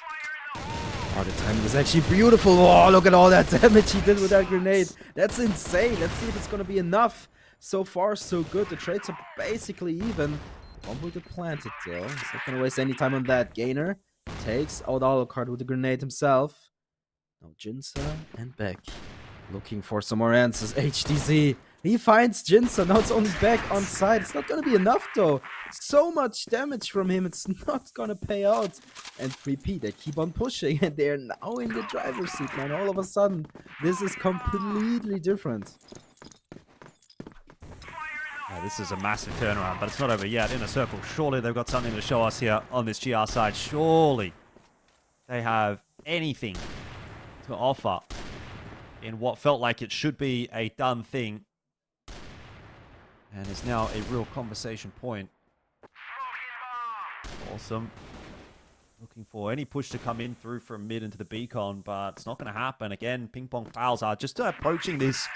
Oh, the timing is actually beautiful. Oh, look at all that damage he did with that grenade. That's insane. Let's see if it's going to be enough. So far, so good. The trades are basically even. One bullet planted, though. He's not going to waste any time on that. Gainer takes out Alucard with the grenade himself. Now Jinsa and Beck looking for some more answers. HTZ. He finds Jinsa. Now it's only Beck on side. It's not going to be enough, though. So much damage from him. It's not going to pay out. And 3P, they keep on pushing. And they're now in the driver's seat, man. All of a sudden, this is completely different. This is a massive turnaround, but it's not over yet. InnerCircle, surely they've got something to show us here on this GR side. Surely they have anything to offer in what felt like it should be a done thing. And is now a real conversation point. Awesome. Looking for any push to come in through from mid into the beacon, but it's not going to happen. Again, PingPongPals are just approaching this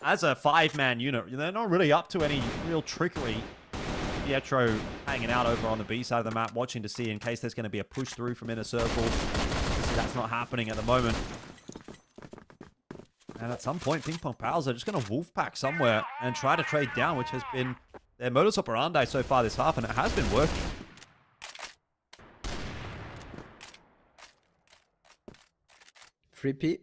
as a 5-man unit. They're not really up to any real trickery. Pietro hanging out over on the B side of the map, watching to see in case there's going to be a push through from InnerCircle. That's not happening at the moment. And at some point, PingPongPals are just going to wolfpack somewhere and try to trade down, which has been their modus operandi so far this half, and it has been working. Free P.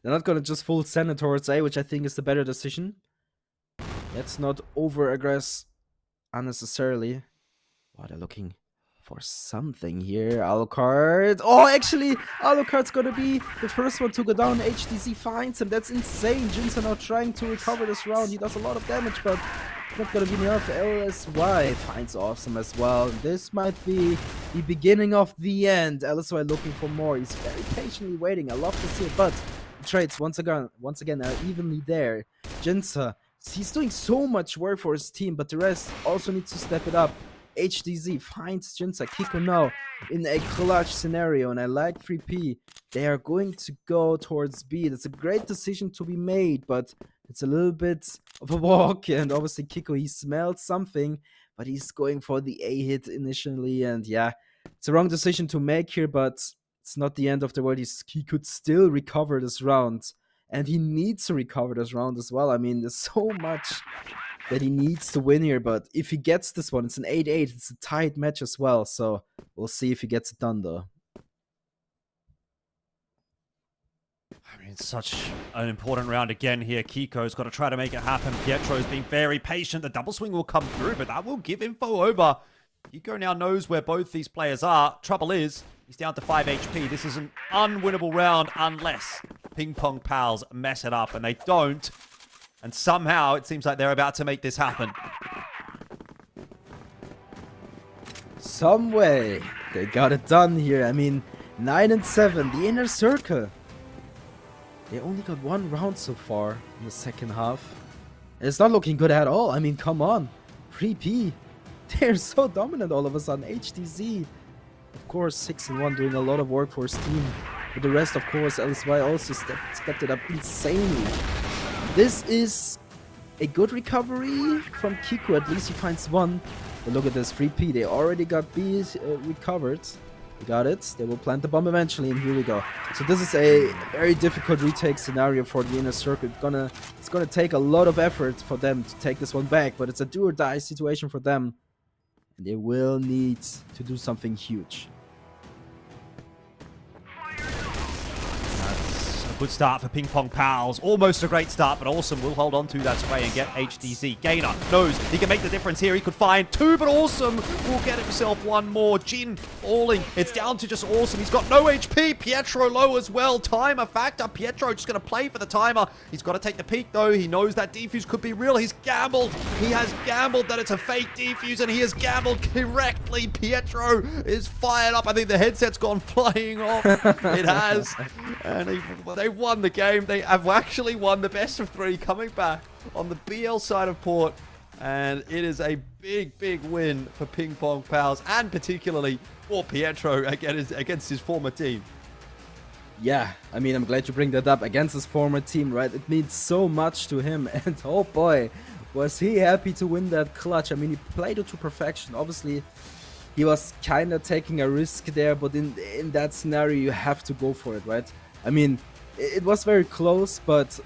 They're not going to just full send it towards A, which I think is the better decision. Let's not over-aggress unnecessarily. Oh, they're looking for something here. Alucard. Oh, actually, Alucard's going to be the first one to go down. HTZ finds him. That's insane. Jinsa now trying to recover this round. He does a lot of damage, but not going to be enough. LSY finds Awesome as well. This might be the beginning of the end. LSY looking for more. He's very patiently waiting. I love to see it, but trades once again are evenly there. Jinsa, he's doing so much work for his team, but the rest also needs to step it up. HDZ finds Jinsa. Kiko now in a clutch scenario, and I like 3P. They are going to go towards B. That's a great decision to be made, but it's a little bit of a walk, and obviously Kiko, he smelled something, but he's going for the A hit initially, and yeah, it's a wrong decision to make here, but it's not the end of the world. He could still recover this round, and he needs to recover this round as well. I mean, there's so much that he needs to win here, but if he gets this one, it's an 8-8. It's a tight match as well, so we'll see if he gets it done, though. I mean, such an important round again here. Kiko's got to try to make it happen. Pietro's being very patient. The double swing will come through, but that will give info over. Kiko now knows where both these players are. Trouble is, he's down to 5 HP. This is an unwinnable round unless PingPongPals mess it up, and they don't. And somehow it seems like they're about to make this happen. Some way they got it done here. I mean, 9-7, the InnerCircle. They only got one round so far in the second half. And it's not looking good at all. I mean, come on. 3P. They're so dominant all of a sudden. HTZ, of course, 6-1, doing a lot of work for his team. But the rest, of course, LSY also stepped it up insanely. This is a good recovery from Kiko. At least he finds one. But look at this, 3P. They already got B recovered. They got it. They will plant the bomb eventually, and here we go. So this is a very difficult retake scenario for the InnerCircle. It's gonna take a lot of effort for them to take this one back, but it's a do or die situation for them. And they will need to do something huge. Good start for PingPongPals. Almost a great start, but Awesome will hold on to that spray and get HDZ. Gainer knows he can make the difference here. He could find two, but Awesome will get himself one more. Jin falling. It's down to just Awesome. He's got no HP. Pietro low as well. Timer factor. Pietro just going to play for the timer. He's got to take the peek, though. He knows that defuse could be real. He's gambled. He has gambled that it's a fake defuse, and he has gambled correctly. Pietro is fired up. I think the headset's gone flying off. It has. And they've won the game. They have actually won the best of three, coming back on the BL side of Port. And it is a big, big win for PingPongPals, and particularly for Pietro against his former team. Yeah, I mean, I'm glad you bring that up. Against his former team, right? It means so much to him. And oh boy, was he happy to win that clutch. I mean, he played it to perfection. Obviously, he was kind of taking a risk there, but in that scenario, you have to go for it, right? I mean, it was very close, but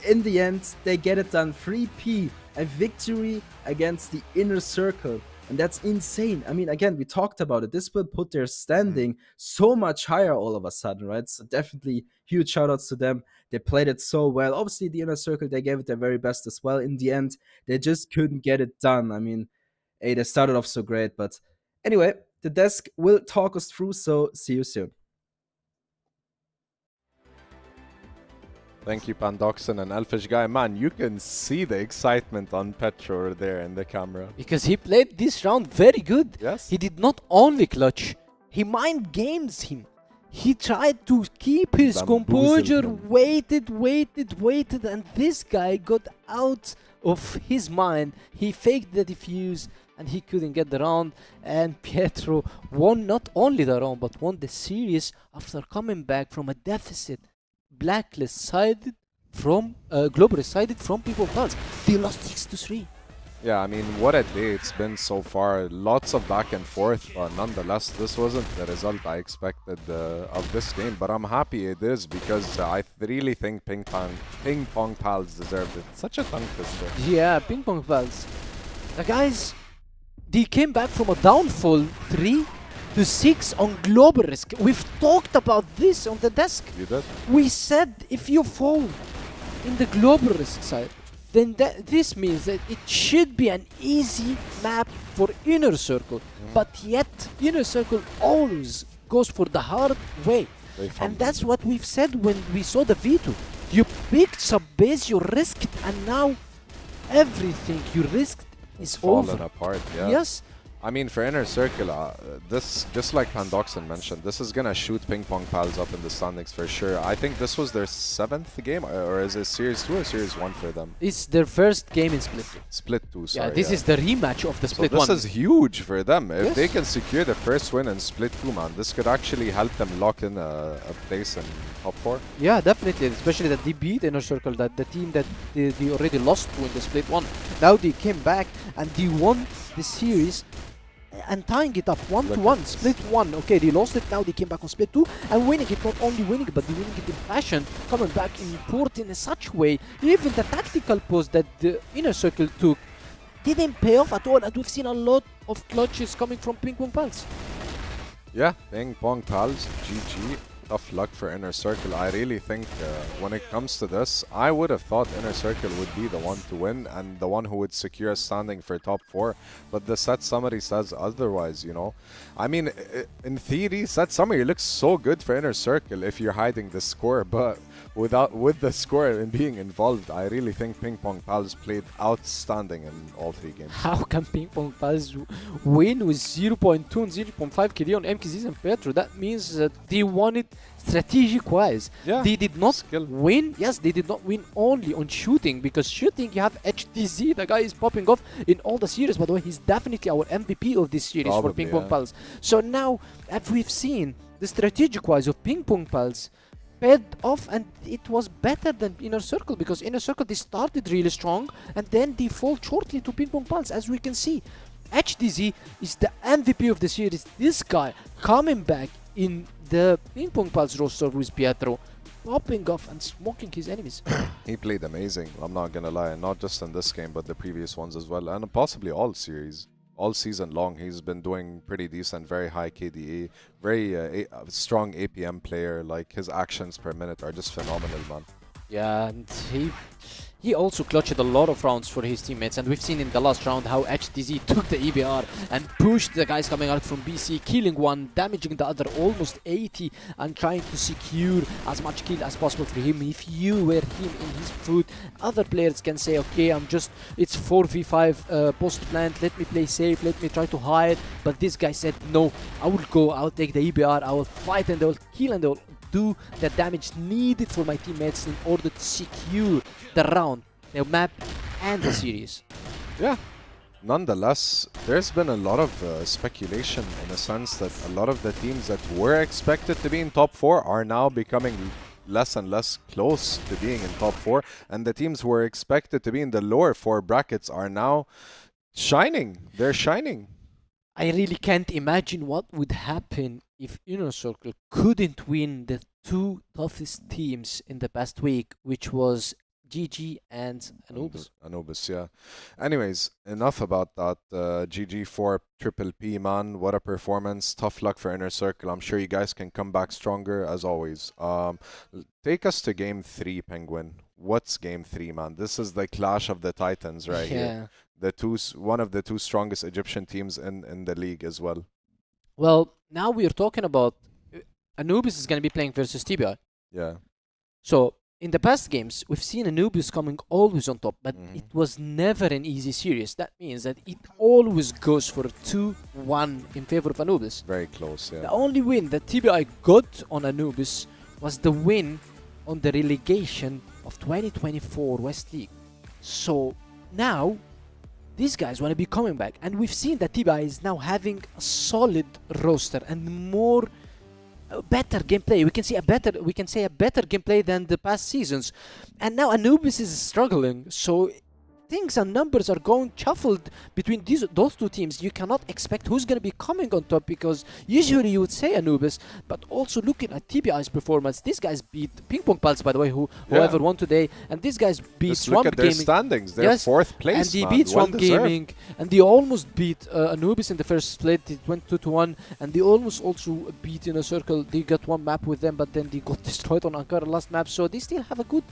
in the end, they get it done. 3P, a victory against the InnerCircle. And that's insane. I mean, again, we talked about it. This will put their standing so much higher all of a sudden, right? So definitely huge shout outs to them. They played it so well. Obviously, the InnerCircle, they gave it their very best as well. In the end, they just couldn't get it done. I mean, hey, they started off so great. But anyway, the desk will talk us through. So see you soon. Thank you, Pandoxin and Elfish Guy. Man, you can see the excitement on Petro there in the camera. Because he played this round very good. Yes. He did not only clutch, he mind games him. He tried to keep his composure, waited, and this guy got out of his mind. He faked the defuse and he couldn't get the round. And Pietro won not only the round, but won the series after coming back from a deficit. Blacklist sided from Globalist sided from PingPongPals. They lost 6-3. Yeah, I mean, what a day it's been so far. Lots of back and forth, but nonetheless, this wasn't the result I expected of this game. But I'm happy it is because I really think PingPongPals deserved it. Such a tongue twister. Yeah, PingPongPals. The guys, they came back from a downfall 3-6 on Global Risk. We've talked about this on the desk. You did? We said if you fall in the Global Risk side, then this means that it should be an easy map for InnerCircle. But yet, InnerCircle always goes for the hard way. And that's what we've said when we saw the V2. You picked sub-base, you risked, and now everything you risked is fallen over. apart, yeah. Yes. I mean, for InnerCircle, this, just like Pandoxin mentioned, this is going to shoot PingPongPals up in the standings for sure. I think this was their 7th game, or is it Series 2 or Series 1 for them? It's their first game in Split 2. Split 2, sorry. Yeah, this is the rematch of the Split so 1. this is huge for them. If Yes. they can secure the first win in Split 2, man, this could actually help them lock in a place in top 4. Yeah, definitely, especially that they beat InnerCircle, that the team that they already lost to in the Split 1. Now they came back and they won the series and tying it up 1-1, Split 1. Okay, they lost it, now they came back on Split 2 and winning it, not only winning it, but they winning it in fashion, coming back in port in such way. Even the tactical pose that the InnerCircle took didn't pay off at all, and we've seen a lot of clutches coming from PingPongPals. Yeah, PingPongPals, GG. Tough luck for InnerCircle. I really think when it comes to this, I would have thought InnerCircle would be the one to win and the one who would secure a standing for top 4. But the set summary says otherwise, you know. I mean, in theory, set summary looks so good for InnerCircle if you're hiding the score, but with the score and being involved, I really think PingPongPals played outstanding in all 3 games. How can PingPongPals win with 0.2 and 0.5 KD on MKZs and Petro? That means that they won it strategic-wise. Yeah, they did not skill. win. Yes, they did not win only on shooting, because shooting you have HTZ. The guy is popping off in all the series. By the way, he's definitely our MVP of this series for PingPongPals. So now, as we've seen, the strategic-wise of PingPongPals paid off, and it was better than InnerCircle, because InnerCircle they started really strong and then they fall shortly to PingPongPals, as we can see. HDZ is the MVP of the series. This guy coming back in the PingPongPals roster with Pietro, popping off and smoking his enemies. He played amazing, I'm not gonna lie, not just in this game but the previous ones as well, and possibly all series. All season long, he's been doing pretty decent, very high KDA, very strong APM player. Like, his actions per minute are just phenomenal, man. Yeah, and he also clutched a lot of rounds for his teammates, and we've seen in the last round how HTZ took the EBR and pushed the guys coming out from BC, killing one, damaging the other almost 80, and trying to secure as much kill as possible for him. If you were him in his foot, other players can say, okay, it's 4v5 post plant, let me play safe, let me try to hide, but this guy said, no, I will go, I'll take the EBR, I will fight, and they will kill, and they will do the damage needed for my teammates in order to secure the round, the map, and the series. Yeah. Nonetheless, there's been a lot of speculation in the sense that a lot of the teams that were expected to be in top 4 are now becoming less and less close to being in top 4, and the teams who were expected to be in the lower 4 brackets are now shining. They're shining. I really can't imagine what would happen if InnerCircle couldn't win the two toughest teams in the past week, which was GG and Anubis. Anubis, yeah. Anyways, enough about that. GG4 Triple P, man. What a performance. Tough luck for InnerCircle. I'm sure you guys can come back stronger as always. Take us to game 3, Penguin. What's game 3, man? This is the clash of the titans right here. One of the two strongest Egyptian teams in the league as well. Well, now we are talking about Anubis is going to be playing versus TBI. Yeah. So in the past games, we've seen Anubis coming always on top, but it was never an easy series. That means that it always goes for a 2-1 in favor of Anubis. Very close, yeah. The only win that TBI got on Anubis was the win on the relegation of 2024 West League. So now these guys want to be coming back, and we've seen that TBI is now having a solid roster and more better gameplay. We can say a better gameplay than the past seasons. And now Anubis is struggling, so things and numbers are going shuffled between those two teams. You cannot expect who's going to be coming on top, because usually you would say Anubis, but also looking at TBI's performance, these guys beat PingPongPals, by the way, whoever won today, and these guys beat Just Swamp look at their Gaming. standings. They're Yes, 4th place, and they man. beat Swamp Well-deserved. Gaming, and they almost beat Anubis in the first split. It went 2-1, and they almost also beat InnerCircle. They got one map with them, but then they got destroyed on Ankara last map. So they still have a good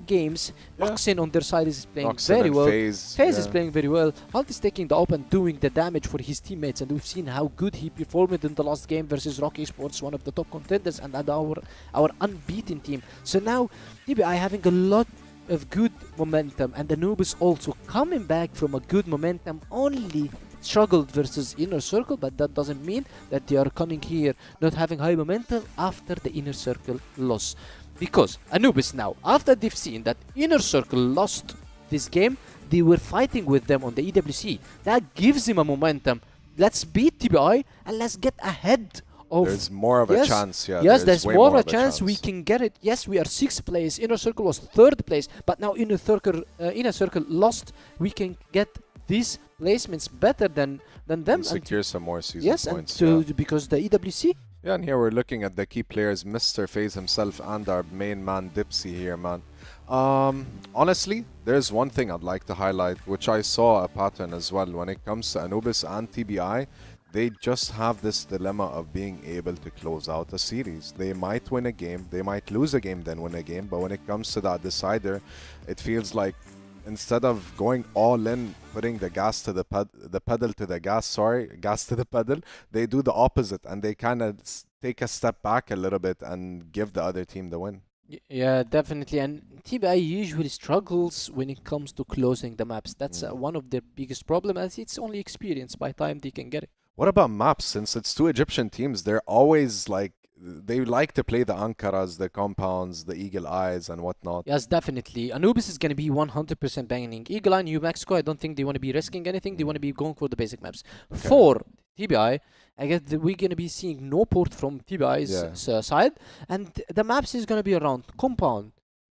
games. Yeah. Roxin on their side is playing Roxin very and well. FaZe, FaZe is yeah. playing very well. Halt is taking the up and doing the damage for his teammates, and we've seen how good he performed in the last game versus ROC Esports, one of the top contenders, and our unbeaten team. So now TBI having a lot of good momentum, and Anubis also coming back from a good momentum. Only struggled versus InnerCircle, but that doesn't mean that they are coming here not having high momentum after the InnerCircle loss. Because Anubis now, after they've seen that InnerCircle lost this game, they were fighting with them on the EWC. That gives him a momentum. Let's beat TBI and let's get ahead of... There's more of a chance, yeah. Yes, there's way more of a chance we can get it. Yes, we are 6th place. InnerCircle was 3rd place, but now InnerCircle lost. We can get these placements better than them. And secure some more season points. Because the EWC. Yeah, and here we're looking at the key players, Mr. FaZe himself and our main man, Dipsy here, man. Honestly, there's one thing I'd like to highlight, which I saw a pattern as well. When it comes to Anubis and TBI, they just have this dilemma of being able to close out a series. They might win a game, they might lose a game, then win a game, but when it comes to that decider, it feels like instead of going all in, putting the gas to the pedal to the gas, gas to the pedal, they do the opposite, and they kind of take a step back a little bit and give the other team the win. Yeah, definitely. And TBI usually struggles when it comes to closing the maps. That's one of their biggest problems, as it's only experience by time they can get it. What about maps? Since it's two Egyptian teams, they're always like, they like to play the Ankaras, the compounds, the Eagle Eyes, and whatnot. Yes, definitely. Anubis is going to be 100% banging. Eagle Eye, New Mexico, I don't think they want to be risking anything. They want to be going for the basic maps. Okay. For TBI, I guess we're going to be seeing no port from TBI's side. And the maps is going to be around Compound,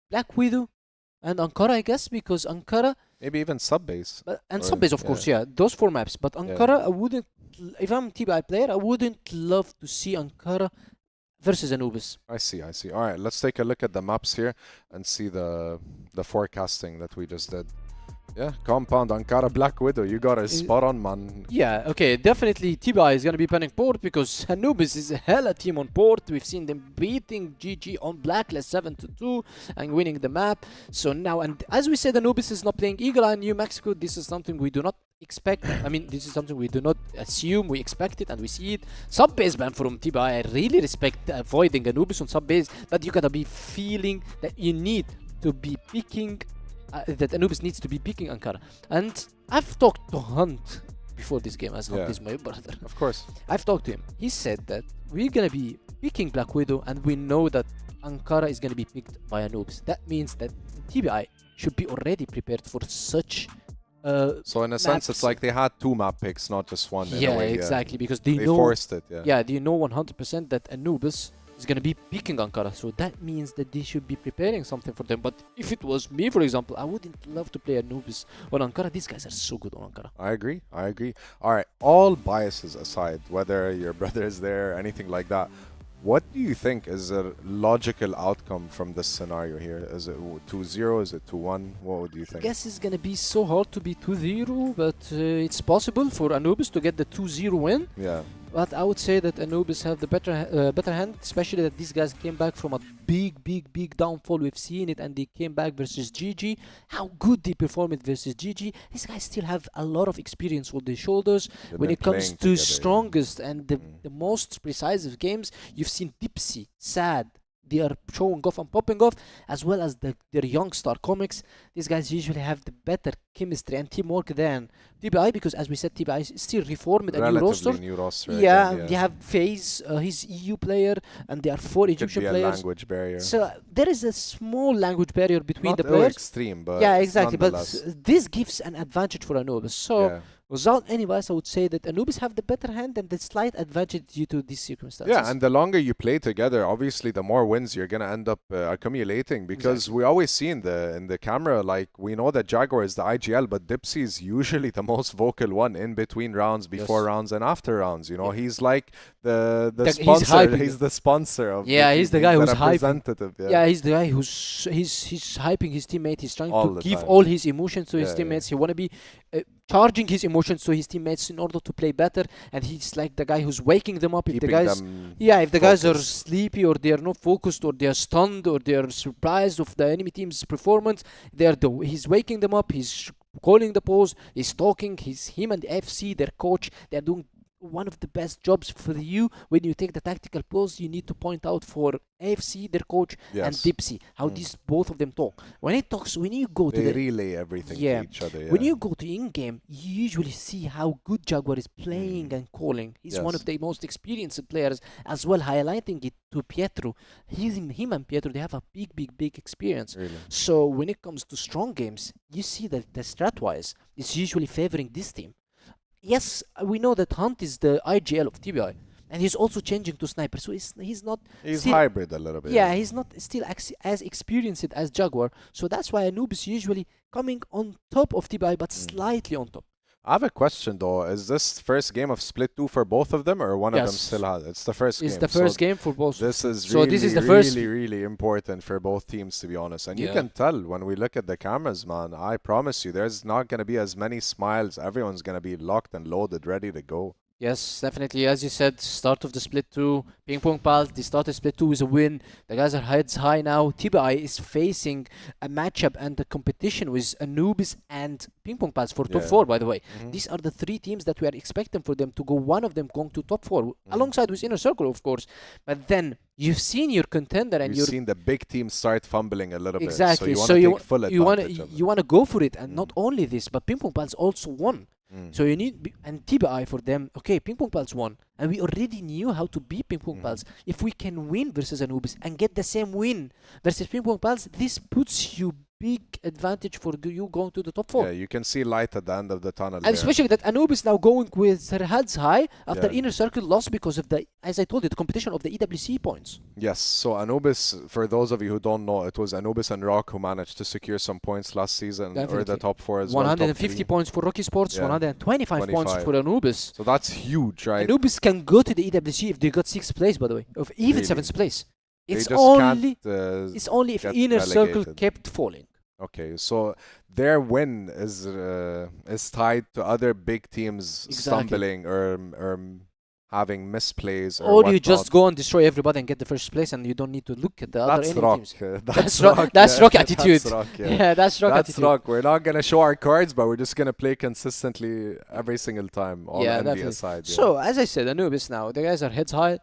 Black Widow, and Ankara, I guess, because Ankara... Maybe even Subbase. And Subbase, of course, yeah. Those 4 maps. But Ankara, I wouldn't... If I'm a TBI player, I wouldn't love to see Ankara versus Anubis. I see. All right, let's take a look at the maps here and see the forecasting that we just did. Yeah, Compound, Ankara, Black Widow. You got a spot on, man. Yeah, okay, definitely TBI is going to be panning port because Anubis is a hella team on port. We've seen them beating GG on Blacklist 7-2 and winning the map. So now, and as we said, Anubis is not playing Eagle Eye in New Mexico. This is something we do not expect. I mean, this is something we do not assume. We expect it and we see it. Subbase ban from TBI. I really respect avoiding Anubis on subbase, but you gotta be feeling that you need to be picking that Anubis needs to be picking Ankara. And I've talked to Hunt before this game, as Hunt is my brother. Of course. I've talked to him. He said that we're gonna be picking Black Widow, and we know that Ankara is gonna be picked by Anubis. That means that TBI should be already prepared for such so in a sense, it's like they had 2 map picks, not just one. Yeah, exactly, because they know, forced it. Yeah, they know 100% that Anubis is going to be picking Ankara. So that means that they should be preparing something for them. But if it was me, for example, I wouldn't love to play Anubis on Ankara. These guys are so good on Ankara. I agree. All right, all biases aside, whether your brother is there, anything like that, what do you think is a logical outcome from this scenario here? Is it 2-0? Is it 2-1? What do you I think? guess it's going to be so hard to be 2-0, but it's possible for Anubis to get the 2-0 win. Yeah. But I would say that Anubis have the better hand, especially that these guys came back from a big downfall. We've seen it, and they came back versus GG. How good they performed versus GG. These guys still have a lot of experience on their shoulders. They've When been it comes playing to together, strongest and the most precise of games, you've seen Dipsy, Sad. They are showing off and popping off, as well as their young star comics. These guys usually have the better chemistry and teamwork than TBI, because as we said, TBI is still reformed a new roster. Relatively new roster. Yeah, again, they have FaZe, his EU player, and there are 4 Could Egyptian be a players. language barrier. So there is a small language barrier between Not the players. extreme, but Yeah, exactly. But nonetheless. this gives an advantage for Anubis. So Yeah. without any bias, I would say that Anubis have the better hand and the slight advantage due to these circumstances. Yeah, and the longer you play together, obviously, the more wins you're gonna end up accumulating. Because Exactly. we always see in the camera, like we know that Jaguar is the IGL, but Dipsy is usually the most vocal one in between rounds, before Yes. rounds, and after rounds. You know, Yeah. he's like the He's sponsor. hyping He's the sponsor of. Yeah, he's the guy who's hyping. representative. Yeah, he's the guy who's he's hyping his teammate. He's trying All to the give time. all his emotions to his Yeah, yeah. teammates. He want to be charging his emotions to his teammates in order to play better. And he's like the guy who's waking them up. If the Keeping guys, them yeah, if the guys are focused. sleepy or they are not focused or they are stunned or they are surprised of the enemy team's performance, he's waking them up. He's calling the pause. He's talking. Him and FC, their coach, they're doing one of the best jobs for you. When you take the tactical pause, you need to point out for AFC, their coach, and Yes. Dipsy, how these both of them talk. When you go to They the relay everything Yeah. to each other. Yeah. when you go to in-game, you usually see how good Jaguar is playing and calling. He's one Yes. of the most experienced players as well, highlighting it to Pietro. Him and Pietro, they have a big experience. Really. So when it comes to strong games, you see that the strat-wise is usually favoring this team. Yes, we know that Hunt is the IGL of TBI, and he's also changing to Sniper, so he's not He's still- hybrid a little bit. yeah, he's not still as experienced as Jaguar, so that's why Anubis usually coming on top of TBI, but slightly on top. I have a question though. Is this first game of Split 2 for both of them, or one of them Yes. still has? It's the first game. It's the so first game for both. This is So really, this is the first- really important for both teams, to be honest. And you Yeah. can tell when we look at the cameras, man. I promise you, there's not going to be as many smiles. Everyone's going to be locked and loaded, ready to go. Yes, definitely. As you said, start of the Split 2. PingPongPals, they started Split 2 with a win. The guys are heads high now. TBI is facing a matchup and a competition with Anubis and PingPongPals for top Yeah. 4, by the way. Mhm. These are the 3 teams that we are expecting for them to go, one of them going to top 4, alongside with InnerCircle, of course. But then you've seen your contender and You've your seen the big teams start fumbling a little exactly. bit. So So you you want to take full you want advantage of you want to go for it, and not only this, but PingPongPals also won. Mm. So you need and TBI for them. Okay, PingPongPals won, and we already knew how to beat PingPongPals. If we can win versus Anubis and get the same win versus PingPongPals, this puts you big advantage for you going to the top 4. Yeah, you can see light at the end of the tunnel. And there. especially that Anubis now going with their heads high after Yeah. InnerCircle lost because of the, as I told you, the competition of the EWC points. Yes, so Anubis, for those of you who don't know, it was Anubis and ROC who managed to secure some points last season, or the Definitely. top 4 as well. top 150 three. points for ROC Esports, Yeah. 125 points 25. for Anubis. So that's huge, right? Anubis can go to the EWC if they got 6th place, by the way, of even Really? 7th place. They It's just only can't, it's only if get InnerCircle relegated. kept falling. Okay, so their win is tied to other big teams Exactly. stumbling or having misplays or Or you just whatnot. go and destroy everybody and get the first place, and you don't need to look at the other That's enemy rock. teams. That's Ro- rock. that's yeah. rock attitude. That's rock, yeah. Yeah, that's rock That's attitude. rock. We're not gonna show our cards, but we're just gonna play consistently every single time. All Yeah, envy definitely. aside. Yeah. So, as I said, Anubis now, the guys are heads high,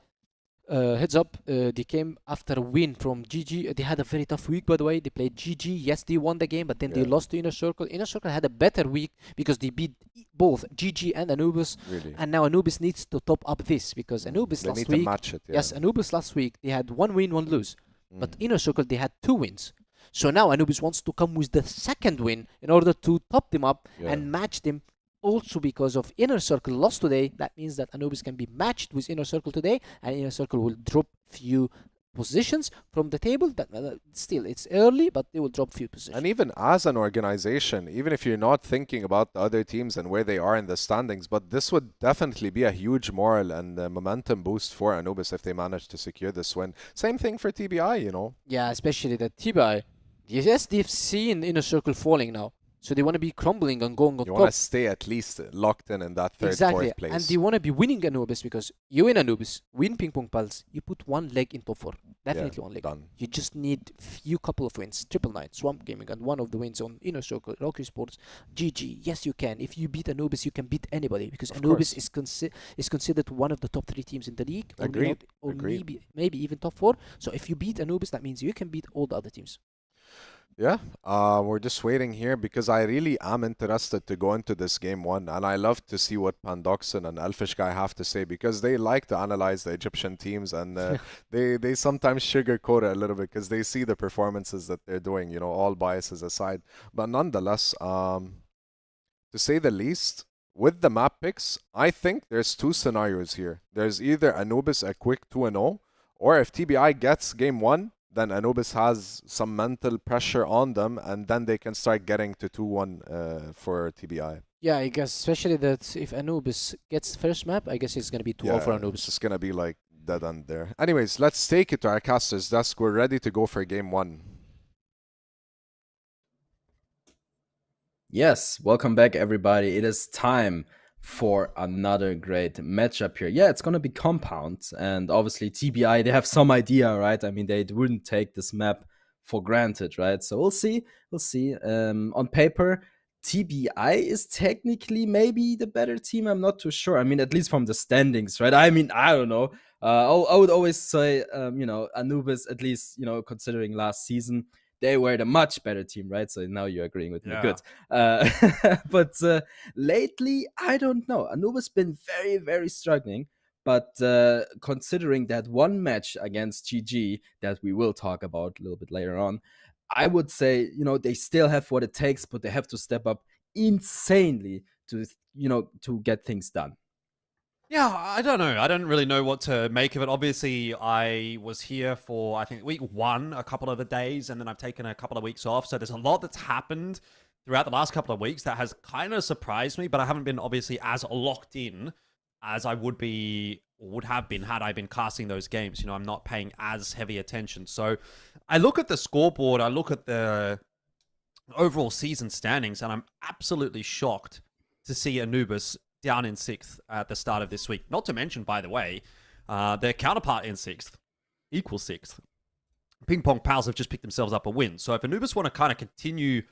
heads up. They came after a win from GG. They had a very tough week, by the way. They played GG. Yes, they won the game, but then they Yeah. lost to InnerCircle. InnerCircle had a better week because they beat both GG and Anubis. really, And now Anubis needs to top up this because Anubis they last need week. to match it. Yeah. Yes, Anubis last week, they had 1 win, 1 lose. But Mm. InnerCircle, they had 2 wins. So now Anubis wants to come with the second win in order to top them up Yeah. and match them. Also, because of InnerCircle lost today, that means that Anubis can be matched with InnerCircle today, and InnerCircle will drop few positions from the table. That still, it's early, but they will drop few positions. And even as an organization, even if you're not thinking about the other teams and where they are in the standings, but this would definitely be a huge moral and momentum boost for Anubis if they manage to secure this win. Same thing for TBI, you know. Yeah, especially that TBI. Yes, they've seen InnerCircle falling now. So they want to be crumbling and going on You top. want to stay at least locked in that third, Exactly. fourth place. And they want to be winning Anubis because you win Anubis, win PingPongPals, you put one leg in top 4. Definitely one leg. Done. You just need few couple of wins. 999, Swamp Gaming, and one of the wins on InnerCircle, ROC Esports, GG. Yes, you can. If you beat Anubis, you can beat anybody because Anubis is considered one of the top 3 teams in the league. Agreed. Or Agreed. maybe even top 4. So if you beat Anubis, that means you can beat all the other teams. Yeah, we're just waiting here because I really am interested to go into this game 1, and I love to see what Pandoxin and Elfish Guy have to say because they like to analyze the Egyptian teams, and they sometimes sugarcoat it a little bit because they see the performances that they're doing, you know, all biases aside. But nonetheless, to say the least, with the map picks, I think there's 2 scenarios here. There's either Anubis a quick 2-0, or if TBI gets game 1, then Anubis has some mental pressure on them, and then they can start getting to 2-1 for TBI. Yeah, I guess especially that if Anubis gets first map, I guess it's going to be 2-0 for Anubis. It's just going to be like dead end there. Anyways, let's take it to our caster's desk. We're ready to go for game 1. Yes, welcome back everybody. It is time for another great matchup here. Yeah, it's gonna be compound, and obviously TBI, they have some idea, right? I mean, they wouldn't take this map for granted, right? So we'll see. On paper, TBI is technically maybe the better team. I'm not too sure. I mean, at least from the standings, right? I mean, I don't know. I would always say, Anubis, at least, considering last season, they were the much better team, right? So now you're agreeing with me. Good. But lately, I don't know. Anubis been very, very struggling. But considering that one match against GG that we will talk about a little bit later on, I would say, they still have what it takes, but they have to step up insanely to get things done. Yeah, I don't know. I don't really know what to make of it. Obviously, I was here for, I think, week 1 a couple of the days, and then I've taken a couple of weeks off. So there's a lot that's happened throughout the last couple of weeks that has kind of surprised me, but I haven't been obviously as locked in as I would have been had I been casting those games. I'm not paying as heavy attention. So I look at the scoreboard, I look at the overall season standings, and I'm absolutely shocked to see Anubis down in 6th at the start of this week. Not to mention, by the way, their counterpart in 6th, equal 6th. PingPongPals have just picked themselves up a win. So if Anubis want to kind of continue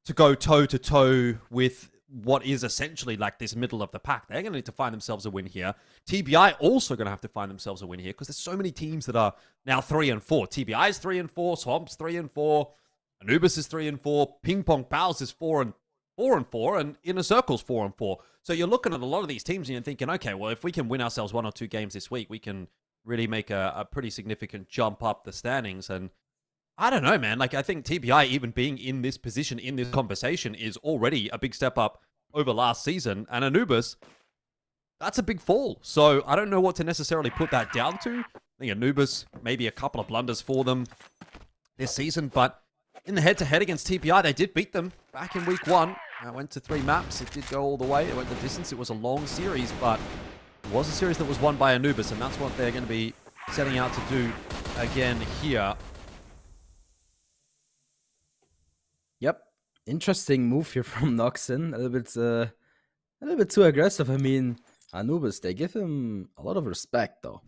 to go toe-to-toe with what is essentially like this middle of the pack, they're going to need to find themselves a win here. TBI also going to have to find themselves a win here because there's so many teams that are now 3 and 4. TBI is 3 and 4, Swamp's 3 and 4, Anubis is 3 and 4, PingPongPals is 4 and 4, and InnerCircle's 4 and 4. So you're looking at a lot of these teams and you're thinking, okay, well, if we can win ourselves 1 or 2 games this week, we can really make a pretty significant jump up the standings. And I don't know, man. Like, I think TBI even being in this position, in this conversation, is already a big step up over last season. And Anubis, that's a big fall. So I don't know what to necessarily put that down to. I think Anubis, maybe a couple of blunders for them this season, but in the head-to-head against TBI, they did beat them back in week 1. It went to 3 maps. It did go all the way. It went the distance. It was a long series, but it was a series that was won by Anubis, and that's what they're going to be setting out to do again here. Yep. Interesting move here from Noxin. A little bit too aggressive. I mean, Anubis, they give him a lot of respect, though.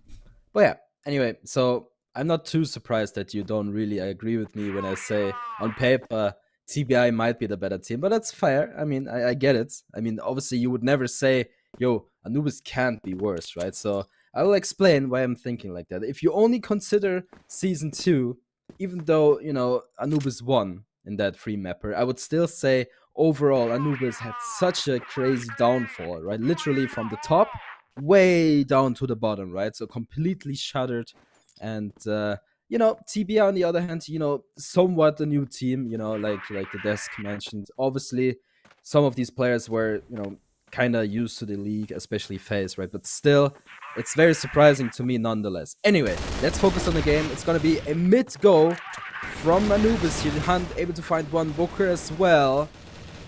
But yeah, anyway, so I'm not too surprised that you don't really agree with me when I say on paper TBI might be the better team, but that's fair. I mean, I get it. I mean, obviously you would never say, yo, Anubis can't be worse, right? So I will explain why I'm thinking like that. If you only consider Season 2, even though, Anubis won in that free mapper, I would still say overall Anubis had such a crazy downfall, right? Literally from the top way down to the bottom, right? So completely shuttered. And TBI on the other hand, somewhat a new team, like the desk mentioned. Obviously, some of these players were, kind of used to the league, especially FaZe, right? But still, it's very surprising to me nonetheless. Anyway, let's focus on the game. It's going to be a mid-go from Anubis here. Hunt able to find one, Booker as well.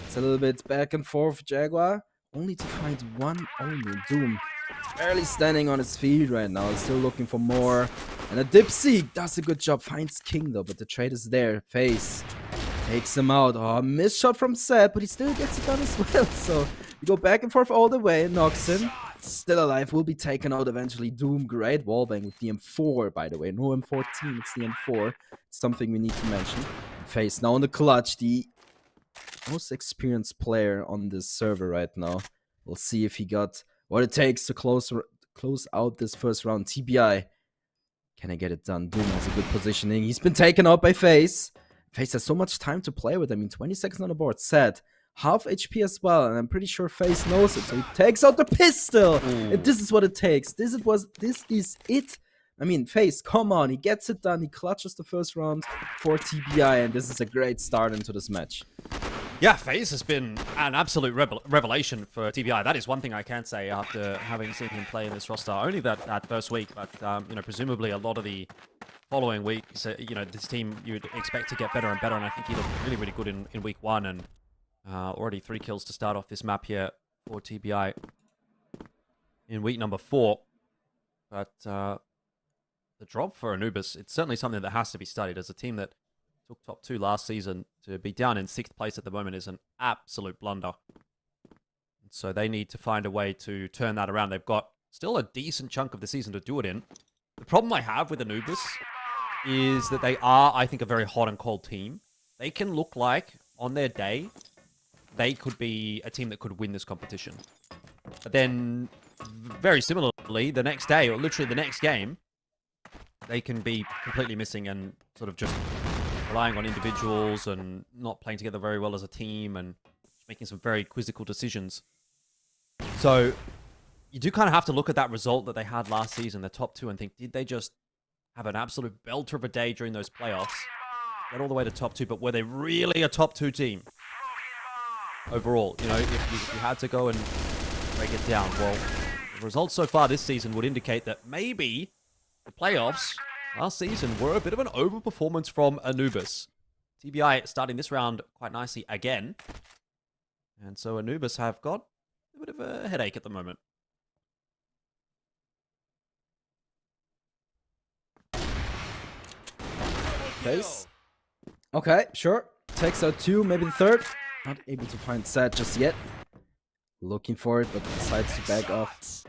It's a little bit back and forth, Jaguar. Only to find one only. Doom barely standing on his feet right now. Still looking for more. And a Dipsy does a good job. Finds King though, but the trade is there. Face takes him out. Oh, missed shot from Seth, but he still gets it done as well. So we go back and forth all the way. Noxon, still alive, will be taken out eventually. Doom, great wallbang with the M4, by the way. No M14, it's the M4. It's something we need to mention. Face now on the clutch, the most experienced player on this server right now. We'll see if he got what it takes to close out this first round. TBI, can I get it done? Doom has a good positioning. He's been taken out by Face. Face has so much time to play with. I mean, 20 seconds on the board. Sad. Half HP as well, and I'm pretty sure Face knows it. So he takes out the pistol. And this is what it takes. This is it. I mean, Face, come on. He gets it done. He clutches the first round for TBI, and this is a great start into this match. Yeah, FaZe has been an absolute revelation for TBI. That is one thing I can say after having seen him play in this roster. Only that first week, but you know, presumably a lot of the following weeks, you know, this team you'd expect to get better and better. And I think he looked really, really good in week 1, and already 3 kills to start off this map here for TBI in week number 4. But the drop for Anubis, it's certainly something that has to be studied. As a team that took top 2 last season, to be down in 6th place at the moment is an absolute blunder. And so they need to find a way to turn that around. They've got still a decent chunk of the season to do it in. The problem I have with Anubis is that they are, I think, a very hot and cold team. They can look like, on their day, they could be a team that could win this competition. But then, very similarly, the next day, or literally the next game, they can be completely missing and sort of just relying on individuals and not playing together very well as a team and making some very quizzical decisions. So you do kind of have to look at that result that they had last season, the top 2, and think, did they just have an absolute belter of a day during those playoffs? Get all the way to top 2, but were they really a top 2 team? Overall, you know, if you had to go and break it down, well, the results so far this season would indicate that maybe the playoffs last season were a bit of an overperformance from Anubis. TBI starting this round quite nicely again. And so Anubis have got a bit of a headache at the moment. Face. Okay, sure. Takes out 2, maybe the 3rd. Not able to find Sad just yet. Looking for it, but decides to back off.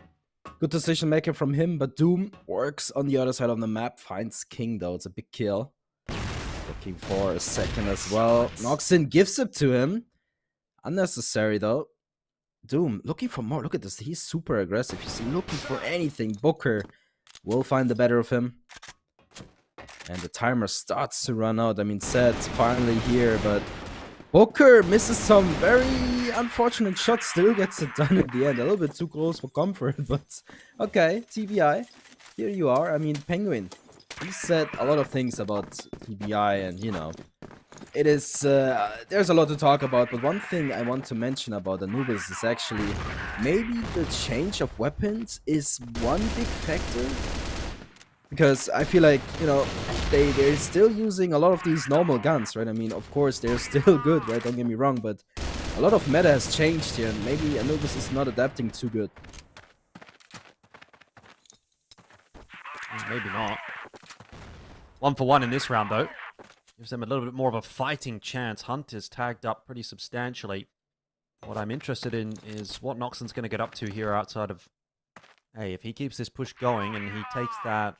Good decision making from him, but Doom works on the other side of the map. Finds King though, it's a big kill. Looking for a 2nd as well. Noxon gives it to him. Unnecessary though. Doom looking for more. Look at this, he's super aggressive. He's looking for anything. Booker will find the better of him. And the timer starts to run out. I mean, Sed's finally here, but Booker misses some very unfortunate shots. Still gets it done at the end. A little bit too close for comfort, but okay, TBI, here you are. I mean, Penguin, he said a lot of things about TBI, and you know, it is, there's a lot to talk about, but one thing I want to mention about Anubis is actually maybe the change of weapons is one big factor. Because I feel like, you know, they're still using a lot of these normal guns, right? I mean, of course, they're still good, right? Don't get me wrong, but a lot of meta has changed here, and maybe Anubis is not adapting too good. Maybe not. 1 for 1 in this round, though. Gives them a little bit more of a fighting chance. Hunt is tagged up pretty substantially. What I'm interested in is what Noxon's going to get up to here outside of... Hey, if he keeps this push going and he takes that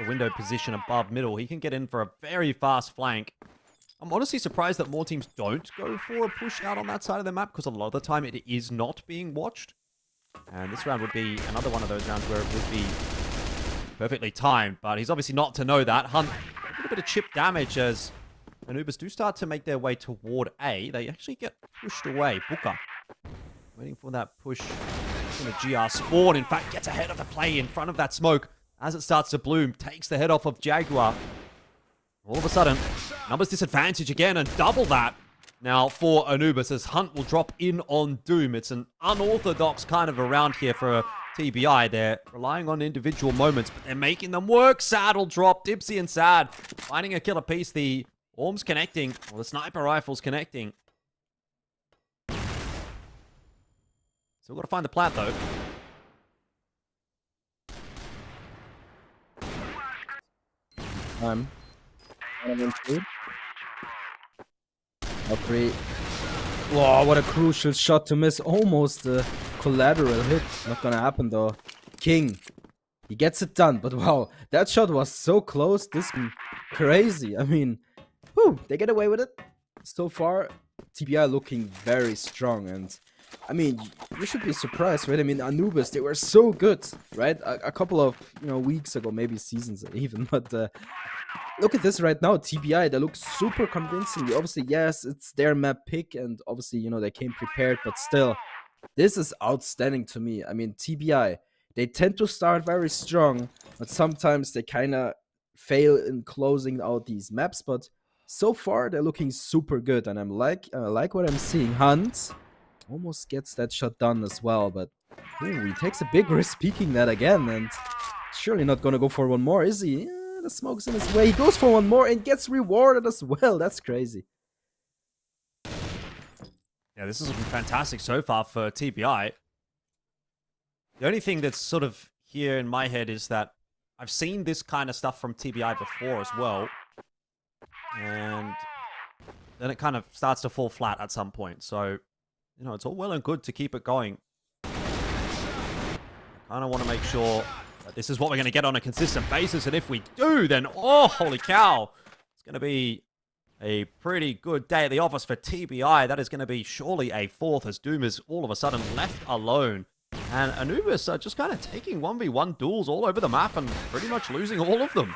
window position above middle, he can get in for a very fast flank. I'm honestly surprised that more teams don't go for a push out on that side of the map, because a lot of the time it is not being watched. And this round would be another one of those rounds where it would be perfectly timed, but he's obviously not to know that. Hunt, a little bit of chip damage as Anubis do start to make their way toward A. They actually get pushed away. Booker waiting for that push. Going to GR spawn, in fact, gets ahead of the play in front of that smoke as it starts to bloom, takes the head off of Jaguar. All of a sudden, numbers disadvantage again, and double that now for Anubis as Hunt will drop in on Doom. It's an unorthodox kind of a round here for TBI. They're relying on individual moments, but they're making them work. Saddle drop, Dipsy and Sad finding a killer piece. The Orm's connecting, or the sniper rifle's connecting. Still got to find the plant, though. Three. Whoa, what a crucial shot to miss. Almost a collateral hit. Not gonna happen though. King. He gets it done, but wow, that shot was so close. This crazy. I mean, whew, they get away with it. So far, TBI looking very strong, and I mean, you should be surprised, right? I mean, Anubis, they were so good, right? A couple of weeks ago, maybe seasons even, but look at this right now, TBI, they look super convincing. Obviously, yes, it's their map pick, and obviously, they came prepared, but still, this is outstanding to me. I mean, TBI, they tend to start very strong, but sometimes they kind of fail in closing out these maps, but so far, they're looking super good, and I like what I'm seeing. Hunt almost gets that shot done as well, but ooh, he takes a big risk peeking that again, and surely not gonna go for one more, is he? The smoke's in his way. He goes for one more and gets rewarded as well. That's crazy. Yeah, this is looking fantastic so far for TBI. The only thing that's sort of here in my head is that I've seen this kind of stuff from TBI before as well. And then it kind of starts to fall flat at some point. So, it's all well and good to keep it going. I kind of want to make sure that this is what we're going to get on a consistent basis. And if we do, then, oh, holy cow. It's going to be a pretty good day at the office for TBI. That is going to be surely a fourth, as Doom is all of a sudden left alone. And Anubis are just kind of taking 1v1 duels all over the map and pretty much losing all of them.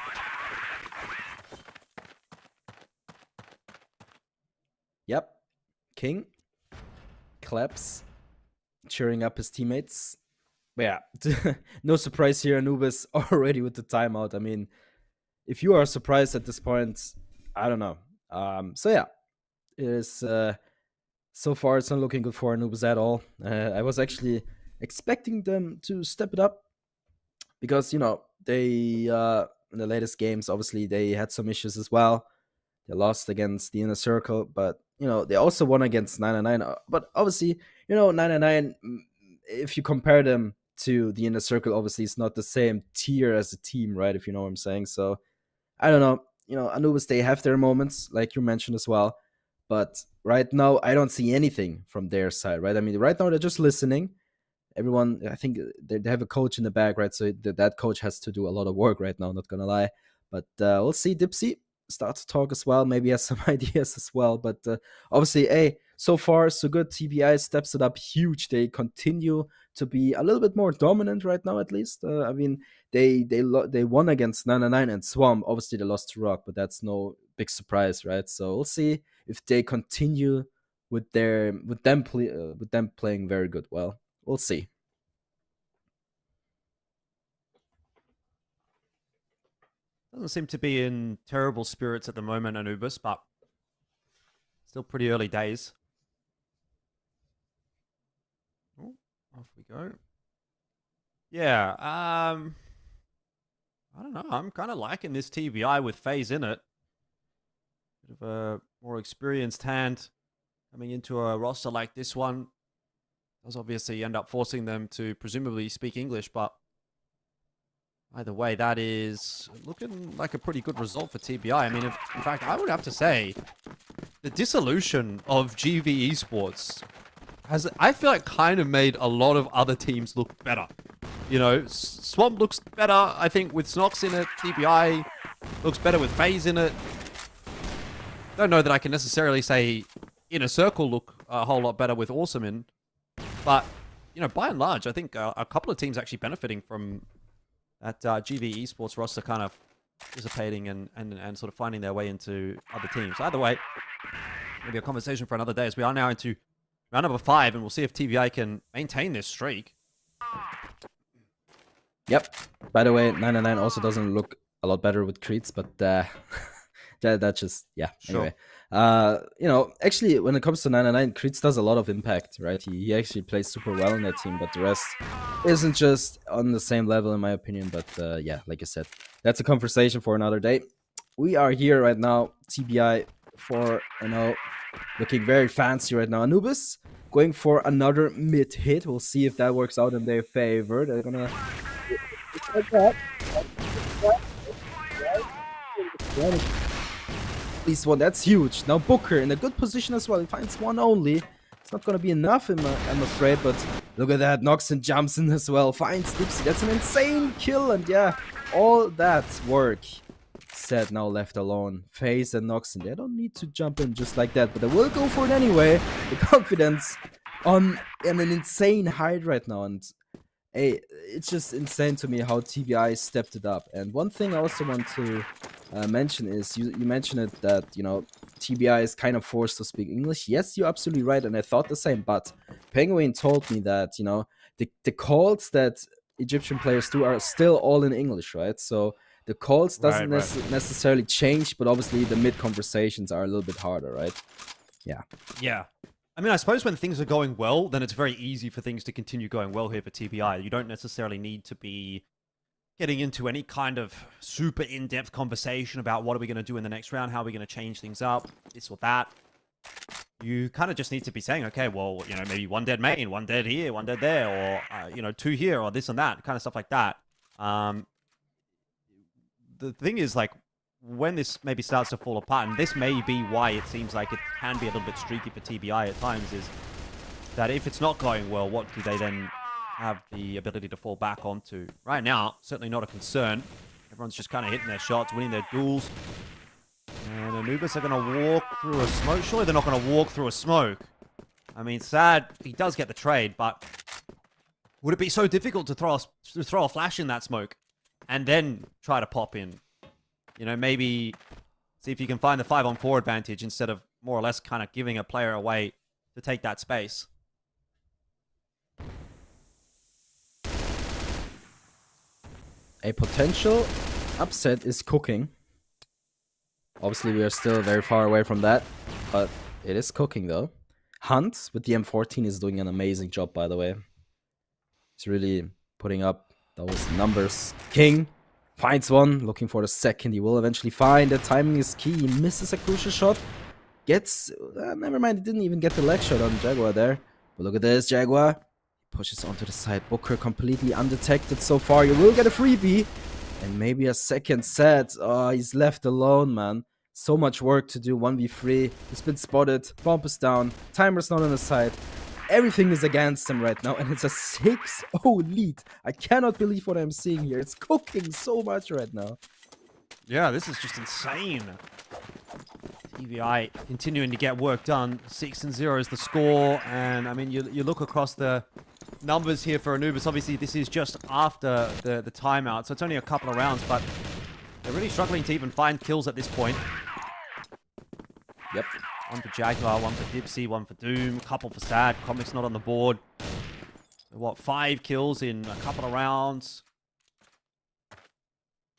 Yep. King claps, cheering up his teammates. But yeah, no surprise here. Anubis already with the timeout. I mean, if you are surprised at this point, I don't know. So yeah, it is. So far, it's not looking good for Anubis at all. I was actually expecting them to step it up because they in the latest games, obviously they had some issues as well. They lost against the InnerCircle, but they also won against 999. But obviously, 999, if you compare them to the InnerCircle, obviously it's not the same tier as a team, right? If you know what I'm saying. So I don't know. Anubis, they have their moments, like you mentioned as well. But right now, I don't see anything from their side, right? I mean, right now they're just listening. Everyone, I think they have a coach in the back, right? So that coach has to do a lot of work right now, not gonna lie. But we'll see. Dipsy start to talk as well, maybe has some ideas as well, but obviously, hey, so far so good. TBI steps it up huge. They continue to be a little bit more dominant right now, at least. I mean, they won against 999 and Swamp. Obviously, they lost to ROC, but that's no big surprise, right? So we'll see if they continue with them playing very good. Well, we'll see. Doesn't seem to be in terrible spirits at the moment, Anubis, but still pretty early days. Oh, off we go. Yeah, I don't know. I'm kind of liking this TBI with FaZe in it. Bit of a more experienced hand coming into a roster like this one. Does obviously end up forcing them to presumably speak English, but either way, that is looking like a pretty good result for TBI. I mean, in fact, I would have to say the dissolution of GV Esports has, I feel like, kind of made a lot of other teams look better. Swamp looks better, I think, with Snox in it. TBI looks better with FaZe in it. Don't know that I can necessarily say InnerCircle look a whole lot better with Awesome in. But, by and large, I think a couple of teams actually benefiting from that GV Esports roster kind of dissipating and sort of finding their way into other teams. Either way, maybe a conversation for another day, as we are now into round number 5, and we'll see if TBI can maintain this streak. Yep. By the way, 999 also doesn't look a lot better with Creeds, but that's just, yeah. Sure. Anyway, You know, actually, when it comes to 999, Kreetz does a lot of impact, right? He actually plays super well in that team, but the rest isn't just on the same level, in my opinion. But yeah, like I said, that's a conversation for another day. We are here right now, TBI, for, you know, looking very fancy right now. Anubis going for another mid hit. We'll see if that works out in their favor. They're gonna like that. This one, that's huge. Now Booker in a good position as well. He finds one only. It's not gonna be enough, I'm afraid, but look at that. Noxon jumps in as well. Finds Dipsy. That's an insane kill, and yeah, all that work said, now left alone. FaZe and Noxon, they don't need to jump in just like that, but they will go for it anyway. The confidence on an insane height right now, and hey, it's just insane to me how TBI stepped it up. And one thing I also want to mention is, you mentioned it, that, you know, TBI is kind of forced to speak English. Yes, you're absolutely right, and I thought the same, but Penguin told me that, you know, the calls that Egyptian players do are still all in English, right? So the calls doesn't necessarily change, but obviously the mid conversations are a little bit harder, right? Yeah. Yeah. I mean, I suppose when things are going well, then it's very easy for things to continue going well here for TBI. You don't necessarily need to be getting into any kind of super in-depth conversation about what are we going to do in the next round, how are we going to change things up, this or that. You kind of just need to be saying, okay, well, you know, maybe one dead main, one dead here, one dead there, or, you know, two here, or this and that, kind of stuff like that. The thing is, like, when this maybe starts to fall apart, and this may be why it seems like it can be a little bit streaky for TBI at times, is that if it's not going well, what do they then have the ability to fall back onto? Right now, certainly not a concern. Everyone's just kind of hitting their shots, winning their duels. And Anubis are going to walk through a smoke. Surely they're not going to walk through a smoke. I mean, sad, he does get the trade, but would it be so difficult to throw a flash in that smoke and then try to pop in? You know, maybe see if you can find the 5-on-4 advantage instead of more or less kind of giving a player away to take that space. A potential upset is cooking. Obviously, we are still very far away from that, but it is cooking though. Hunt with the M14 is doing an amazing job, by the way. He's really putting up those numbers. King finds one, looking for the second. He will eventually find. The timing is key. He misses a crucial shot. Gets... never mind, he didn't even get the leg shot on Jaguar there. But look at this, Jaguar. He pushes onto the side. Booker completely undetected so far. You will get a freebie. And maybe a second set. Oh, he's left alone, man. So much work to do. 1v3. He's been spotted. Bomb is down. Timer's not on his side. Everything is against him right now, and it's a 6-0 lead. I cannot believe what I'm seeing here. It's cooking so much right now. Yeah, this is just insane. TBI continuing to get work done. 6-0 is the score, and I mean, you look across the numbers here for Anubis. Obviously, this is just after the timeout, so it's only a couple of rounds, but they're really struggling to even find kills at this point. Yep. One for Jaguar, one for Dipsy, one for Doom, couple for Sad. Comic's not on the board. What, 5 kills in a couple of rounds?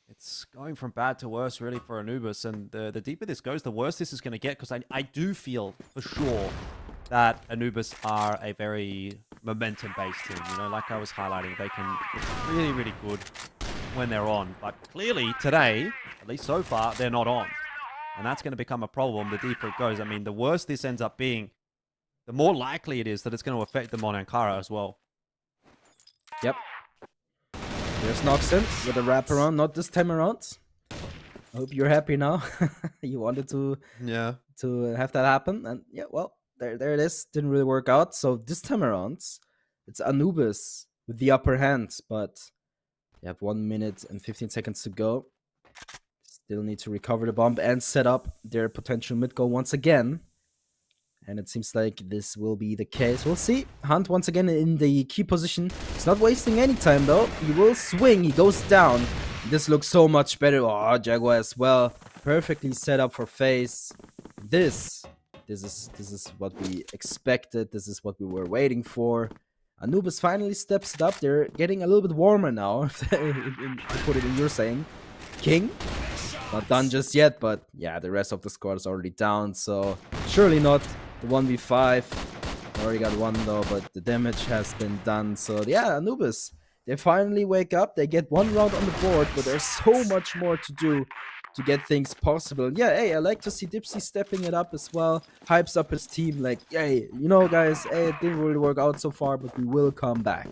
It's going from bad to worse, really, for Anubis. And the deeper this goes, the worse this is going to get. Because I do feel, for sure, that Anubis are a very momentum-based team. You know, like I was highlighting, they can be really, really good when they're on. But clearly, today, at least so far, they're not on. And that's going to become a problem the deeper it goes. I mean, the worse this ends up being, the more likely it is that it's going to affect them on Ankara as well. Yep. There's Noxon with a wraparound, not this time around. I hope you're happy now. You wanted to have that happen. And yeah, well, there it is. Didn't really work out. So this time around, it's Anubis with the upper hand. But you have 1 minute and 15 seconds to go. Still need to recover the bomb and set up their potential mid goal once again. And it seems like this will be the case. We'll see. Hunt once again in the key position. He's not wasting any time though. He will swing. He goes down. This looks so much better. Oh, Jaguar as well. Perfectly set up for FaZe. This is what we expected. This is what we were waiting for. Anubis finally steps it up. They're getting a little bit warmer now, to put it in your saying. King. Not done just yet, but yeah, the rest of the squad is already down, so surely not the 1v5. Already got one though, but the damage has been done. So yeah, Anubis, they finally wake up. They get one round on the board, but there's so much more to do to get things possible. Yeah, hey, I like to see Dipsy stepping it up as well. Hypes up his team like, hey, you know, guys, hey, it didn't really work out so far, but we will come back.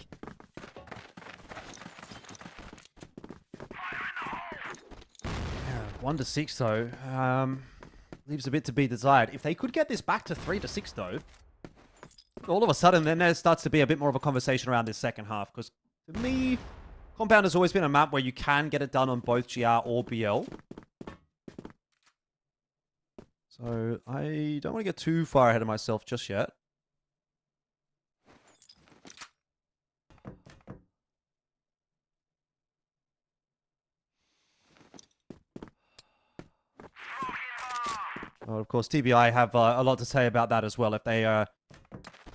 1-6 though, leaves a bit to be desired. If they could get this back to 3-6 though, all of a sudden then there starts to be a bit more of a conversation around this second half. Because to me, Compound has always been a map where you can get it done on both GR or BL. So I don't want to get too far ahead of myself just yet. Well, of course, TBI have a lot to say about that as well. If they are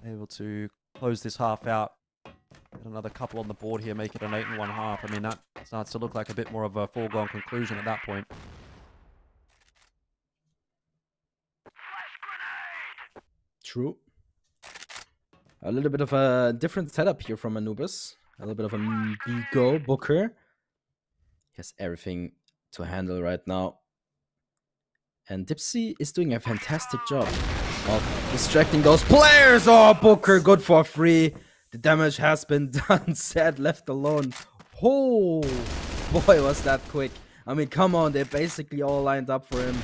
able to close this half out, get another couple on the board here, make it an 8 and 1 half. I mean, that starts to look like a bit more of a foregone conclusion at that point. True. A little bit of a different setup here from Anubis. A little bit of a Bigo Booker. He has everything to handle right now. And Dipsy is doing a fantastic job of distracting those players. Oh, Booker, good for free. The damage has been done. Sad left alone. Oh, boy, was that quick. I mean, come on. They're basically all lined up for him.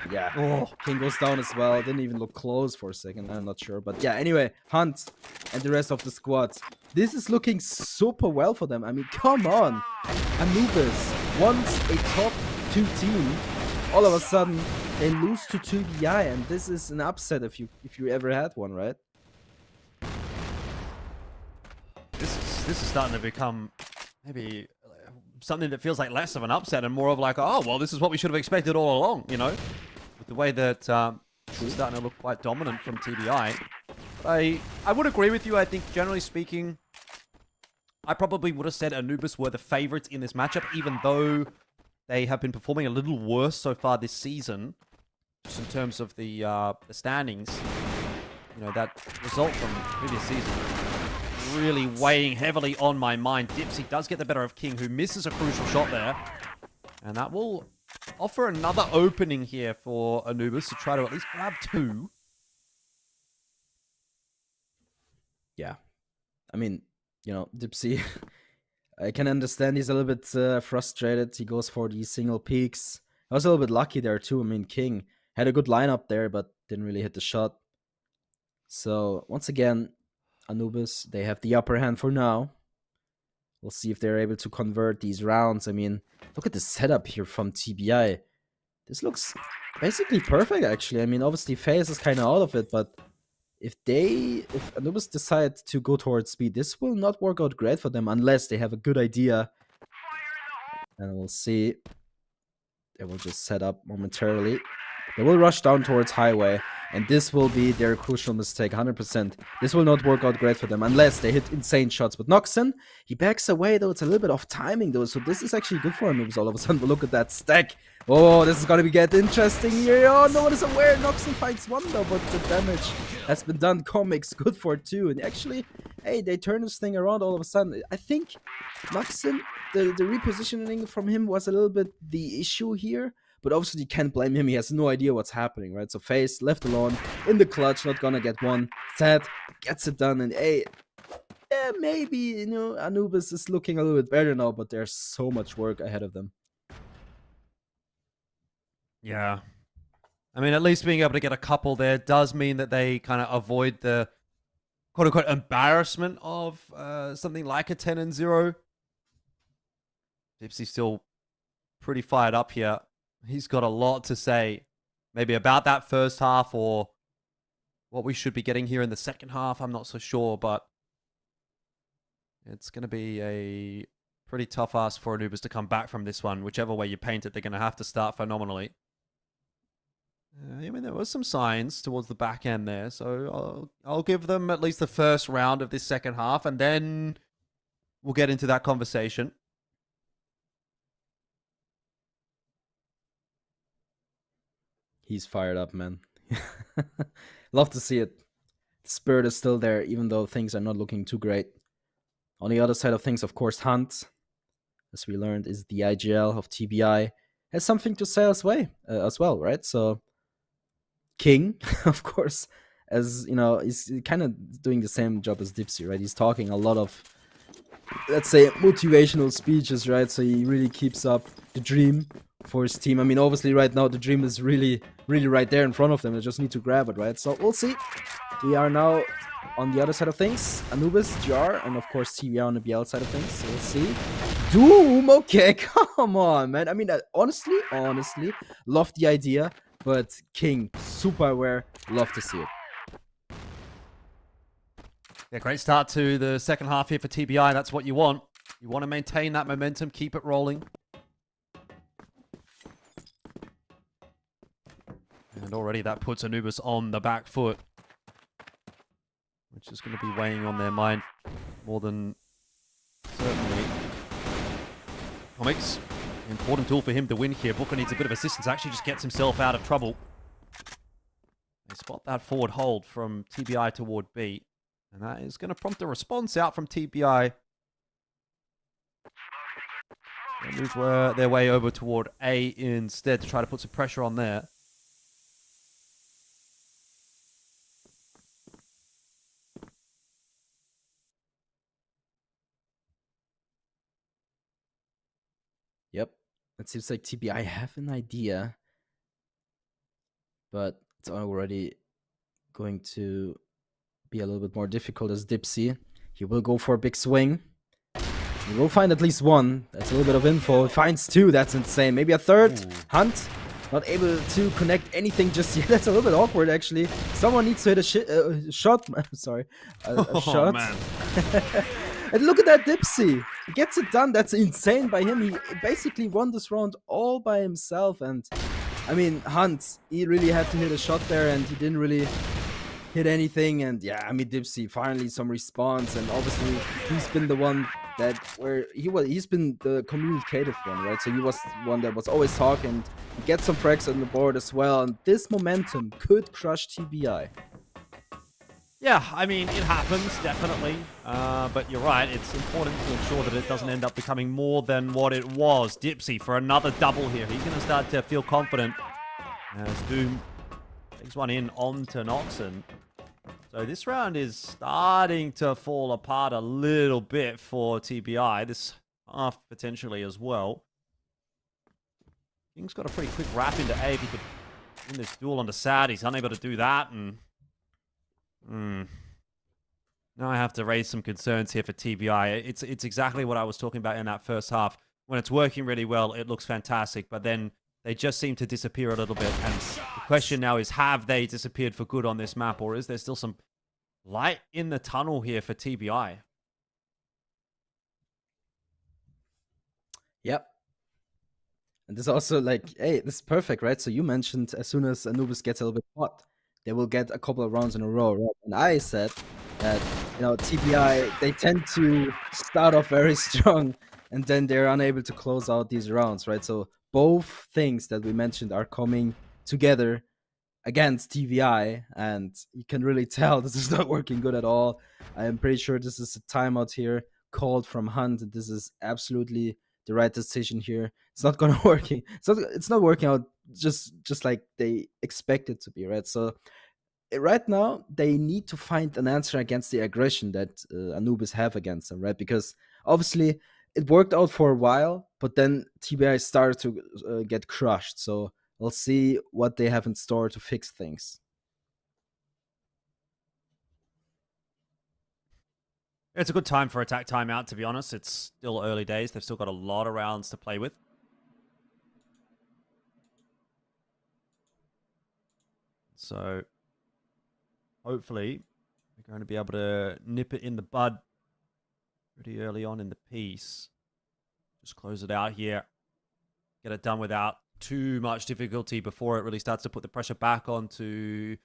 Yeah. Oh, King goes down as well. Didn't even look close for a second. I'm not sure. But yeah, anyway, Hunt and the rest of the squad. This is looking super well for them. I mean, come on. Anubis, once a top 2 team, all of a sudden they lose to TBI, and this is an upset if you ever had one, right? This is starting to become maybe something that feels like less of an upset and more of like, oh well, this is what we should have expected all along, you know, with the way that it's starting to look quite dominant from TBI. I would agree with you. I think generally speaking, I probably would have said Anubis were the favorites in this matchup, even though they have been performing a little worse so far this season, just in terms of the standings. You know, that result from previous season really weighing heavily on my mind. Dipsy does get the better of King, who misses a crucial shot there. And that will offer another opening here for Anubis to try to at least grab 2. Yeah. I mean, you know, Dipsy, I can understand he's a little bit frustrated. He goes for these single peaks. I was a little bit lucky there too. I mean, King had a good lineup there, but didn't really hit the shot. So, once again, Anubis, they have the upper hand for now. We'll see if they're able to convert these rounds. I mean, look at the setup here from TBI. This looks basically perfect, actually. I mean, obviously, FaZe is kind of out of it, but if Anubis decide to go towards speed, this will not work out great for them unless they have a good idea. And we'll see. They will just set up momentarily. They will rush down towards highway, and this will be their crucial mistake, 100%. This will not work out great for them unless they hit insane shots. But Noxon, he backs away, though. It's a little bit off timing, though, so this is actually good for Anubis all of a sudden. But look at that stack. Oh, this is going to get interesting here. Oh, no one is aware. Noxon fights 1, though, but the damage has been done. Comics, good for 2. And actually, hey, they turn this thing around all of a sudden. I think Noxon, the repositioning from him was a little bit the issue here. But obviously, you can't blame him. He has no idea what's happening, right? So FaZe left alone in the clutch, not gonna get one. Sad gets it done, and hey, yeah, maybe, you know, Anubis is looking a little bit better now, but there's so much work ahead of them. Yeah. I mean, at least being able to get a couple there does mean that they kind of avoid the quote-unquote embarrassment of something like a 10-0. Dipsy's still pretty fired up here. He's got a lot to say, maybe about that first half or what we should be getting here in the second half. I'm not so sure, but it's going to be a pretty tough ask for Anubis to come back from this one. Whichever way you paint it, they're going to have to start phenomenally. I mean, there were some signs towards the back end there, so I'll give them at least the first round of this second half, and then we'll get into that conversation. he's fired up, man. Love to see it. The spirit is still there, even though things are not looking too great. On the other side of things, of course, Hunt, as we learned, is the IGL of TBI, has something to say as well, right? So King, of course, as you know, is kind of doing the same job as Dipsy, right? He's talking a lot of, let's say, motivational speeches, right? So he really keeps up the dream for his team. I mean, obviously, right now the dream is really right there in front of them. They just need to grab it, right? So we'll see. We are now on the other side of things. Anubis, GR, and of course TBI on the BL side of things. So we'll see. Doom, okay, come on, man. I mean, honestly, love the idea, but King, super aware, love to see it. Yeah, great start to the second half here for TBI. That's what you want. You want to maintain that momentum, keep it rolling. And already that puts Anubis on the back foot, which is going to be weighing on their mind more than certainly. Comics, important tool for him to win here. Booker needs a bit of assistance, actually just gets himself out of trouble. They spot that forward hold from TBI toward B, and that is going to prompt a response out from TBI. They move their way over toward A instead to try to put some pressure on there. Yep. It seems like TBI have an idea, but it's already going to be a little bit more difficult as Dipsy. He will go for a big swing. He will find at least one. That's a little bit of info. He finds two. That's insane. Maybe a third. Ooh. Hunt, not able to connect anything just yet. That's a little bit awkward, actually. Someone needs to hit a shot. Sorry. A shot. Man. And look at that Dipsy. He gets it done. That's insane by him. He basically won this round all by himself. And, I mean, Hunt, he really had to hit a shot there, and he didn't really hit anything. And, yeah, I mean, Dipsy, finally some response. And, obviously, he's been the one he's been the communicative one, right? So he was one that was always talking. He gets some frags on the board as well. And this momentum could crush TBI. Yeah, I mean, it happens, definitely. But you're right, it's important to ensure that it doesn't end up becoming more than what it was. Dipsy for another double here. He's going to start to feel confident as Doom takes one in onto Noxon. So this round is starting to fall apart a little bit for TBI. This half potentially as well. King's got a pretty quick wrap into A if he could win this duel onto Sad. He's unable to do that, and now I have to raise some concerns here for TBI. It's exactly what I was talking about in that first half. When it's working really well, it looks fantastic, but then they just seem to disappear a little bit. And the question now is, have they disappeared for good on this map, or is there still some light in the tunnel here for TBI? Yep. And this also, like, hey, this is perfect, right? So you mentioned as soon as Anubis gets a little bit hot, they will get a couple of rounds in a row, right? And I said that, you know, TBI, they tend to start off very strong, and then they're unable to close out these rounds, right? So both things that we mentioned are coming together against TBI, and you can really tell this is not working good at all. I am pretty sure this is a timeout here called from Hunt, and this is absolutely the right decision here. It's not gonna working. It's not working out just like they expect it to be, right? So right now they need to find an answer against the aggression that Anubis have against them, right? Because obviously it worked out for a while, but then TBI started to get crushed. So we'll see what they have in store to fix things. It's a good time for attack timeout, to be honest. It's still early days. They've still got a lot of rounds to play with. So hopefully we're going to be able to nip it in the bud pretty early on in the piece. Just close it out here. Get it done without too much difficulty before it really starts to put the pressure back onto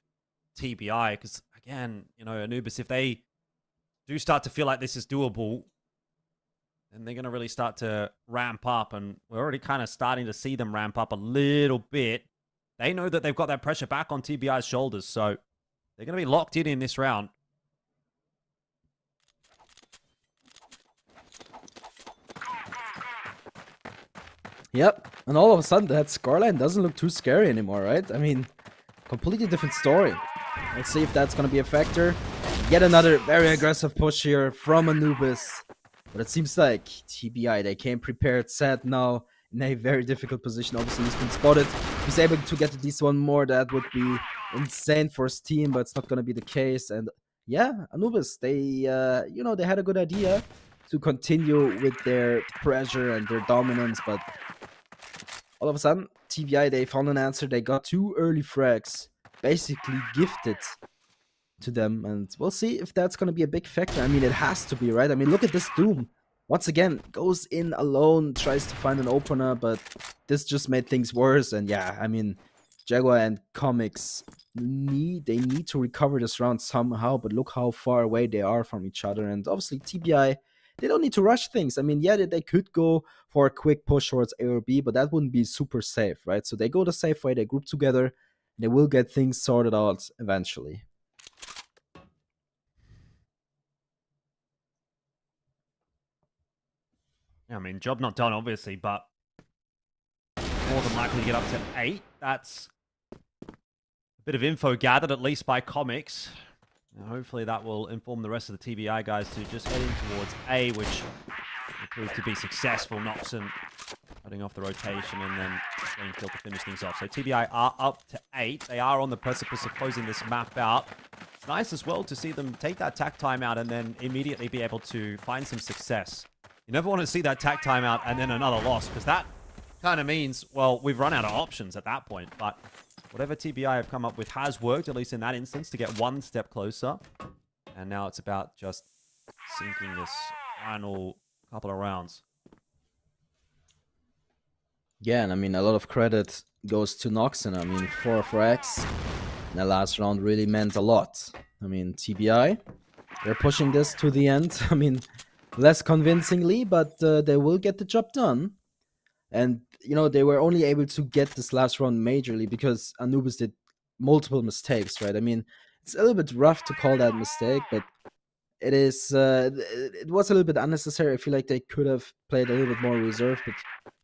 TBI. Because, again, you know, Anubis, if they do start to feel like this is doable, then they're going to really start to ramp up. And we're already kind of starting to see them ramp up a little bit. they know that they've got that pressure back on TBI's shoulders. So they're going to be locked in this round. Yep, and all of a sudden that scoreline doesn't look too scary anymore, right? I mean, completely different story. Let's see if that's going to be a factor. Yet another very aggressive push here from Anubis. But it seems like TBI, they came prepared, set now in a very difficult position. Obviously, he's been spotted. If he's able to get at least one more, that would be insane for his team, but it's not going to be the case. And yeah, Anubis, they, you know, they had a good idea to continue with their pressure and their dominance, but all of a sudden, TBI, they found an answer. They got 2 early frags, basically gifted to them, and we'll see if that's going to be a big factor. I mean, it has to be, right? I mean, look at this Doom. Once again, goes in alone, tries to find an opener, but this just made things worse. And yeah, I mean, Jaguar and Comics need to recover this round somehow, but look how far away they are from each other. And obviously, TBI, they don't need to rush things. I mean, yeah, they could go for a quick push towards A or B, but that wouldn't be super safe, right? So they go the safe way, they group together, and they will get things sorted out eventually. Yeah, I mean, job not done, obviously, but more than likely to get up to 8. That's a bit of info gathered, at least by Comics. And hopefully that will inform the rest of the TBI guys to just head in towards A, which will prove to be successful. Noxon cutting off the rotation and then getting killed to finish things off. So TBI are up to 8. They are on the precipice of closing this map out. Nice as well to see them take that tack timeout and then immediately be able to find some success. You never want to see that tack timeout and then another loss, because that kind of means, well, we've run out of options at that point. But whatever TBI have come up with has worked, at least in that instance, to get one step closer. And now it's about just sinking this final couple of rounds. Yeah, and I mean, a lot of credit goes to Noxon. I mean, 4 frags in the last round really meant a lot. I mean, TBI, they're pushing this to the end. I mean, less convincingly, but they will get the job done. And, you know, they were only able to get this last round majorly because Anubis did multiple mistakes, right? I mean, it's a little bit rough to call that mistake, but it is, it was a little bit unnecessary. I feel like they could have played a little bit more reserved, but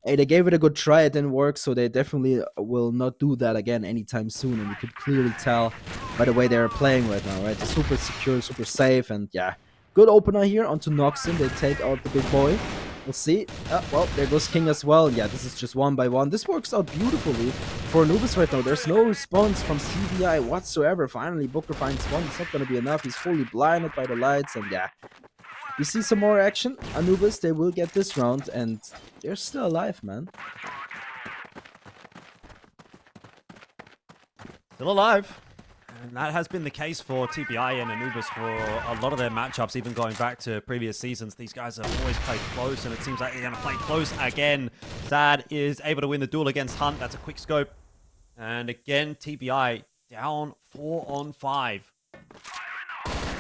hey, they gave it a good try. It didn't work, so they definitely will not do that again anytime soon. And you could clearly tell by the way they're playing right now, right? They're super secure, super safe, and yeah. Good opener here onto Noxon. They take out the big boy. We'll see. Well, there goes King as well. Yeah, this is just 1 by 1. This works out beautifully for Anubis right now. There's no response from TBI whatsoever. Finally, Booker finds one. It's not going to be enough. He's fully blinded by the lights. And yeah, we see some more action. Anubis, they will get this round. And they're still alive, man. Still alive. And that has been the case for TBI and Anubis for a lot of their matchups, even going back to previous seasons. These guys have always played close, and it seems like they're going to play close again. Sad is able to win the duel against Hunt. That's a quick scope. And again, TBI down 4 on 5.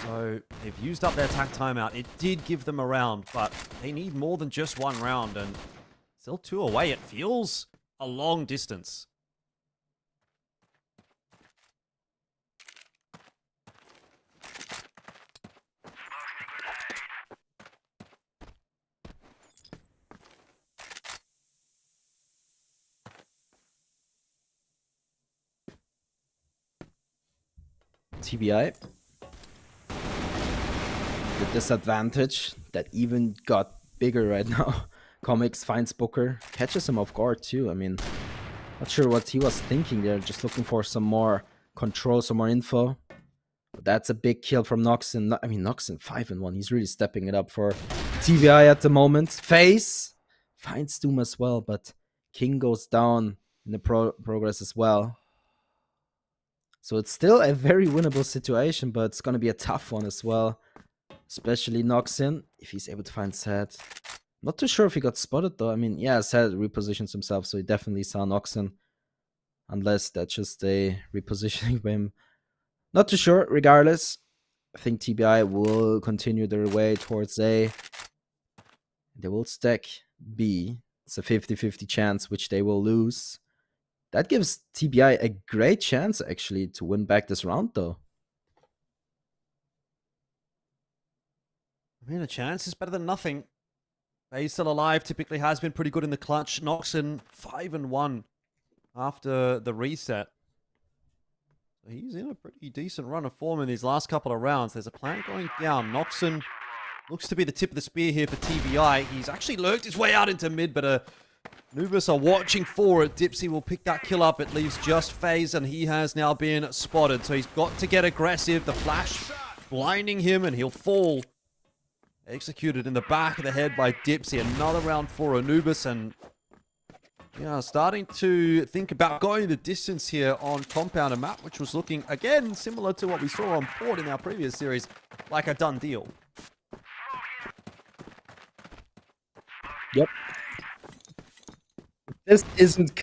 So they've used up their attack timeout. It did give them a round, but they need more than just 1 round. And still 2 away. It feels a long distance. TBI. The disadvantage that even got bigger right now. Comics finds Booker, catches him off guard too. I mean, not sure what he was thinking there, just looking for some more control, some more info. But that's a big kill from Noxon. I mean, Noxon 5-1. He's really stepping it up for TBI at the moment. Face finds Doom as well, but King goes down in the progress as well. So it's still a very winnable situation, but it's going to be a tough one as well. Especially Noxon, if he's able to find Sad. Not too sure if he got spotted though. I mean, yeah, Sad repositions himself, so he definitely saw Noxon. Unless that's just a repositioning by him. Not too sure. Regardless, I think TBI will continue their way towards A. They will stack B. It's a 50-50 chance, which they will lose. that gives TBI a great chance, actually, to win back this round, though. I mean, a chance is better than nothing. He's still alive, typically has been pretty good in the clutch. Noxon 5-1 after the reset. So he's in a pretty decent run of form in these last couple of rounds. There's a plant going down. Noxon looks to be the tip of the spear here for TBI. He's actually lurked his way out into mid, but Anubis are watching for it. Dipsy will pick that kill up. It leaves just FaZe, and he has now been spotted. So he's got to get aggressive. The flash blinding him, and he'll fall. Executed in the back of the head by Dipsy. Another round for Anubis, and yeah, starting to think about going the distance here on Compound, a map which was looking, again, similar to what we saw on Port in our previous series, like a done deal. Yep. This isn't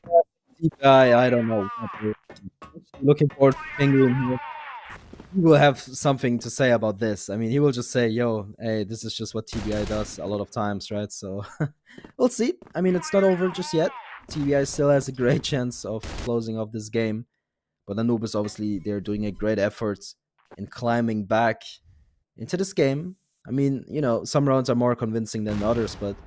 TBI, I don't know. Looking forward to Penguin here. He will have something to say about this. I mean, he will just say, yo, hey, this is just what TBI does a lot of times, right? So, we'll see. I mean, it's not over just yet. TBI still has a great chance of closing off this game. But Anubis, obviously, they're doing a great effort in climbing back into this game. I mean, you know, some rounds are more convincing than others, but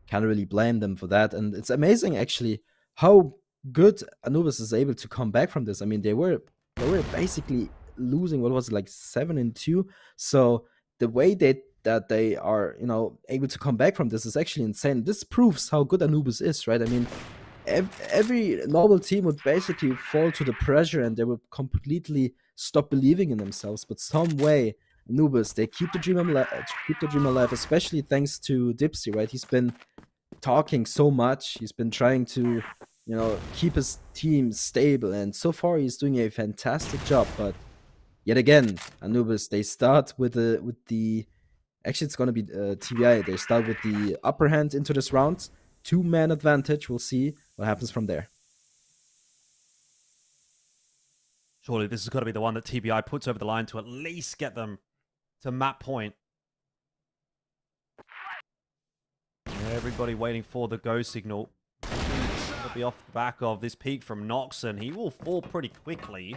can't really blame them for that. And it's amazing, actually, how good Anubis is able to come back from this. I mean, they were basically losing, what was it, like 7-2. So the way that they are, you know, able to come back from this is actually insane. This proves how good Anubis is, right? I mean, every normal team would basically fall to the pressure and they would completely stop believing in themselves. But some way, Anubis, they keep the dream alive, especially thanks to Dipsy, right? He's been talking so much. He's been trying to, you know, keep his team stable, and so far he's doing a fantastic job. But yet again, Anubis, they start with the actually it's gonna be TBI. They start with the upper hand into this round, 2-man advantage. We'll see what happens from there. Surely this has got to be the one that TBI puts over the line to at least get them to map point. Everybody waiting for the go signal. It'll be off the back of this peek from Noxon. He will fall pretty quickly.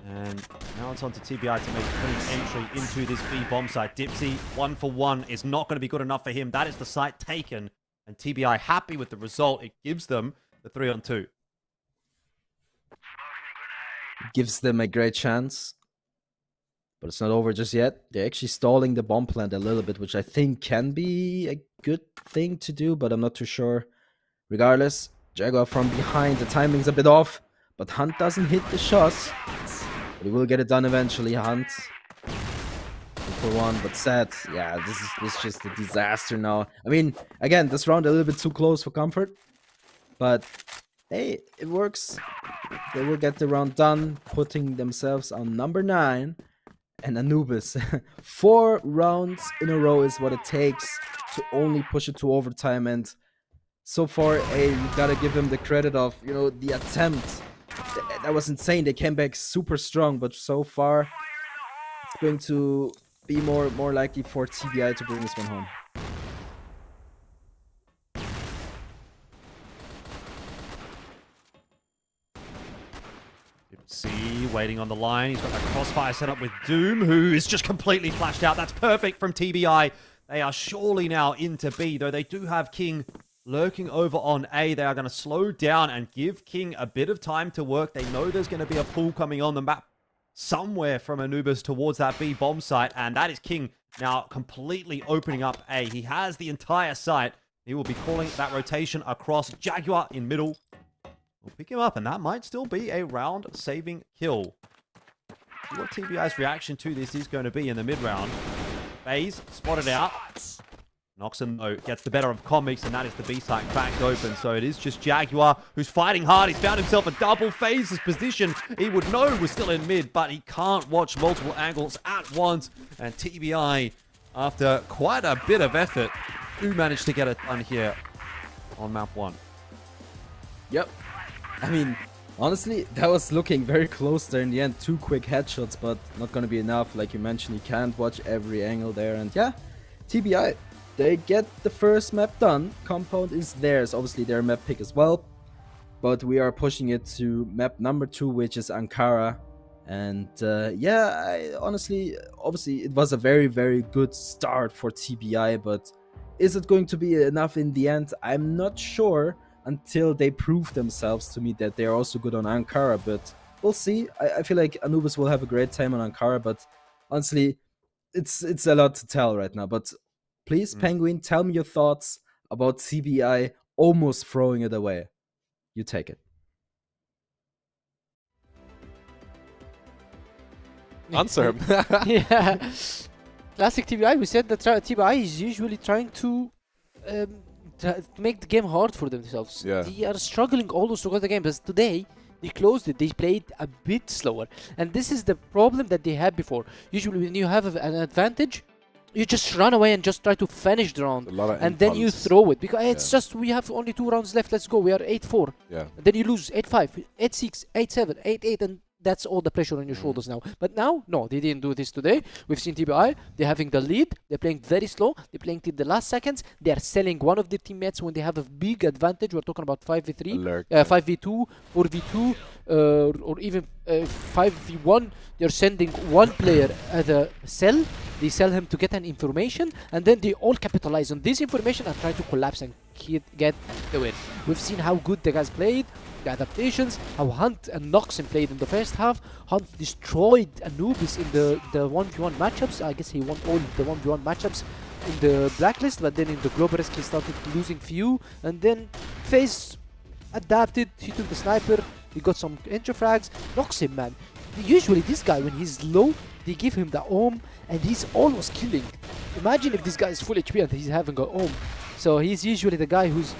And now it's on to TBI to make a clean entry into this B bomb site. Dipsy, 1-for-1 is not going to be good enough for him. That is the site taken. And TBI happy with the result. It gives them the 3-on-2. Gives them a great chance. But it's not over just yet. They're actually stalling the bomb plant a little bit, which I think can be a good thing to do, but I'm not too sure. Regardless, Jaguar from behind. The timing's a bit off, but Hunt doesn't hit the shot. But he will get it done eventually. Hunt. 2-for-1, but sad. Yeah, this is just a disaster now. I mean, again, this round a little bit too close for comfort. But hey, it works. They will get the round done, putting themselves on number 9. And Anubis, 4 rounds in a row is what it takes to only push it to overtime. And so far, you gotta give them the credit of, you know, the attempt. That was insane. They came back super strong, but so far, it's going to be more likely for TBI to bring this one home. See, waiting on the line. He's got that crossfire set up with Doom, who is just completely flashed out. That's perfect from TBI. They are surely now into B, though they do have King lurking over on A. They are going to slow down and give King a bit of time to work. They know there's going to be a pull coming on the map somewhere from Anubis towards that B bomb site, and that is King now completely opening up A. He has the entire site. He will be calling that rotation across. Jaguar in middle. We'll pick him up, and that might still be a round-saving kill. See what TBI's reaction to this is going to be in the mid-round. FaZe spotted out. Noxon, though, gets the better of Comics, and that is the B-site cracked open. So it is just Jaguar who's fighting hard. He's found himself a double. FaZe's position he would know was still in mid, but he can't watch multiple angles at once. And TBI, after quite a bit of effort, do manage to get it done here on map 1. Yep. I mean, honestly, that was looking very close there in the end. 2 quick headshots, but not going to be enough. Like you mentioned, you can't watch every angle there. And yeah, TBI, they get the first map done. Compound is theirs. Obviously, their map pick as well. but we are pushing it to map number 2, which is Ankara. And honestly, obviously, it was a very, very good start for TBI, but is it going to be enough in the end? I'm not sure until they prove themselves to me that they're also good on Ankara, but we'll see. I feel like Anubis will have a great time on Ankara, but honestly, it's a lot to tell right now. But please, Penguin, tell me your thoughts about TBI almost throwing it away. You take it. Answer him. Yeah. Classic TBI. We said that TBI is usually trying to make the game hard for themselves. Yeah. They are struggling always to close the game, but today they closed it. They played a bit slower, and this is the problem that they had before. Usually, when you have an advantage, you just run away and just try to finish the round, and then you throw it because it's just we have only 2 rounds left. Let's go. We are 8-4. Yeah. And then you lose 8-5, 8-6, 8-7, 8-8, and that's all the pressure on your shoulders now. But now, no, they didn't do this today. We've seen TBI. They're having the lead. They're playing very slow. They're playing till the last seconds. They are selling one of their teammates when they have a big advantage. We're talking about 5v3, 5v2, 4v2, or even 5v1. They're sending one player as a sell. They sell him to get an information, and then they all capitalize on this information and try to collapse and get the win. We've seen how good the guys played, the adaptations, how Hunt and Noxen played in the first half. Hunt destroyed Anubis in the 1v1 matchups. I guess he won all the 1v1 matchups in the blacklist, but then in the global risk he started losing few, and then FaZe adapted. He took the sniper, he got some intro frags. Noxen, man, usually this guy when he's low, they give him the ohm and he's always killing. Imagine if this guy is full HP and he's having a ohm. So he's usually the guy who's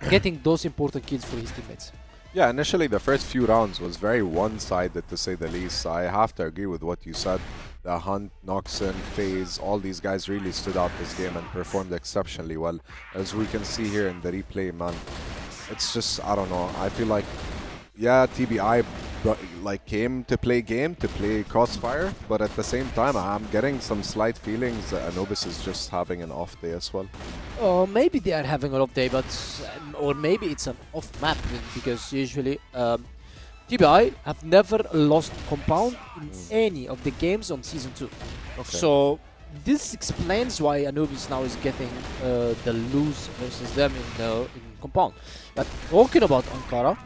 getting those important kills for his teammates. Yeah, initially the first few rounds was very one-sided to say the least. I have to agree with what you said. The Hunt, Noxen, FaZe, all these guys really stood out this game and performed exceptionally well. As we can see here in the replay, man, it's just, I don't know, I feel like, yeah, TBI came to play Crossfire, but at the same time, I'm getting some slight feelings that Anubis is just having an off day as well. Or maybe they are having an off day, but or maybe it's an off map because usually TBI have never lost compound in any of the games on season 2. Okay. So this explains why Anubis now is getting the lose versus them in compound. But talking about Ankara,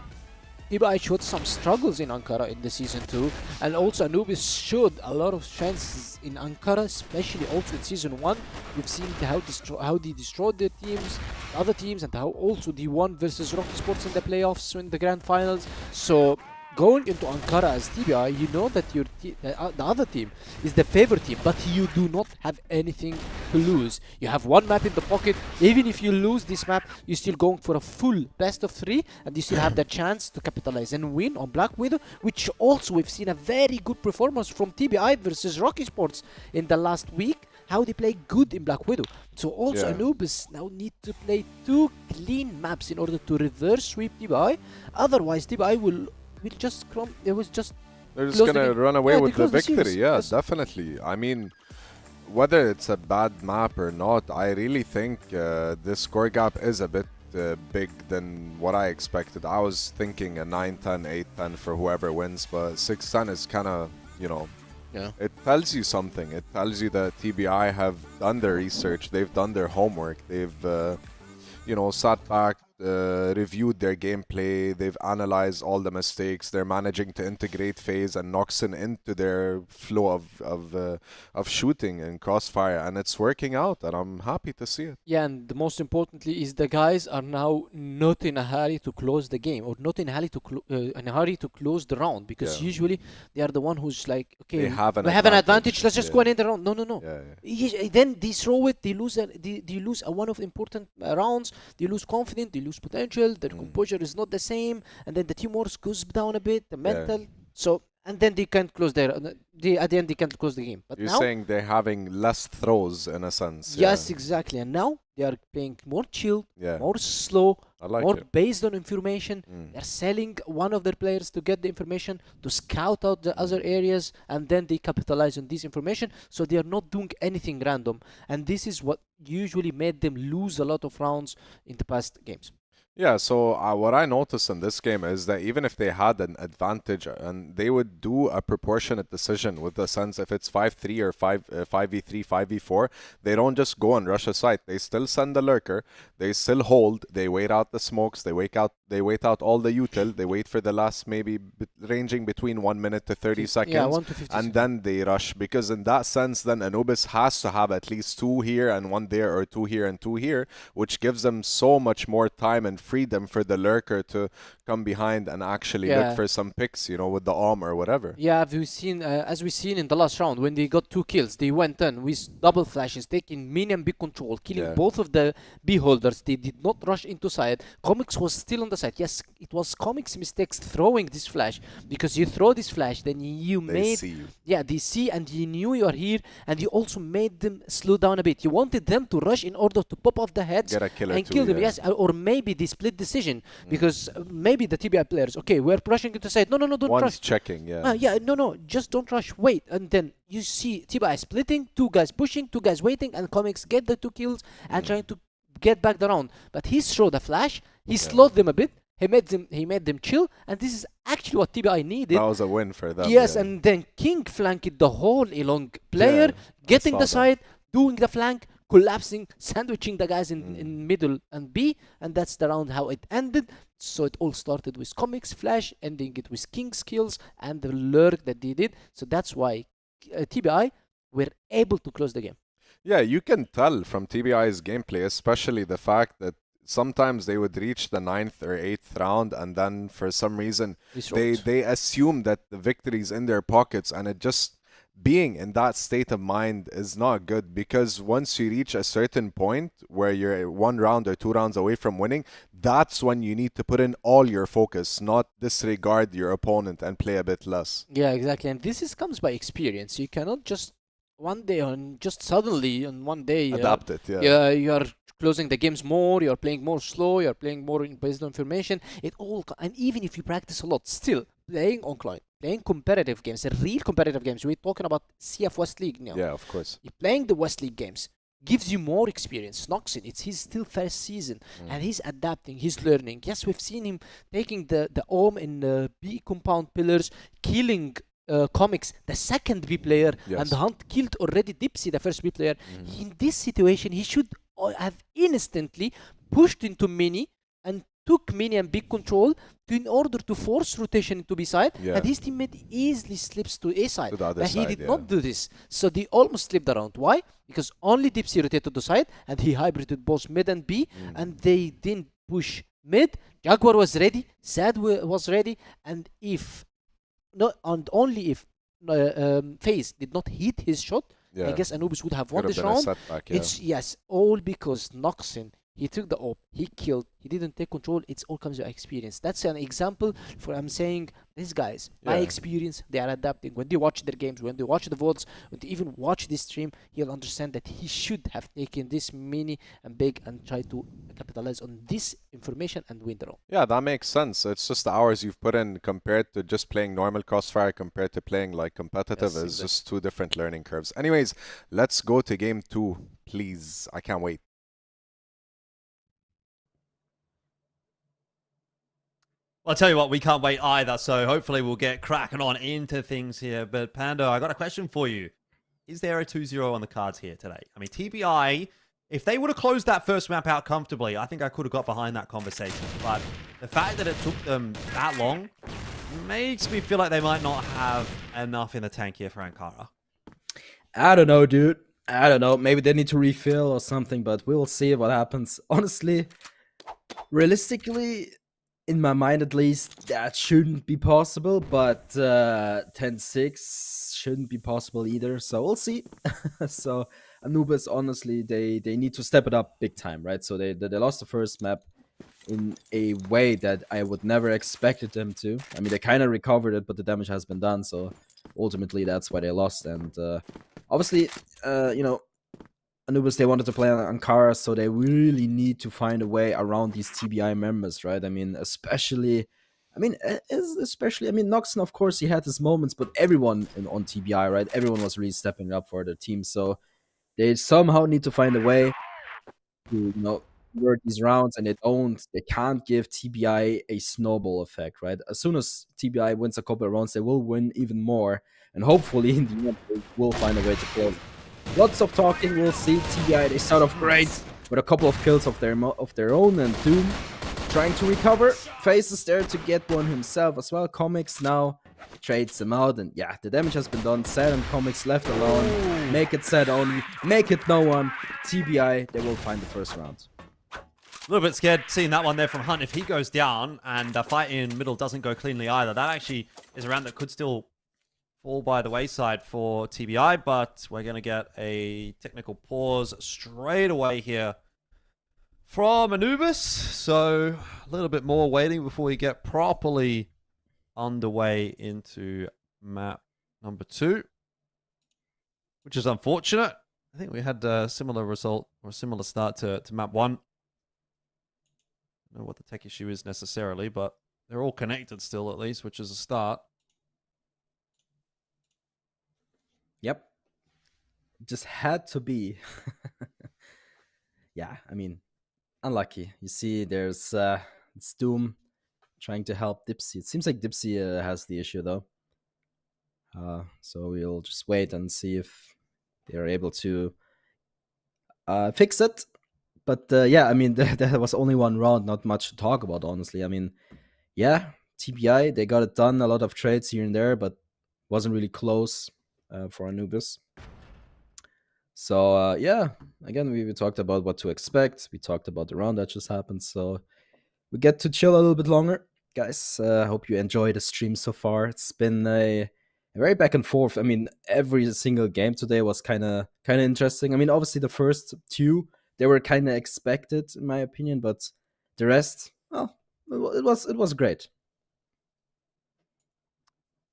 TBI showed some struggles in Ankara in the season 2, and also Anubis showed a lot of chances in Ankara, especially also in season 1. We've seen how they destroyed their teams, other teams, and how also they won versus ROC Esports in the playoffs, in the grand finals. So going into Ankara as TBI, you know that the other team is the favorite team, but you do not have anything to lose. You have one map in the pocket. Even if you lose this map, you're still going for a full best of 3, and you still have the chance to capitalize and win on Black Widow, which also we've seen a very good performance from TBI versus ROC Esports in the last week. How they play good in Black Widow. So also Anubis now need to play 2 clean maps in order to reverse sweep TBI. Otherwise, TBI will just they're just gonna run away with the victory. Yes. Definitely. I mean, whether it's a bad map or not, I really think the score gap is a bit big than what I expected. I was thinking a 9-10, 8-10 for whoever wins, but 6-10 is kind of, you know, it tells you something. It tells you that TBI have done their research, they've done their homework, they've you know, sat back, reviewed their gameplay, they've analyzed all the mistakes, they're managing to integrate FaZe and Noxen into their flow of shooting in Crossfire, and it's working out, and I'm happy to see it. Yeah, and the most importantly is the guys are now not in a hurry to close the game, or not in a hurry to close the round, because usually they are the one who's like, okay, we have an advantage, let's just go and end the round. No. Then they throw it, they lose one of the important rounds, they lose confidence, they lose potential, their composure is not the same, and then the teamwork goes down a bit, the mental. So, and then they can't close at the end they can't close the game. But you're now, saying they're having less throws in a sense. Yes, exactly. And now they are playing more chilled, more slow, like more based on information. They're selling one of their players to get the information, to scout out the other areas, and then they capitalize on this information. So they are not doing anything random. And this is what usually made them lose a lot of rounds in the past games. Yeah, so what I noticed in this game is that even if they had an advantage, and they would do a proportionate decision with the sense if it's 5-3 or 5v3, 5v4, they don't just go and rush a site. They still send the lurker, they still hold, they wait out the smokes, they wait out all the util, they wait for the last maybe ranging between 1 minute to 30 seconds. Yeah, 1 to 50 and seconds. then they rush, because in that sense then Anubis has to have at least 2 here and 1 there, or 2 here and 2 here, which gives them so much more time and freedom for the lurker to come behind and actually look for some picks, you know, with the arm or whatever. Yeah, we've seen, as we've seen in the last round, when they got 2 kills, they went in with double flashes, taking mini and big control, killing both of the B holders. They did not rush into side. Comics was still on the side. Yes, it was Comics' mistakes throwing this flash, because you throw this flash, then They see you. Yeah, they see, and you knew you are here, and you also made them slow down a bit. You wanted them to rush in order to pop off the heads Get a kill or and two, kill them. yeah. Yes, or maybe the split decision, because maybe the TBI players, okay, we're rushing into side. No, don't One's rush. checking, yeah. Yeah, no, just don't rush. Wait, and then you see TBI splitting, 2 guys pushing, 2 guys waiting, and Comics get the 2 kills and trying to get back the round. But he showed a flash. He slowed them a bit. He made them chill, and this is actually what TBI needed. That was a win for them. Yes, yeah. and then King flanked the whole Elong player, Yeah, getting saw the that. side, doing the flank, collapsing, sandwiching the guys in middle and B, and that's the round how it ended. So it all started with Comics Flash, ending it with King's kills and the lurk that they did. So that's why TBI were able to close the game. Yeah, you can tell from TBI's gameplay, especially the fact that sometimes they would reach the 9th or 8th round, and then for some reason they assume that the victory's in their pockets, and it just being in that state of mind is not good, because once you reach a certain point where you're 1 round or 2 rounds away from winning, that's when you need to put in all your focus, not disregard your opponent and play a bit less. Yeah, exactly. And this comes by experience. You cannot just one day suddenly on one day Adapt it, yeah. you are closing the games more, you're playing more slow, you're playing more based on information. And even if you practice a lot, still playing on client, playing competitive games, real competitive games. We're talking about CF West League now. Yeah, of course. You're playing the West League games gives you more experience. Snoxin, it's his still first season, and he's adapting, he's learning. Yes, we've seen him taking the OM in B compound pillars, killing Comics, the second B player, and Hunt killed already Dipsy, the first B player. In this situation, he should have instantly pushed into mini and took mini and big control in order to force rotation into B side, and his teammate easily slips to A side. But he did not do this, so they almost slipped around. Why? Because only Dipsy rotated to side, and he hybrided both mid and B, and they didn't push mid. Jaguar was ready, Sad was ready, and only if FaZe did not hit his shot, I guess Anubis would have won this round. It's all because Noxin, he took the op, he killed, he didn't take control. It all comes with experience. That's an example for I'm saying these guys, by experience, they are adapting. When they watch their games, when they watch the VODs, when they even watch this stream, he'll understand that he should have taken this mini and big and try to capitalize on this information and win the round. Yeah, that makes sense. It's just the hours you've put in compared to just playing normal Crossfire compared to playing like competitive is just 2 different learning curves. Anyways, let's go to game 2, please. I can't wait. Well, I'll tell you what, we can't wait either, so hopefully we'll get cracking on into things here. But Pando, I got a question for you. Is there a 2-0 on the cards here today? I mean, TBI, if they would have closed that first map out comfortably, I think I could have got behind that conversation. But the fact that it took them that long makes me feel like they might not have enough in the tank here for Ankara. I don't know, dude. I don't know. Maybe they need to refill or something, but we'll see what happens. Honestly, realistically, in my mind at least, that shouldn't be possible, but 10-6 shouldn't be possible either, so we'll see. So Anubis, honestly, they need to step it up big time, right? So they lost the first map in a way that I would never expected them to. I mean, they kind of recovered it, but the damage has been done, so ultimately that's why they lost. And obviously, you know, Anubis, they wanted to play on Ankara, so they really need to find a way around these TBI members, right? I mean, especially, Noxon, of course, he had his moments, but everyone on TBI, right? Everyone was really stepping up for their team, so they somehow need to find a way to, you know, convert these rounds, and they can't give TBI a snowball effect, right? As soon as TBI wins a couple of rounds, they will win even more, and hopefully in the end they will find a way to close. Lots of talking, we'll see. TBI, they start off great with a couple of kills of their own, and Doom trying to recover. FaZe is there to get one himself as well. Comics now trades him out, and yeah, the damage has been done. Sad and Comics left alone. Make it Sad only. Make it no one. TBI, they will find the first round. A little bit scared seeing that one there from Hunt. If he goes down and the fight in middle doesn't go cleanly either, that actually is a round that could still fall by the wayside for TBI, but we're going to get a technical pause straight away here from Anubis. So a little bit more waiting before we get properly underway into map number 2, which is unfortunate. I think we had a similar result or a similar start to map 1. I don't know what the tech issue is necessarily, but they're all connected still at least, which is a start. Yep. Just had to be. Yeah, I mean, unlucky. You see, there's it's Doom trying to help Dipsy. It seems like Dipsy has the issue, though. So we'll just wait and see if they're able to fix it. But yeah, I mean, there was only one round, not much to talk about, honestly. I mean, yeah, TBI, they got it done. A lot of trades here and there, but wasn't really close for Anubis. So yeah, again, we talked about what to expect. We talked about the round that just happened. So we get to chill a little bit longer, guys. Hope you enjoyed the stream so far. It's been a very back and forth. I mean, every single game today was kind of interesting. I mean, obviously the first 2, they were kind of expected in my opinion, but the rest, well, it was great.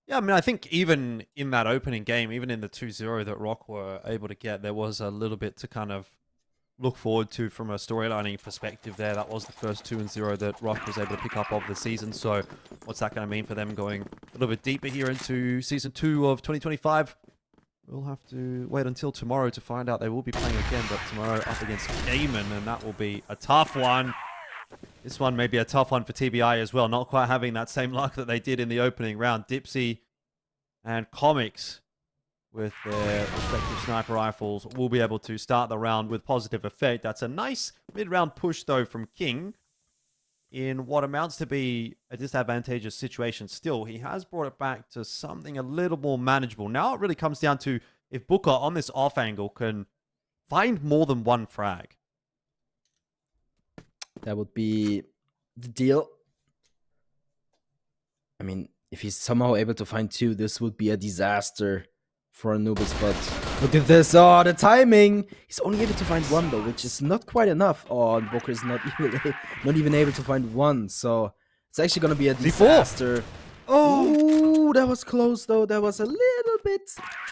Yeah, I mean, I think even in that opening game, even in the 2-0 that ROC were able to get, there was a little bit to kind of look forward to from a storylining perspective there. That was the first 2-0 that ROC was able to pick up of the season. So what's that going to mean for them going a little bit deeper here into Season 2 of 2025? We'll have to wait until tomorrow to find out. They will be playing again, but tomorrow up against Gaimin, and that will be a tough one. This one may be a tough one for TBI as well. Not quite having that same luck that they did in the opening round. Dipsy and Comics with their respective sniper rifles will be able to start the round with positive effect. That's a nice mid-round push, though, from King in what amounts to be a disadvantageous situation. Still, he has brought it back to something a little more manageable. Now it really comes down to if Booker on this off angle can find more than one frag. That would be the deal. I mean, if he's somehow able to find 2, this would be a disaster for Anubis, but look at this. Oh, the timing. He's only able to find 1, though, which is not quite enough. Oh, and Booker is not even able to find 1, so it's actually going to be a disaster. Oh, that was close, though. That was a little bit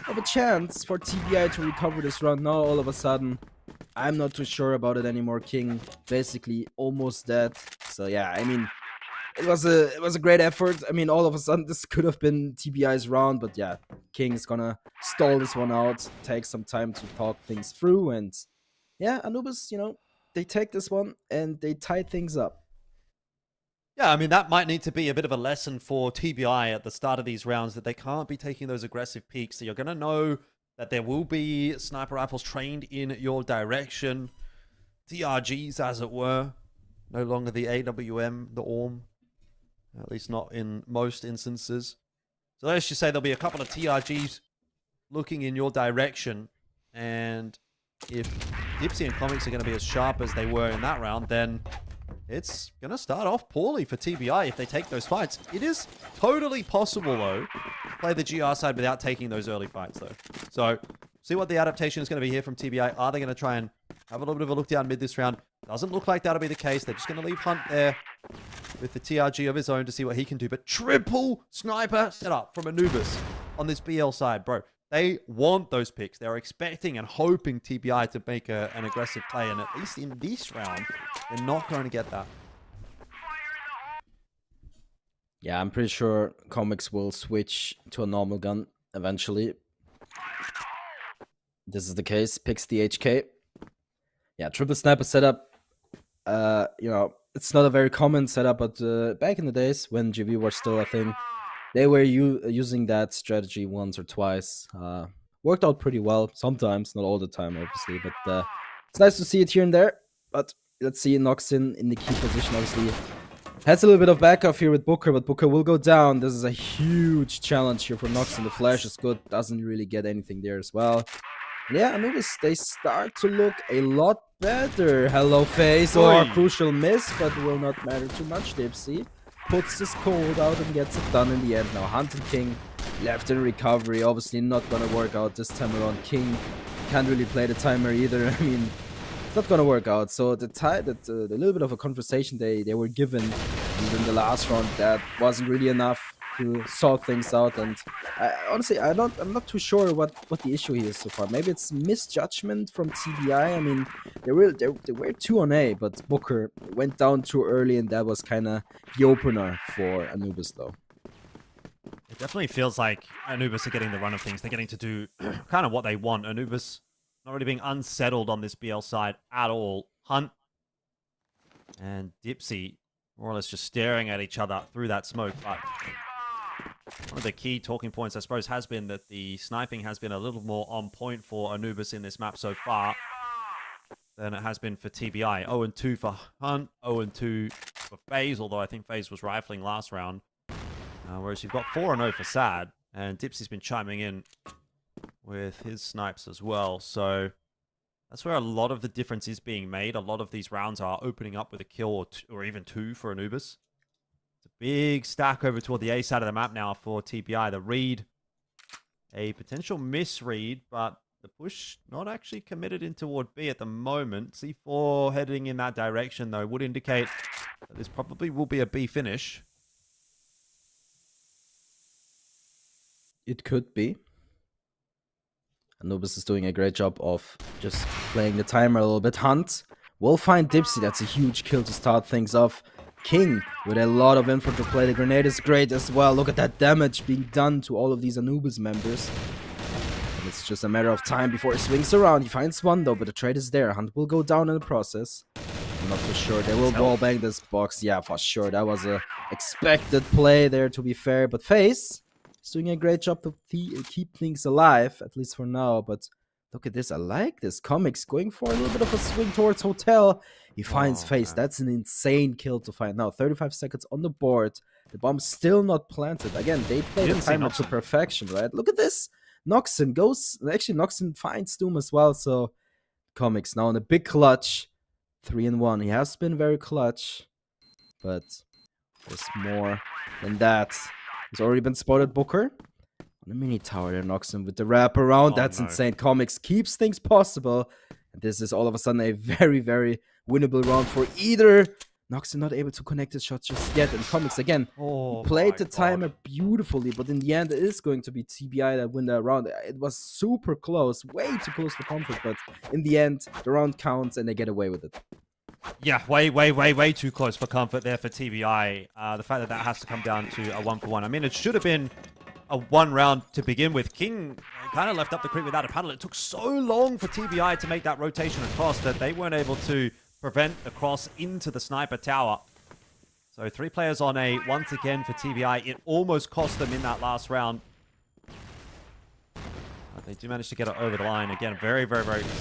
of a chance for TBI to recover this run. Now, all of a sudden, I'm not too sure about it anymore. King basically almost dead. So yeah, I mean, it was a great effort. I mean, all of a sudden this could have been TBI's round, but yeah, King is gonna stall this one out, take some time to talk things through, and yeah, Anubis, you know, they take this one and they tie things up. Yeah, I mean, that might need to be a bit of a lesson for TBI at the start of these rounds, that they can't be taking those aggressive peaks. So you're going to know that there will be sniper rifles trained in your direction. TRGs, as it were. No longer the AWM, the ORM. At least not in most instances. So let's just say there'll be a couple of TRGs looking in your direction. And if Dipsy and Comics are going to be as sharp as they were in that round, then it's going to start off poorly for TBI if they take those fights. It is totally possible, though, to play the GR side without taking those early fights, though. So, see what the adaptation is going to be here from TBI. Are they going to try and have a little bit of a look down mid this round? Doesn't look like that'll be the case. They're just going to leave Hunt there with the TRG of his own to see what he can do. But triple sniper setup from Anubis on this BL side, bro. They want those picks. They're expecting and hoping TBI to make an aggressive play. And at least in this round, they're not going to get that. Yeah, I'm pretty sure Comics will switch to a normal gun eventually. This is the case. Picks the HK. Yeah, triple sniper setup. You know, it's not a very common setup, but back in the days when GV was still a thing, they were using that strategy once or twice. Worked out pretty well sometimes, not all the time, obviously, but it's nice to see it here and there. But let's see, Noxin in the key position, obviously. Has a little bit of backup here with Booker, but Booker will go down. This is a huge challenge here for Noxin. The flash is good, doesn't really get anything there as well. Yeah, Anubis, they start to look a lot better. Hello, Face. Oh, a crucial miss, but will not matter too much. Dipsy puts his cold out and gets it done in the end. Now, Hunt and King left in recovery. Obviously not going to work out this time around. King can't really play the timer either. I mean, it's not going to work out. So the little bit of a conversation they were given in the last round, that wasn't really enough to sort things out. And honestly, I'm not too sure what the issue here is so far. Maybe it's misjudgment from TBI. I mean, they were 2 on A, but Booker went down too early, and that was kind of the opener for Anubis, though. It definitely feels like Anubis are getting the run of things. They're getting to do kind of what they want. Anubis not really being unsettled on this BL side at all. Hunt and Dipsy more or less just staring at each other through that smoke. But one of the key talking points, I suppose, has been that the sniping has been a little more on point for Anubis in this map so far than it has been for TBI. 0-2 for Hunt, 0-2 for FaZe, although I think FaZe was rifling last round. Whereas you've got 4-0 for Sad, and Dipsy's been chiming in with his snipes as well. So that's where a lot of the difference is being made. A lot of these rounds are opening up with a kill or even 2 for Anubis. It's a big stack over toward the A side of the map now for TBI. The read, a potential misread, but the push not actually committed in toward B at the moment. C4 heading in that direction, though, would indicate that this probably will be a B finish. It could be. Anubis is doing a great job of just playing the timer a little bit. Hunt will find Dipsy. That's a huge kill to start things off. King with a lot of info to play. The grenade is great as well. Look at that damage being done to all of these Anubis members. And it's just a matter of time before he swings around. He finds one though, but the trade is there. Hunt will go down in the process. I'm not for sure. They will wall bang this box. Yeah, for sure. That was a expected play there, to be fair. But FaZe is doing a great job to keep things alive, at least for now. But look at this. I like this. Comics going for a little bit of a swing towards Hotel. He finds FaZe. That's an insane kill to find. Now, 35 seconds on the board. The bomb's still not planted. Again, they play the timer to perfection, right? Look at this. Noxin goes... Actually, Noxin finds Doom as well. So, Comics now in a big clutch. 3-1. He has been very clutch. But there's more than that. He's already been spotted, Booker. On the mini tower there, Noxin with the wrap around. That's insane. Comics keeps things possible. And this is all of a sudden a very, very winnable round for either. Noxin not able to connect his shots just yet. And Comics, again, he played the timer beautifully. But in the end, it is going to be TBI that win that round. It was super close. Way too close for comfort. But in the end, the round counts and they get away with it. Yeah, way too close for comfort there for TBI. The fact that that has to come down to a 1-for-1. I mean, it should have been a 1 round to begin with. King kind of left up the creek without a paddle. It took so long for TBI to make that rotation across that they weren't able to prevent the cross into the sniper tower. So 3 players on A once again for TBI. It almost cost them in that last round. But they do manage to get it over the line. Again, very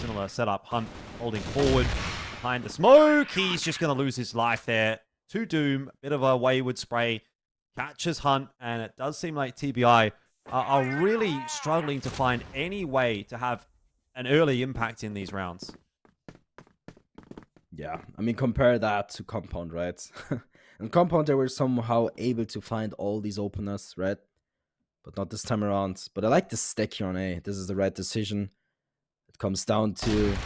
similar setup. Hunt holding forward behind the smoke. He's just going to lose his life there to Doom. Bit of a wayward spray. Catches Hunt, and it does seem like TBI are really struggling to find any way to have an early impact in these rounds. Yeah, I mean, compare that to Compound, right? And Compound, they were somehow able to find all these openers, right? But not this time around. But I like this stack here on A. This is the right decision. It comes down to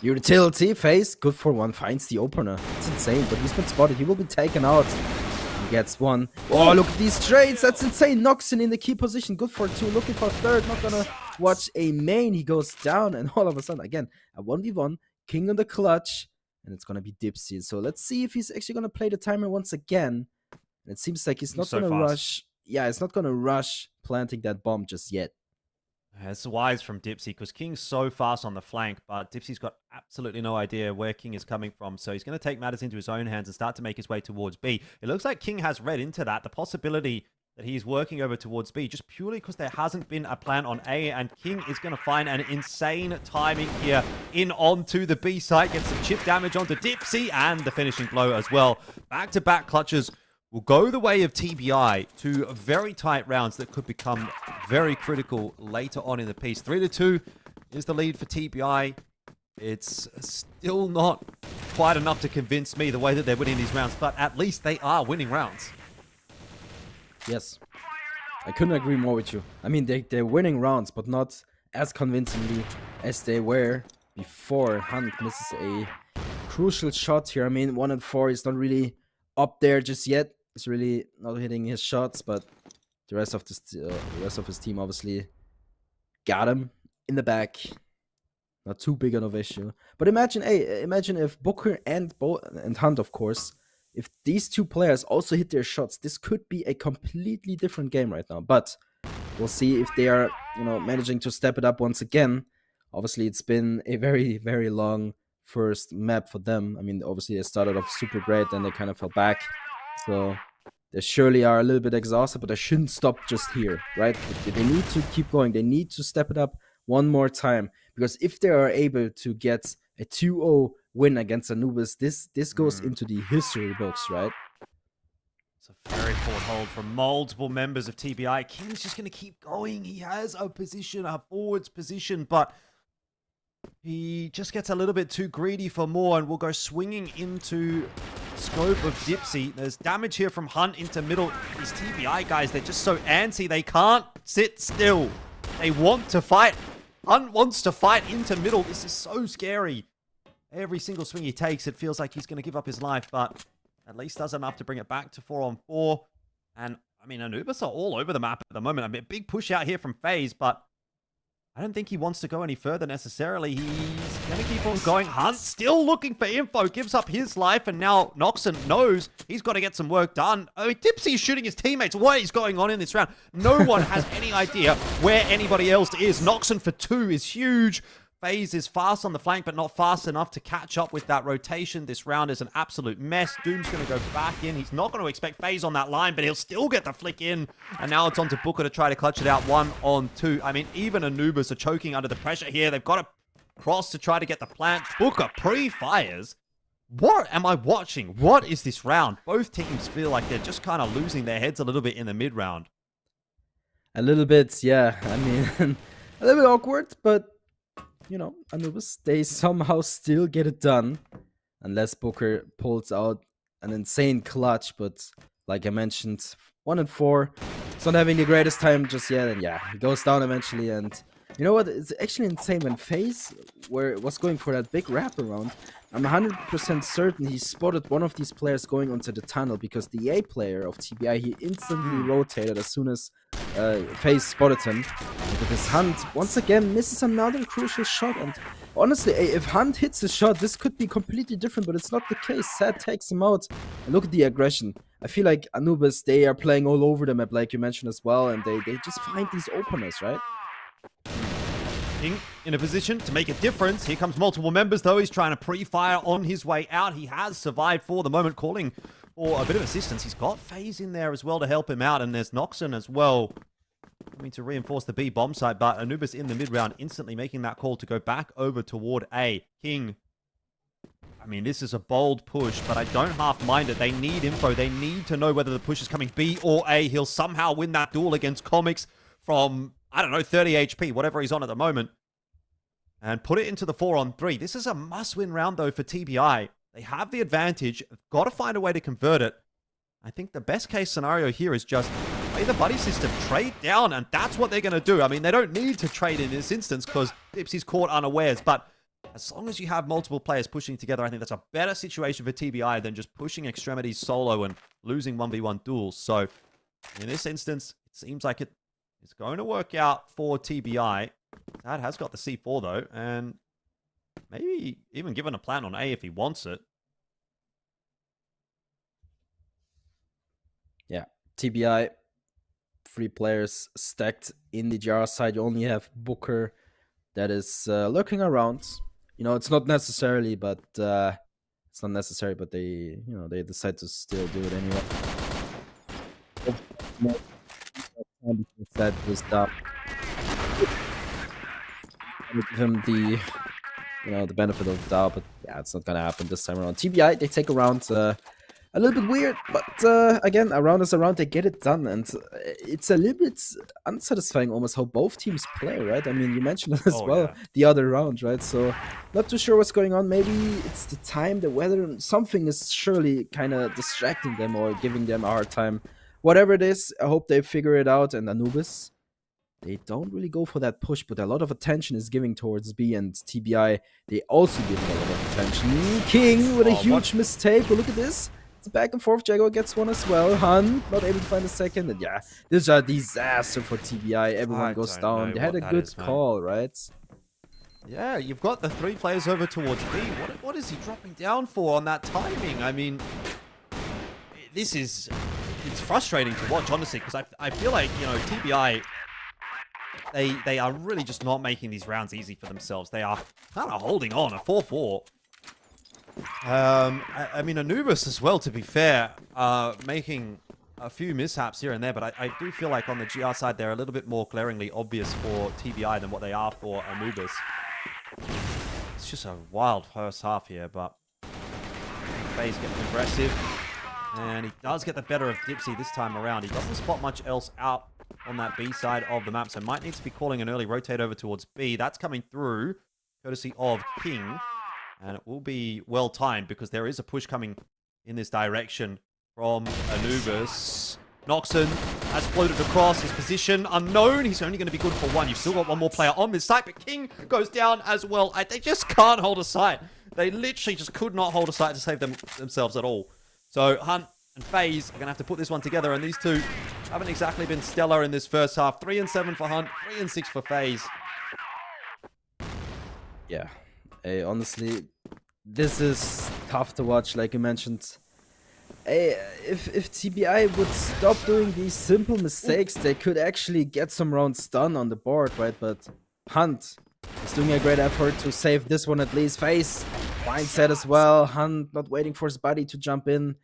utility. FaZe, good for 1, finds the opener. It's insane, but he's been spotted. He will be taken out. He gets 1. Oh, look at these trades. That's insane. Noxin in the key position. Good for 2. Looking for 3rd. Not gonna watch a main. He goes down, and all of a sudden, again, a 1v1. King on the clutch. And it's going to be Dipsy. So let's see if he's actually going to play the timer once again. And it seems like he's not going to rush. Yeah, it's not going to rush planting that bomb just yet. It's wise from Dipsy because King's so fast on the flank, but Dipsy's got absolutely no idea where King is coming from. So he's going to take matters into his own hands and start to make his way towards B. It looks like King has read into that, the possibility that he's working over towards B, just purely because there hasn't been a plan on A, and King is going to find an insane timing here in onto the B site, gets some chip damage onto Dipsy, and the finishing blow as well. Back-to-back clutches will go the way of TBI to very tight rounds that could become very critical later on in the piece. 3-2 is the lead for TBI. It's still not quite enough to convince me the way that they're winning these rounds, but at least they are winning rounds. Yes. I couldn't agree more with you. I mean, they're winning rounds, but not as convincingly as they were before. Hunt misses a crucial shot here. I mean, 1 and 4 is not really up there just yet. He's really not hitting his shots, but the rest of his team obviously got him in the back. Not too big of an issue. But imagine if Booker and Hunt, of course, if these two players also hit their shots, this could be a completely different game right now. But we'll see if they are, managing to step it up once again. Obviously, it's been a very, very long first map for them. I mean, obviously they started off super great, then they kind of fell back. So they surely are a little bit exhausted, but they shouldn't stop just here, right? They need to keep going. They need to step it up one more time, because if they are able to get a 2-0 win against Anubis, this goes into the history books, right? It's a very forward hold from multiple members of TBI. King's just going to keep going. He has a position, a forwards position, but he just gets a little bit too greedy for more and will go swinging into scope of Dipsy. There's damage here from Hunt into middle. These TBI guys, they're just so antsy. They can't sit still. They want to fight. Hunt wants to fight into middle. This is so scary. Every single swing he takes, it feels like he's going to give up his life, but at least does enough to bring it back to 4-on-4. And, I mean, Anubis are all over the map at the moment. I mean, a big push out here from FaZe, but I don't think he wants to go any further necessarily. He's going to keep on going. Hunt still looking for info, gives up his life, and now Noxon knows he's got to get some work done. I mean, Dipsy is shooting his teammates. What is going on in this round? No one has any idea where anybody else is. Noxon for 2 is huge. FaZe is fast on the flank, but not fast enough to catch up with that rotation. This round is an absolute mess. Doom's going to go back in. He's not going to expect FaZe on that line, but he'll still get the flick in. And now it's on to Booker to try to clutch it out 1-on-2. I mean, even Anubis are choking under the pressure here. They've got to cross to try to get the plant. Booker pre-fires. What am I watching? What is this round? Both teams feel like they're just kind of losing their heads a little bit in the mid-round. A little bit, yeah. I mean, a little bit awkward, but Anubis, they somehow still get it done. Unless Booker pulls out an insane clutch. But like I mentioned, 1 and 4. It's not having the greatest time just yet. And yeah, he goes down eventually. And you know what? It's actually insane when FaZe was going for that big wraparound. I'm 100% certain he spotted one of these players going onto the tunnel, because the A player of TBI, he instantly rotated as soon as FaZe spotted him. But this Hunt, once again, misses another crucial shot. And honestly, if Hunt hits a shot, this could be completely different, but it's not the case. Sad takes him out. And look at the aggression. I feel like Anubis, they are playing all over the map, like you mentioned as well, and they just find these openers, right? In a position to make a difference. Here comes multiple members, though. He's trying to pre-fire on his way out. He has survived for the moment, calling for a bit of assistance. He's got FaZe in there as well to help him out, and there's Noxon as well coming to reinforce the B bomb site, but Anubis in the mid-round instantly making that call to go back over toward A. King, I mean, this is a bold push, but I don't half mind it. They need info. They need to know whether the push is coming B or A. He'll somehow win that duel against Comics from, I don't know, 30 HP, whatever he's on at the moment, and put it into the 4-on-3. This is a must-win round, though, for TBI. They have the advantage. Got to find a way to convert it. I think the best-case scenario here is just play the buddy system, trade down, and that's what they're going to do. I mean, they don't need to trade in this instance because Dipsy's caught unawares, but as long as you have multiple players pushing together, I think that's a better situation for TBI than just pushing Extremities solo and losing 1v1 duels. So, in this instance, it seems like it's going to work out for TBI. That has got the C4, though, and maybe even given a plan on A if he wants it. Yeah, TBI three players stacked in the GR side. You only have Booker that is lurking around. It's not necessarily, but they decide to still do it anyway. That was done. Give him the benefit of the doubt, but yeah, it's not gonna happen this time around. TBI, they take a round, a little bit weird, but again, a round is a round, they get it done, and it's a little bit unsatisfying almost how both teams play, right? I mean, you mentioned it as well, the other round, right? So, not too sure what's going on. Maybe it's the time, the weather, something is surely kind of distracting them or giving them a hard time. Whatever it is, I hope they figure it out, and Anubis, they don't really go for that push, but a lot of attention is giving towards B, and TBI, they also give a lot of attention. King with a huge mistake. But look at this. It's a back and forth. Jaguar gets one as well. Han not able to find a second. And yeah, this is a disaster for TBI. Everyone goes down. They had a good call, right? Yeah, you've got the 3 players over towards B. What is he dropping down for on that timing? I mean, it's frustrating to watch, honestly, because I feel like, TBI... They are really just not making these rounds easy for themselves. They are kind of holding on, a 4-4. I mean, Anubis as well, to be fair, making a few mishaps here and there, but I do feel like on the GR side, they're a little bit more glaringly obvious for TBI than what they are for Anubis. It's just a wild first half here, but FaZe getting aggressive. And he does get the better of Dipsy this time around. He doesn't spot much else out on that B side of the map, so might need to be calling an early rotate over towards B. That's coming through, courtesy of King, and it will be well timed because there is a push coming in this direction from Anubis. Noxon has floated across his position, unknown. He's only going to be good for 1. You've still got one more player on this site, but King goes down as well. They just can't hold a site. They literally just could not hold a site to save themselves at all. So Hunt and FaZe are going to have to put this one together, and these two haven't exactly been stellar in this first half. 3-7 for Hunt, 3-6 for FaZe. Yeah, honestly, this is tough to watch, like you mentioned. If TBI would stop doing these simple mistakes, they could actually get some rounds done on the board, right? But Hunt is doing a great effort to save this one at least. FaZe, blind set as well. Hunt not waiting for his buddy to jump in.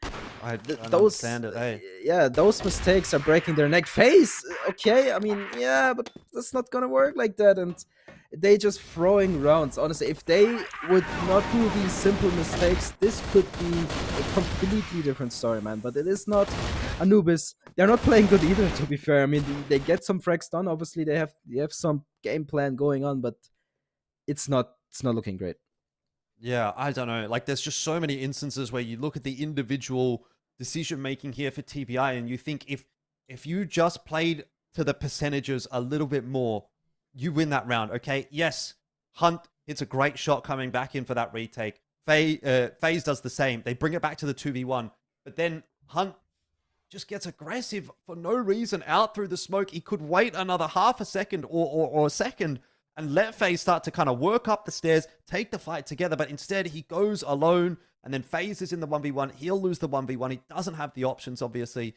I don't understand it, hey. Yeah, those mistakes are breaking their neck. FaZe, okay, I mean, yeah, but that's not gonna work like that, and they just throwing rounds. Honestly, if they would not do these simple mistakes, this could be a completely different story, man. But it is not. Anubis, they're not playing good either, to be fair. I mean, they get some frags done. Obviously, they have some game plan going on, but it's not looking great. Yeah, I don't know. Like, there's just so many instances where you look at the individual decision-making here for TBI and you think if you just played to the percentages a little bit more, you win that round, okay? Yes, Hunt hits a great shot coming back in for that retake. FaZe does the same. They bring it back to the 2v1. But then Hunt just gets aggressive for no reason out through the smoke. He could wait another half a second or a second and let FaZe start to kind of work up the stairs, take the fight together, but instead he goes alone, and then FaZe is in the 1v1. He'll lose the 1v1. He doesn't have the options, obviously,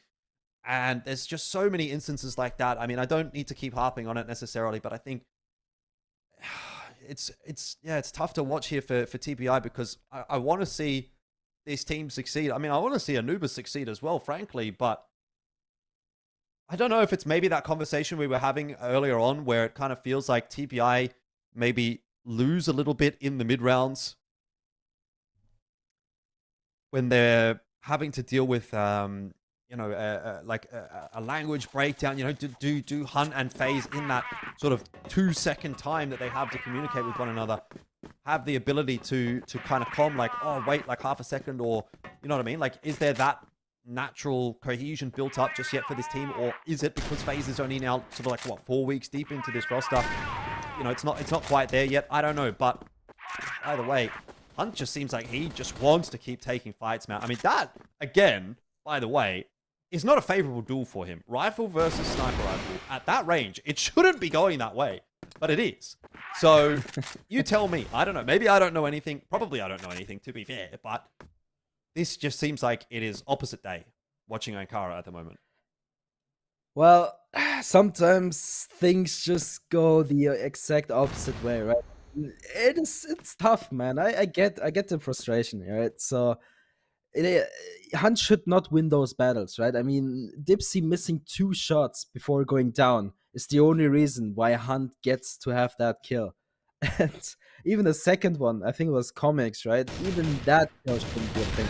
and there's just so many instances like that. I mean, I don't need to keep harping on it necessarily, but I think it's tough to watch here for TBI because I want to see this team succeed. I mean, I want to see Anubis succeed as well, frankly, but I don't know if it's maybe that conversation we were having earlier on where it kind of feels like TBI maybe lose a little bit in the mid-rounds when they're having to deal with, a language breakdown, do Hunt and FaZe in that sort of 2-second time that they have to communicate with one another, have the ability to kind of calm, like, oh, wait, like half a second, or, you know what I mean? Like, is there that natural cohesion built up just yet for this team, or is it because FaZe is only now sort of like, what, 4 weeks deep into this roster? It's not quite there yet. I don't know, but either way, Hunt just seems like he just wants to keep taking fights, man. I mean, that, again, by the way, is not a favorable duel for him. Rifle versus sniper rifle. At that range, it shouldn't be going that way, but it is. So, you tell me. I don't know. Maybe I don't know anything. Probably I don't know anything, to be fair, but this just seems like it is opposite day watching Ankara at the moment. Well, sometimes things just go the exact opposite way, right? It's tough, man. I get the frustration, right? So Hunt should not win those battles, right? I mean, Dipsy missing 2 shots before going down is the only reason why Hunt gets to have that kill. And even the second one, I think it was Comics, right? Even that kill shouldn't be a thing.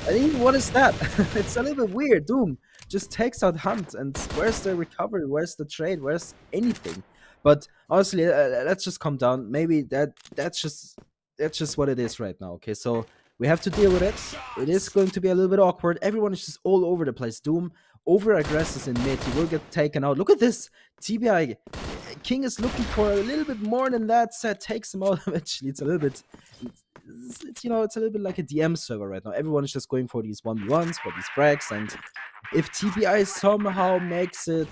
And even what is that? It's a little bit weird. Doom just takes out Hunt, and where's the recovery? Where's the trade? Where's anything? But honestly, let's just calm down. Maybe that's just what it is right now. Okay, so we have to deal with it. It is going to be a little bit awkward. Everyone is just all over the place. Doom over aggresses in mid. He will get taken out. Look at this. TBI King is looking for a little bit more than that. Set takes him out eventually. It's a little bit. It's it's a little bit like a DM server right now. Everyone is just going for these 1v1s, for these frags, and if TBI somehow makes it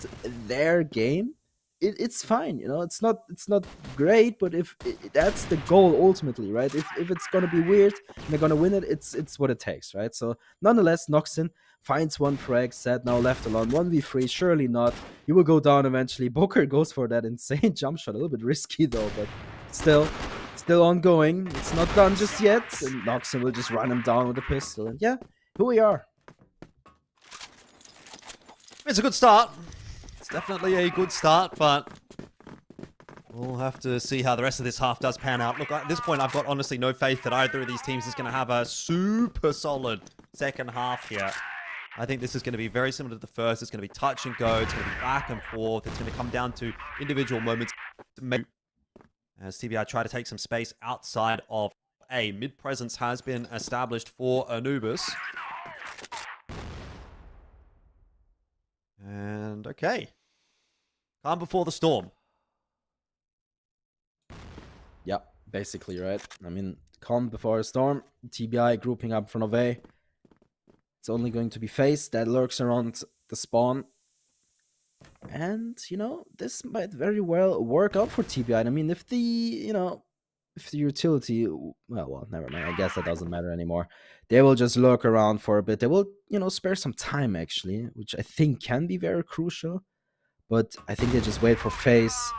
their game, it's fine. It's not great, but if that's the goal ultimately, right? If it's gonna be weird and they're gonna win it, it's what it takes, right? So nonetheless, Noxin finds one frag, Sad now left alone, 1v3, surely not. He will go down eventually. Booker goes for that insane jump shot, a little bit risky though, but still ongoing. It's not done just yet, and Noxin will just run him down with a pistol, and yeah, here we are. It's a good start. It's definitely a good start, but we'll have to see how the rest of this half does pan out. Look, at this point, I've got honestly no faith that either of these teams is going to have a super solid second half here. I think this is going to be very similar to the first. It's going to be touch and go. It's going to be back and forth. It's going to come down to individual moments. As TBI try to take some space outside of A. Mid presence has been established for Anubis. And okay. Calm before the storm. Yeah, basically, right? I mean, calm before a storm. TBI grouping up in front of A. It's only going to be Face that lurks around the spawn. And, this might very well work out for TBI. I mean, if the utility, well, never mind. I guess that doesn't matter anymore. They will just lurk around for a bit. They will, spare some time, actually, which I think can be very crucial. But I think they just wait for Face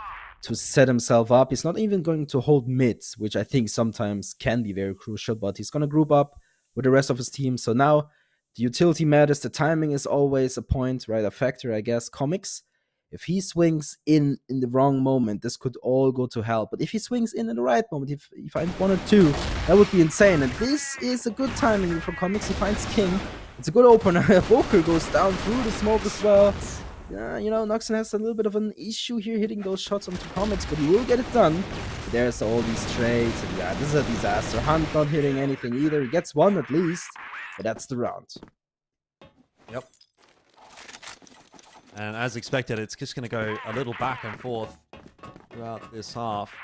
to set himself up. He's not even going to hold mid, which I think sometimes can be very crucial, but he's going to group up with the rest of his team. So now the utility matters. The timing is always a point, right? A factor, I guess. Comics, if he swings in the wrong moment, this could all go to hell. But if he swings in the right moment, if he finds 1 or 2, that would be insane. And this is a good timing for Comics. He finds King. It's a good opener. Booker goes down through the smoke as well. Yeah, Noxin has a little bit of an issue here hitting those shots onto Comics, but he will get it done. There's all these trades, and yeah, this is a disaster. Hunt not hitting anything either. He gets 1 at least, but that's the round. Yep. And as expected, it's just going to go a little back and forth throughout this half.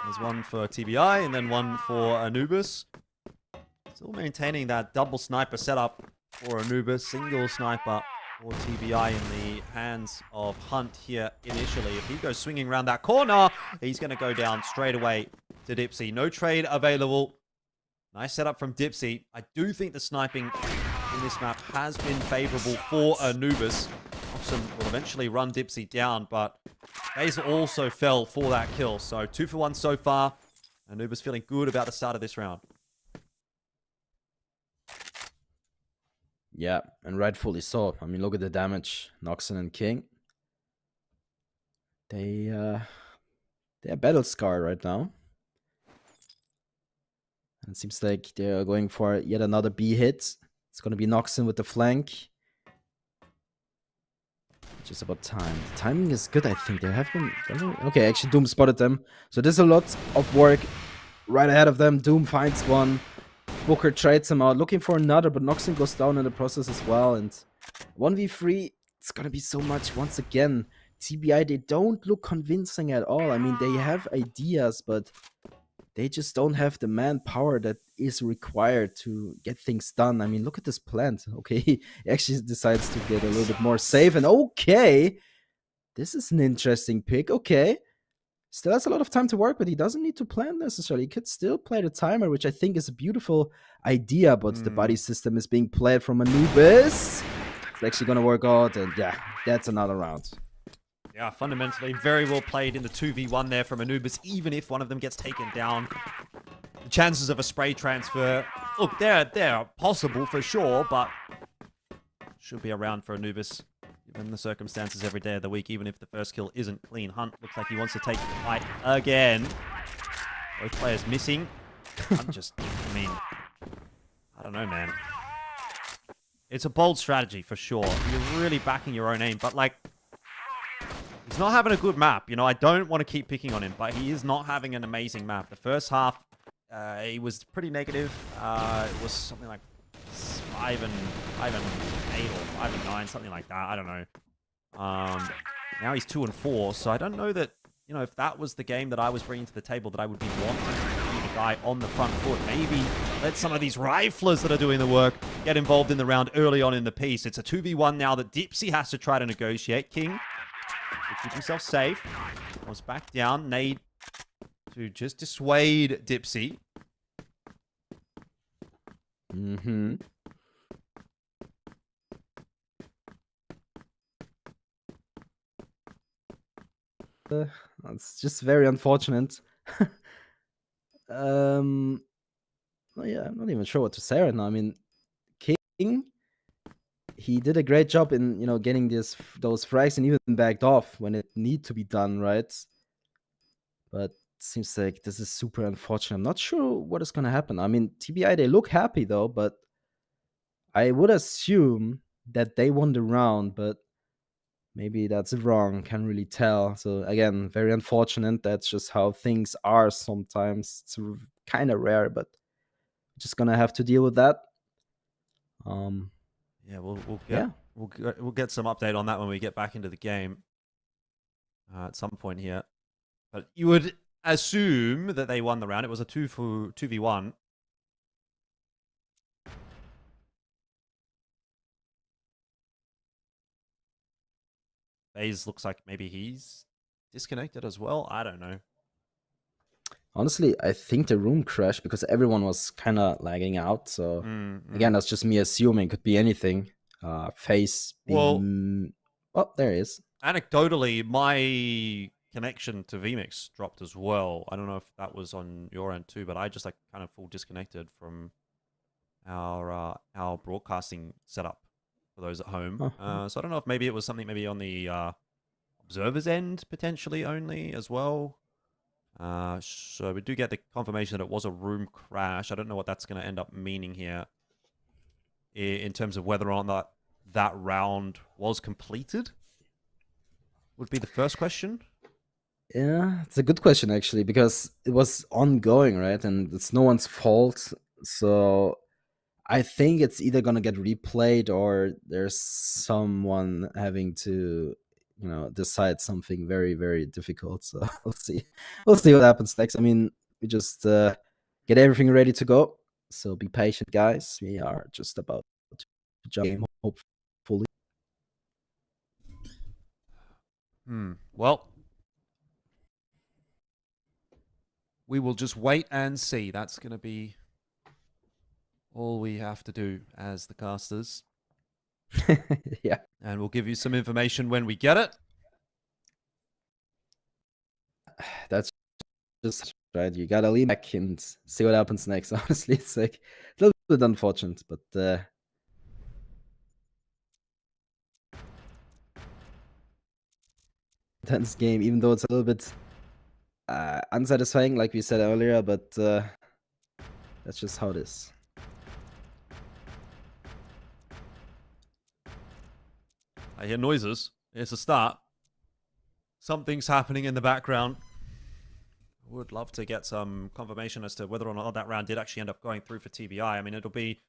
There's one for TBI and then one for Anubis. Still maintaining that double sniper setup for Anubis. Single sniper for TBI in the hands of Hunt here initially. If he goes swinging around that corner, he's going to go down straight away to Dipsy. No trade available. Nice setup from Dipsy. I do think the sniping in this map has been favorable for Anubis. Austin will eventually run Dipsy down, but Baze also fell for that kill. So 2 for 1 so far. Anubis feeling good about the start of this round. Yeah, and rightfully so. I mean, look at the damage. Noxin and King. They are battle scarred right now. And it seems like they're going for yet another B hit. It's going to be Noxin with the flank. Just about time. The timing is good, I think. They have been... Okay, actually, Doom spotted them. So there's a lot of work right ahead of them. Doom finds one. Booker trades him out, looking for another, but Noxin goes down in the process as well. And 1v3, it's going to be so much once again. TBI, they don't look convincing at all. I mean, they have ideas, but they just don't have the manpower that is required to get things done. I mean, look at this plant. Okay, he actually decides to get a little bit more safe. And okay, this is an interesting pick. Okay, still has a lot of time to work, but he doesn't need to plan necessarily. He could still play the timer, which I think is a beautiful idea, but the body system is being played from Anubis. it's actually gonna work out, and yeah, that's another round. Yeah, fundamentally, very well played in the 2v1 there from Anubis, even if one of them gets taken down. The chances of a spray transfer, look, they're possible for sure, but should be around for Anubis, given the circumstances every day of the week, even if the first kill isn't clean. Hunt looks like he wants to take the fight again. Both players missing. Hunt I mean, I don't know, man. It's a bold strategy for sure. You're really backing your own aim, but like, he's not having a good map. You know, I don't want to keep picking on him, but he is not having an amazing map. The first half, he was pretty negative. It was something like 5 and 8 or 5 and 9, something like that. I don't know. Now he's 2 and 4, so I don't know that, you know, if that was the game that I was bringing to the table, that I would be wanting to be the guy on the front foot. Maybe let some of these riflers that are doing the work get involved in the round early on in the piece. It's a 2v1 now that Dipsy has to try to negotiate. King to keep himself safe. Comes back down. Nade to just dissuade Dipsy. Mm-hmm. It's just very unfortunate. Well, yeah, I'm not even sure what to say right now. I mean, King, he did a great job in, you know, getting those frags and even backed off when it need to be done, right? But seems like this is super unfortunate. I'm not sure what is gonna happen. I mean, TBI, they look happy though, but I would assume that they won the round, but maybe that's wrong. Can't really tell. So again, very unfortunate. That's just how things are sometimes. It's kind of rare, but just gonna have to deal with that. Yeah, we'll get some update on that when we get back into the game at some point here. But you would assume that they won the round. It was a 2v1. FaZe looks like maybe he's disconnected as well. I don't know. Honestly, I think the room crashed because everyone was kind of lagging out. So again, that's just me assuming. Could be anything. FaZe being... Oh, there he is. Anecdotally, my connection to vMix dropped as well. I don't know if that was on your end too, but I just like kind of full disconnected from our broadcasting setup for those at home. So I don't know if maybe it was something maybe on the observer's end potentially only as well. So we do get the confirmation that it was a room crash. I don't know what that's going to end up meaning here in terms of whether or not that round was completed. Would be the first question. Yeah, it's a good question actually, because it was ongoing, right? And it's no one's fault. So I think it's either gonna get replayed or there's someone having to, you know, decide something very, very difficult. So we'll see. We'll see what happens next. I mean, we just get everything ready to go. So be patient, guys. We are just about to jump in, hopefully. Well, we will just wait and see. That's going to be all we have to do as the casters. Yeah. And we'll give you some information when we get it. That's just right. You gotta lean back and see what happens next. Honestly, it's like a little bit unfortunate, but intense game, even though it's a little bit unsatisfying, like we said earlier, but that's just how it is. I hear noises. It's a start. Something's happening in the background. Would love to get some confirmation as to whether or not that round did actually end up going through for TBI. I mean, it'll be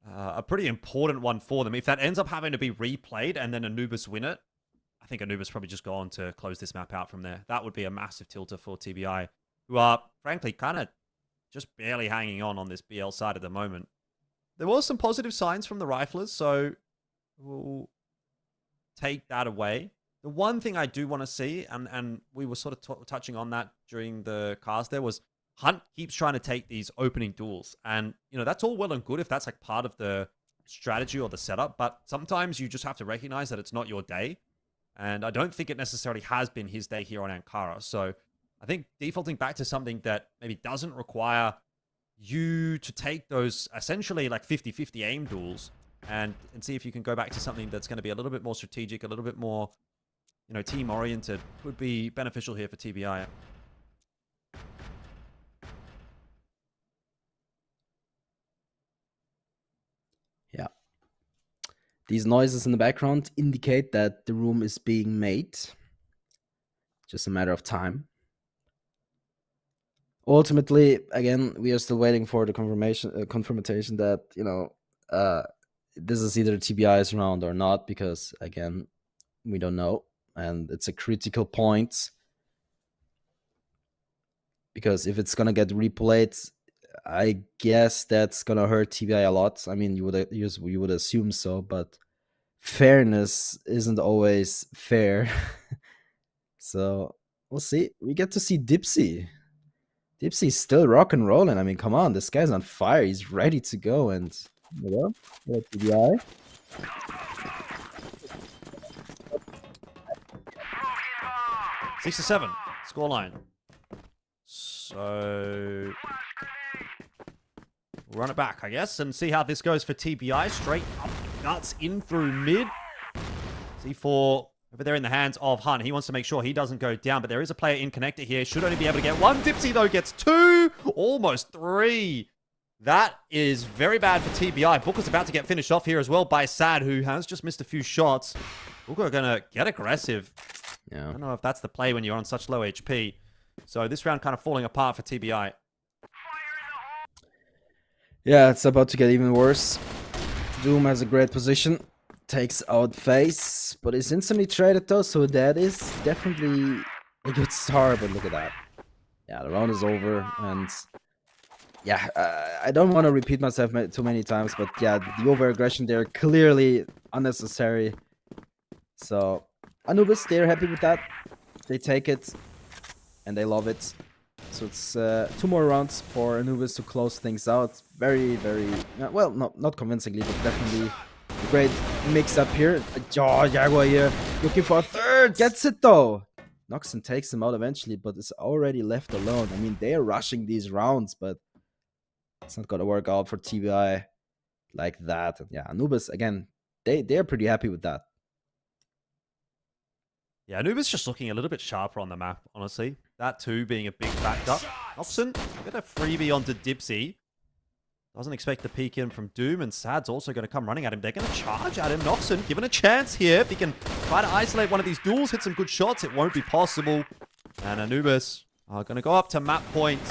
a pretty important one for them. If that ends up having to be replayed and then Anubis win it, I think Anubis probably just go on to close this map out from there. That would be a massive tilter for TBI, who are, frankly, kind of just barely hanging on this BL side at the moment. There was some positive signs from the riflers, so we'll take that away. The one thing I do want to see, and we were sort of touching on that during the cast there, was Hunt keeps trying to take these opening duels. And, you know, that's all well and good if that's like part of the strategy or the setup, but sometimes you just have to recognize that it's not your day. And I don't think it necessarily has been his day here on Ankara. So I think defaulting back to something that maybe doesn't require you to take those essentially like 50-50 aim duels and see if you can go back to something that's going to be a little bit more strategic, a little bit more, you know, team oriented would be beneficial here for TBI. Yeah. These noises in the background indicate that the room is being made. Just a matter of time. Ultimately, again, we are still waiting for the confirmation that, you know, this is either TBI's round or not, because, again, we don't know. And it's a critical point. Because if it's going to get replayed, I guess that's going to hurt TBI a lot. I mean, you would assume so, but fairness isn't always fair. So we'll see. We get to see Dipsy. Dipsy's still rock and rolling. I mean, come on, this guy's on fire. He's ready to go. And, you know, TBI. 6-7 scoreline. So we'll run it back, I guess, and see how this goes for TBI. Straight up nuts in through mid. C4 over there in the hands of Hun. He wants to make sure he doesn't go down, but there is a player in connector here. Should only be able to get one. Dipsy, though, gets two. Almost three. That is very bad for TBI. Booker's about to get finished off here as well by Sad, who has just missed a few shots. Booker going to get aggressive. Yeah. I don't know if that's the play when you're on such low HP. So this round kind of falling apart for TBI. Yeah, it's about to get even worse. Doom has a great position. Takes out Face, but is instantly traded though, so that is definitely a good start, but look at that. Yeah, the round is over, and yeah, I don't want to repeat myself too many times, but yeah, the over-aggression there, clearly unnecessary. So, Anubis, they're happy with that. They take it, and they love it. So it's 2 more rounds for Anubis to close things out. Very, very, well, not convincingly, but definitely a great mix-up here. Oh, Jaguar here, looking for a third, gets it though. Noxon takes him out eventually, but is already left alone. I mean, they are rushing these rounds, but it's not gonna work out for TBI like that. And yeah, Anubis, again, they're pretty happy with that. Yeah, Anubis just looking a little bit sharper on the map, honestly. That too being a big factor. Noxon, get a freebie onto Dipsy. Doesn't expect the peek in from Doom, and Sad's also going to come running at him. They're going to charge at him. Noxon given a chance here. If he can try to isolate one of these duels, hit some good shots, it won't be possible. And Anubis are going to go up to map point.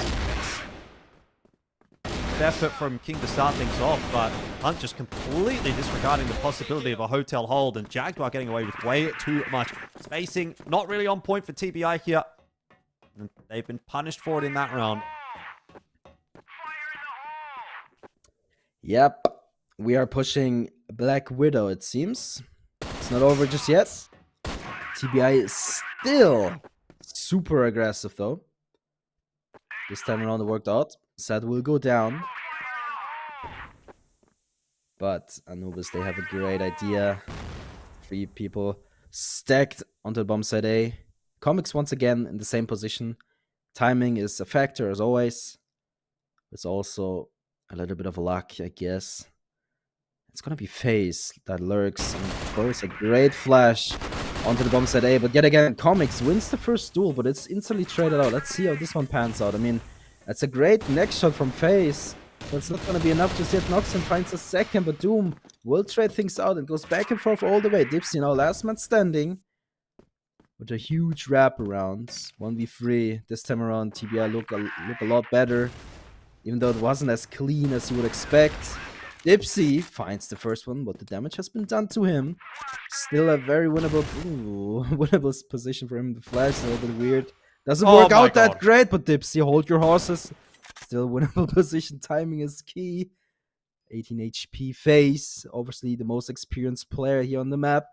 Good effort from King to start things off, but Hunt just completely disregarding the possibility of a hotel hold, and Jaguar getting away with way too much spacing. Not really on point for TBI here. And they've been punished for it in that round. Yep, we are pushing Black Widow, it seems. It's not over just yet. TBI is still super aggressive, though. This time around it worked out. Sad will go down. But Anubis, they have a great idea. 3 people stacked onto the bomb site A. Comics once again in the same position. Timing is a factor as always. It's also a little bit of luck, I guess. It's gonna be FaZe that lurks and throws a great flash onto the bomb site A. But yet again, Comics wins the first duel, but it's instantly traded out. Let's see how this one pans out. I mean, that's a great next shot from FaZe. But it's not gonna be enough just yet. Noxon finds a second, but Doom will trade things out and goes back and forth all the way. Dipsy now last man standing with a huge wraparound. 1v3. This time around, TBI look a lot better, even though it wasn't as clean as you would expect. Dipsy finds the first one, but the damage has been done to him. Still a very winnable position for him. The flash is a little bit weird. Doesn't work out that great, but Dipsy, hold your horses. Still winnable position. Timing is key. 18 HP FaZe. Obviously the most experienced player here on the map.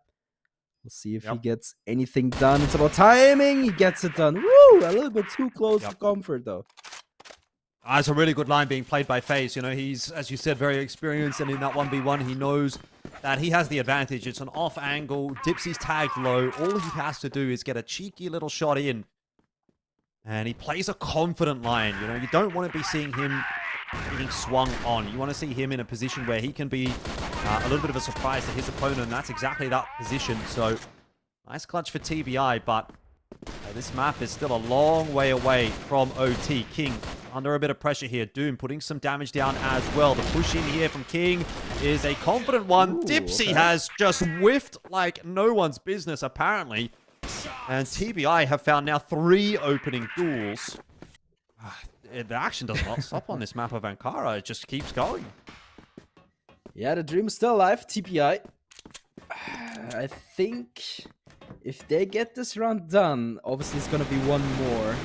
We'll see if he gets anything done. It's about timing. He gets it done. Woo! A little bit too close for comfort, though. It's a really good line being played by FaZe. You know, he's, as you said, very experienced, and in that 1v1, he knows that he has the advantage. It's an off angle. Dipsy's tagged low. All he has to do is get a cheeky little shot in. And he plays a confident line. You know, you don't want to be seeing him being swung on. You want to see him in a position where he can be a little bit of a surprise to his opponent, and that's exactly that position. So, nice clutch for TBI, but this map is still a long way away from OT. King under a bit of pressure here. Doom putting some damage down as well. The push in here from King is a confident one. Dipsy has just whiffed like no one's business, apparently. And TBI have found now 3 opening duels. The action does not stop on this map of Ankara. It just keeps going. Yeah, the dream is still alive, TBI. I think if they get this round done, obviously it's going to be one more.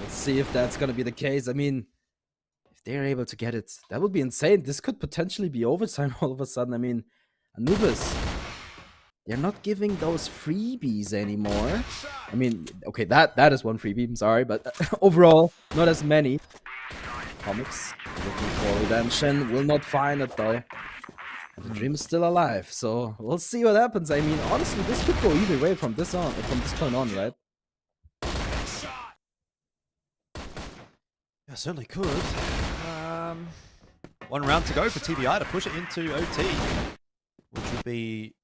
Let's see if that's going to be the case. I mean, if they're able to get it, that would be insane. This could potentially be overtime all of a sudden. I mean, Anubis, they're not giving those freebies anymore. I mean, okay, that is one freebie, I'm sorry, but overall, not as many. Comics looking for redemption, will not find it though. The dream is still alive, so we'll see what happens. I mean, honestly, this could go either way from this point on, right? Yeah, certainly could. One round to go for TBI to push it into OT, which would be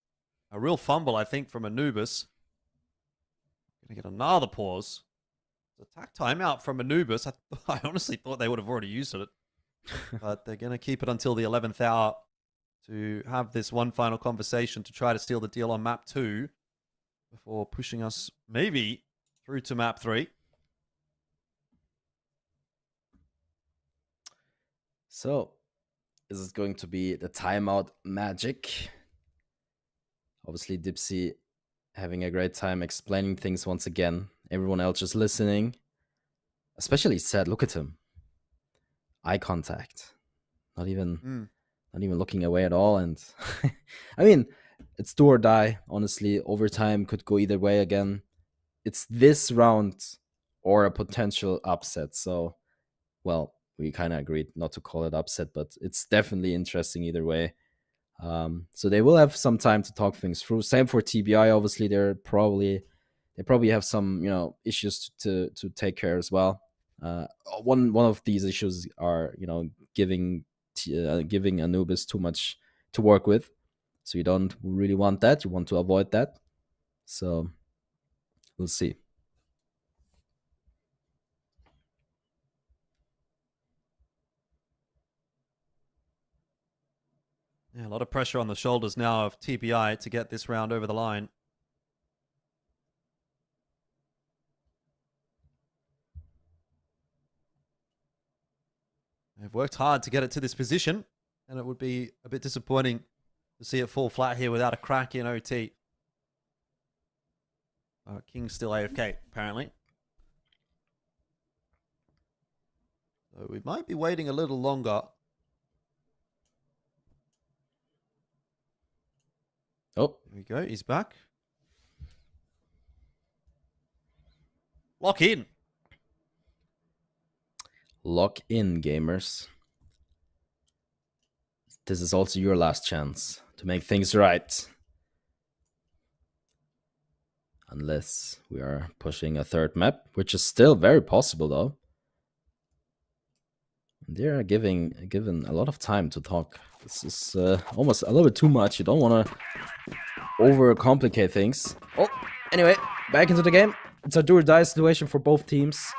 a real fumble, I think, from Anubis. Gonna get another pause. Attack timeout from Anubis. I honestly thought they would have already used it, but they're gonna keep it until the 11th hour to have this one final conversation to try to steal the deal on map 2 before pushing us maybe through to map 3. So, is it going to be the timeout magic? Obviously, Dipsy having a great time explaining things once again. Everyone else just listening. Especially Sad, look at him. Eye contact. Not even looking away at all. And I mean, it's do or die. Honestly, overtime could go either way again. It's this round or a potential upset. So, well, we kind of agreed not to call it upset, but it's definitely interesting either way. So they will have some time to talk things through. Same for TBI. Obviously, they probably have some issues to take care as well. One of these issues are giving Anubis too much to work with. So you don't really want that. You want to avoid that. So we'll see. Yeah, a lot of pressure on the shoulders now of TBI to get this round over the line. They've worked hard to get it to this position, and it would be a bit disappointing to see it fall flat here without a crack in OT. King's still AFK, apparently. So we might be waiting a little longer. Oh, Here we go. He's back. Lock in. lock in, gamers. This is also your last chance to make things right. Unless we are pushing a third map, which is still very possible though. They're given a lot of time to talk. This is almost a little bit too much. You don't want to overcomplicate things. Oh, anyway, back into the game. It's a do or die situation for both teams.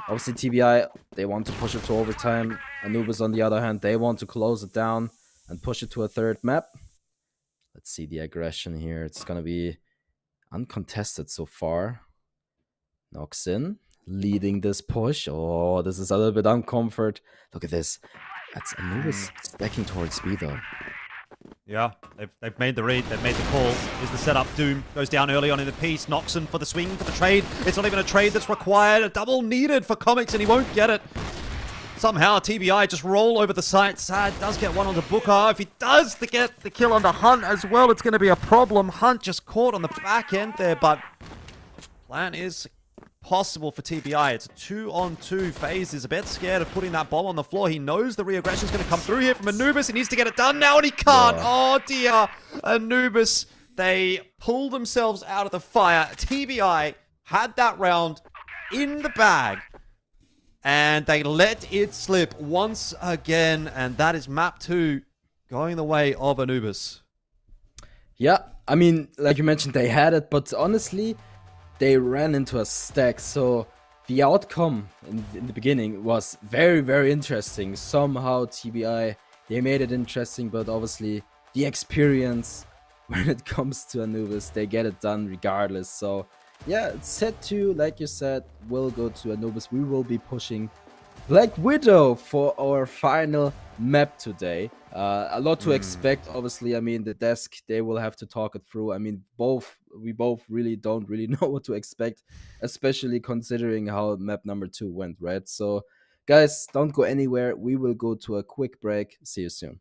Obviously, TBI, they want to push it to overtime. Anubis, on the other hand, they want to close it down and push it to a third map. Let's see the aggression here. It's going to be uncontested so far. Knocks in, leading this push. Oh, this is a little bit uncomfort. Look at this. That's Anubis stacking towards speed though. Yeah, they've made the read, they've made the call. Here's the setup. Doom goes down early on in the piece. Knocks in for the swing, for the trade. It's not even a trade that's required. A double needed for Comics, and he won't get it. Somehow, TBI just roll over the site. Sad does get one onto Booker. If he does to get the kill onto Hunt as well, it's going to be a problem. Hunt just caught on the back end there, but plan is possible for TBI. It's a 2-on-2 phase. He's a bit scared of putting that bomb on the floor. He knows the re-aggression is going to come through here from Anubis. He needs to get it done now, and he can't. Yeah. Oh, dear. Anubis, they pull themselves out of the fire. TBI had that round in the bag, and they let it slip once again, and that is map 2 going the way of Anubis. Yeah, I mean, like you mentioned, they had it, but honestly, they ran into a stack, so the outcome in the beginning was very, very interesting. Somehow TBI, they made it interesting, but obviously the experience when it comes to Anubis, they get it done regardless. So yeah, set 2, like you said, will go to Anubis. We will be pushing Black Widow for our final map today. A lot to expect, obviously. I mean, the desk, they will have to talk it through. I mean, we both really don't really know what to expect, especially considering how map number 2 went, right? So guys, don't go anywhere. We will go to a quick break. See you soon.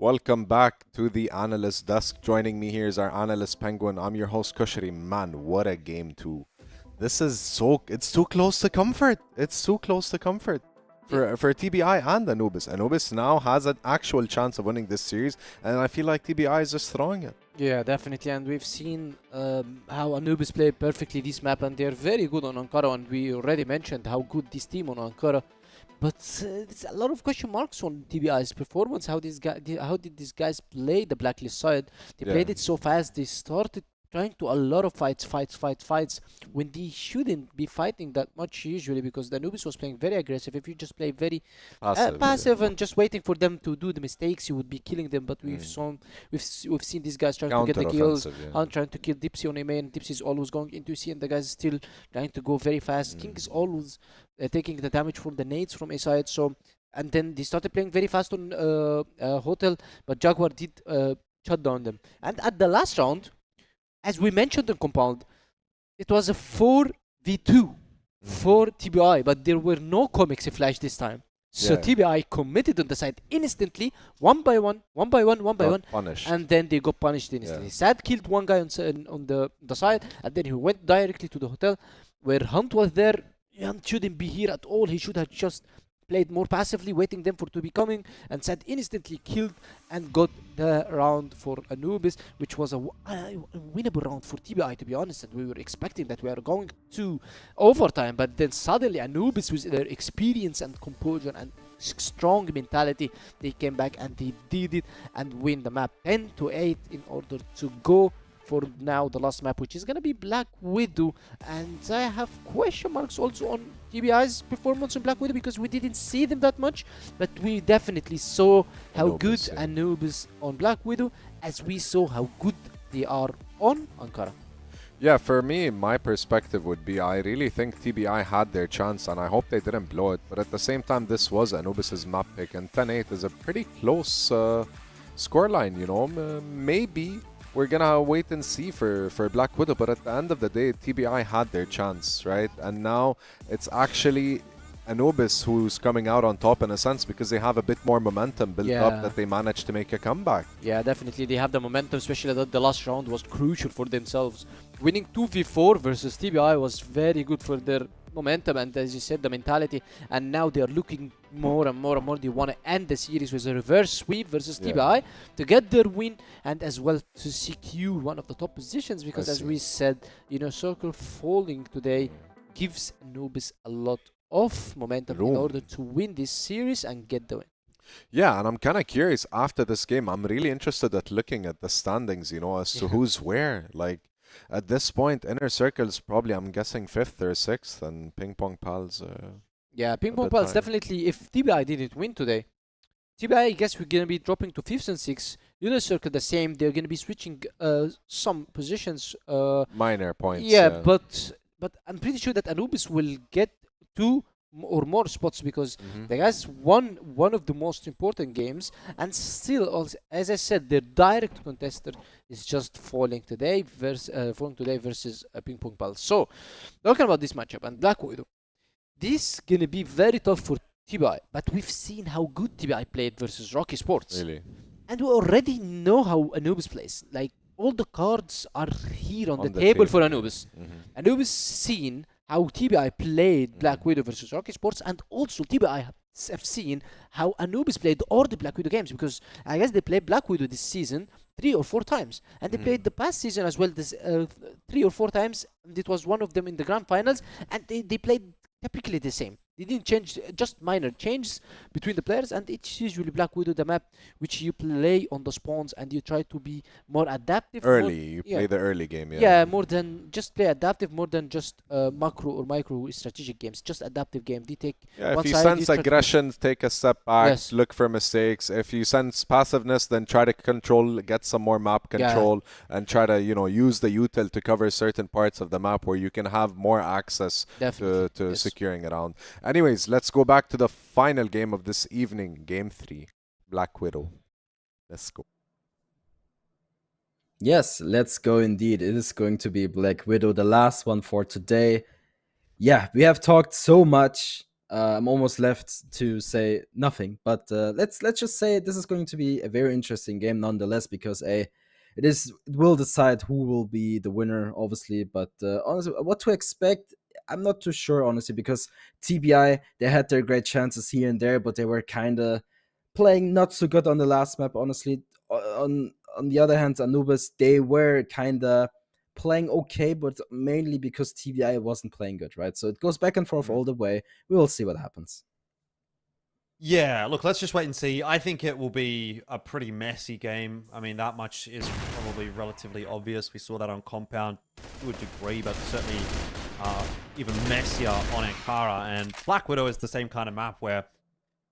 Welcome back to the analyst desk. Joining me here is our analyst Penguin. I'm your host Kushari. Man, what a game too. This is it's too close to comfort. It's too close to comfort for TBI and Anubis. Anubis now has an actual chance of winning this series, and I feel like TBI is just throwing it. Yeah, definitely. And we've seen how Anubis play perfectly this map, and they're very good on Ankara. And we already mentioned how good this team on Ankara. But there's a lot of question marks on TBI's performance. How did these guys play the blacklist side? They played it so fast. They started trying to a lot of fights when they shouldn't be fighting that much usually, because the Anubis was playing very aggressive. If you just play very passive and just waiting for them to do the mistakes, you would be killing them. But we've seen these guys trying to get the kills, trying to kill Dipsy on A main. Dipsy is always going into C, and the guys still trying to go very fast. King is always taking the damage from the nades from A side. So, and then they started playing very fast on Hotel, but Jaguar did shut down them. And at the last round, as we mentioned in Compound, it was a 4v2 for TBI, but there were no comics flash this time. So TBI committed on the side instantly, one by one, punished. and then they got punished instantly. Sad killed one guy on the side, and then he went directly to the hotel, where Hunt was there. Hunt shouldn't be here at all. He should have just played more passively, waiting them for to be coming, and Sad instantly killed and got the round for Anubis, which was a winnable round for TBI, to be honest. And we were expecting that we are going to overtime, but then suddenly Anubis, with their experience and composure and strong mentality, they came back and they did it and win the map 10-8 in order to go for now the last map, which is gonna be Black Widow. And I have question marks also on TBI's performance on Black Widow, because we didn't see them that much, but we definitely saw how good Anubis on Black Widow, as we saw how good they are on Ankara. Yeah, for me, my perspective would be, I really think TBI had their chance, and I hope they didn't blow it. But at the same time, this was Anubis's map pick, and 10-8 is a pretty close scoreline, you know. Maybe we're gonna wait and see for Black Widow, but at the end of the day, TBI had their chance, right? And now it's actually Anubis who's coming out on top in a sense, because they have a bit more momentum built up, that they managed to make a comeback. Yeah, definitely they have the momentum, especially that the last round was crucial for themselves. Winning 2v4 versus TBI was very good for their momentum, and as you said, the mentality. And now they are looking more and more. They want to end the series with a reverse sweep versus TBI to get their win, and as well to secure one of the top positions, because as we said, InnerCircle falling today gives Anubis a lot of momentum in order to win this series and get the win. Yeah, and I'm kind of curious after this game. I'm really interested at looking at the standings, as to who's where. Like, at this point, InnerCircle is probably, I'm guessing, 5th or 6th, and PingPongPals. Yeah, PingPongPals definitely. If TBI didn't win today, TBI, I guess we're gonna be dropping to 5th and 6th. InnerCircle the same. They're gonna be switching some positions. Minor points. Yeah, but I'm pretty sure that Anubis will get 2 or more spots, because the guys won one of the most important games, and still, also, as I said, their direct contester is just falling today versus PingPongPals. So, talking about this matchup and Black Widow, this gonna be very tough for TBI, but we've seen how good TBI played versus ROC Esports. Really? And we already know how Anubis plays. Like, all the cards are here on the table for Anubis. Anubis seen how TBI played Black Widow versus ROC Esports, and also TBI have seen how Anubis played all the Black Widow games, because I guess they played Black Widow this season 3 or 4 times, and they played the past season as well, this 3 or 4 times, and it was one of them in the grand finals, and they played typically the same. They didn't change, just minor changes between the players, and it's usually Black Widow, the map which you play on the spawns, and you try to be more adaptive. You play the early game, Yeah, more than just play adaptive, more than just macro or micro strategic games. Just adaptive game. They take if you sense aggression, take a step back, look for mistakes. If you sense passiveness, then try to get some more map control, and try to, use the util to cover certain parts of the map where you can have more access to securing around. Anyways, let's go back to the final game of this evening, Game 3, Black Widow. Let's go. Yes, let's go indeed. It is going to be Black Widow, the last one for today. Yeah, we have talked so much I'm almost left to say nothing, but let's just say this is going to be a very interesting game nonetheless, because it will decide who will be the winner, obviously. But honestly, what to expect, I'm not too sure, honestly, because TBI, they had their great chances here and there, but they were kind of playing not so good on the last map, honestly. On the other hand, Anubis, they were kind of playing okay, but mainly because TBI wasn't playing good, right? So it goes back and forth all the way. We will see what happens. Yeah, look, let's just wait and see. I think it will be a pretty messy game. I mean, that much is probably relatively obvious. We saw that on Compound to a degree, but certainly even messier on Ankara. And Black Widow is the same kind of map where,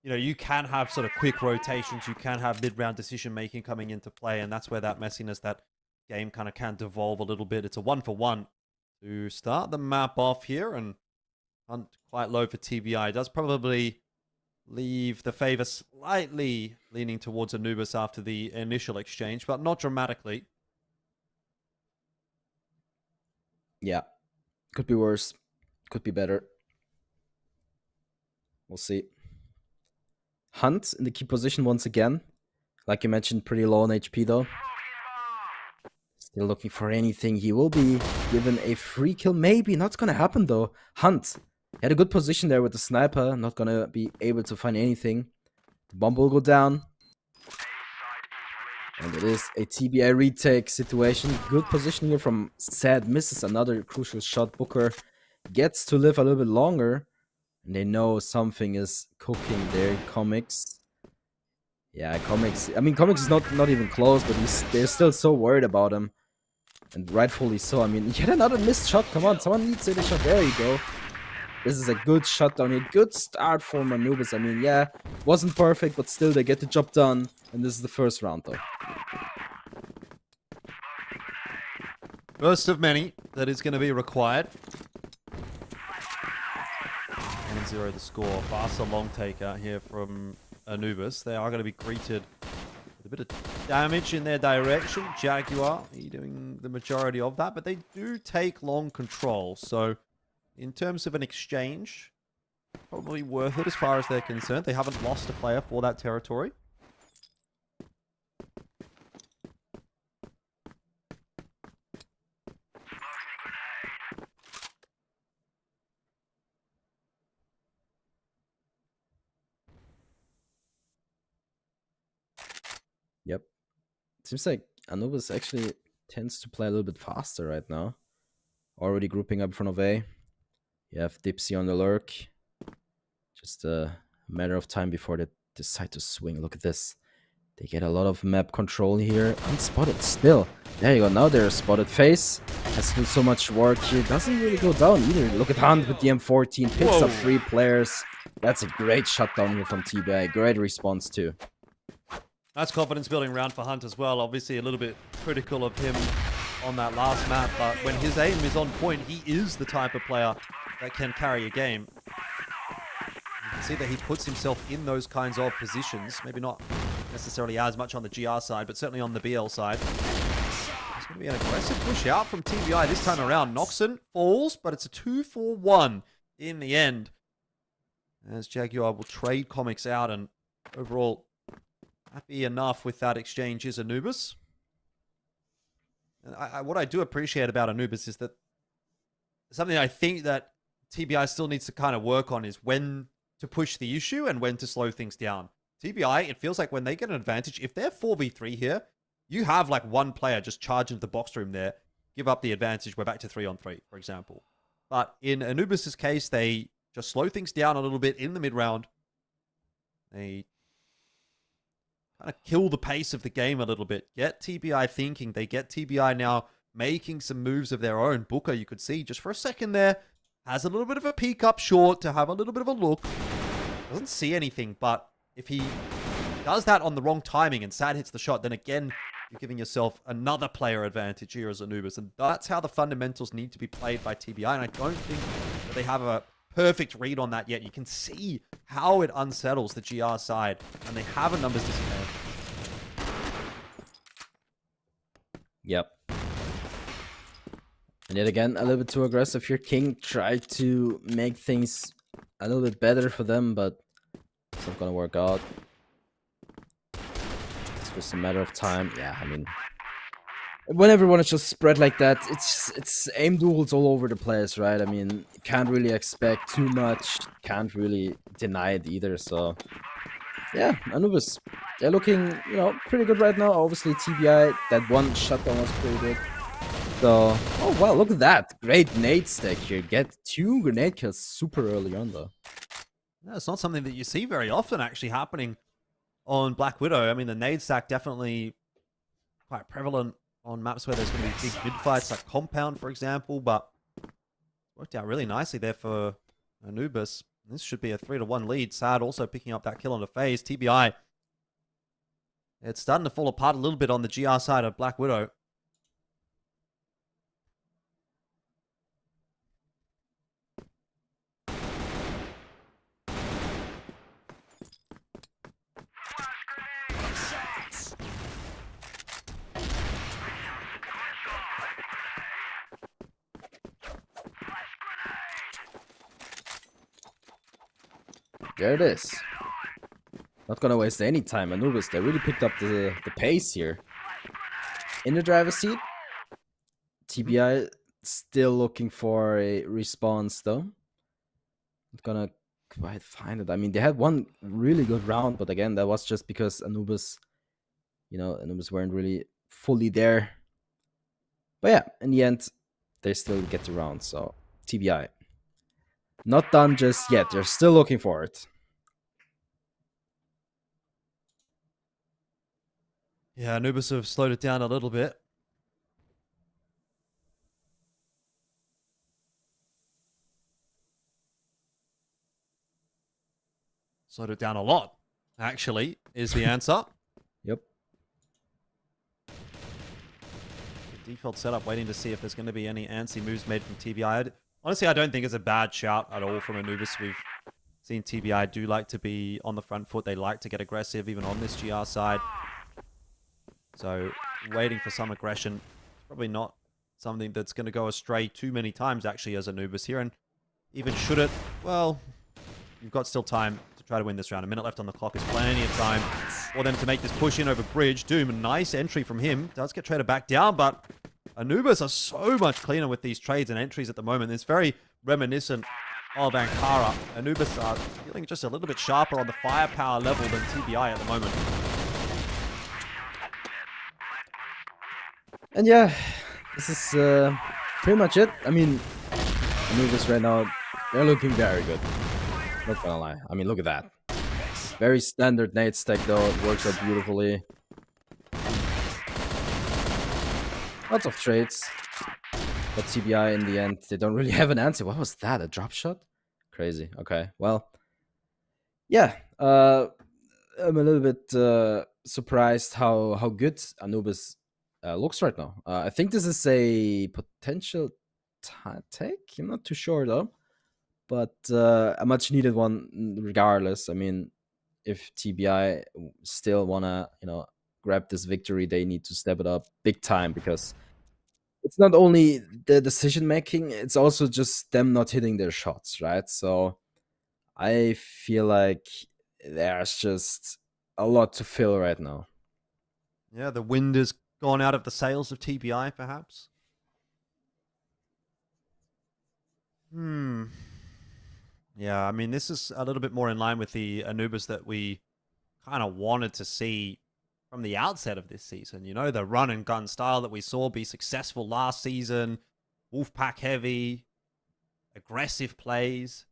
you know, you can have sort of quick rotations, you can have mid-round decision-making coming into play, and that's where that messiness, that game kind of can devolve a little bit. It's a 1-for-1 to start the map off here, and Hunt quite low for TBI. Does probably leave the favor slightly leaning towards Anubis after the initial exchange, but not dramatically. Yeah. Could be worse. Could be better. We'll see. Hunt in the key position once again. Like you mentioned, pretty low on HP though. Still looking for anything. He will be given a free kill. Maybe. Not gonna happen though. Hunt had a good position there with the sniper. Not gonna be able to find anything. The bomb will go down. And it is a TBI retake situation. Good position here from Sad. Misses another crucial shot. Booker gets to live a little bit longer. And they know something is cooking there. Comics. Yeah, Comics. I mean, Comics is not even close, but they're still so worried about him. And rightfully so. I mean, yet another missed shot. Come on, someone needs to hit a shot. There you go. This is a good shutdown here. Good start for Anubis. I mean, yeah, wasn't perfect, but still they get the job done. And this is the first round, though. First of many that is going to be required. 1-0 the score. Faster long take out here from Anubis. They are going to be greeted with a bit of damage in their direction. Jaguar doing the majority of that, but they do take long control. So in terms of an exchange, probably worth it as far as they're concerned. They haven't lost a player for that territory. Yep. Seems like Anubis actually tends to play a little bit faster right now. Already grouping up in front of A. You have Dipsy on the lurk. Just a matter of time before they decide to swing. Look at this. They get a lot of map control here. Unspotted still. There you go. Now they're spotted. Face has to do so much work here. Doesn't really go down either. Look at Hunt with the M14. Picks up 3 players. That's a great shutdown here from TBI. Great response too. That's confidence building round for Hunt as well. Obviously a little bit critical of him on that last map, but when his aim is on point, he is the type of player that can carry a game. You can see that he puts himself in those kinds of positions. Maybe not necessarily as much on the GR side, but certainly on the BL side. It's going to be an aggressive push out from TBI this time around. Noxon falls, but it's a 2-for-1 in the end. As Jaguar will trade Comics out, and overall happy enough with that exchange is Anubis. And what I do appreciate about Anubis is that something I think that TBI still needs to kind of work on is when to push the issue and when to slow things down. TBI, it feels like when they get an advantage, if they're 4v3 here, you have like one player just charge into the box room there, give up the advantage, we're back to 3-on-3, for example. But in Anubis' case, they just slow things down a little bit in the mid-round. They kind of kill the pace of the game a little bit. Get TBI thinking. They get TBI now making some moves of their own. Booker, you could see just for a second there, has a little bit of a peek up short to have a little bit of a look. Doesn't see anything, but if he does that on the wrong timing and Sad hits the shot, then again, you're giving yourself another player advantage here as Anubis. And that's how the fundamentals need to be played by TBI. And I don't think that they have a perfect read on that yet. You can see how it unsettles the GR side, and they have a numbers disadvantage. Yep. And yet again, a little bit too aggressive here. King tried to make things a little bit better for them, but it's not gonna work out. It's just a matter of time. Yeah, I mean, when everyone is just spread like that, it's aim duels all over the place, right? I mean, you can't really expect too much, can't really deny it either. So yeah, Anubis, they're looking, pretty good right now. Obviously, TBI, that one shutdown was pretty good. So, oh wow, look at that. Great nade stack here. Get 2 grenade kills super early on though. Yeah, it's not something that you see very often actually happening on Black Widow. I mean, the nade stack definitely quite prevalent on maps where there's going to be big mid fights, like Compound, for example, but worked out really nicely there for Anubis. This should be a 3-1 lead. Sad also picking up that kill on the phase. TBI, it's starting to fall apart a little bit on the GR side of Black Widow. There it is. Not gonna waste any time. Anubis, they really picked up the pace here. In the driver's seat. TBI still looking for a response though. Not gonna quite find it. I mean, they had one really good round, but again, that was just because Anubis, Anubis weren't really fully there. But yeah, in the end, they still get the round. So TBI. Not done just yet. They're still looking for it. Yeah, Anubis have slowed it down a little bit. Slowed it down a lot, actually, is the answer. Yep. The default setup, waiting to see if there's going to be any antsy moves made from TBI. Honestly, I don't think it's a bad shout at all from Anubis. We've seen TBI do like to be on the front foot. They like to get aggressive, even on this GR side. So, waiting for some aggression. It's probably not something that's going to go astray too many times, actually, as Anubis here. And even should it, well, you've got still time to try to win this round. A minute left on the clock is plenty of time for them to make this push in over bridge. Doom, a nice entry from him. Does get traded back down, but Anubis are so much cleaner with these trades and entries at the moment. It's very reminiscent of Ankara. Anubis are feeling just a little bit sharper on the firepower level than TBI at the moment. And yeah, this is pretty much it. I mean, Anubis right now, they're looking very good. Not gonna lie. I mean, look at that. Very standard nade stack though. It works out beautifully. Lots of trades. But TBI in the end, they don't really have an answer. What was that? A drop shot? Crazy. Okay, well. Yeah. I'm a little bit surprised how good Anubis looks right now. I think this is a potential take. I'm not too sure though. But a much needed one regardless. I mean, if TBI still wanna, grab this victory, they need to step it up big time, because it's not only the decision making, it's also just them not hitting their shots, right? So I feel like there's just a lot to fill right now. Yeah, the wind has gone out of the sails of TBI, perhaps. Yeah, I mean, this is a little bit more in line with the Anubis that we kind of wanted to see from the outset of this season. The run and gun style that we saw be successful last season. Wolfpack heavy, aggressive plays.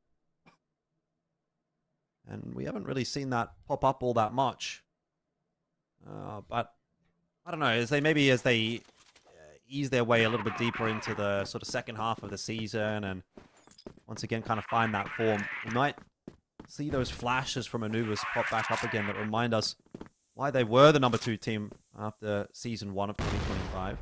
And we haven't really seen that pop up all that much. But I don't know, as they ease their way a little bit deeper into the sort of second half of the season and once again kind of find that form, we might see those flashes from Anubis pop back up again that remind us why they were the number 2 team after Season 1 of 2025.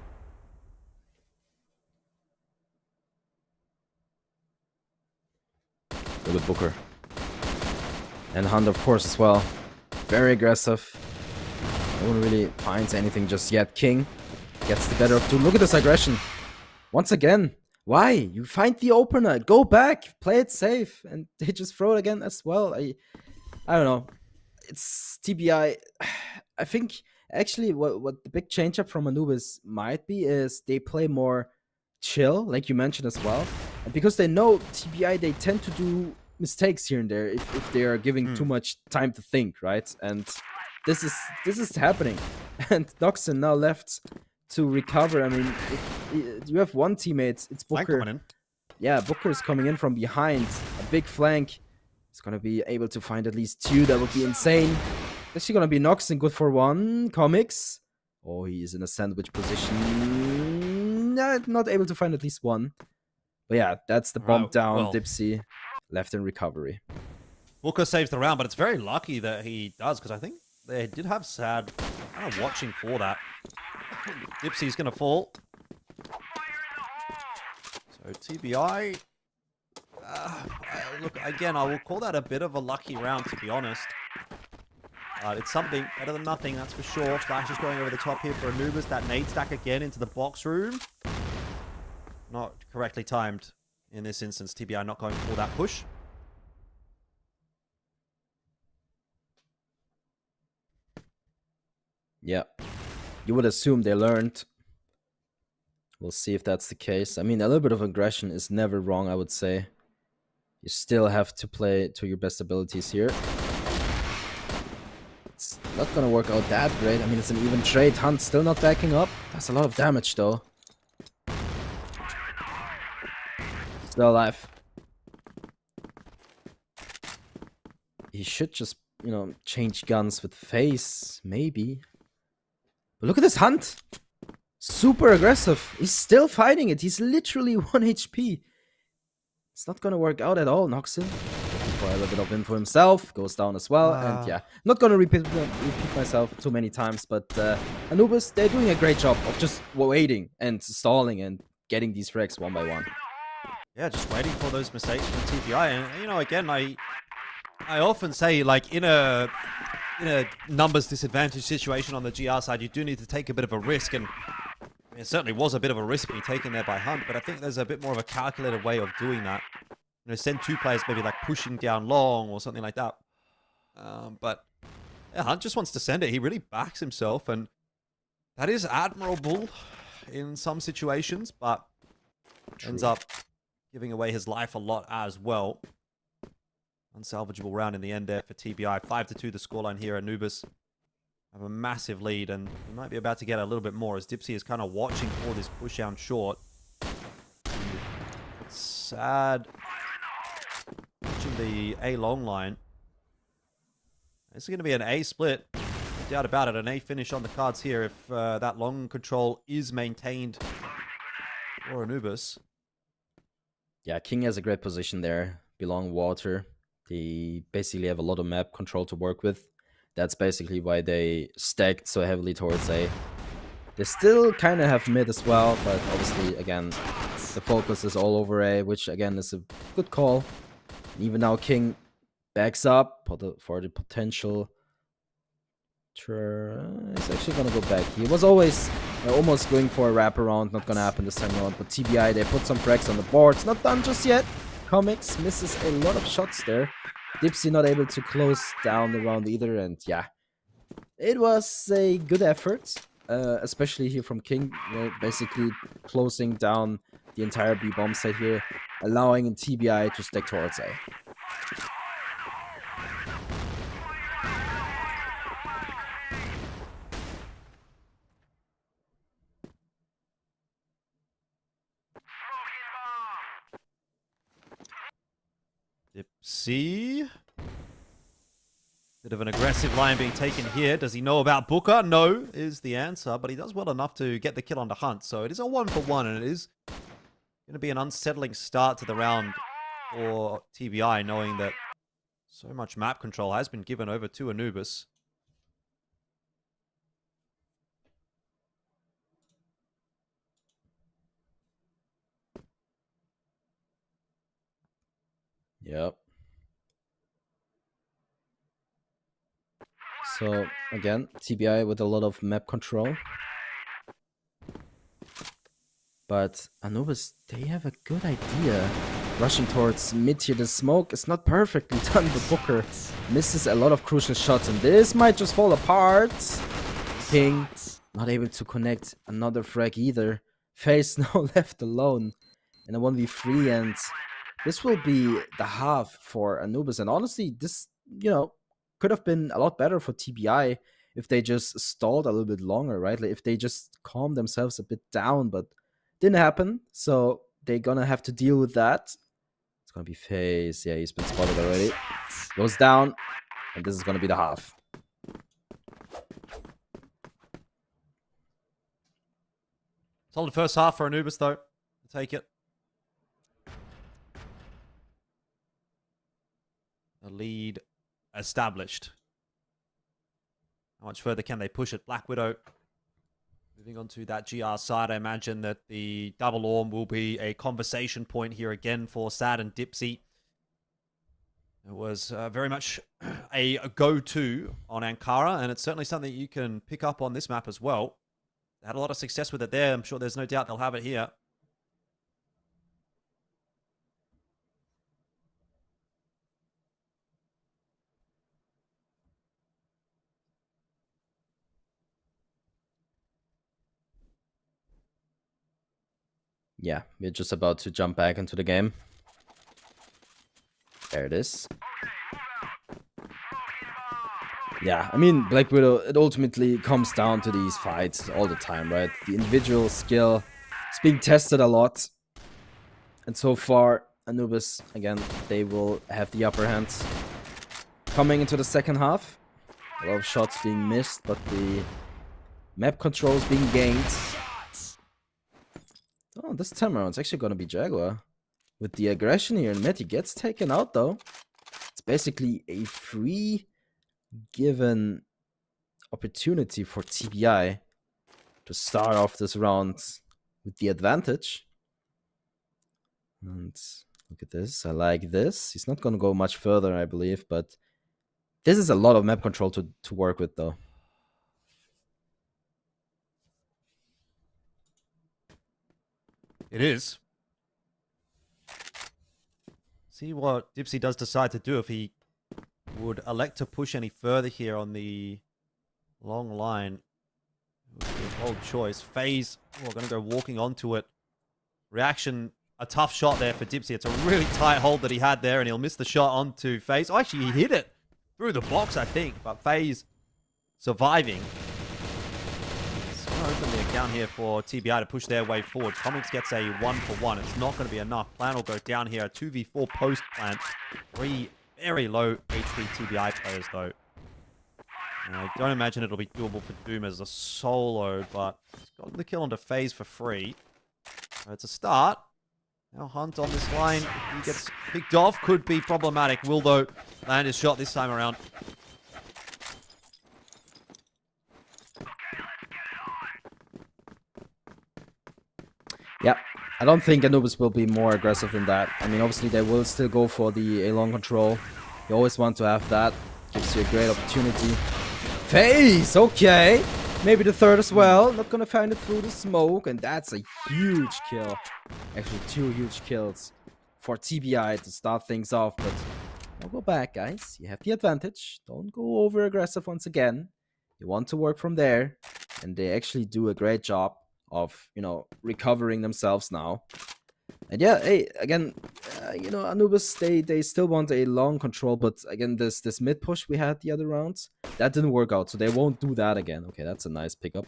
Look at Booker. And Hunt, of course, as well. Very aggressive. No one really finds anything just yet. King gets the better of two. Look at this aggression. Once again, Why? You find the opener, go back, play it safe, and they just throw it again as well. I don't know. It's TBI. I think actually what the big change up from Anubis might be is they play more chill, like you mentioned as well. And because they know TBI, they tend to do mistakes here and there if they are giving too much time to think, right? And this is happening. And Noxon now left to recover. I mean, if you have one teammate, it's Flank Booker. coming in. Yeah, Booker is coming in from behind. A big flank. He's gonna be able to find at least 2. That would be insane. Actually gonna be Noxon, good for 1. Comics. Oh, he is in a sandwich position. Not able to find at least 1. But yeah, that's the bomb down. well. Dipsy left in recovery. Booker saves the round, but it's very lucky that he does, because I think they did have Sad kind of watching for that. Dipsy's going to fall. So TBI... look, again, I will call that a bit of a lucky round, to be honest. It's something better than nothing, that's for sure. Flash is going over the top here for Anubis. That nade stack again into the box room. Not correctly timed in this instance. TBI not going for that push. Yeah. You would assume they learned. We'll see if that's the case. I mean, a little bit of aggression is never wrong, I would say. You still have to play to your best abilities here. It's not gonna work out that great. I mean, it's an even trade. Hunt still not backing up. That's a lot of damage, though. Still alive. He should just, you know, change guns with face, maybe. But look at this Hunt. Super aggressive. He's still fighting it. He's literally 1 HP. It's not gonna work out at all. Knocks him. For a little bit of info himself. Goes down as well. And yeah, not gonna repeat myself too many times. But Anubis, they're doing a great job of just waiting and stalling and getting these frags 1 by 1. Yeah, just waiting for those mistakes from TPI. And, you know, again, I often say, like, in a numbers disadvantage situation on the GR side, you do need to take a bit of a risk. And it certainly was a bit of a risk being taken there by Hunt. But I think there's a bit more of a calculated way of doing that. You know, send 2 players maybe like pushing down long or something like that. But yeah, Hunt just wants to send it. He really backs himself. And that is admirable in some situations. But ends up giving away his life a lot as well. Unsalvageable round in the end there for TBI. 5-2 the scoreline here. Anubis have a massive lead, and he might be about to get a little bit more as Dipsy is kind of watching for this push down short. It's sad. Watching the A long line. This is going to be an A split. No doubt about it. An A finish on the cards here if that long control is maintained for Anubis. Yeah, King has a great position there. Belong water. They basically have a lot of map control to work with. That's basically why they stacked so heavily towards A. They still kind of have mid as well, but obviously, again, the focus is all over A, which, again, is a good call. And even now, King backs up for the potential. He's actually going to go back. He was always almost going for a wraparound. Not going to happen this time around. But TBI, they put some frags on the board. It's not done just yet. Comics misses a lot of shots there. Dipsy not able to close down the round either, and yeah, it was a good effort, especially here from King, you know, basically closing down the entire B bomb site here, allowing TBI to stack towards A. Dipsy. Bit of an aggressive line being taken here. Does he know about Booker? No, is the answer. But he does well enough to get the kill onto Hunt. So it is a 1-for-1, and it is going to be an unsettling start to the round for TBI, knowing that so much map control has been given over to Anubis. Yep. So, again, TBI with a lot of map control. But Anubis, they have a good idea. Rushing towards mid here. The smoke is not perfectly done, but Booker misses a lot of crucial shots, and this might just fall apart. Ping, not able to connect another frag either. FaZe now left alone in a 1v3, and this will be the half for Anubis. And honestly, this, could have been a lot better for TBI if they just stalled a little bit longer, right? Like if they just calmed themselves a bit down, but didn't happen. So they're gonna have to deal with that. It's gonna be FaZe. Yeah, he's been spotted already. Goes down, and this is gonna be the half. Solid first half for Anubis, though. I'll take it. A lead established. How much further can they push it? Black Widow moving on to that GR side. I imagine that the double orm will be a conversation point here again for Sad and Dipsy. It was very much a go-to on Ankara, and it's certainly something you can pick up on this map as well. They had a lot of success with it there. I'm sure there's no doubt they'll have it here. Yeah, we're just about to jump back into the game. There it is. Yeah, I mean, Black Widow, it ultimately comes down to these fights all the time, right? The individual skill is being tested a lot. And so far, Anubis, again, they will have the upper hand. Coming into the second half, a lot of shots being missed, but the map control is being gained. Oh, this time around, it's actually going to be Jaguar. With the aggression here, and Meti gets taken out, though. It's basically a free given opportunity for TBI to start off this round with the advantage. And look at this. I like this. He's not going to go much further, I believe, but this is a lot of map control to work with, though. It is. See what Dipsy does decide to do if he would elect to push any further here on the long line. It would be a bold choice. FaZe, we're going to go walking onto it. Reaction, a tough shot there for Dipsy. It's a really tight hold that he had there, and he'll miss the shot onto FaZe. Oh, actually, he hit it through the box, I think, but FaZe surviving. It's going to open the account here for TBI to push their way forward. Comics gets a 1-for-1. It's not going to be enough. Plan will go down here. A 2v4 post plan. 3 very low HP TBI players, though. And I don't imagine it'll be doable for Doom as a solo, but he's got the kill onto FaZe for free. So it's a start. Now Hunt on this line, if he gets picked off, could be problematic. Will, though, land his shot this time around. Yeah, I don't think Anubis will be more aggressive than that. I mean, obviously they will still go for the A-long control. You always want to have that. Gives you a great opportunity. FaZe, okay. Maybe the third as well. Not gonna find it through the smoke. And that's a huge kill. Actually, 2 huge kills for TBI to start things off. But don't go back, guys. You have the advantage. Don't go over aggressive once again. You want to work from there. And they actually do a great job of, recovering themselves now. And yeah, hey, again, Anubis, they still want a long control, but again, this mid push we had the other rounds, that didn't work out, so they won't do that again. Okay, that's a nice pickup.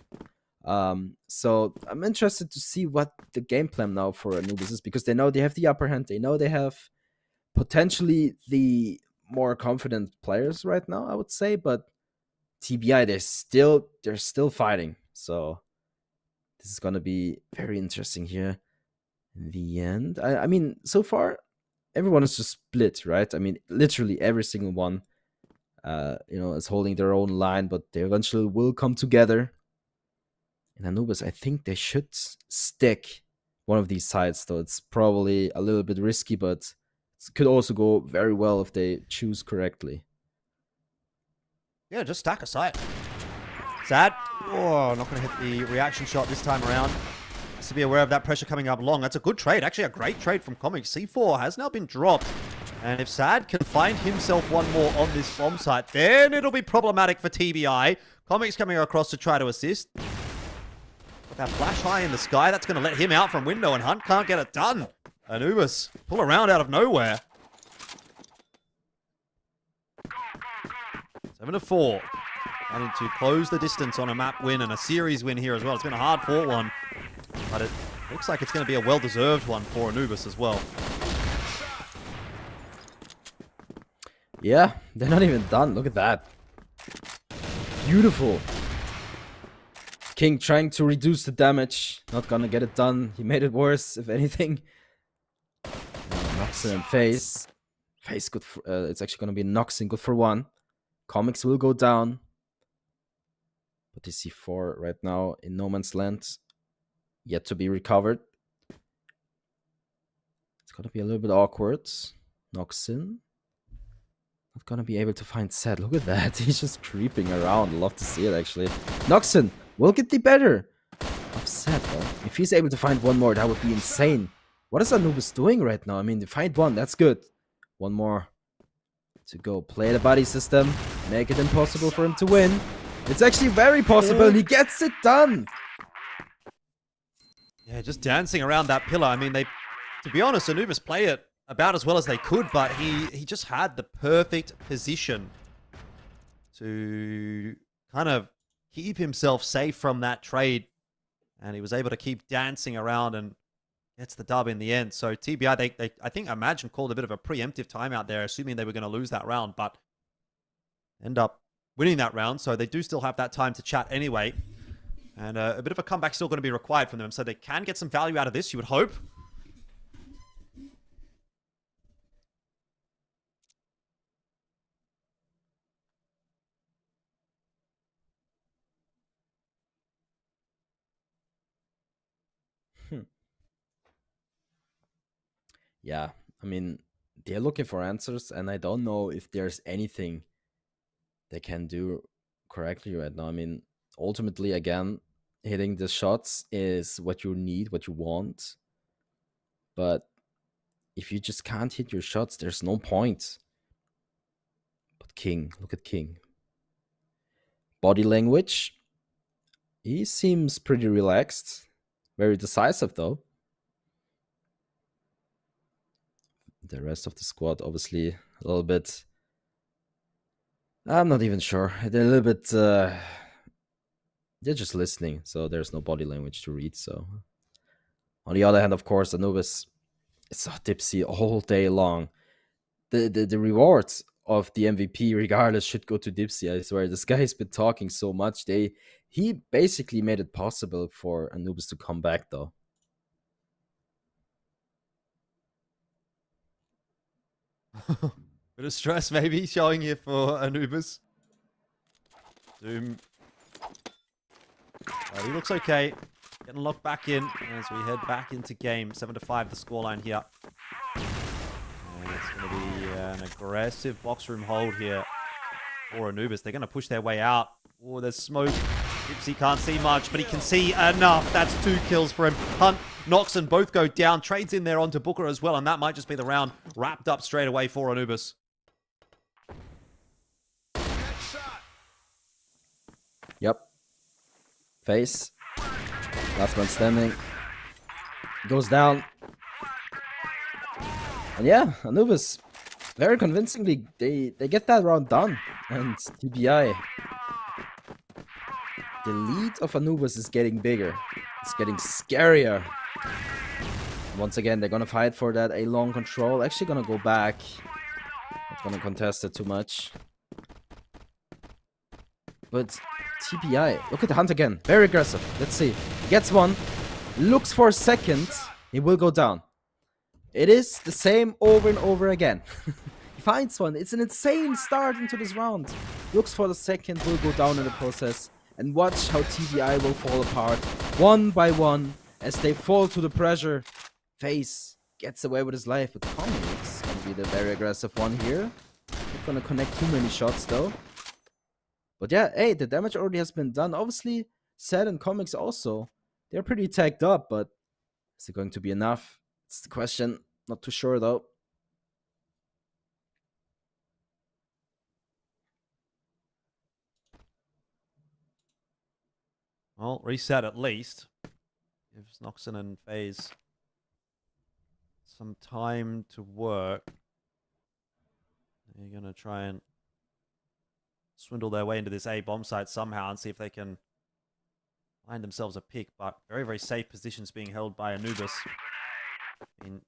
So I'm interested to see what the game plan now for Anubis is, because they know they have the upper hand, they know they have potentially the more confident players right now, I would say, but TBI, they're still fighting, so this is gonna be very interesting here. In the end, I mean, so far, everyone is just split, right? I mean, literally every single one, is holding their own line, but they eventually will come together. And Anubis, I think they should stick one of these sides, though it's probably a little bit risky, but it could also go very well if they choose correctly. Yeah, just stack a side. Sad. Oh, not going to hit the reaction shot this time around. to be aware of that pressure coming up long. That's a good trade. Actually, a great trade from Comics. C4 has now been dropped. And if Sad can find himself one more on this bomb site, then it'll be problematic for TBI. Comics coming across to try to assist. With that flash high in the sky, that's going to let him out from window, and Hunt can't get it done. Anubis pull around out of nowhere. 7-4. Planning to close the distance on a map win and a series win here as well. It's been a hard-fought one, but it looks like it's going to be a well-deserved one for Anubis as well. Yeah, they're not even done. Look at that. Beautiful. King trying to reduce the damage. Not gonna get it done. He made it worse, if anything. Noxin and Face. Face good for, it's actually gonna be Noxin good for 1. Comics will go down. But they see 4 right now in no man's land. Yet to be recovered. It's gonna be a little bit awkward. Noxin. Not gonna be able to find Set. Look at that. He's just creeping around. Love to see it, actually. Noxin will get the better of Set, though. If he's able to find one more, that would be insane. What is Anubis doing right now? I mean, they find one. That's good. One more to go. Play the body system. Make it impossible for him to win. It's actually very possible. He gets it done. Yeah, just dancing around that pillar. I mean, to be honest, Anubis play it about as well as they could, but he just had the perfect position to kind of keep himself safe from that trade, and he was able to keep dancing around and gets the dub in the end. So TBI, they I think Imagine called a bit of a preemptive timeout there, assuming they were going to lose that round, but end up winning that round, so they do still have that time to chat anyway, and a bit of a comeback still going to be required from them, so they can get some value out of this, you would hope. Yeah, I mean, they're looking for answers, and I don't know if there's anything they can do correctly right now. I mean, ultimately, again, hitting the shots is what you need, what you want. But if you just can't hit your shots, there's no point. But King, look at King. Body language. He seems pretty relaxed. Very decisive, though. The rest of the squad, obviously, a little bit... I'm not even sure. They're a little bit... they're just listening, so there's no body language to read, so... On the other hand, of course, Anubis is so tipsy all day long. The rewards of the MVP, regardless, should go to Dipsy, I swear. This guy's been talking so much. He basically made it possible for Anubis to come back, though. Bit of stress maybe showing here for Anubis. Zoom. But he looks okay. Getting locked back in as we head back into game. 7-5 the scoreline here. And it's going to be an aggressive box room hold here for Anubis. They're going to push their way out. Oh, there's smoke. Dipsy can't see much, but he can see enough. That's 2 kills for him. Hunt, Noxin both go down. Trades in there onto Booker as well, and that might just be the round wrapped up straight away for Anubis. Yep. Face. Last man standing. Goes down. And yeah, Anubis, very convincingly, they get that round done. And TBI, the lead of Anubis is getting bigger. It's getting scarier. Once again, they're gonna fight for that A-long control. Actually gonna go back. Not gonna contest it too much. But TBI, look at the Hunt again. Very aggressive. Let's see. Gets one. Looks for a second. He will go down. It is the same over and over again. He finds one. It's an insane start into this round. Looks for the second. Will go down in the process. And watch how TBI will fall apart. One by one. As they fall to the pressure. Face gets away with his life. But Comics gonna be the very aggressive one here. Not gonna connect too many shots though. But yeah, hey, the damage already has been done. Obviously, Sad and Comics also, they're pretty tagged up, but Is it going to be enough? It's the question. Not too sure though. Well, reset at least. Gives Noxon and FaZe some time to work. They're going to try and swindle their way into this A bomb site somehow and see if they can find themselves a pick. But very, very safe positions being held by Anubis. And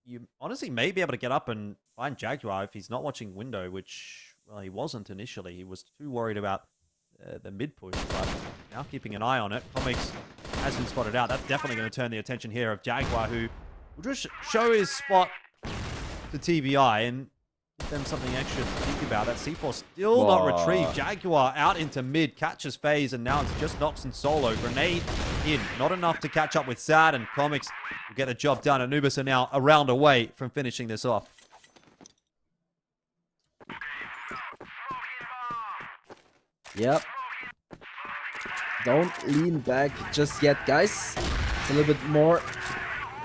you honestly may be able to get up and find Jaguar if he's not watching window, which, well, he wasn't initially. He was too worried about the mid push, but now keeping an eye on it. Comics has been spotted out. That's definitely going to turn the attention here of Jaguar, who will just show his spot to TBI and give them something extra to think about. That C4 still not retrieved. Jaguar out into mid, catches FaZe, and now it's just Noxon solo. Grenade in, not enough to catch up with Sad, and Comics will get the job done. Anubis are now a round away from finishing this off. Yep. Don't lean back just yet, guys. It's a little bit more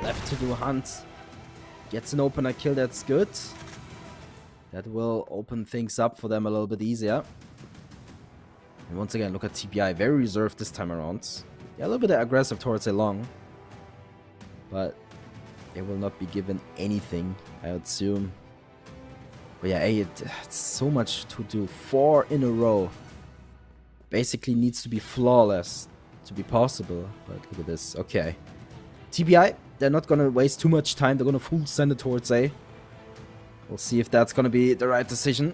left to do. Hunt gets an opener kill, that's good. That will open things up for them a little bit easier. And once again, look at TBI, very reserved this time around. Yeah, a little bit aggressive towards A long. But they will not be given anything, I would assume. But yeah, it's so much to do. 4 in a row. Basically needs to be flawless to be possible. But look at this. Okay. TBI, they're not going to waste too much time. They're going to full send it towards A. We'll see if that's going to be the right decision.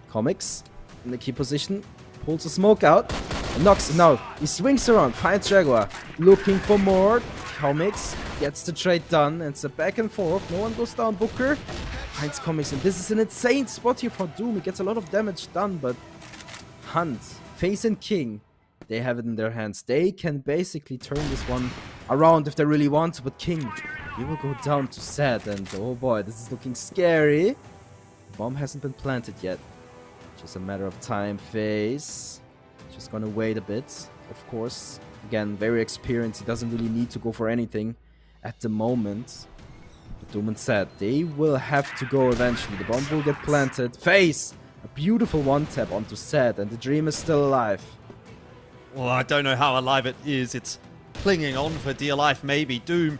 Comics in the key position. Pulls the smoke out. And knocks it. No, he swings around. Finds Jaguar. Looking for more. Comics gets the trade done. And it's a back and forth. No one goes down. Booker finds Comics. And this is an insane spot here for Doom. He gets a lot of damage done. But Hunt, FaZe and King, they have it in their hands. They can basically turn this one around if they really want to. But King, he will go down to Sad. And oh boy, this is looking scary. Bomb hasn't been planted yet. Just a matter of time. FaZe just gonna wait a bit, of course. Again, very experienced. He doesn't really need to go for anything at the moment. But Doom and Sad, they will have to go eventually. The bomb will get planted. FaZe! A beautiful one-tap onto Sad, and the dream is still alive. Well, I don't know how alive it is. It's clinging on for dear life, maybe. Doom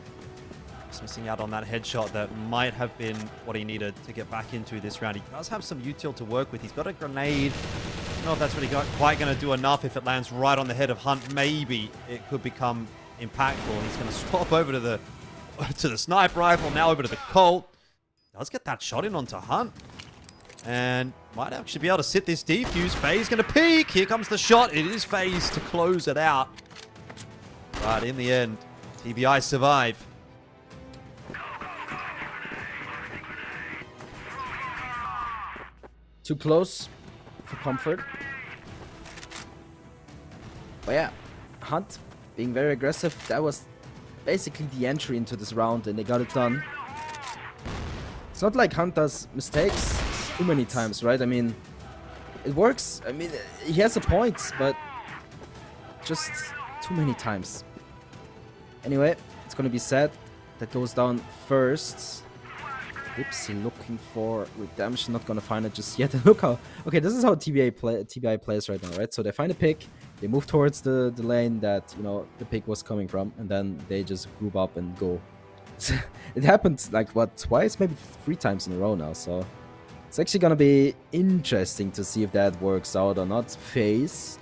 just missing out on that headshot that might have been what he needed to get back into this round. He does have some util to work with. He's got a grenade. I don't know if that's really quite going to do enough. If it lands right on the head of Hunt, maybe it could become impactful. He's going to swap over to the sniper rifle, now over to the Colt. Does get that shot in onto Hunt. And might actually be able to sit this defuse. FaZe going to peek. Here comes the shot. It is FaZe to close it out. But in the end, TBI survive. Too close for comfort. But yeah, Hunt being very aggressive. That was basically the entry into this round, and they got it done. It's not like Hunt does mistakes too many times, right? I mean, it works. I mean, he has a point, but just too many times. Anyway, it's gonna be Sad that goes down first. Ipsy looking for redemption, not gonna find it just yet. And look how, okay, this is how TBI plays right now, right? So they find a pick, they move towards the lane that, you know, the pick was coming from, and then they just group up and go. It happened like, what, twice, maybe 3 times in a row now, so it's actually gonna be interesting to see if that works out or not. FaZe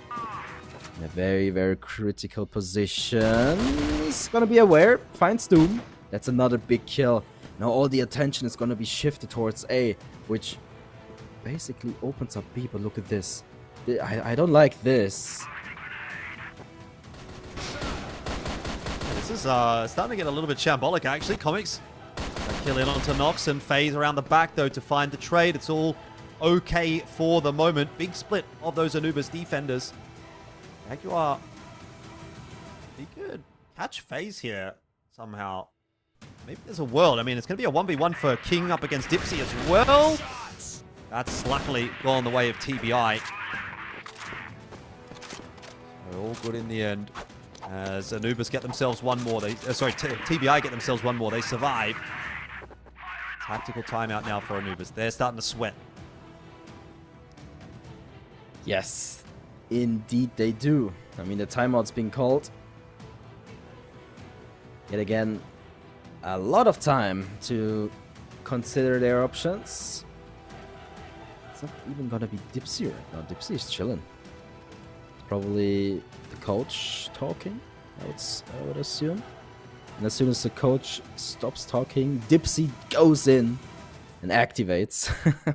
in a very, very critical position. He's gonna be aware, finds Doom. That's another big kill. Now all the attention is going to be shifted towards A, which basically opens up B, but look at this. I don't like this. This is starting to get a little bit shambolic, actually. Comics kill in onto Nox and FaZe around the back, though, to find the trade. It's all okay for the moment. Big split of those Anubis defenders. Jaguar, he could catch FaZe here somehow. Maybe there's a world. I mean, it's going to be a 1v1 for King up against Dipsy as well. That's luckily gone the way of TBI. So all good in the end. As Anubis get themselves one more. TBI get themselves one more. They survive. Tactical timeout now for Anubis. They're starting to sweat. Yes, indeed they do. I mean, the timeout's being called. Yet again, a lot of time to consider their options. It's not even gonna be Dipsy right now. Dipsy is chilling. It's probably the coach talking, I would assume. And as soon as the coach stops talking, Dipsy goes in and activates.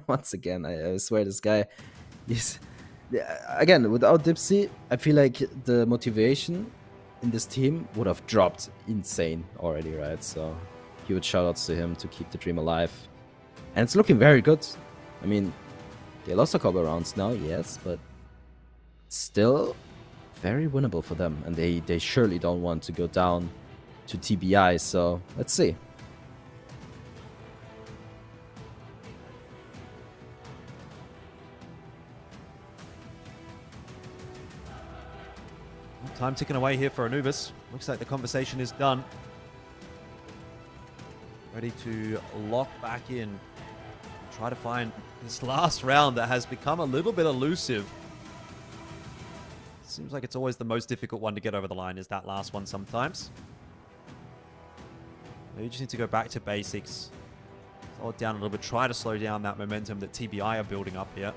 Once again, I swear this guy is... Again, without Dipsy, I feel like the motivation in this team would have dropped insane already, right? So, huge shoutouts to him to keep the dream alive. And it's looking very good. I mean, they lost a couple rounds now, yes, but still very winnable for them. And they surely don't want to go down to TBI, so let's see. Time ticking away here for Anubis. Looks like the conversation is done. Ready to lock back in. Try to find this last round that has become a little bit elusive. Seems like it's always the most difficult one to get over the line, is that last one sometimes. Maybe you just need to go back to basics. Slow it down a little bit. Try to slow down that momentum that TBI are building up here.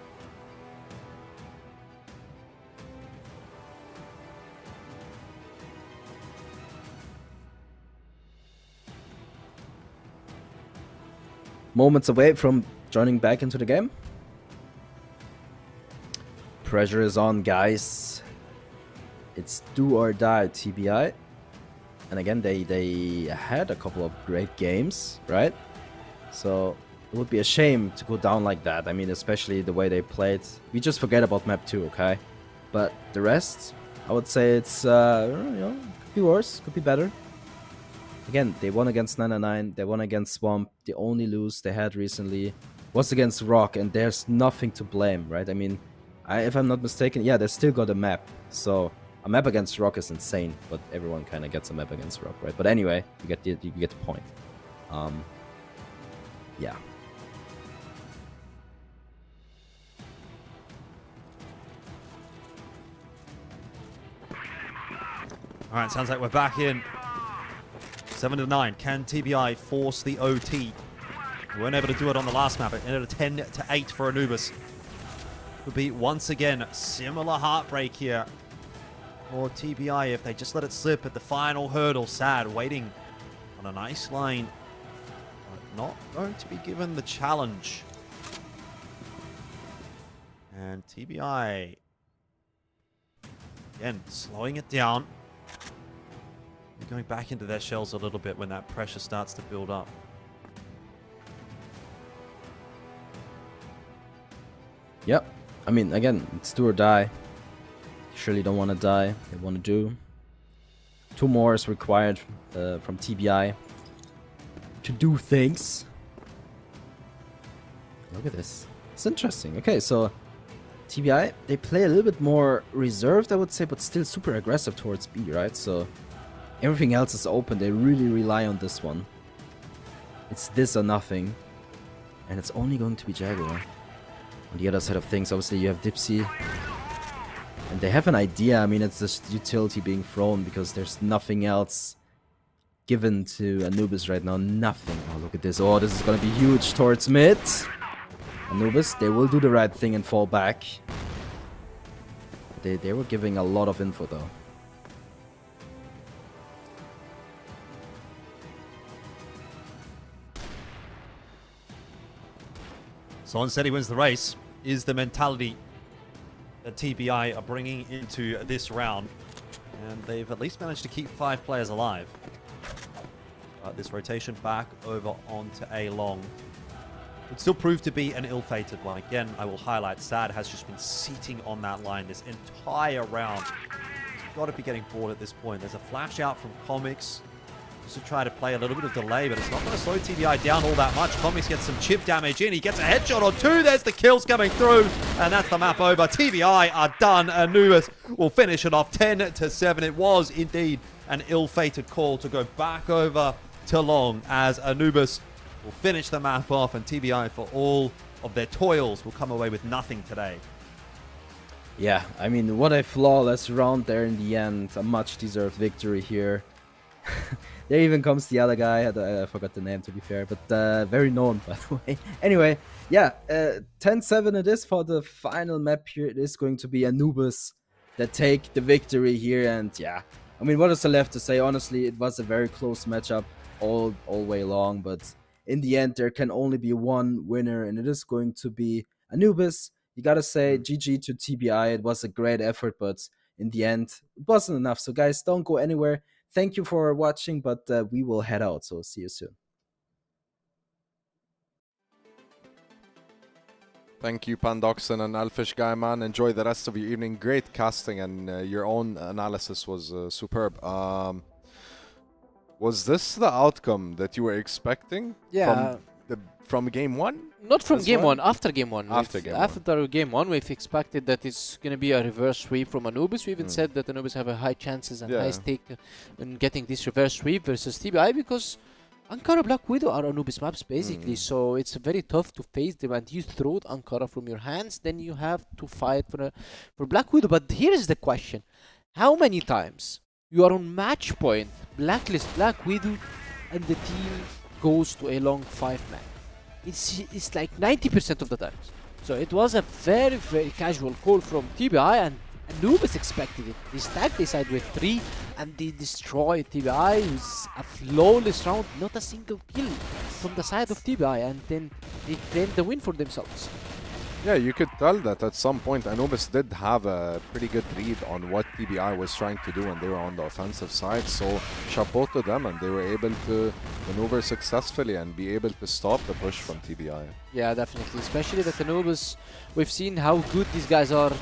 Moments away from joining back into the game. Pressure is on, guys. It's do or die TBI. And again, they had a couple of great games, right? So it would be a shame to go down like that. I mean, especially the way they played. We just forget about map 2, okay? But the rest, I would say it's, you know, could be worse, could be better. Again, they won against 999, they won against Swamp. The only lose they had recently was against ROC, and there's nothing to blame, right? I mean, if I'm not mistaken, yeah, they still got a map. So a map against ROC is insane, but everyone kind of gets a map against ROC, right? But anyway, you get the point. Yeah. All right, sounds like we're back in. 7-9. Can TBI force the OT? We weren't able to do it on the last map. It ended at 10-8 for Anubis. Could be once again similar heartbreak here for TBI if they just let it slip at the final hurdle. Sad, waiting on a nice line, but not going to be given the challenge. And TBI again slowing it down. They're going back into their shells a little bit when that pressure starts to build up. Yep. I mean, again, it's do or die. They surely don't want to die. They want to do. 2 more is required from TBI to do things. Look at this. It's interesting. Okay, so TBI, they play a little bit more reserved, I would say, but still super aggressive towards B, right? So everything else is open. They really rely on this one. It's this or nothing. And it's only going to be Jaguar. On the other side of things, obviously, you have Dipsy. And they have an idea. I mean, it's just utility being thrown because there's nothing else given to Anubis right now. Nothing. Oh, look at this. Oh, this is going to be huge towards mid. Anubis, they will do the right thing and fall back. They were giving a lot of info, though. So said he wins the race is the mentality that TBI are bringing into this round. And they've at least managed to keep 5 players alive. This rotation back over onto A long would still prove to be an ill-fated one. Again, I will highlight Sad has just been seating on that line this entire round. He's got to be getting bored at this point. There's a flash out from Comics. just to try to play a little bit of delay, but it's not going to slow TBI down all that much. Comics gets some chip damage in. He gets a headshot or two. There's the kills coming through, and that's the map over. TBI are done. Anubis will finish it off 10-7. It was indeed an ill-fated call to go back over to long, as Anubis will finish the map off, and TBI, for all of their toils, will come away with nothing today. Yeah, I mean, what a flawless round there in the end. A much-deserved victory here. There even comes the other guy. I forgot the name, to be fair, but very known, by the way. Anyway, yeah, 10-7 it is for the final map here. It is going to be Anubis that take the victory here, and yeah, I mean, what is there left to say? Honestly, it was a very close matchup all way long, but in the end, there can only be one winner, and it is going to be Anubis. You gotta say GG to TBI. It was a great effort, but in the end, it wasn't enough. So guys, don't go anywhere. Thank you for watching, but we will head out. So see you soon. Thank you, Pandoxin and Elfish Gaiman. Enjoy the rest of your evening. Great casting, and your own analysis was superb. Was this the outcome that you were expecting? Yeah. From game one? Not from This game one? one, after game one. After Game one, we've expected that it's going to be a reverse sweep from Anubis. We even said that Anubis have a high chances and high stake in getting this reverse sweep versus TBI, because Ankara Black Widow are Anubis maps basically, so it's very tough to face them, and you throw Ankara from your hands, then you have to fight for Black Widow. But here is the question: how many times you are on match point, blacklist Black Widow, and the team goes to a long 5-man? It's like 90% of the times. So it was a very, very casual call from TBI, and Anubis expected it. They stacked the side with 3, and they destroyed TBI, who's a flawless round, not a single kill from the side of TBI, and then they claimed the win for themselves. Yeah, you could tell that at some point Anubis did have a pretty good read on what TBI was trying to do when they were on the offensive side, so chapeau to them, and they were able to maneuver successfully and be able to stop the push from TBI. Yeah, definitely, especially that Anubis, we've seen how good these guys are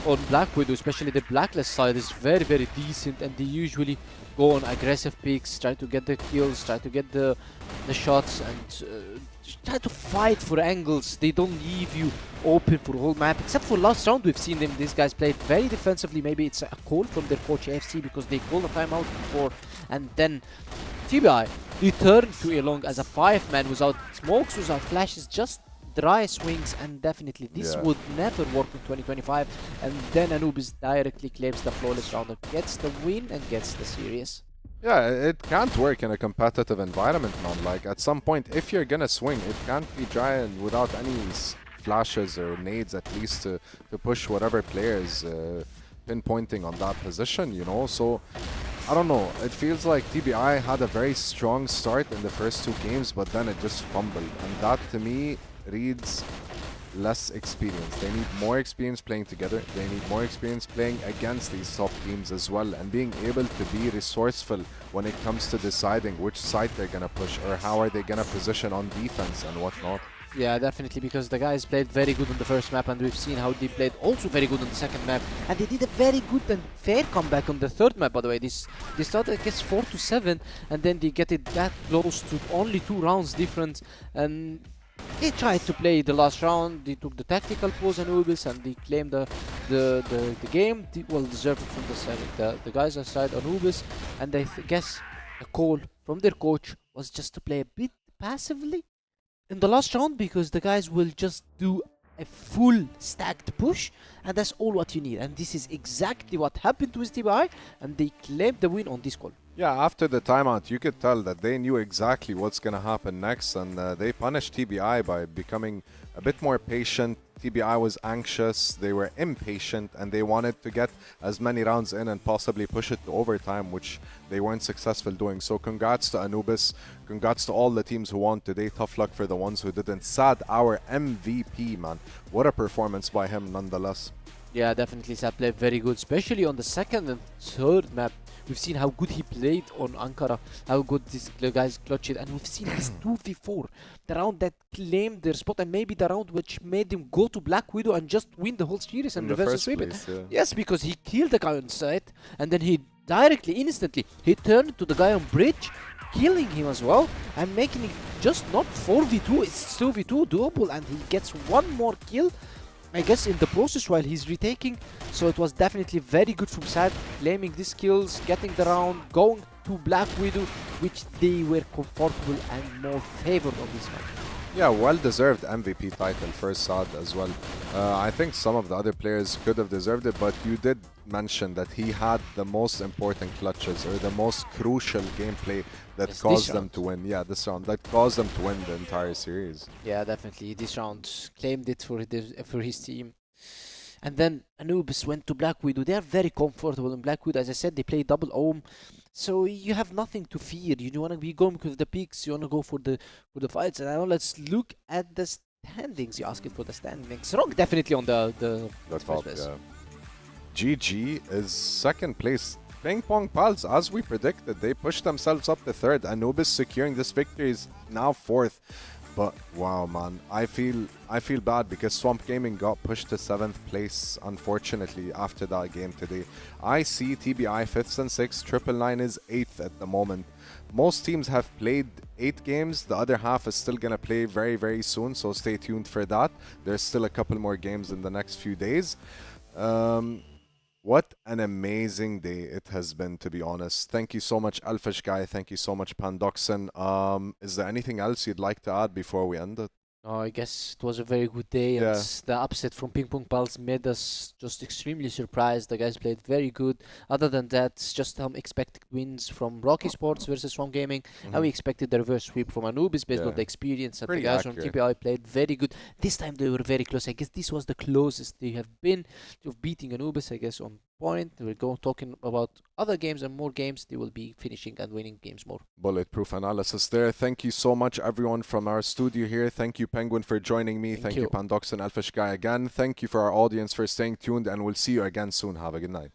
on Black Widow, especially the blacklist side is very, very decent, and they usually go on aggressive picks, try to get the kills, try to get the shots, and try to fight for angles. They don't leave you open for the whole map, except for last round. We've seen them, these guys played very defensively. Maybe it's a call from their coach AFC, because they called a timeout before, and then TBI returned to a long as a 5-man without smokes, without flashes, just dry swings, and definitely this would never work in 2025. And then Anubis directly claims the flawless round, gets the win and gets the series. Yeah, it can't work in a competitive environment, man. Like, at some point, if you're gonna swing, it can't be dry and without any flashes or nades, at least to push whatever player is pinpointing on that position, you know? So, I don't know. It feels like TBI had a very strong start in the first 2 games, but then it just fumbled. And that, to me, reads less experience. They need more experience playing together. They need more experience playing against these top teams as well, and being able to be resourceful when it comes to deciding which side they're gonna push or how are they gonna position on defense and whatnot. Yeah, definitely, because the guys played very good on the first map, and we've seen how they played also very good on the second map, and they did a very good and fair comeback on the third map, by the way. They started, I guess, 4-7, and then they get it that close to only 2 rounds difference, and they tried to play the last round. They took the tactical pause Anubis, and they claimed the game. Well deserved from the side, the guys aside Anubis, and I guess the call from their coach was just to play a bit passively in the last round, because the guys will just do a full stacked push, and that's all what you need. And this is exactly what happened with TBI, and they claimed the win on this call. Yeah, after the timeout, you could tell that they knew exactly what's going to happen next, and they punished TBI by becoming a bit more patient. TBI was anxious, they were impatient, and they wanted to get as many rounds in and possibly push it to overtime, which they weren't successful doing. So congrats to Anubis, congrats to all the teams who won today. Tough luck for the ones who didn't. Sad, our MVP, man. What a performance by him nonetheless. Yeah, definitely Sad played very good, especially on the second and third map. We've seen how good he played on Ankara, how good these guys clutched it, and we've seen his 2v4, the round that claimed their spot, and maybe the round which made him go to Black Widow and just win the whole series and reverse sweep it. Yeah. Yes, because he killed the guy on site, and then he directly, instantly, he turned to the guy on bridge, killing him as well and making it just not 4v2, it's 2v2 doable, and he gets one more kill, I guess, in the process while he's retaking. So it was definitely very good from Sad, claiming these kills, getting the round, going to Black Widow, which they were comfortable and more favored on this match. Yeah, well-deserved MVP title for Saad as well. I think some of the other players could have deserved it, but you did mention that he had the most important clutches or the most crucial gameplay that Yes, caused this them round. to win. Yeah, this round. That caused them to win the entire series. Yeah, definitely. This round claimed it for his team. And then Anubis went to Black Widow. They are very comfortable in Black Widow. As I said, they play double ohm. So you have nothing to fear. You want to be going with the peaks. You want to go for the fights. And now let's look at the standings. You asking for the standings. ROC definitely on the The first top, place. yeah. GG is second place. PingPongPals, as we predicted, they pushed themselves up to third. Anubis securing this victory is now fourth. But wow, man, I feel bad because Swamp Gaming got pushed to 7th place, unfortunately, after that game today. I see TBI 5th and 6th, 999 is 8th at the moment. Most teams have played 8 games, the other half is still gonna play very, very soon, so stay tuned for that. There's still a couple more games in the next few days. What an amazing day it has been, to be honest. Thank you so much, Alphish Guy. Thank you so much, Pandoxin. Is there anything else you'd like to add before we end it? Oh, I guess it was a very good day, and Yeah. the upset from PingPongPals made us just extremely surprised. The guys played very good. Other than that, it's just some expected wins from ROC Esports versus Swamp Gaming, and we expected the reverse sweep from Anubis based on Yeah. the experience. And the Pretty guys from accurate. TBI played very good. This time they were very close. I guess this was the closest they have been to beating Anubis, I guess, on point. We're going talking about other games and more games. They will be finishing and winning games more. Bulletproof analysis there. Thank you so much, everyone from our studio here. Thank you, Penguin, for joining me. Thank you, you. Pandoxin, Alphish Guy again. Thank you for our audience for staying tuned, and we'll see you again soon. Have a good night.